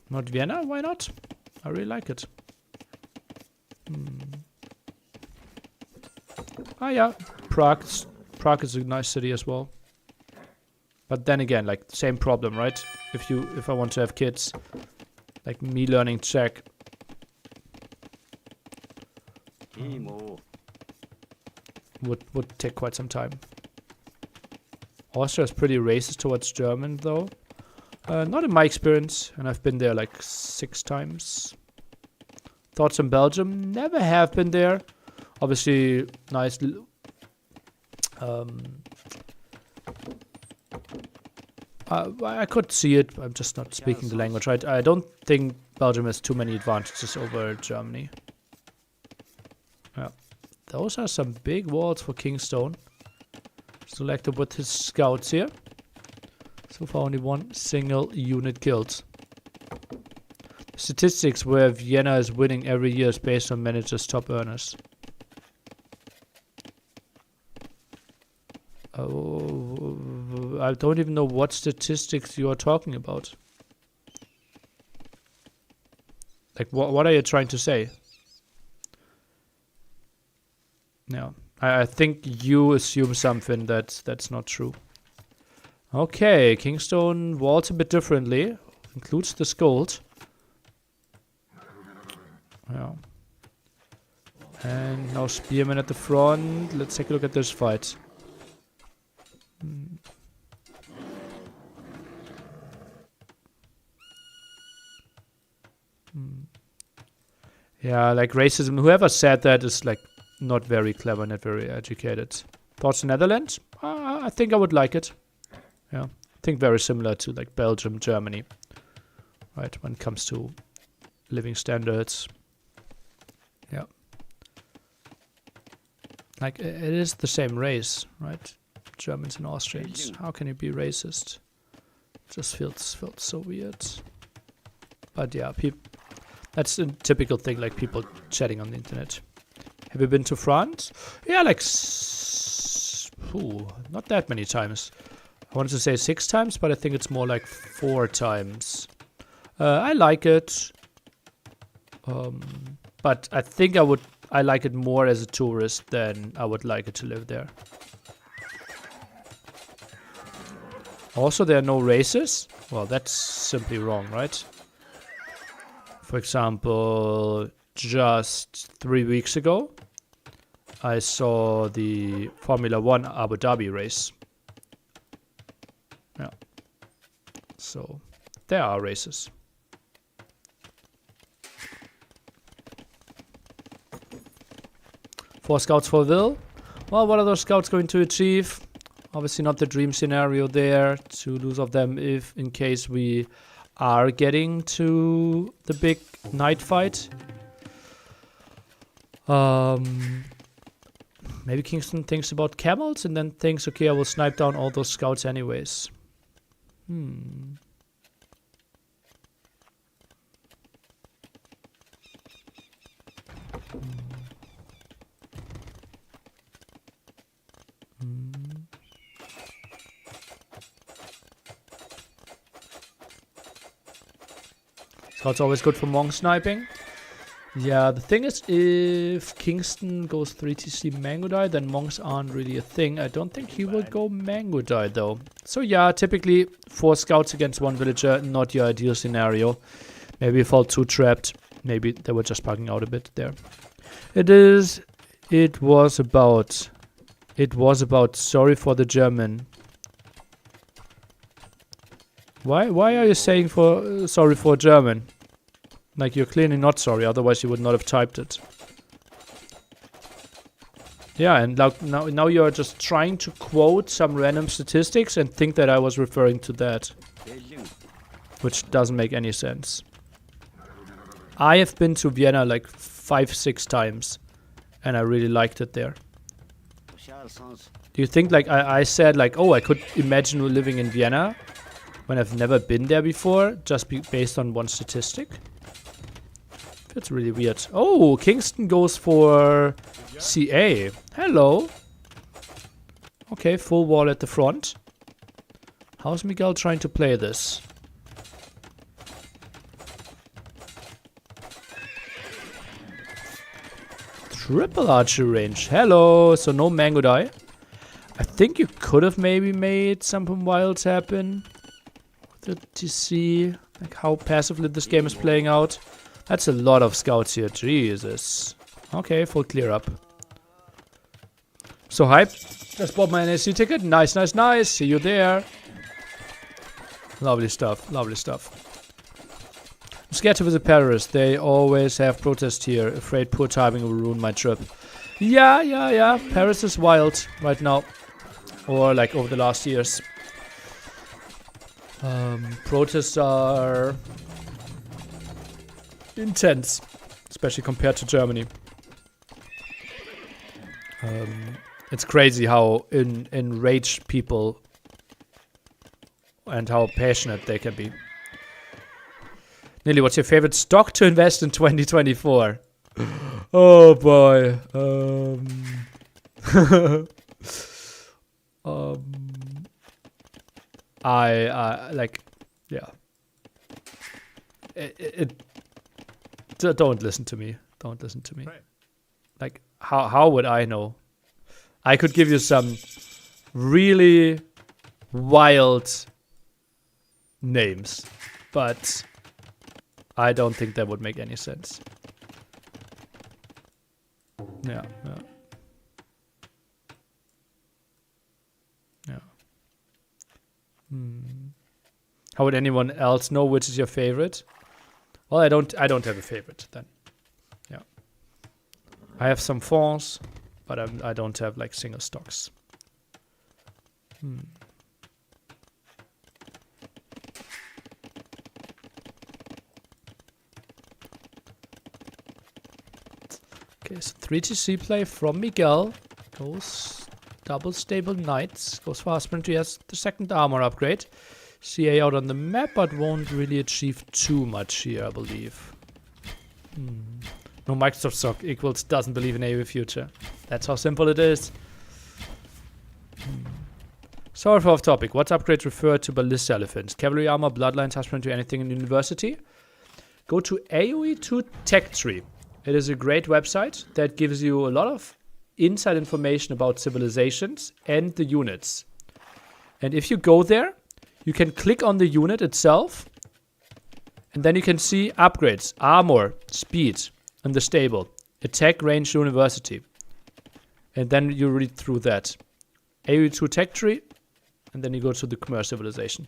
Not Vienna? Why not? I really like it. Ah, yeah, Prague is a nice city as well. But then again, like, same problem, right? If I want to have kids, like me learning Czech. Would take quite some time. Austria is pretty racist towards German, though. Not in my experience, and I've been there like 6 times. Thoughts on Belgium? Never have been there. Obviously, nice. I could see it. I'm just not speaking the language, right? I don't think Belgium has too many advantages over Germany. Yeah, those are some big walls for Kingstone. Selected with his scouts here. So far, only one single unit killed. statistics where Vienna is winning every year is based on managers' top earners. Oh, I don't even know what statistics you are talking about. Like, what are you trying to say? No, I think you assume something that's not true. Okay, Kingstone walls a bit differently. Includes this gold. Yeah. And now Spearman at the front. Let's take a look at this fight. Yeah, like racism. Whoever said that is like not very clever, not very educated. Thoughts Netherlands? I think I would like it. Yeah, I think very similar to like Belgium, Germany. Right, when it comes to living standards. Yeah. Like, it is the same race, right? Germans and Austrians. How can you be racist? Just felt so weird. But yeah, that's a typical thing, like people chatting on the internet. Have you been to France? Yeah, like, not that many times. I wanted to say 6 times, but I think it's more like 4 times. I like it. But I think I like it more as a tourist than I would like it to live there. Also, there are no races. Well, that's simply wrong, right? For example, just 3 weeks ago, I saw the Formula 1 Abu Dhabi race. Yeah. So, there are races. 4 scouts for Will. Well, what are those scouts going to achieve? Obviously not the dream scenario there, to lose of them if in case we are getting to the big night fight. Maybe Kingston thinks about camels and then thinks, okay, I will snipe down all those scouts anyways. Scout's always good for Monk sniping. Yeah, the thing is, if Kingston goes 3TC Mango Die, then Monks aren't really a thing. I don't think he will go Mango Die, though. So yeah, typically 4 scouts against 1 villager, not your ideal scenario. Maybe you felt too trapped. Maybe they were just bugging out a bit there. It was about sorry for the German. Why are you saying sorry for German? Like, you're clearly not sorry, otherwise you would not have typed it. Yeah, and now you're just trying to quote some random statistics and think that I was referring to that. Which doesn't make any sense. I have been to Vienna like 5-6 times, and I really liked it there. Do you think, like, I said, like, oh, I could imagine living in Vienna when I've never been there before, just based on one statistic? That's really weird. Oh, Kingston goes for CA. Hello. Okay, full wall at the front. How's Miguel trying to play this? Triple archery range. Hello. So no Mango Die. I think you could have maybe made something wild happen. To see like how passively this game is playing out. That's a lot of scouts here. Jesus. Okay, full clear up. So hype. Just bought my NAC ticket. Nice, nice, nice. See you there. Lovely stuff. Lovely stuff. I'm scared to visit Paris. They always have protests here. Afraid poor timing will ruin my trip. Yeah. Paris is wild right now. Or like over the last years. Protests are intense, especially compared to Germany. It's crazy how enraged people and how passionate they can be. Nearly, what's your favorite stock to invest in 2024? Oh boy. I like, yeah. Don't listen to me. Don't listen to me. Right. Like, how would I know? I could give you some really wild names, but I don't think that would make any sense. Yeah. How would anyone else know which is your favorite? Well, I don't have a favorite then. Yeah. I have some fonds, but I don't have like single stocks. Okay, so 3TC play from Miguel. Goes double stable knights. Goes for husband. He has the second armor upgrade. CA out on the map, but won't really achieve too much here, I believe. No Microsoft stock equals doesn't believe in AoE future. That's how simple it is. Sorry for off topic. What upgrades refer to ballista elephants? Cavalry armor, bloodlines, husband to anything in university? Go to AoE2 Tech Tree. It is a great website that gives you a lot of inside information about civilizations and the units. And if you go there, you can click on the unit itself, and then you can see upgrades, armor, speed, and the stable, attack, range, university. And then you read through that. AoE2 Tech Tree, and then you go to the commerce civilization.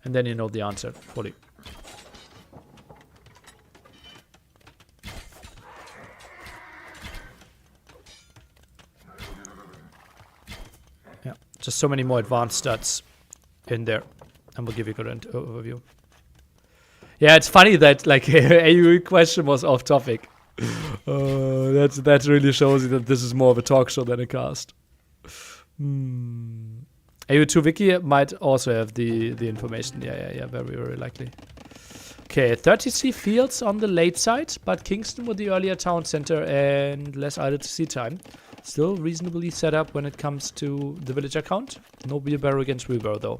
And then you know the answer fully. Yeah, just so many more advanced stats in there. And we'll give you a good overview. Yeah, it's funny that like AoE question was off topic. That really shows you that this is more of a talk show than a cast. AoE2 Wiki might also have the information. Yeah, very likely. Okay, 30C fields on the late side, but Kingston with the earlier town center and less idle to see time. Still reasonably set up when it comes to the villager count. No wheelbarrow against wheelbarrow though.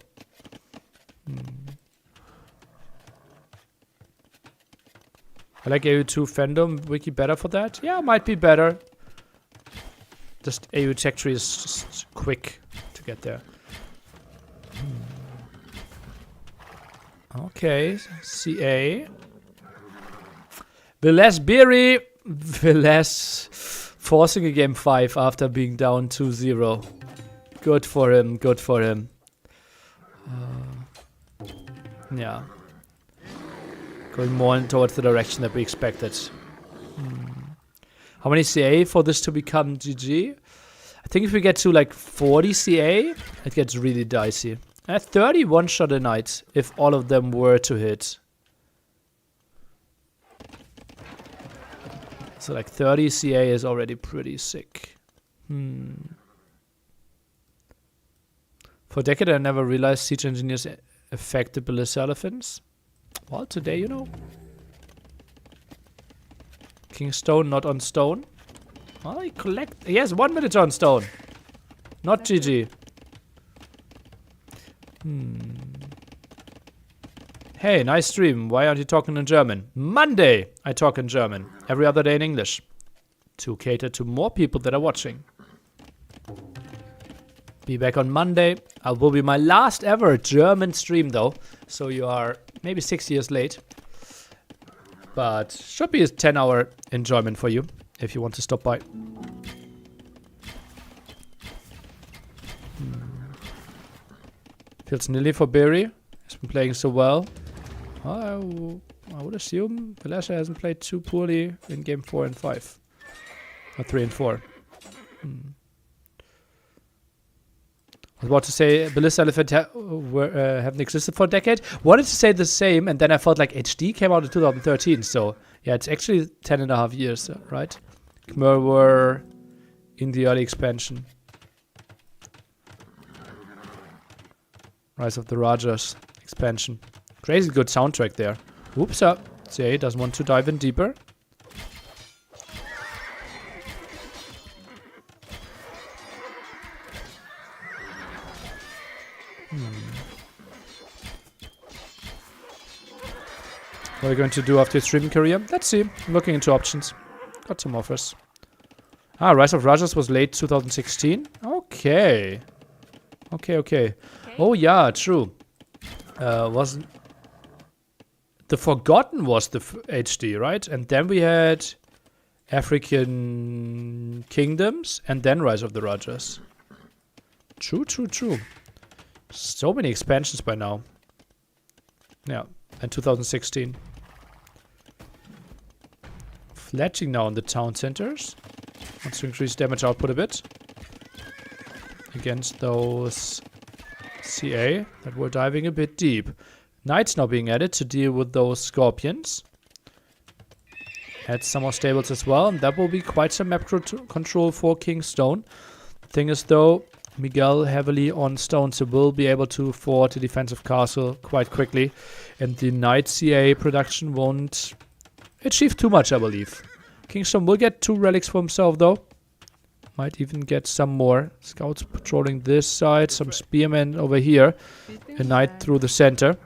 I like AoE2 fandom wiki better for that. Yeah, might be better. Just AoE Tech Tree is just quick to get there. Okay, CA. Villas forcing a game 5 after being down 2-0. Good for him, good for him. Yeah. Going more towards the direction that we expected. How many CA for this to become GG? I think if we get to like 40 CA, it gets really dicey. 30 one-shot a night if all of them were to hit. So like 30 CA is already pretty sick. For a decade I never realized siege engineers affect the ballista elephants. Well, today you know. King Stone not on stone. Well, he has 1 minute on stone. Not GG. Hey, nice stream. Why aren't you talking in German? Monday I talk in German. Every other day in English. To cater to more people that are watching. Be back on Monday. It will be my last ever German stream though. So you are maybe 6 years late. But should be a 10-hour enjoyment for you if you want to stop by. Feels nearly for Berry. He's been playing so well. I would assume Velasha hasn't played too poorly in game 4 and 5. Or 3 and 4. I was about to say Ballista Elephant haven't existed for a decade. Wanted to say the same, and then I felt like HD came out in 2013. So yeah, it's actually 10.5 years, right? Khmer were in the early expansion. Rise of the Rajas expansion. Crazy good soundtrack there. Whoops up. CA doesn't want to dive in deeper. What are you going to do after your streaming career? Let's see. I'm looking into options. Got some offers. Ah, Rise of Rajas was late 2016. Okay. Okay. Oh yeah, true. Wasn't the Forgotten was the HD, right? And then we had African Kingdoms and then Rise of the Rajas. True. So many expansions by now. Yeah, and 2016. Fletching now in the town centers. Wants to increase damage output a bit. Against those CA that were diving a bit deep. Knights now being added to deal with those scorpions. Add some more stables as well. And that will be quite some map control for Kingstone. Thing is though, Miguel heavily on stone, so will be able to fort a defensive castle quite quickly. And the Knight CA production won't achieve too much, I believe. Kingstone will get 2 relics for himself though. Might even get some more. Scouts patrolling this side, some spearmen over here. A knight through the center.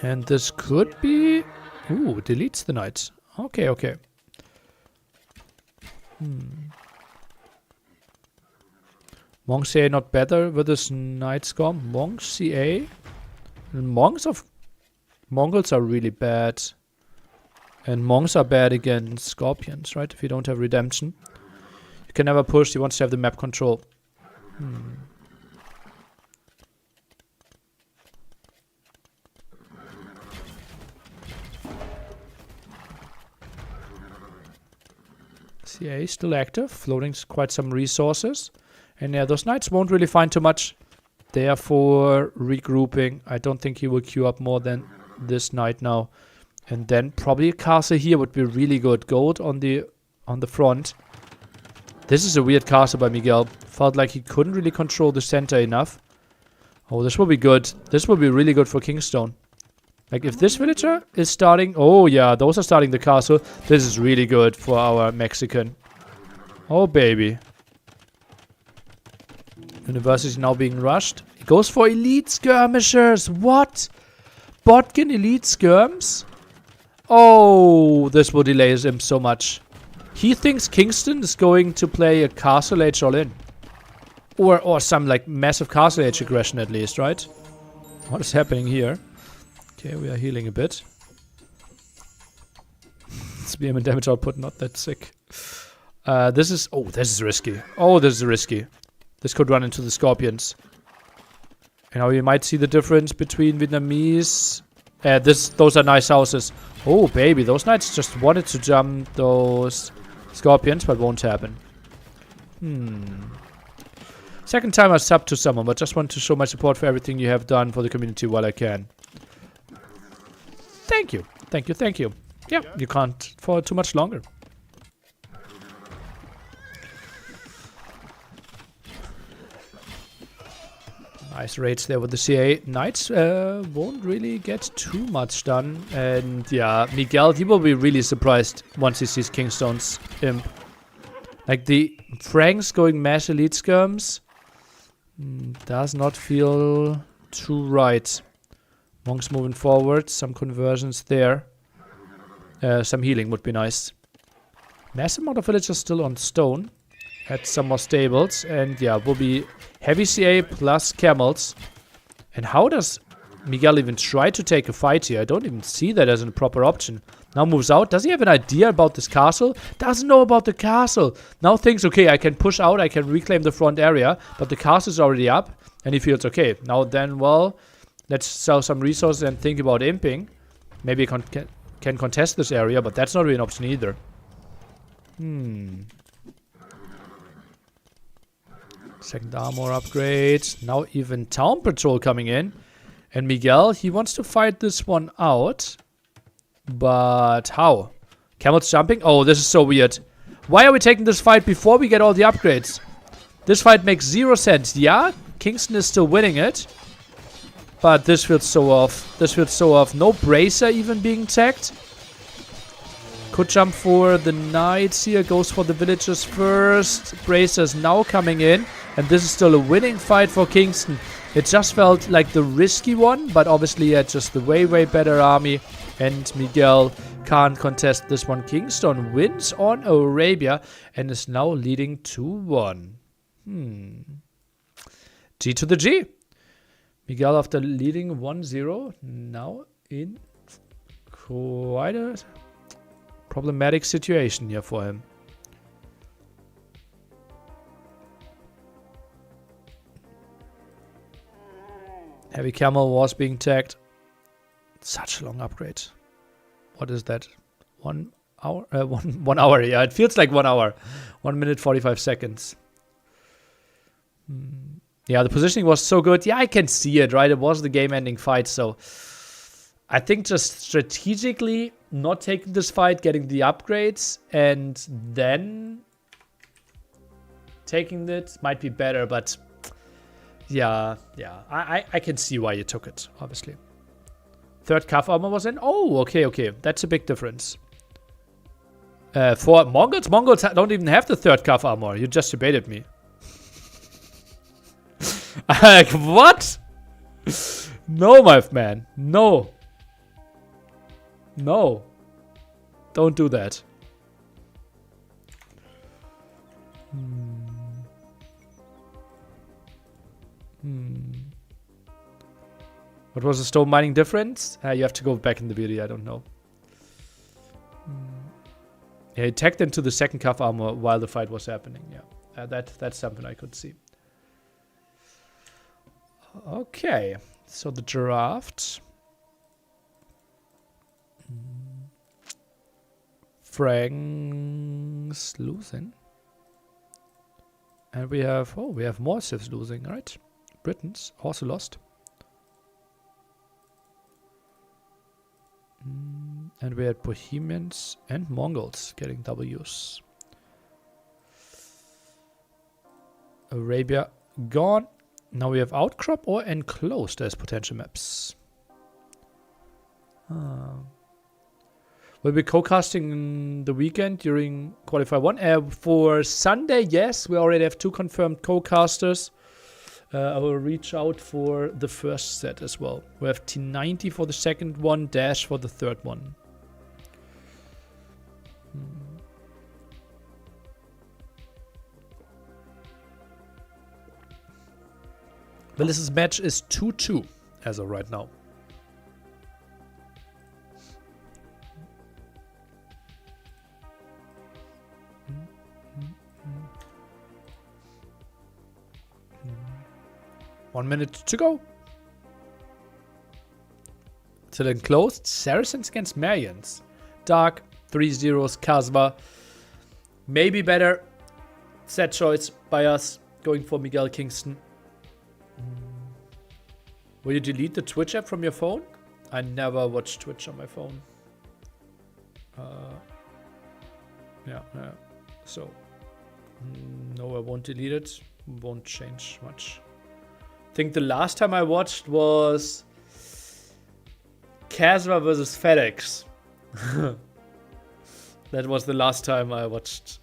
And this could be... Ooh, deletes the knights. Okay. Monk CA not better with this knight score. Monk CA. Monks of Mongols are really bad. And monks are bad against scorpions, right? If you don't have redemption. You can never push, he wants to have the map control. CA still active, floating quite some resources. And yeah, those knights won't really find too much. Therefore, regrouping. I don't think he will queue up more than this knight now. And then probably a castle here would be really good. Gold on the front. This is a weird castle by Miguel. Felt like he couldn't really control the center enough. Oh, this will be good. This will be really good for Kingstone. Like if this villager is starting... Oh yeah, those are starting the castle. This is really good for our Mexican. Oh baby. University now being rushed. It goes for elite skirmishers. What? Botkin elite skirms? Oh, this will delay him so much. He thinks Kingston is going to play a castle age all in. Or some like massive castle age aggression at least, right? What is happening here? Okay, we are healing a bit. Spearman damage output not that sick. This is risky. Oh, this is risky. This could run into the scorpions. And now you might see the difference between Vietnamese. Those are nice houses. Oh baby, those knights just wanted to jump those scorpions, but won't happen. Second time I subbed to someone, but just want to show my support for everything you have done for the community while I can. Thank you. Yeah, you can't for too much longer. Nice raids there with the CA. Knights won't really get too much done. And yeah, Miguel, he will be really surprised once he sees Kingstone's imp. Like the Franks going mass elite skirms does not feel too right. Monks moving forward, some conversions there. Some healing would be nice. Massive amount of villagers still on stone. Add some more stables. And yeah, will be heavy CA plus camels. And how does Miguel even try to take a fight here? I don't even see that as a proper option. Now moves out. Does he have an idea about this castle? Doesn't know about the castle. Now thinks, okay, I can push out. I can reclaim the front area. But the castle is already up. And he feels, okay, now then, well, let's sell some resources and think about imping. Maybe can contest this area, but that's not really an option either. Second armor upgrade. Now even town patrol coming in. And Miguel, he wants to fight this one out. But how? Camels jumping? Oh, this is so weird. Why are we taking this fight before we get all the upgrades? This fight makes 0 sense. Yeah, Kingston is still winning it. But this feels so off. This feels so off. No bracer even being tagged. Could jump for the knights here. Goes for the villagers first. Bracer's now coming in. And this is still a winning fight for Kingston. It just felt like the risky one. But obviously he had just the way, way better army. And Miguel can't contest this one. Kingston wins on Arabia. And is now leading 2-1. G to the G. Miguel, after leading 1-0, now in quite a problematic situation here for him. Heavy Camel was being tagged. Such a long upgrade. What is that? 1 hour? 1 hour, yeah. It feels like 1 hour. 1 minute 45 seconds. Yeah, the positioning was so good. Yeah, I can see it, right? It was the game-ending fight, so I think just strategically not taking this fight, getting the upgrades, and then taking it might be better, but yeah, I can see why you took it, obviously. Third Cav armor was in. Oh, okay. That's a big difference. For Mongols don't even have the third Cav armor. You just debated me. Like, what? No, my man. No. No. Don't do that. What was the stone mining difference? You have to go back in the video. I don't know. Yeah, he tagged into the second Cav armor while the fight was happening. Yeah, that's something I could see. Okay, so the draft. Frank's losing. And we have more civs losing, right? Britons also lost. And we had Bohemians and Mongols getting W's. Arabia gone. Now we have Outcrop or Enclosed as potential maps. We'll be co-casting in the weekend during Qualifier 1. For Sunday, yes, we already have 2 confirmed co-casters. I will reach out for the first set as well. We have T90 for the second one, Dash for the third one. Willis's match is 2-2 as of right now. One minute to go. Till Enclosed. Saracens against Marians. Dark. 3-0s. Kasva. Maybe better. Set choice by us. Going for Miguel Kingston. Will you delete the Twitch app from your phone? I never watch Twitch on my phone. Yeah. So, no, I won't delete it. Won't change much. I think the last time I watched was Kasva versus FedEx. That was the last time I watched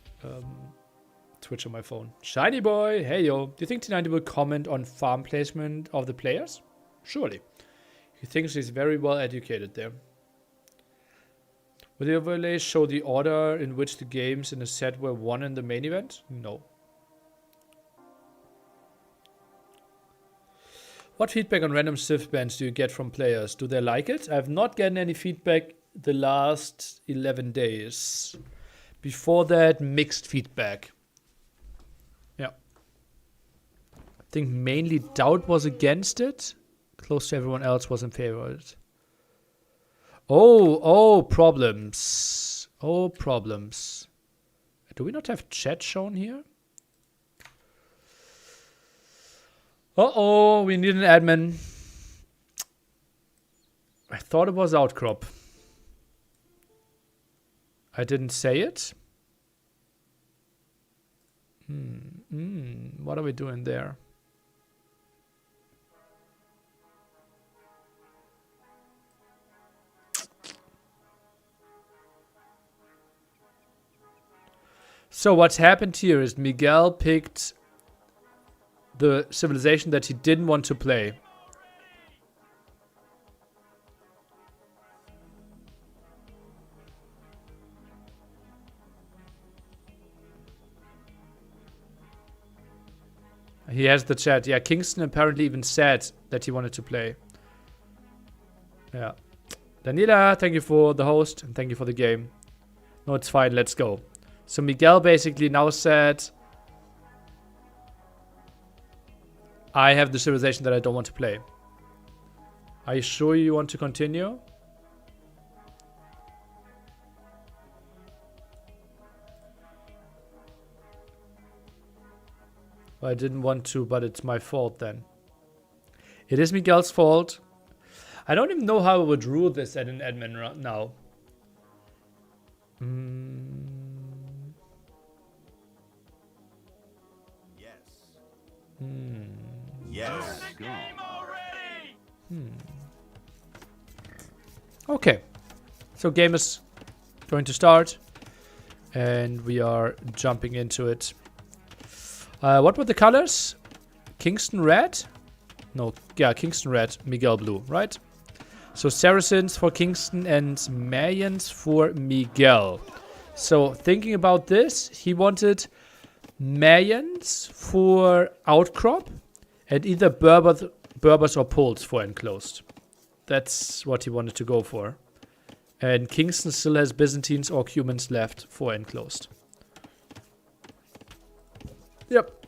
Twitch on my phone. Shiny boy, hey yo. Do you think T90 will comment on farm placement of the players? Surely. He thinks he's very well educated there. Will the overlay show the order in which the games in a set were won in the main event? No. What feedback on random Civ bans do you get from players? Do they like it? I have not gotten any feedback the last 11 days. Before that, mixed feedback. Yeah. I think mainly Doubt was against it. Close to everyone else was in favor of it. Oh, problems. Oh, problems. Do we not have chat shown here? Uh-oh, we need an admin. I thought it was Outcrop. I didn't say it. What are we doing there? So what's happened here is Miguel picked the civilization that he didn't want to play. He has the chat. Yeah, Kingston apparently even said that he wanted to play. Yeah. Daniela, thank you for the host and thank you for the game. No, it's fine. Let's go. So Miguel basically now said, I have the civilization that I don't want to play. Are you sure you want to continue? I didn't want to, but it's my fault then. It is Miguel's fault. I don't even know how I would rule this at an admin now. Yes. Yes. Okay. So game is going to start. And we are jumping into it. What were the colors? Kingston red? No, yeah, Kingston red, Miguel blue, right? So Saracens for Kingston and Mayans for Miguel. So thinking about this, he wanted Mayans for Outcrop and either Berbers or Poles for Enclosed. That's what he wanted to go for. And Kingston still has Byzantines or Cumans left for Enclosed. Yep.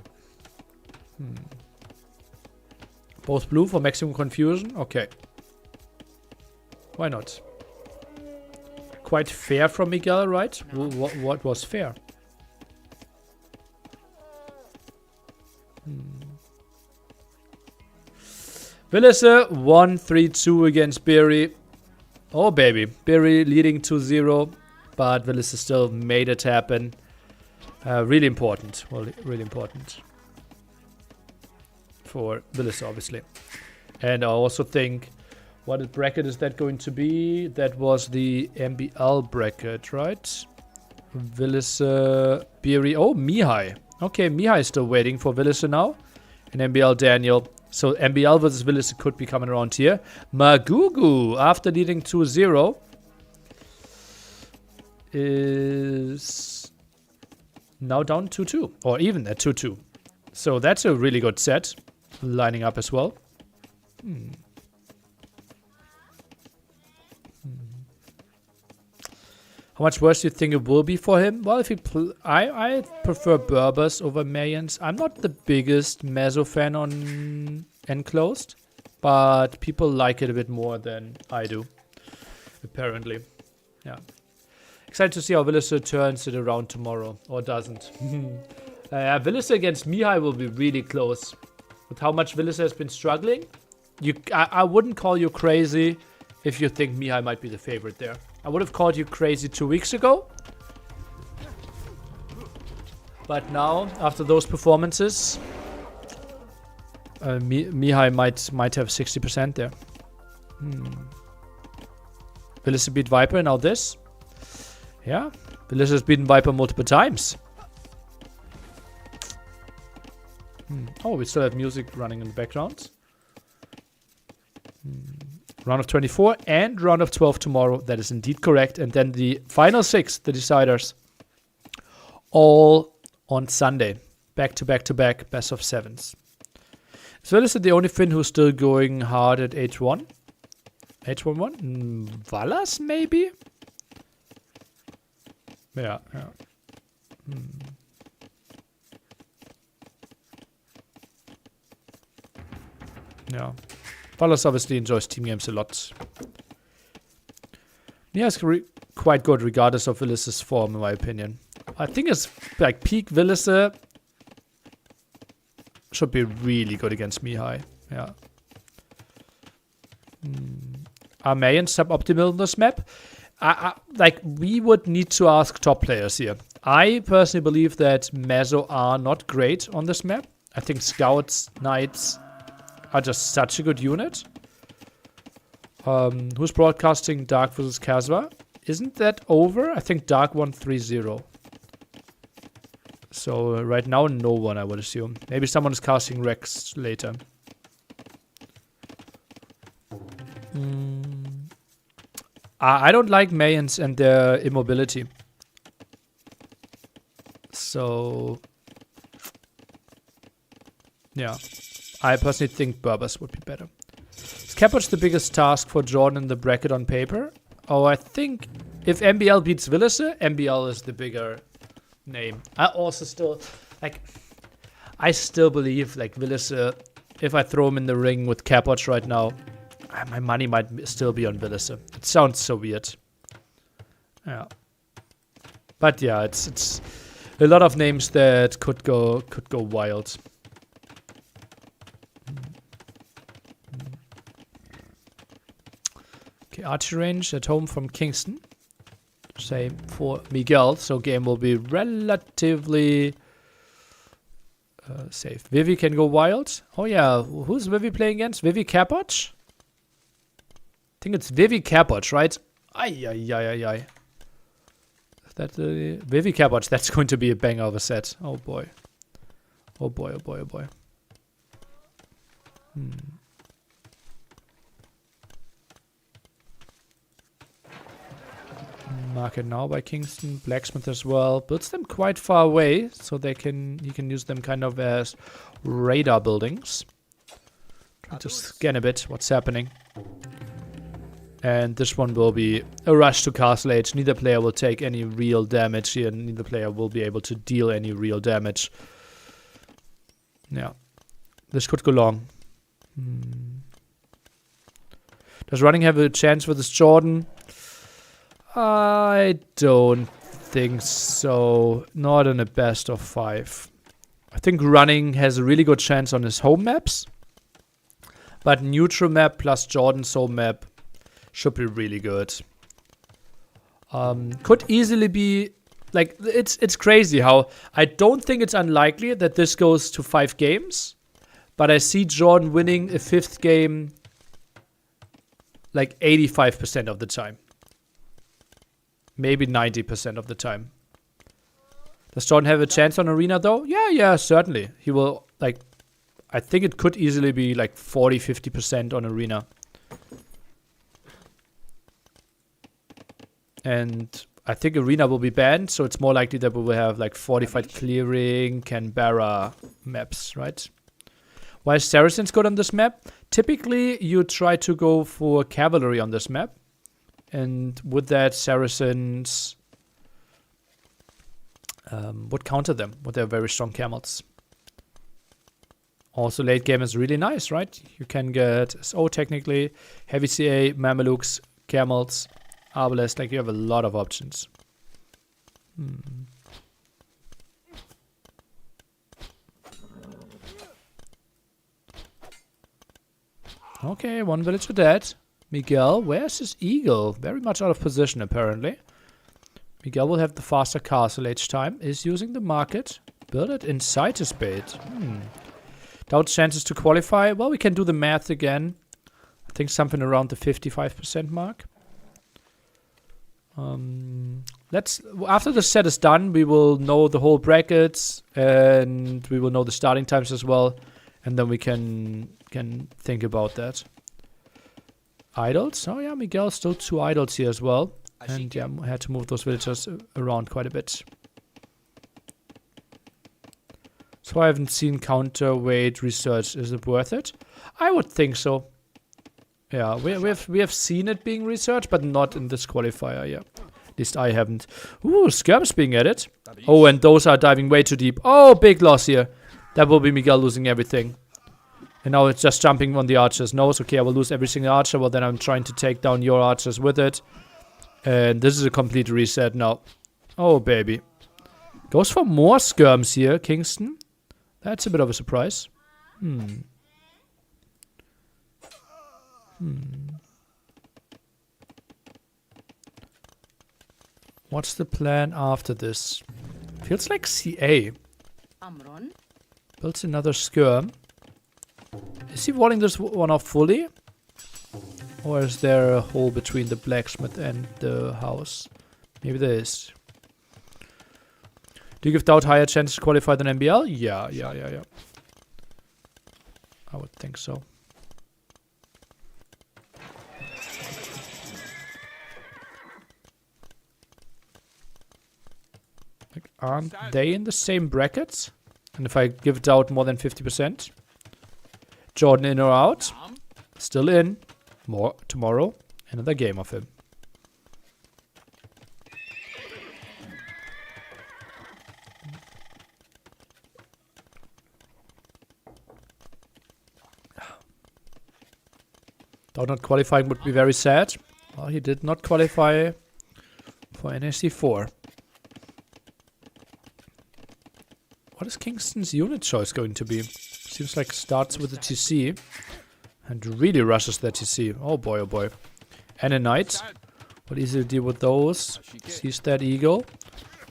Both blue for maximum confusion? Okay. Why not? Quite fair from Miguel, right? What was fair? Villiser 1-3-2 against Berry. Oh baby. Berry leading 2-0. But Villiser still made it happen. Really important. Well, really important. For Villiser, obviously. And I also think, what bracket is that going to be? That was the MBL bracket, right? Villiser, Beery. Oh, Mihai. Okay, Mihai is still waiting for Villiser now. And MBL Daniel. So MBL versus Villiser could be coming around here. Magugu, after leading 2-0, is now down 2-2. Or even at 2-2. So that's a really good set. Lining up as well. How much worse do you think it will be for him? Well, if he I prefer Berbers over Mayans. I'm not the biggest Meso fan on Enclosed, but people like it a bit more than I do, apparently. Yeah. Excited to see how Villiser turns it around tomorrow, or doesn't. Villiser against Mihai will be really close. With how much Villiser has been struggling, I wouldn't call you crazy if you think Mihai might be the favorite there. I would have called you crazy 2 weeks ago. But now, after those performances, Mihai might have 60% there. Villiser beat Viper, now this. Yeah, Villiser has beaten Viper multiple times. Oh, we still have music running in the background. Round of 24 and round of 12 tomorrow. That is indeed correct. And then the final 6, the deciders, all on Sunday. Back to back to back, best of 7s. So is it the only Finn who's still going hard at H1? H11? Valas, maybe? Yeah. Yeah. Valas obviously enjoys team games a lot. Yeah, it's quite good regardless of Villiser's form, in my opinion. I think it's like peak Villiser should be really good against Mihai. Yeah. Are Mayans suboptimal on this map? Like, we would need to ask top players here. I personally believe that Meso are not great on this map. I think Scouts, Knights are just such a good unit. Who's broadcasting Dark versus Kasva? Isn't that over? I think Dark won 3-0. So right now, no one, I would assume. Maybe someone is casting Rex later. I don't like Mayans and their immobility. So... yeah. I personally think Berbers would be better. Is Capuch the biggest task for Jordan in the bracket on paper? Oh, I think if MBL beats Willisse, MBL is the bigger name. I also still, like, I still believe, like, Willisse, if I throw him in the ring with Capuch right now, my money might still be on Willisse. It sounds so weird. Yeah. But yeah, it's a lot of names that could go wild. Okay, archery range at home from Kingston. Same for Miguel, so game will be relatively safe. Vivi can go wild. Oh yeah, who's Vivi playing against? Vivi Capoch? I think it's Vivi Capoch, right? Ay. That Vivi Capoch, that's going to be a banger of a set. Oh boy. Oh boy. Market now by Kingston. Blacksmith as well. Builds them quite far away, so he can use them kind of as radar buildings. Trying to scan a bit what's happening. And this one will be a rush to Castle Age. Neither player will take any real damage here. Neither player will be able to deal any real damage. Yeah. This could go long. Does running have a chance with this Jordan? I don't think so. Not in a best of 5. I think running has a really good chance on his home maps. But neutral map plus Jordan's home map should be really good. Could easily be... like, it's crazy how... I don't think it's unlikely that this goes to 5 games. But I see Jordan winning a 5th game like 85% of the time. Maybe 90% of the time. Does Jordan have a chance on Arena though? Yeah, certainly. He will, like... I think it could easily be like 40-50% on Arena. And I think Arena will be banned, so it's more likely that we will have like Fortified Clearing, Canberra maps, right? Why is Saracens good on this map? Typically, you try to go for Cavalry on this map. And with that, Saracens would counter them with their very strong camels. Also, late game is really nice, right? You can get SO technically, heavy CA, Mamelukes, camels, Arbalest. Like, you have a lot of options. Okay, one villager dead. Miguel, where's his eagle? Very much out of position, apparently. Miguel will have the faster castle each time. Is using the market. Build it inside his bait. Doubt chances to qualify. Well, we can do the math again. I think something around the 55% mark. After the set is done, we will know the whole brackets. And we will know the starting times as well. And then we can think about that. Idols? Oh yeah, Miguel still 2 idols here as well. And yeah, I had to move those villagers around quite a bit. So I haven't seen counterweight research. Is it worth it? I would think so. Yeah, we have seen it being researched, but not in this qualifier, yeah. At least I haven't. Ooh, skirms being added. Oh, and those are diving way too deep. Oh, big loss here. That will be Miguel losing everything. And now it's just jumping on the archers. No, it's okay, I will lose every single archer. Well, then I'm trying to take down your archers with it. And this is a complete reset now. Oh, baby. Goes for more skirms here, Kingston. That's a bit of a surprise. What's the plan after this? Feels like CA. Amron. Builds another skirm. Is he walling this one off fully? Or is there a hole between the blacksmith and the house? Maybe there is. Do you give Doubt higher chances to qualify than MBL? Yeah. I would think so. Like, aren't they in the same brackets? And if I give Doubt more than 50%, Jordan in or out? Still in. More tomorrow. Another game of him. Doubt not qualifying would be very sad. Well, he did not qualify for NAC 4. What is Kingston's unit choice going to be? Seems like starts with the TC and really rushes the TC. Oh boy, oh boy. And a knight. What easy to deal with those. Sees that eagle.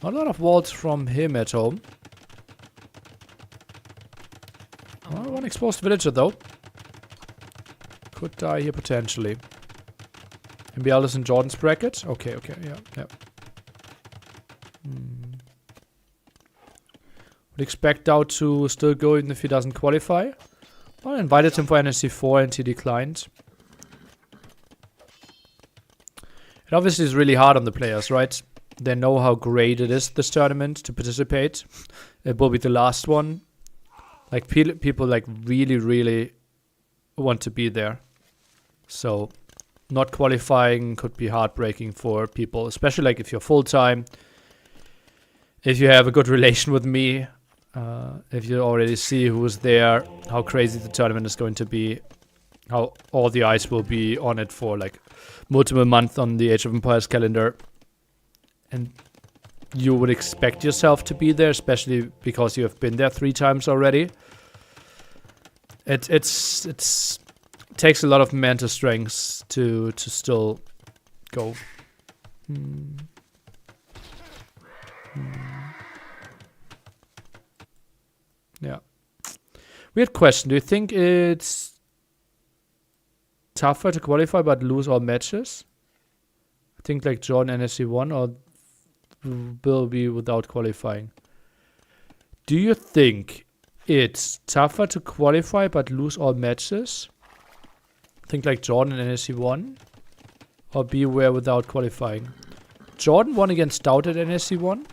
Not a lot of walls from him at home. Oh, one exposed villager though. Could die here potentially. MBL is in Jordan's bracket. Okay, yeah. Would expect Doubt to still go even if he doesn't qualify. Well, I invited him for NSC 4 and he declined. It obviously is really hard on the players, right? They know how great it is, this tournament, to participate. It will be the last one. Like, people like really want to be there. So, not qualifying could be heartbreaking for people, especially like if you're full-time. If you have a good relation with me, if you already see who's there, how crazy the tournament is going to be, how all the eyes will be on it for like multiple months on the Age of Empires calendar. And you would expect yourself to be there, especially because you have been there 3 times already. It takes a lot of mental strength to still go. Yeah. Weird question. Do you think it's tougher to qualify but lose all matches? I think like Jordan NSC 1 or will be without qualifying. Do you think it's tougher to qualify but lose all matches? Think like Jordan in NSC 1 or Beware without qualifying? Jordan won against Doubt at NSC 1.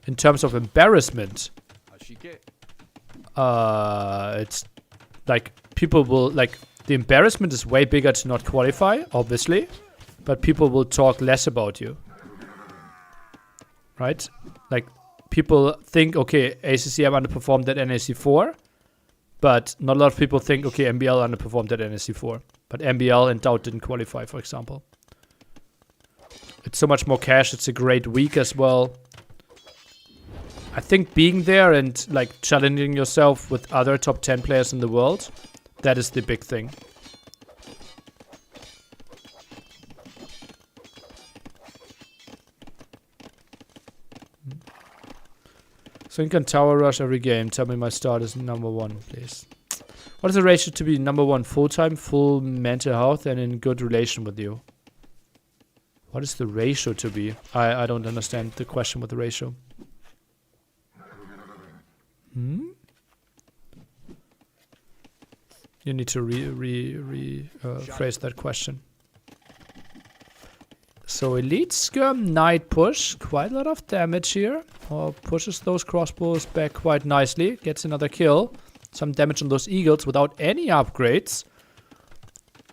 In terms of embarrassment, it's like people will like the embarrassment is way bigger to not qualify, obviously, but people will talk less about you, right? Like people think, okay, ACCM underperformed at NAC 4, but not a lot of people think, okay, MBL underperformed at NAC 4, but MBL and Doubt didn't qualify, for example. It's so much more cash. It's a great week as well. I think being there and like challenging yourself with other top 10 players in the world, that is the big thing. So you can tower rush every game. Tell me my start is #1, please. What is the ratio to be #1? Full-time, full mental health, and in good relation with you? What is the ratio to be? I don't understand the question with the ratio. You need to phrase that question. So Elite Skirm Knight push, quite a lot of damage here. Or pushes those crossbows back quite nicely. Gets another kill. Some damage on those eagles without any upgrades.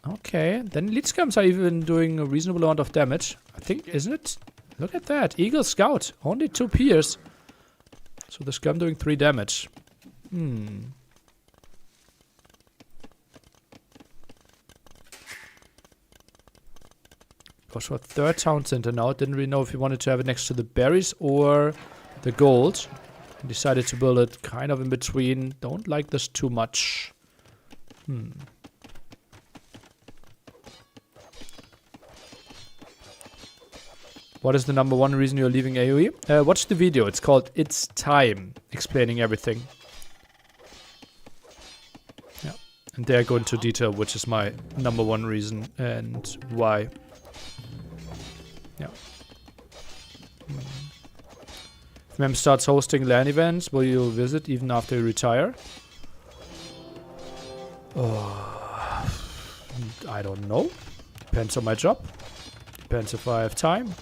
Okay, then Elite Skirms are even doing a reasonable amount of damage. I think, isn't it? Look at that, Eagle Scout, only 2 pierce. So the Skirm doing 3 damage. Goes for 3rd town center now. Didn't really know if he wanted to have it next to the berries or the gold. And decided to build it kind of in between. Don't like this too much. What is the #1 reason you're leaving AoE? Watch the video. It's called It's Time, explaining everything. Yeah, and there I go into detail, which is my #1 reason and why. Yeah. If Mem starts hosting LAN events, will you visit even after you retire? I don't know. Depends on my job. Depends if I have time.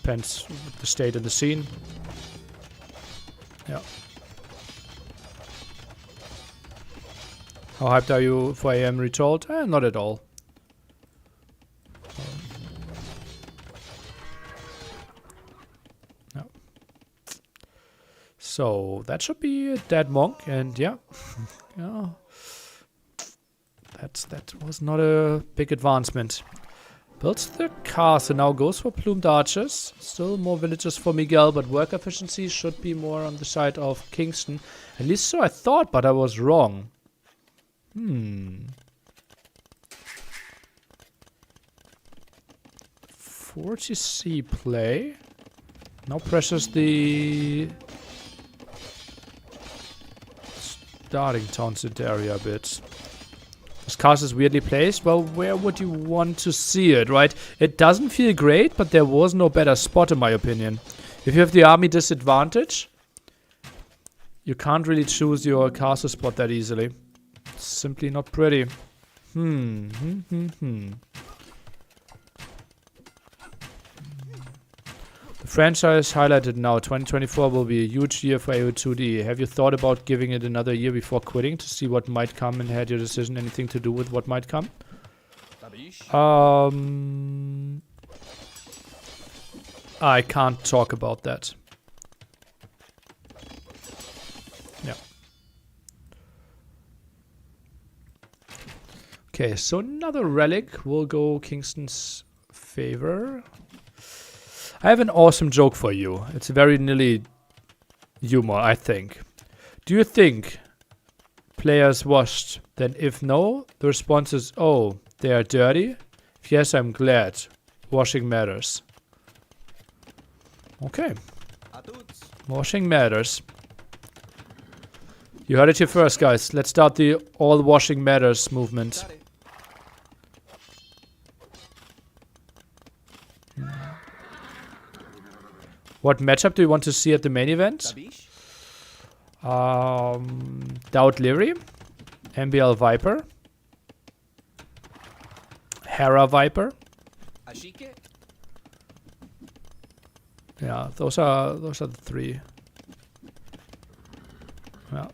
Depends the state and the scene. Yeah. How hyped are you for AM Retold? Not at all. No. So that should be a dead monk, and yeah, yeah. That was not a big advancement. Builds the castle, now goes for plumed archers. Still more villagers for Miguel, but work efficiency should be more on the side of Kingston. At least so I thought, but I was wrong. 40C play. Now pressures the starting Townsend area a bit. This castle is weirdly placed. Well, where would you want to see it, right? It doesn't feel great, but there was no better spot in my opinion. If you have the army disadvantage, you can't really choose your castle spot that easily. It's simply not pretty. The franchise highlighted now. 2024 will be a huge year for AO2D. Have you thought about giving it another year before quitting to see what might come, and had your decision anything to do with what might come? I can't talk about that. Yeah. Okay, so another relic will go Kingston's favor. I have an awesome joke for you. It's very nearly humor, I think. Do you think players washed? Then if no, the response is, oh, they are dirty? If yes, I'm glad. Washing matters. Okay. Washing matters. You heard it here first, guys. Let's start the all washing matters movement. What matchup do you want to see at the main event? Doubt Leary, MBL Viper, Hera Viper. Yeah, those are the three. Yeah.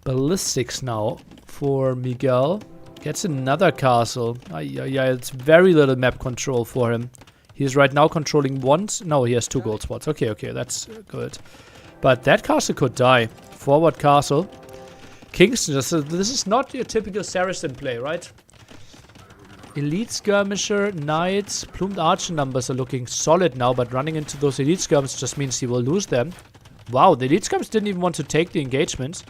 Ballistics now for Miguel. Gets another castle. Yeah, it's very little map control for him. He's right now controlling one. No, he has 2 gold spots. Okay, that's good. But that castle could die. Forward castle. Kingston, this is not your typical Saracen play, right? Elite skirmisher, knights, plumed archer numbers are looking solid now, but running into those elite skirmishers just means he will lose them. Wow, the elite skirmishers didn't even want to take the engagement.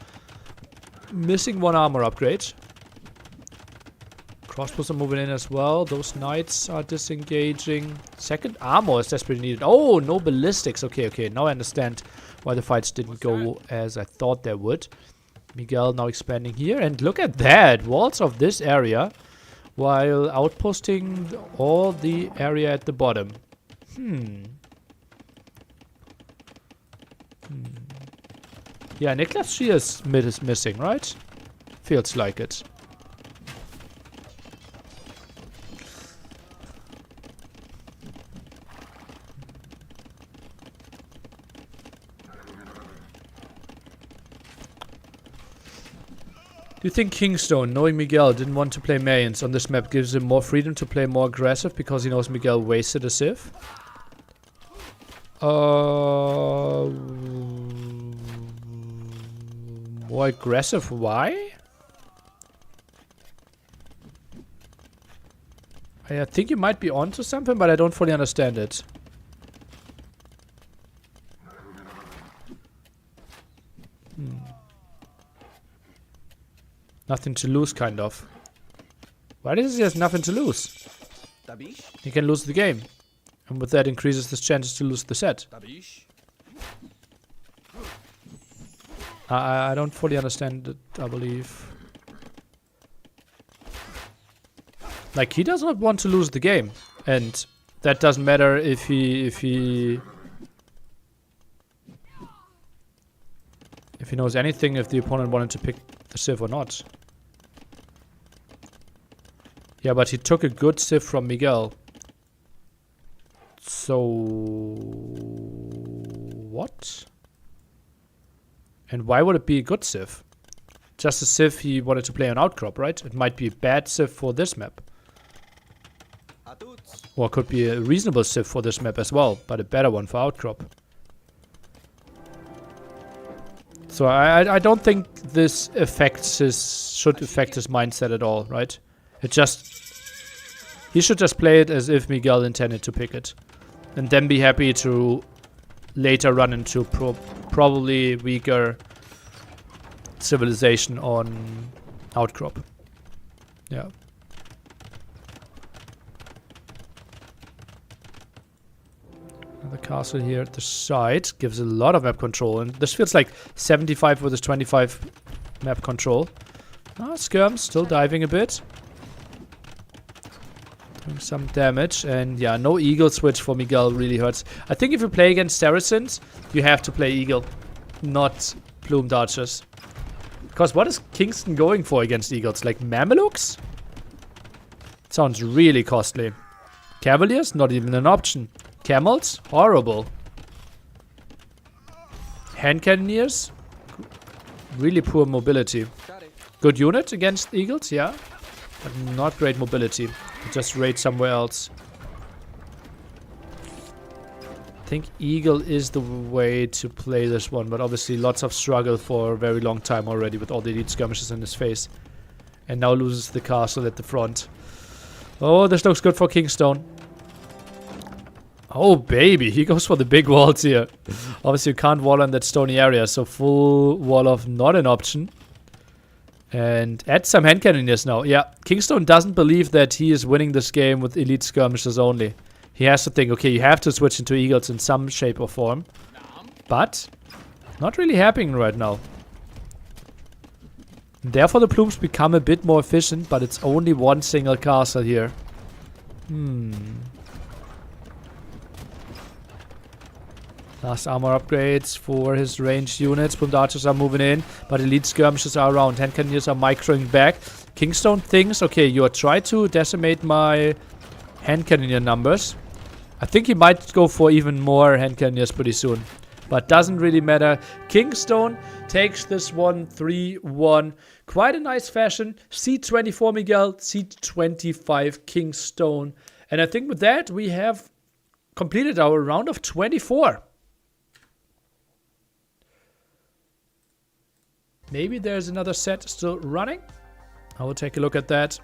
Missing 1 armor upgrade. Crossbows are moving in as well. Those knights are disengaging. Second armor is desperately needed. Oh, no ballistics. Okay. Now I understand why the fights didn't go as I thought they would. Miguel now expanding here. And look at that. Walls of this area while outposting all the area at the bottom. Yeah, Niklas Shear's mid is missing, right? Feels like it. Do you think Kingstone, knowing Miguel didn't want to play Mayans on this map, gives him more freedom to play more aggressive because he knows Miguel wasted a Civ? More aggressive, why? I think you might be onto something, but I don't fully understand it. Nothing to lose, kind of. Why does he have nothing to lose? He can lose the game. And with that increases his chances to lose the set. I don't fully understand it, I believe. Like, he does not want to lose the game. And that doesn't matter if he knows anything, if the opponent wanted to pick the Civ or not. Yeah, but he took a good Civ from Miguel. So... what? And why would it be a good Civ? Just a Civ he wanted to play on Outcrop, right? It might be a bad Civ for this map. Or it could be a reasonable Civ for this map as well, but a better one for Outcrop. So I don't think this should affect his mindset at all, right? He should just play it as if Miguel intended to pick it. And then be happy to later run into probably weaker civilization on Outcrop. Yeah. The castle here at the side gives a lot of map control, and this feels like 75 versus 25 map control. Skirm still diving a bit. Doing some damage, and yeah, no eagle switch for Miguel really hurts. I think if you play against Saracens, you have to play eagle, not plumed archers. Because what is Kingston going for against eagles? Like Mamelukes? Sounds really costly. Cavaliers? Not even an option. Camels? Horrible. Hand cannoneers? Really poor mobility. Good unit against eagles, yeah. But not great mobility. Just raid somewhere else. I think eagle is the way to play this one, but obviously lots of struggle for a very long time already with all the elite skirmishes in his face. And now loses the castle at the front. Oh, this looks good for Kingstone. Oh, baby. He goes for the big walls here. Obviously, you can't wall on that stony area, so full wall off not an option. And add some hand cannoneers now. Yeah, Kingstone doesn't believe that he is winning this game with elite skirmishes only. He has to think, okay, you have to switch into eagles in some shape or form. But not really happening right now. Therefore, the plumes become a bit more efficient, but it's only one single castle here. Last armor upgrades for his ranged units. Plumed archers are moving in, but elite skirmishes are around. Hand cannoneers are microing back. Kingstone thinks, okay, you are trying to decimate my hand cannoneer numbers. I think he might go for even more hand cannoneers pretty soon. But doesn't really matter. Kingstone takes this one 3-1. Quite a nice fashion. C24 Miguel, C25 Kingstone. And I think with that we have completed our round of 24. Maybe there's another set still running. I will take a look at that.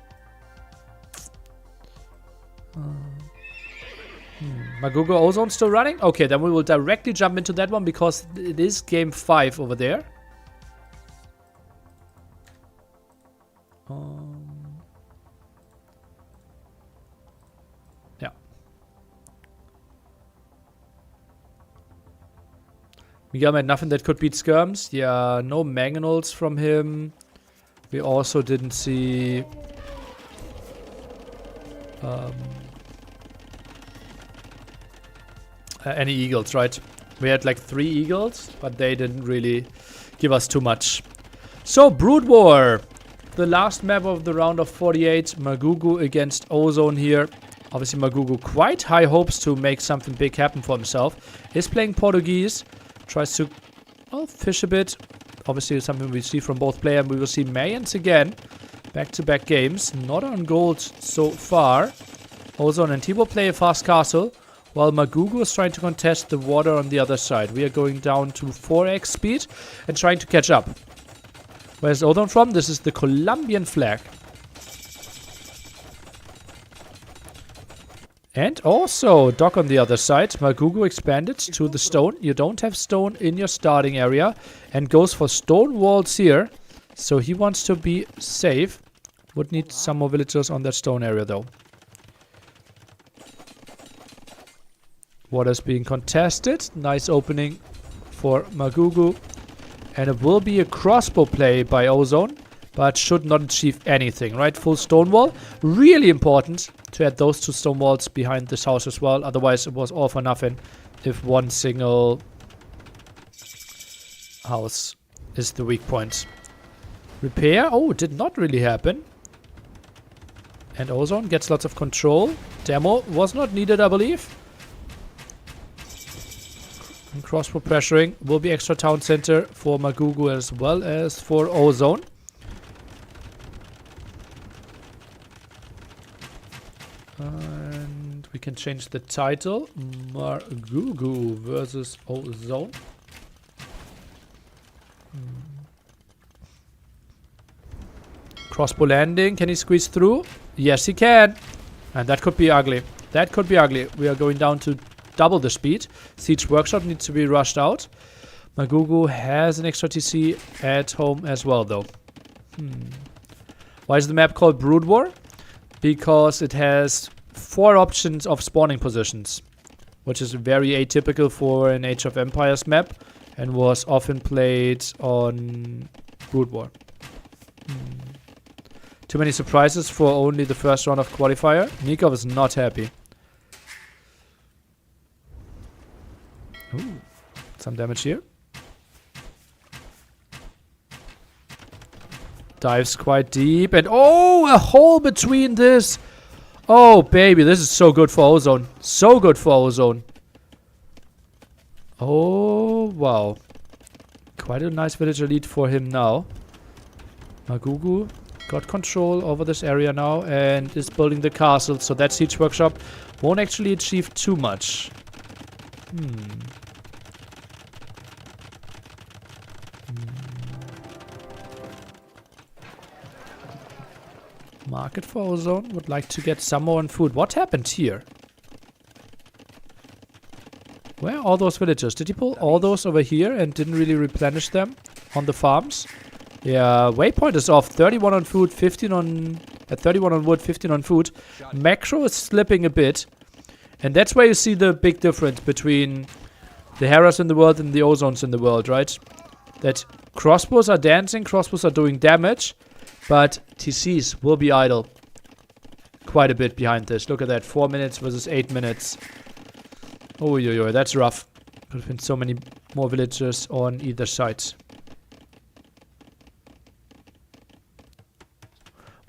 Magugo Ozone still running? Okay, then we will directly jump into that one because it is game 5 over there. Yeah. Miguel made nothing that could beat skirms. Yeah, no mangonels from him. We also didn't see... any eagles, right? We had like 3 eagles, but they didn't really give us too much. So, Brood War. The last map of the round of 48. Magugo against Ozone here. Obviously, Magugo quite high hopes to make something big happen for himself. Is playing Portuguese. Tries to, well, fish a bit. Obviously, it's something we see from both players. We will see Mayans again. Back-to-back games. Not on gold so far. Ozone and he will play a fast castle. While Magugo is trying to contest the water on the other side. We are going down to 4x speed and trying to catch up. Where's Ozone from? This is the Colombian flag. And also, Dock on the other side. Magugo expanded to the stone. You don't have stone in your starting area. And goes for stone walls here. So he wants to be safe. Would need some more villagers on that stone area though. Water is being contested. Nice opening for Magugo. And it will be a crossbow play by Ozone. but should not achieve anything, right? Full stone wall. Really important to add those 2 stone walls behind this house as well. Otherwise, it was all for nothing if one single house is the weak point. Repair. Oh, it did not really happen. And Ozone gets lots of control. Demo was not needed, I believe. And crossbow pressuring will be extra town center for Magugu as well as for Ozone. And we can change the title. Magugu versus Ozone. Crossbow landing. Can he squeeze through? Yes, he can. And that could be ugly. That could be ugly. We are going down to double the speed. Siege Workshop needs to be rushed out. Magugu has an extra TC at home as well, though. Why is the map called Brood War? Because it has 4 options of spawning positions, which is very atypical for an Age of Empires map and was often played on Brood War. Too many surprises for only the first round of Qualifier. Nikov is not happy. Ooh, some damage here. Dives quite deep. And oh, a hole between this. Oh, baby, this is so good for Ozone. So good for Ozone. Oh, wow. Quite a nice villager lead for him now. Magugu got control over this area now and is building the castle. So that Siege Workshop won't actually achieve too much. Market for Ozone. Would like to get some more on food. What happened here? Where are all those villagers? Did he pull all those over here and didn't really replenish them on the farms? Yeah, waypoint is off. 31 on food, 15 on... 31 on wood, 15 on food. Macro is slipping a bit. And that's where you see the big difference between the Heras in the world and the Ozones in the world, right? That crossbows are dancing, crossbows are doing damage, but TCs will be idle quite a bit behind this. Look at that, 4 minutes versus 8 minutes. Oh, that's rough. Could have been so many more villagers on either side.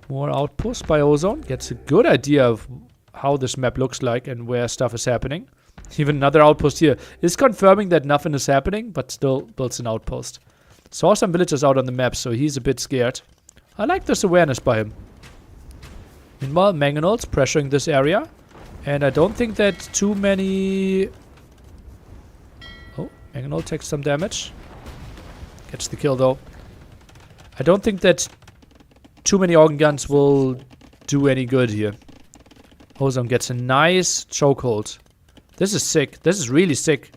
More outposts by Ozone. Gets a good idea of how this map looks like and where stuff is happening. Even another outpost here is confirming that nothing is happening, but still builds an outpost. Saw some villagers out on the map, so he's a bit scared. I like this awareness by him. Meanwhile, Mangonel's pressuring this area. And I don't think that too many... Oh, Mangonel takes some damage. Gets the kill though. I don't think that too many organ guns will do any good here. Ozone gets a nice chokehold. This is sick. This is really sick.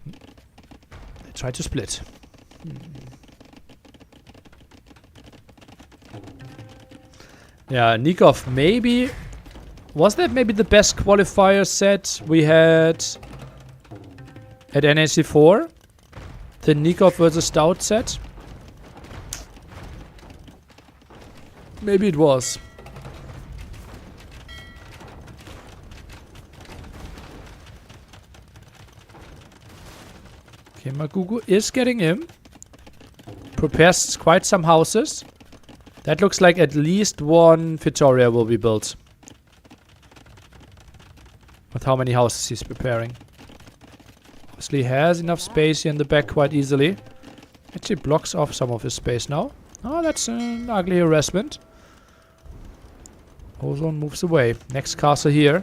They try to split. Yeah, Nikov maybe... Was that maybe the best qualifier set we had at NAC 4? The Nikov versus Stout set? Maybe it was. Okay, Magugu is getting him. Prepares quite some houses. That looks like at least one Victoria will be built. With how many houses he's preparing. Obviously has enough space here in the back quite easily. Actually blocks off some of his space now. Oh, that's an ugly harassment. Ozone moves away. Next castle here.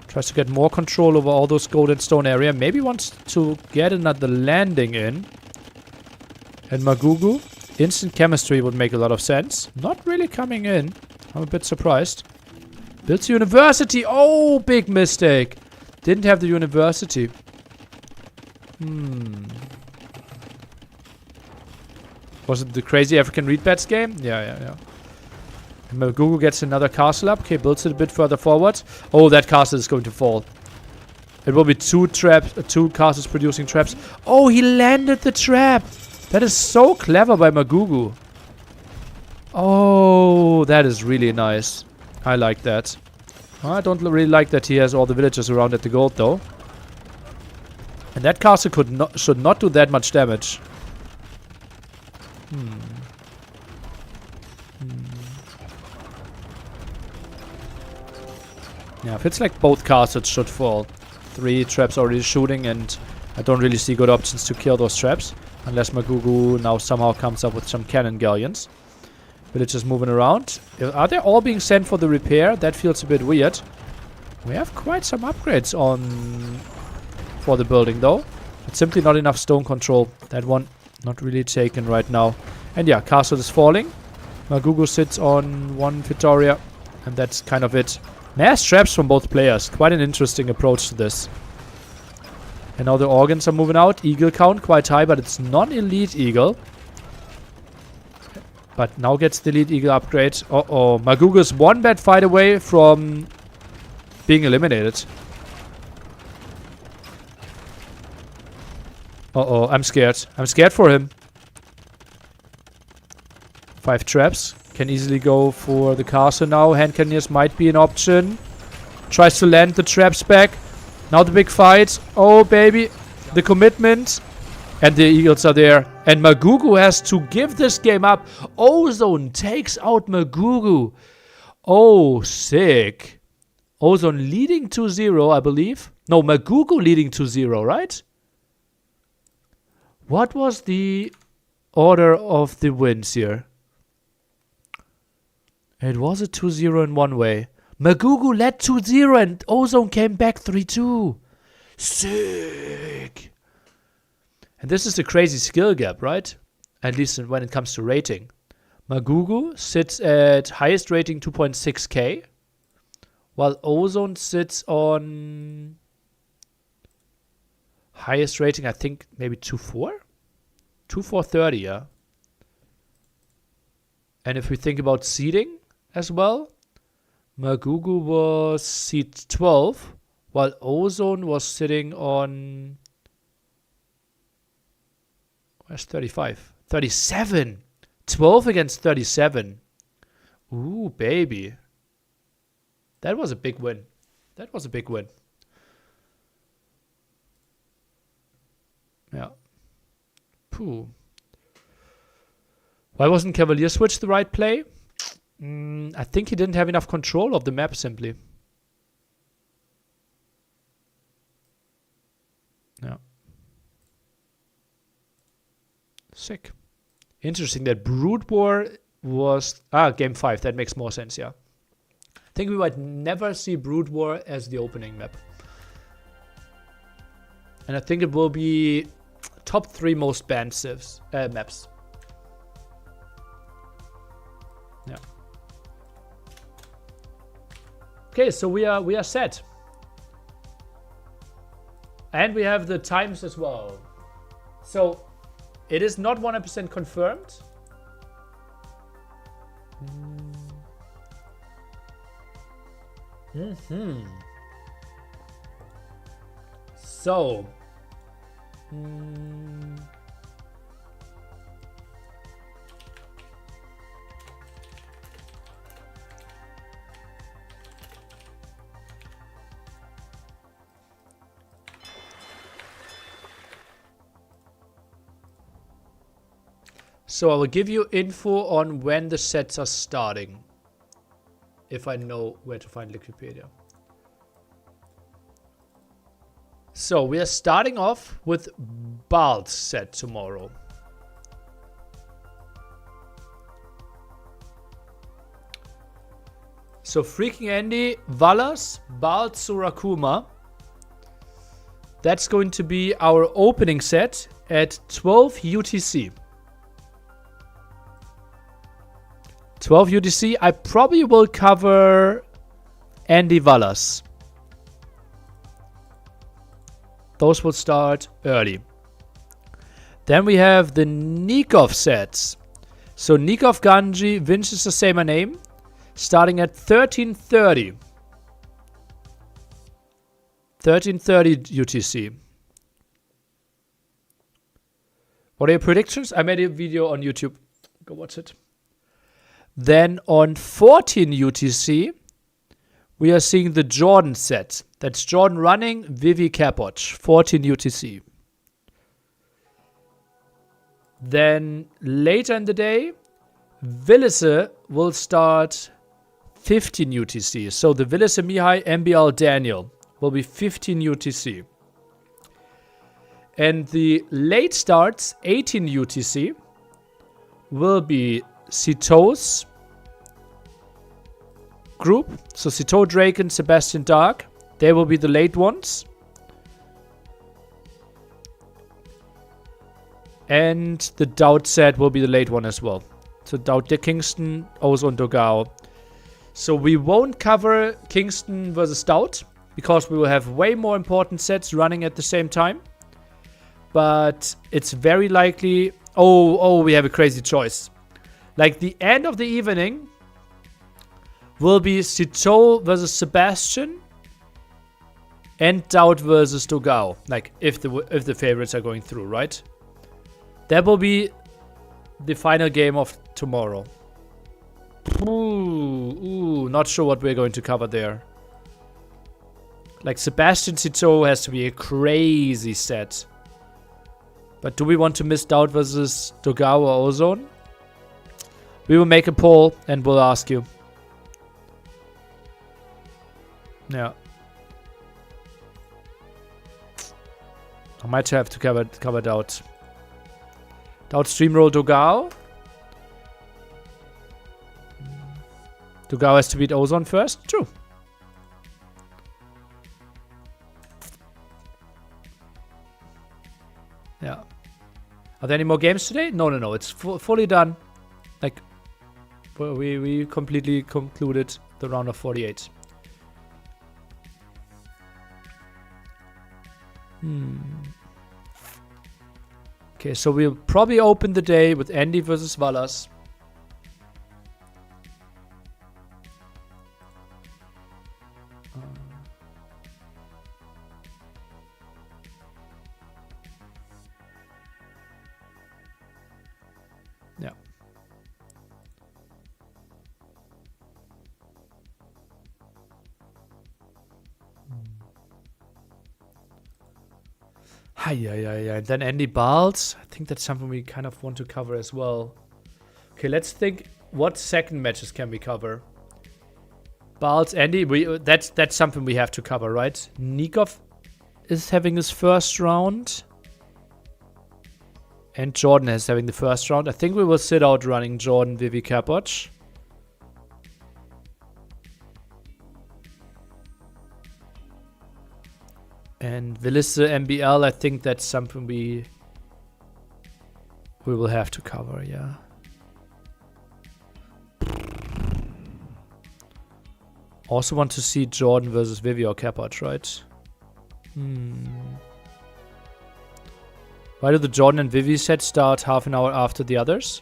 Tries to get more control over all those gold and stone area. Maybe wants to get another landing in. And Magugu. Instant chemistry would make a lot of sense. Not really coming in. I'm a bit surprised. Builds university. Oh, big mistake. Didn't have the university. Was it the crazy African read bats game? Yeah. And Magugu gets another castle up. Okay, builds it a bit further forward. Oh, that castle is going to fall. It will be two castles producing traps. Oh, he landed the trap. That is so clever by Magugu. Oh, that is really nice. I like that. I don't really like that he has all the villagers around at the gold, though. And that castle should not do that much damage. Yeah, feels like both castles should fall. 3 traps already shooting, and I don't really see good options to kill those traps. Unless Magugu now somehow comes up with some cannon galleons. Villagers moving around. Are they all being sent for the repair? That feels a bit weird. We have quite some upgrades on for the building, though. It's simply not enough stone control. That one not really taken right now. And yeah, castle is falling. Magugu sits on 1 Victoria, and that's kind of it. Mass traps from both players. Quite an interesting approach to this. And now the organs are moving out. Eagle count quite high, but it's non-elite eagle. But now gets the elite eagle upgrade. Uh-oh. Magugu's 1 bad fight away from being eliminated. Uh-oh. I'm scared. I'm scared for him. 5 traps. Can easily go for the castle now. Hand cannoneers might be an option. Tries to land the traps back. Now the big fight. Oh, baby. The commitment. And the eagles are there. And Magugu has to give this game up. Ozone takes out Magugu. Oh, sick. Ozone leading 2-0, I believe. No, Magugu leading 2-0, right? What was the order of the wins here? It was a 2-0 in one way. Magugu led 2-0 and Ozone came back 3-2. Sick. And this is the crazy skill gap, right? At least when it comes to rating. Magugu sits at highest rating 2.6k. While Ozone sits on highest rating, I think maybe 2.4? 2.430, yeah. And if we think about seeding as well, Magugu was seed 12, while Ozone was sitting on... Where's 35? 37! 12 against 37. Ooh, baby. That was a big win. That was a big win. Yeah. Pooh. Why wasn't Cavalier Switch the right play? I think he didn't have enough control of the map, simply. Yeah. Sick. Interesting that Brood War was... Game 5. That makes more sense, yeah. I think we might never see Brood War as the opening map. And I think it will be top 3 most banned civs, maps. Yeah. Okay, so we are set. And we have the times as well. So it is not 100% confirmed. So I will give you info on when the sets are starting. If I know where to find Wikipedia. So we are starting off with Bald's set tomorrow. So Freaking Andy, Valas, Bald, Surakuma. That's going to be our opening set at 12 UTC. 12 UTC. I probably will cover Andy Valas. Those will start early. Then we have the Nikov sets. So Nikov Ganji, Vince is the same name. Starting at 1330. 13:30 UTC. What are your predictions? I made a video on YouTube. Go watch it. Then on 14 UTC, we are seeing the Jordan set. That's Jordan running, Vivi Capoch, 14 UTC. Then later in the day, Willisse will start 15 UTC. So the Willisse Mihai MBL Daniel will be 15 UTC. And the late starts, 18 UTC, will be Cito's group. So Cito, Drake, and Sebastian Dark. They will be the late ones. And the Doubt set will be the late one as well. So Doubt Dick Kingston, Ozone Dogao. So we won't cover Kingston versus Doubt because we will have way more important sets running at the same time. But it's very likely... Oh, we have a crazy choice. Like the end of the evening will be Cito versus Sebastian and Doubt versus Dogao. Like if the favorites are going through, right? That will be the final game of tomorrow. Ooh, not sure what we're going to cover there. Like Sebastian Cito has to be a crazy set. But do we want to miss Doubt versus Dogao or Ozone? We will make a poll and we'll ask you. Yeah. I might have to cover Doubt. Doubt Streamroll Dogao. Dogao has to beat Ozone first? True. Yeah. Are there any more games today? No. It's fully done. Like, we completely concluded the round of 48. Okay, so we'll probably open the day with Andy versus Valas. Yeah. And then Andy Balls. I think that's something we kind of want to cover as well. Okay, let's think what second matches can we cover. Balls, Andy, that's something we have to cover, right? Nikov is having his first round. And Jordan is having the first round. I think we will sit out running Jordan, Vivi, Capoch. And Willisse MBL, I think that's something we will have to cover, yeah. Also want to see Jordan versus Vivi or Capoch, right? Why do the Jordan and Vivi sets start half an hour after the others?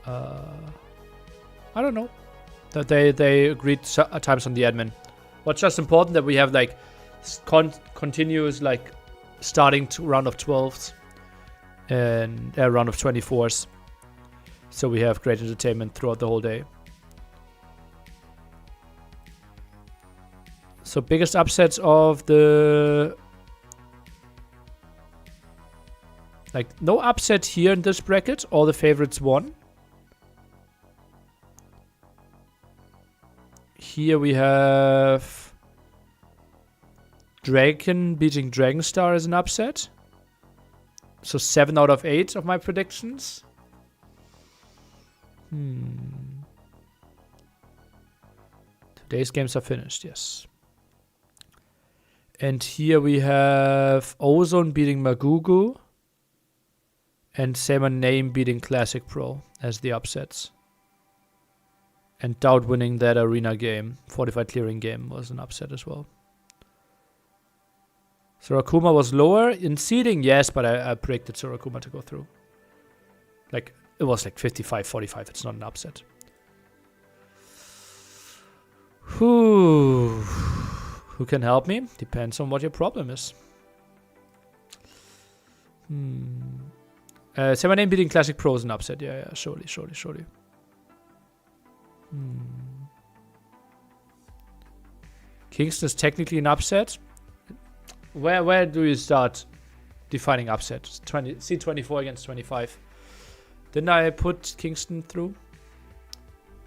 I don't know. That they agreed times on the admin. What's just important that we have like continuous like starting to round of 12s and a round of 24s. So we have great entertainment throughout the whole day. So biggest upsets of the... Like no upset here in this bracket. All the favorites won. Here we have Draken beating Dragonstar as an upset. So 7 out of 8 of my predictions. Today's games are finished, yes. And here we have Ozone beating Magugu. And Same Name beating Classic Pro as the upsets. And Doubt winning that arena game, fortified clearing game, was an upset as well. Surakuma was lower in seeding, yes, but I predicted Surakuma to go through. Like, it was like 55-45, it's not an upset. Who can help me? Depends on what your problem is. Say my name beating Classic Pros and upset. Yeah, surely. Kingston is technically an upset. Where do you start defining upset? C24 against 25. Didn't I put Kingston through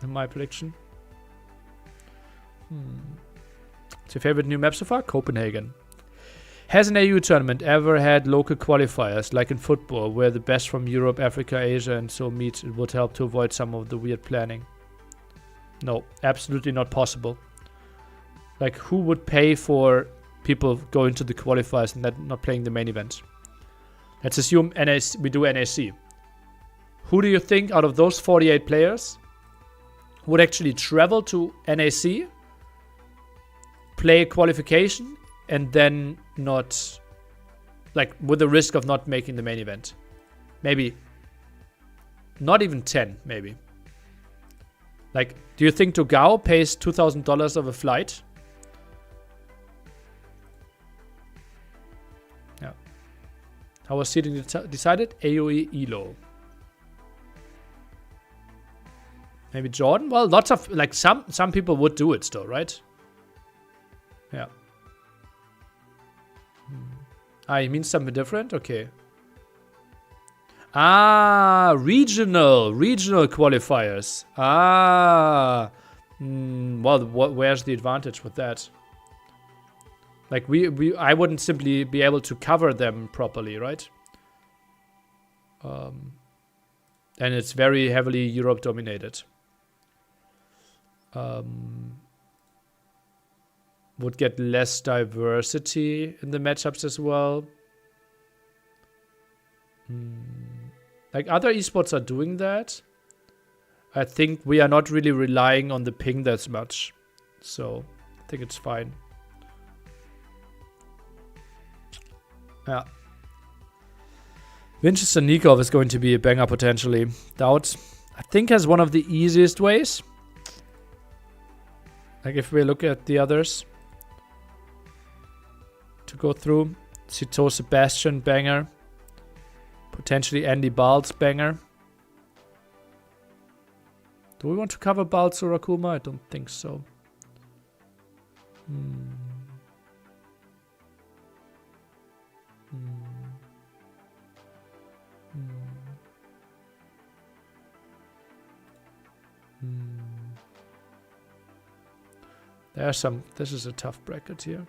in my prediction? What's your favorite new map so far? Copenhagen. Has an AU tournament ever had local qualifiers, like in football, where the best from Europe, Africa, Asia, and so meet? It would help to avoid some of the weird planning. No, absolutely not possible. Like, who would pay for people going to the qualifiers and not playing the main event? Let's assume NAC, we do NAC. Who do you think out of those 48 players would actually travel to NAC, play a qualification, and then not, like, with the risk of not making the main event? Maybe not even 10, maybe. Like, do you think Dogao pays $2,000 of a flight? Yeah. How was seeding decided? AOE ELO. Maybe Jordan? Well, lots of, like, some people would do it still, right? Yeah. Ah, you mean something different? Okay. Ah, regional qualifiers. Ah. Well, where's the advantage with that? Like, I wouldn't simply be able to cover them properly, right? And it's very heavily Europe dominated. Would get less diversity in the matchups as well. Like, other esports are doing that. I think we are not really relying on the ping that much. So, I think it's fine. Yeah. Winchester Nikov is going to be a banger potentially. Doubt, I think, has one of the easiest ways. Like, if we look at the others to go through. Cito Sebastian, banger. Potentially Andy Baltz, banger. Do we want to cover Baltz or Akuma? I don't think so. There's some. This is a tough bracket here.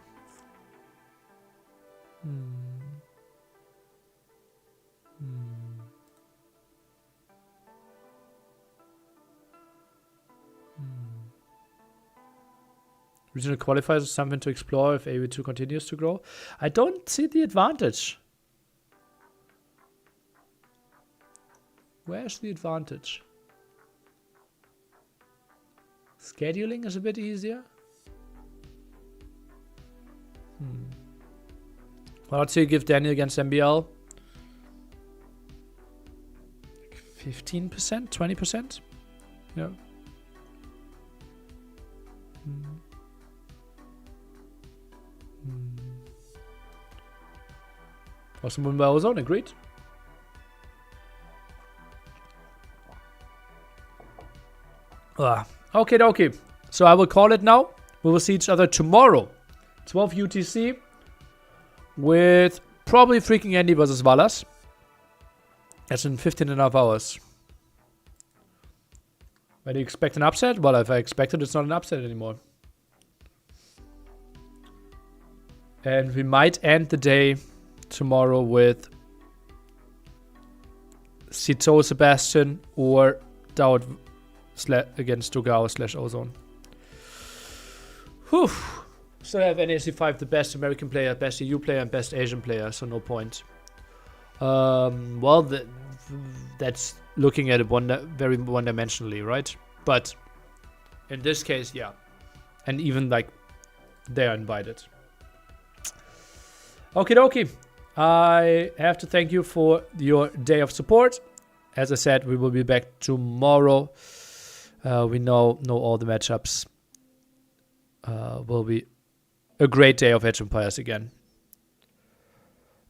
Regional qualifiers is something to explore if AV2 continues to grow. I don't see the advantage. Where's the advantage? Scheduling is a bit easier. Well, let's see, give Daniel against MBL 15%, 20%. Yeah. Possible by Ozone, agreed. Okay. So I will call it now. We will see each other tomorrow, 12 UTC, with probably freaking Andy versus Valas. That's in 15.5 hours. Why do you expect an upset? Well, if I expect it, it's not an upset anymore. And we might end the day tomorrow with Cito Sebastian or Dowd against Dogao / Ozone. Whew. So I have NAC5, the best American player, best EU player, and best Asian player, so no point. Well, that's looking at it very one-dimensionally, right? But in this case, yeah. And even, like, they're invited. Okie dokie. I have to thank you for your day of support. As I said, we will be back tomorrow. We know all the matchups. will be a great day of Age of Empires again.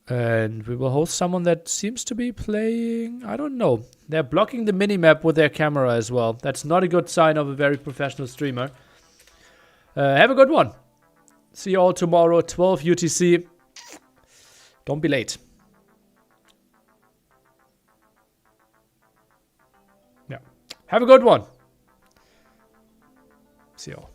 And we will host someone that seems to be playing... I don't know. They're blocking the minimap with their camera as well. That's not a good sign of a very professional streamer. Have a good one. See you all tomorrow, 12 UTC. Don't be late. Yeah. Have a good one. See you all.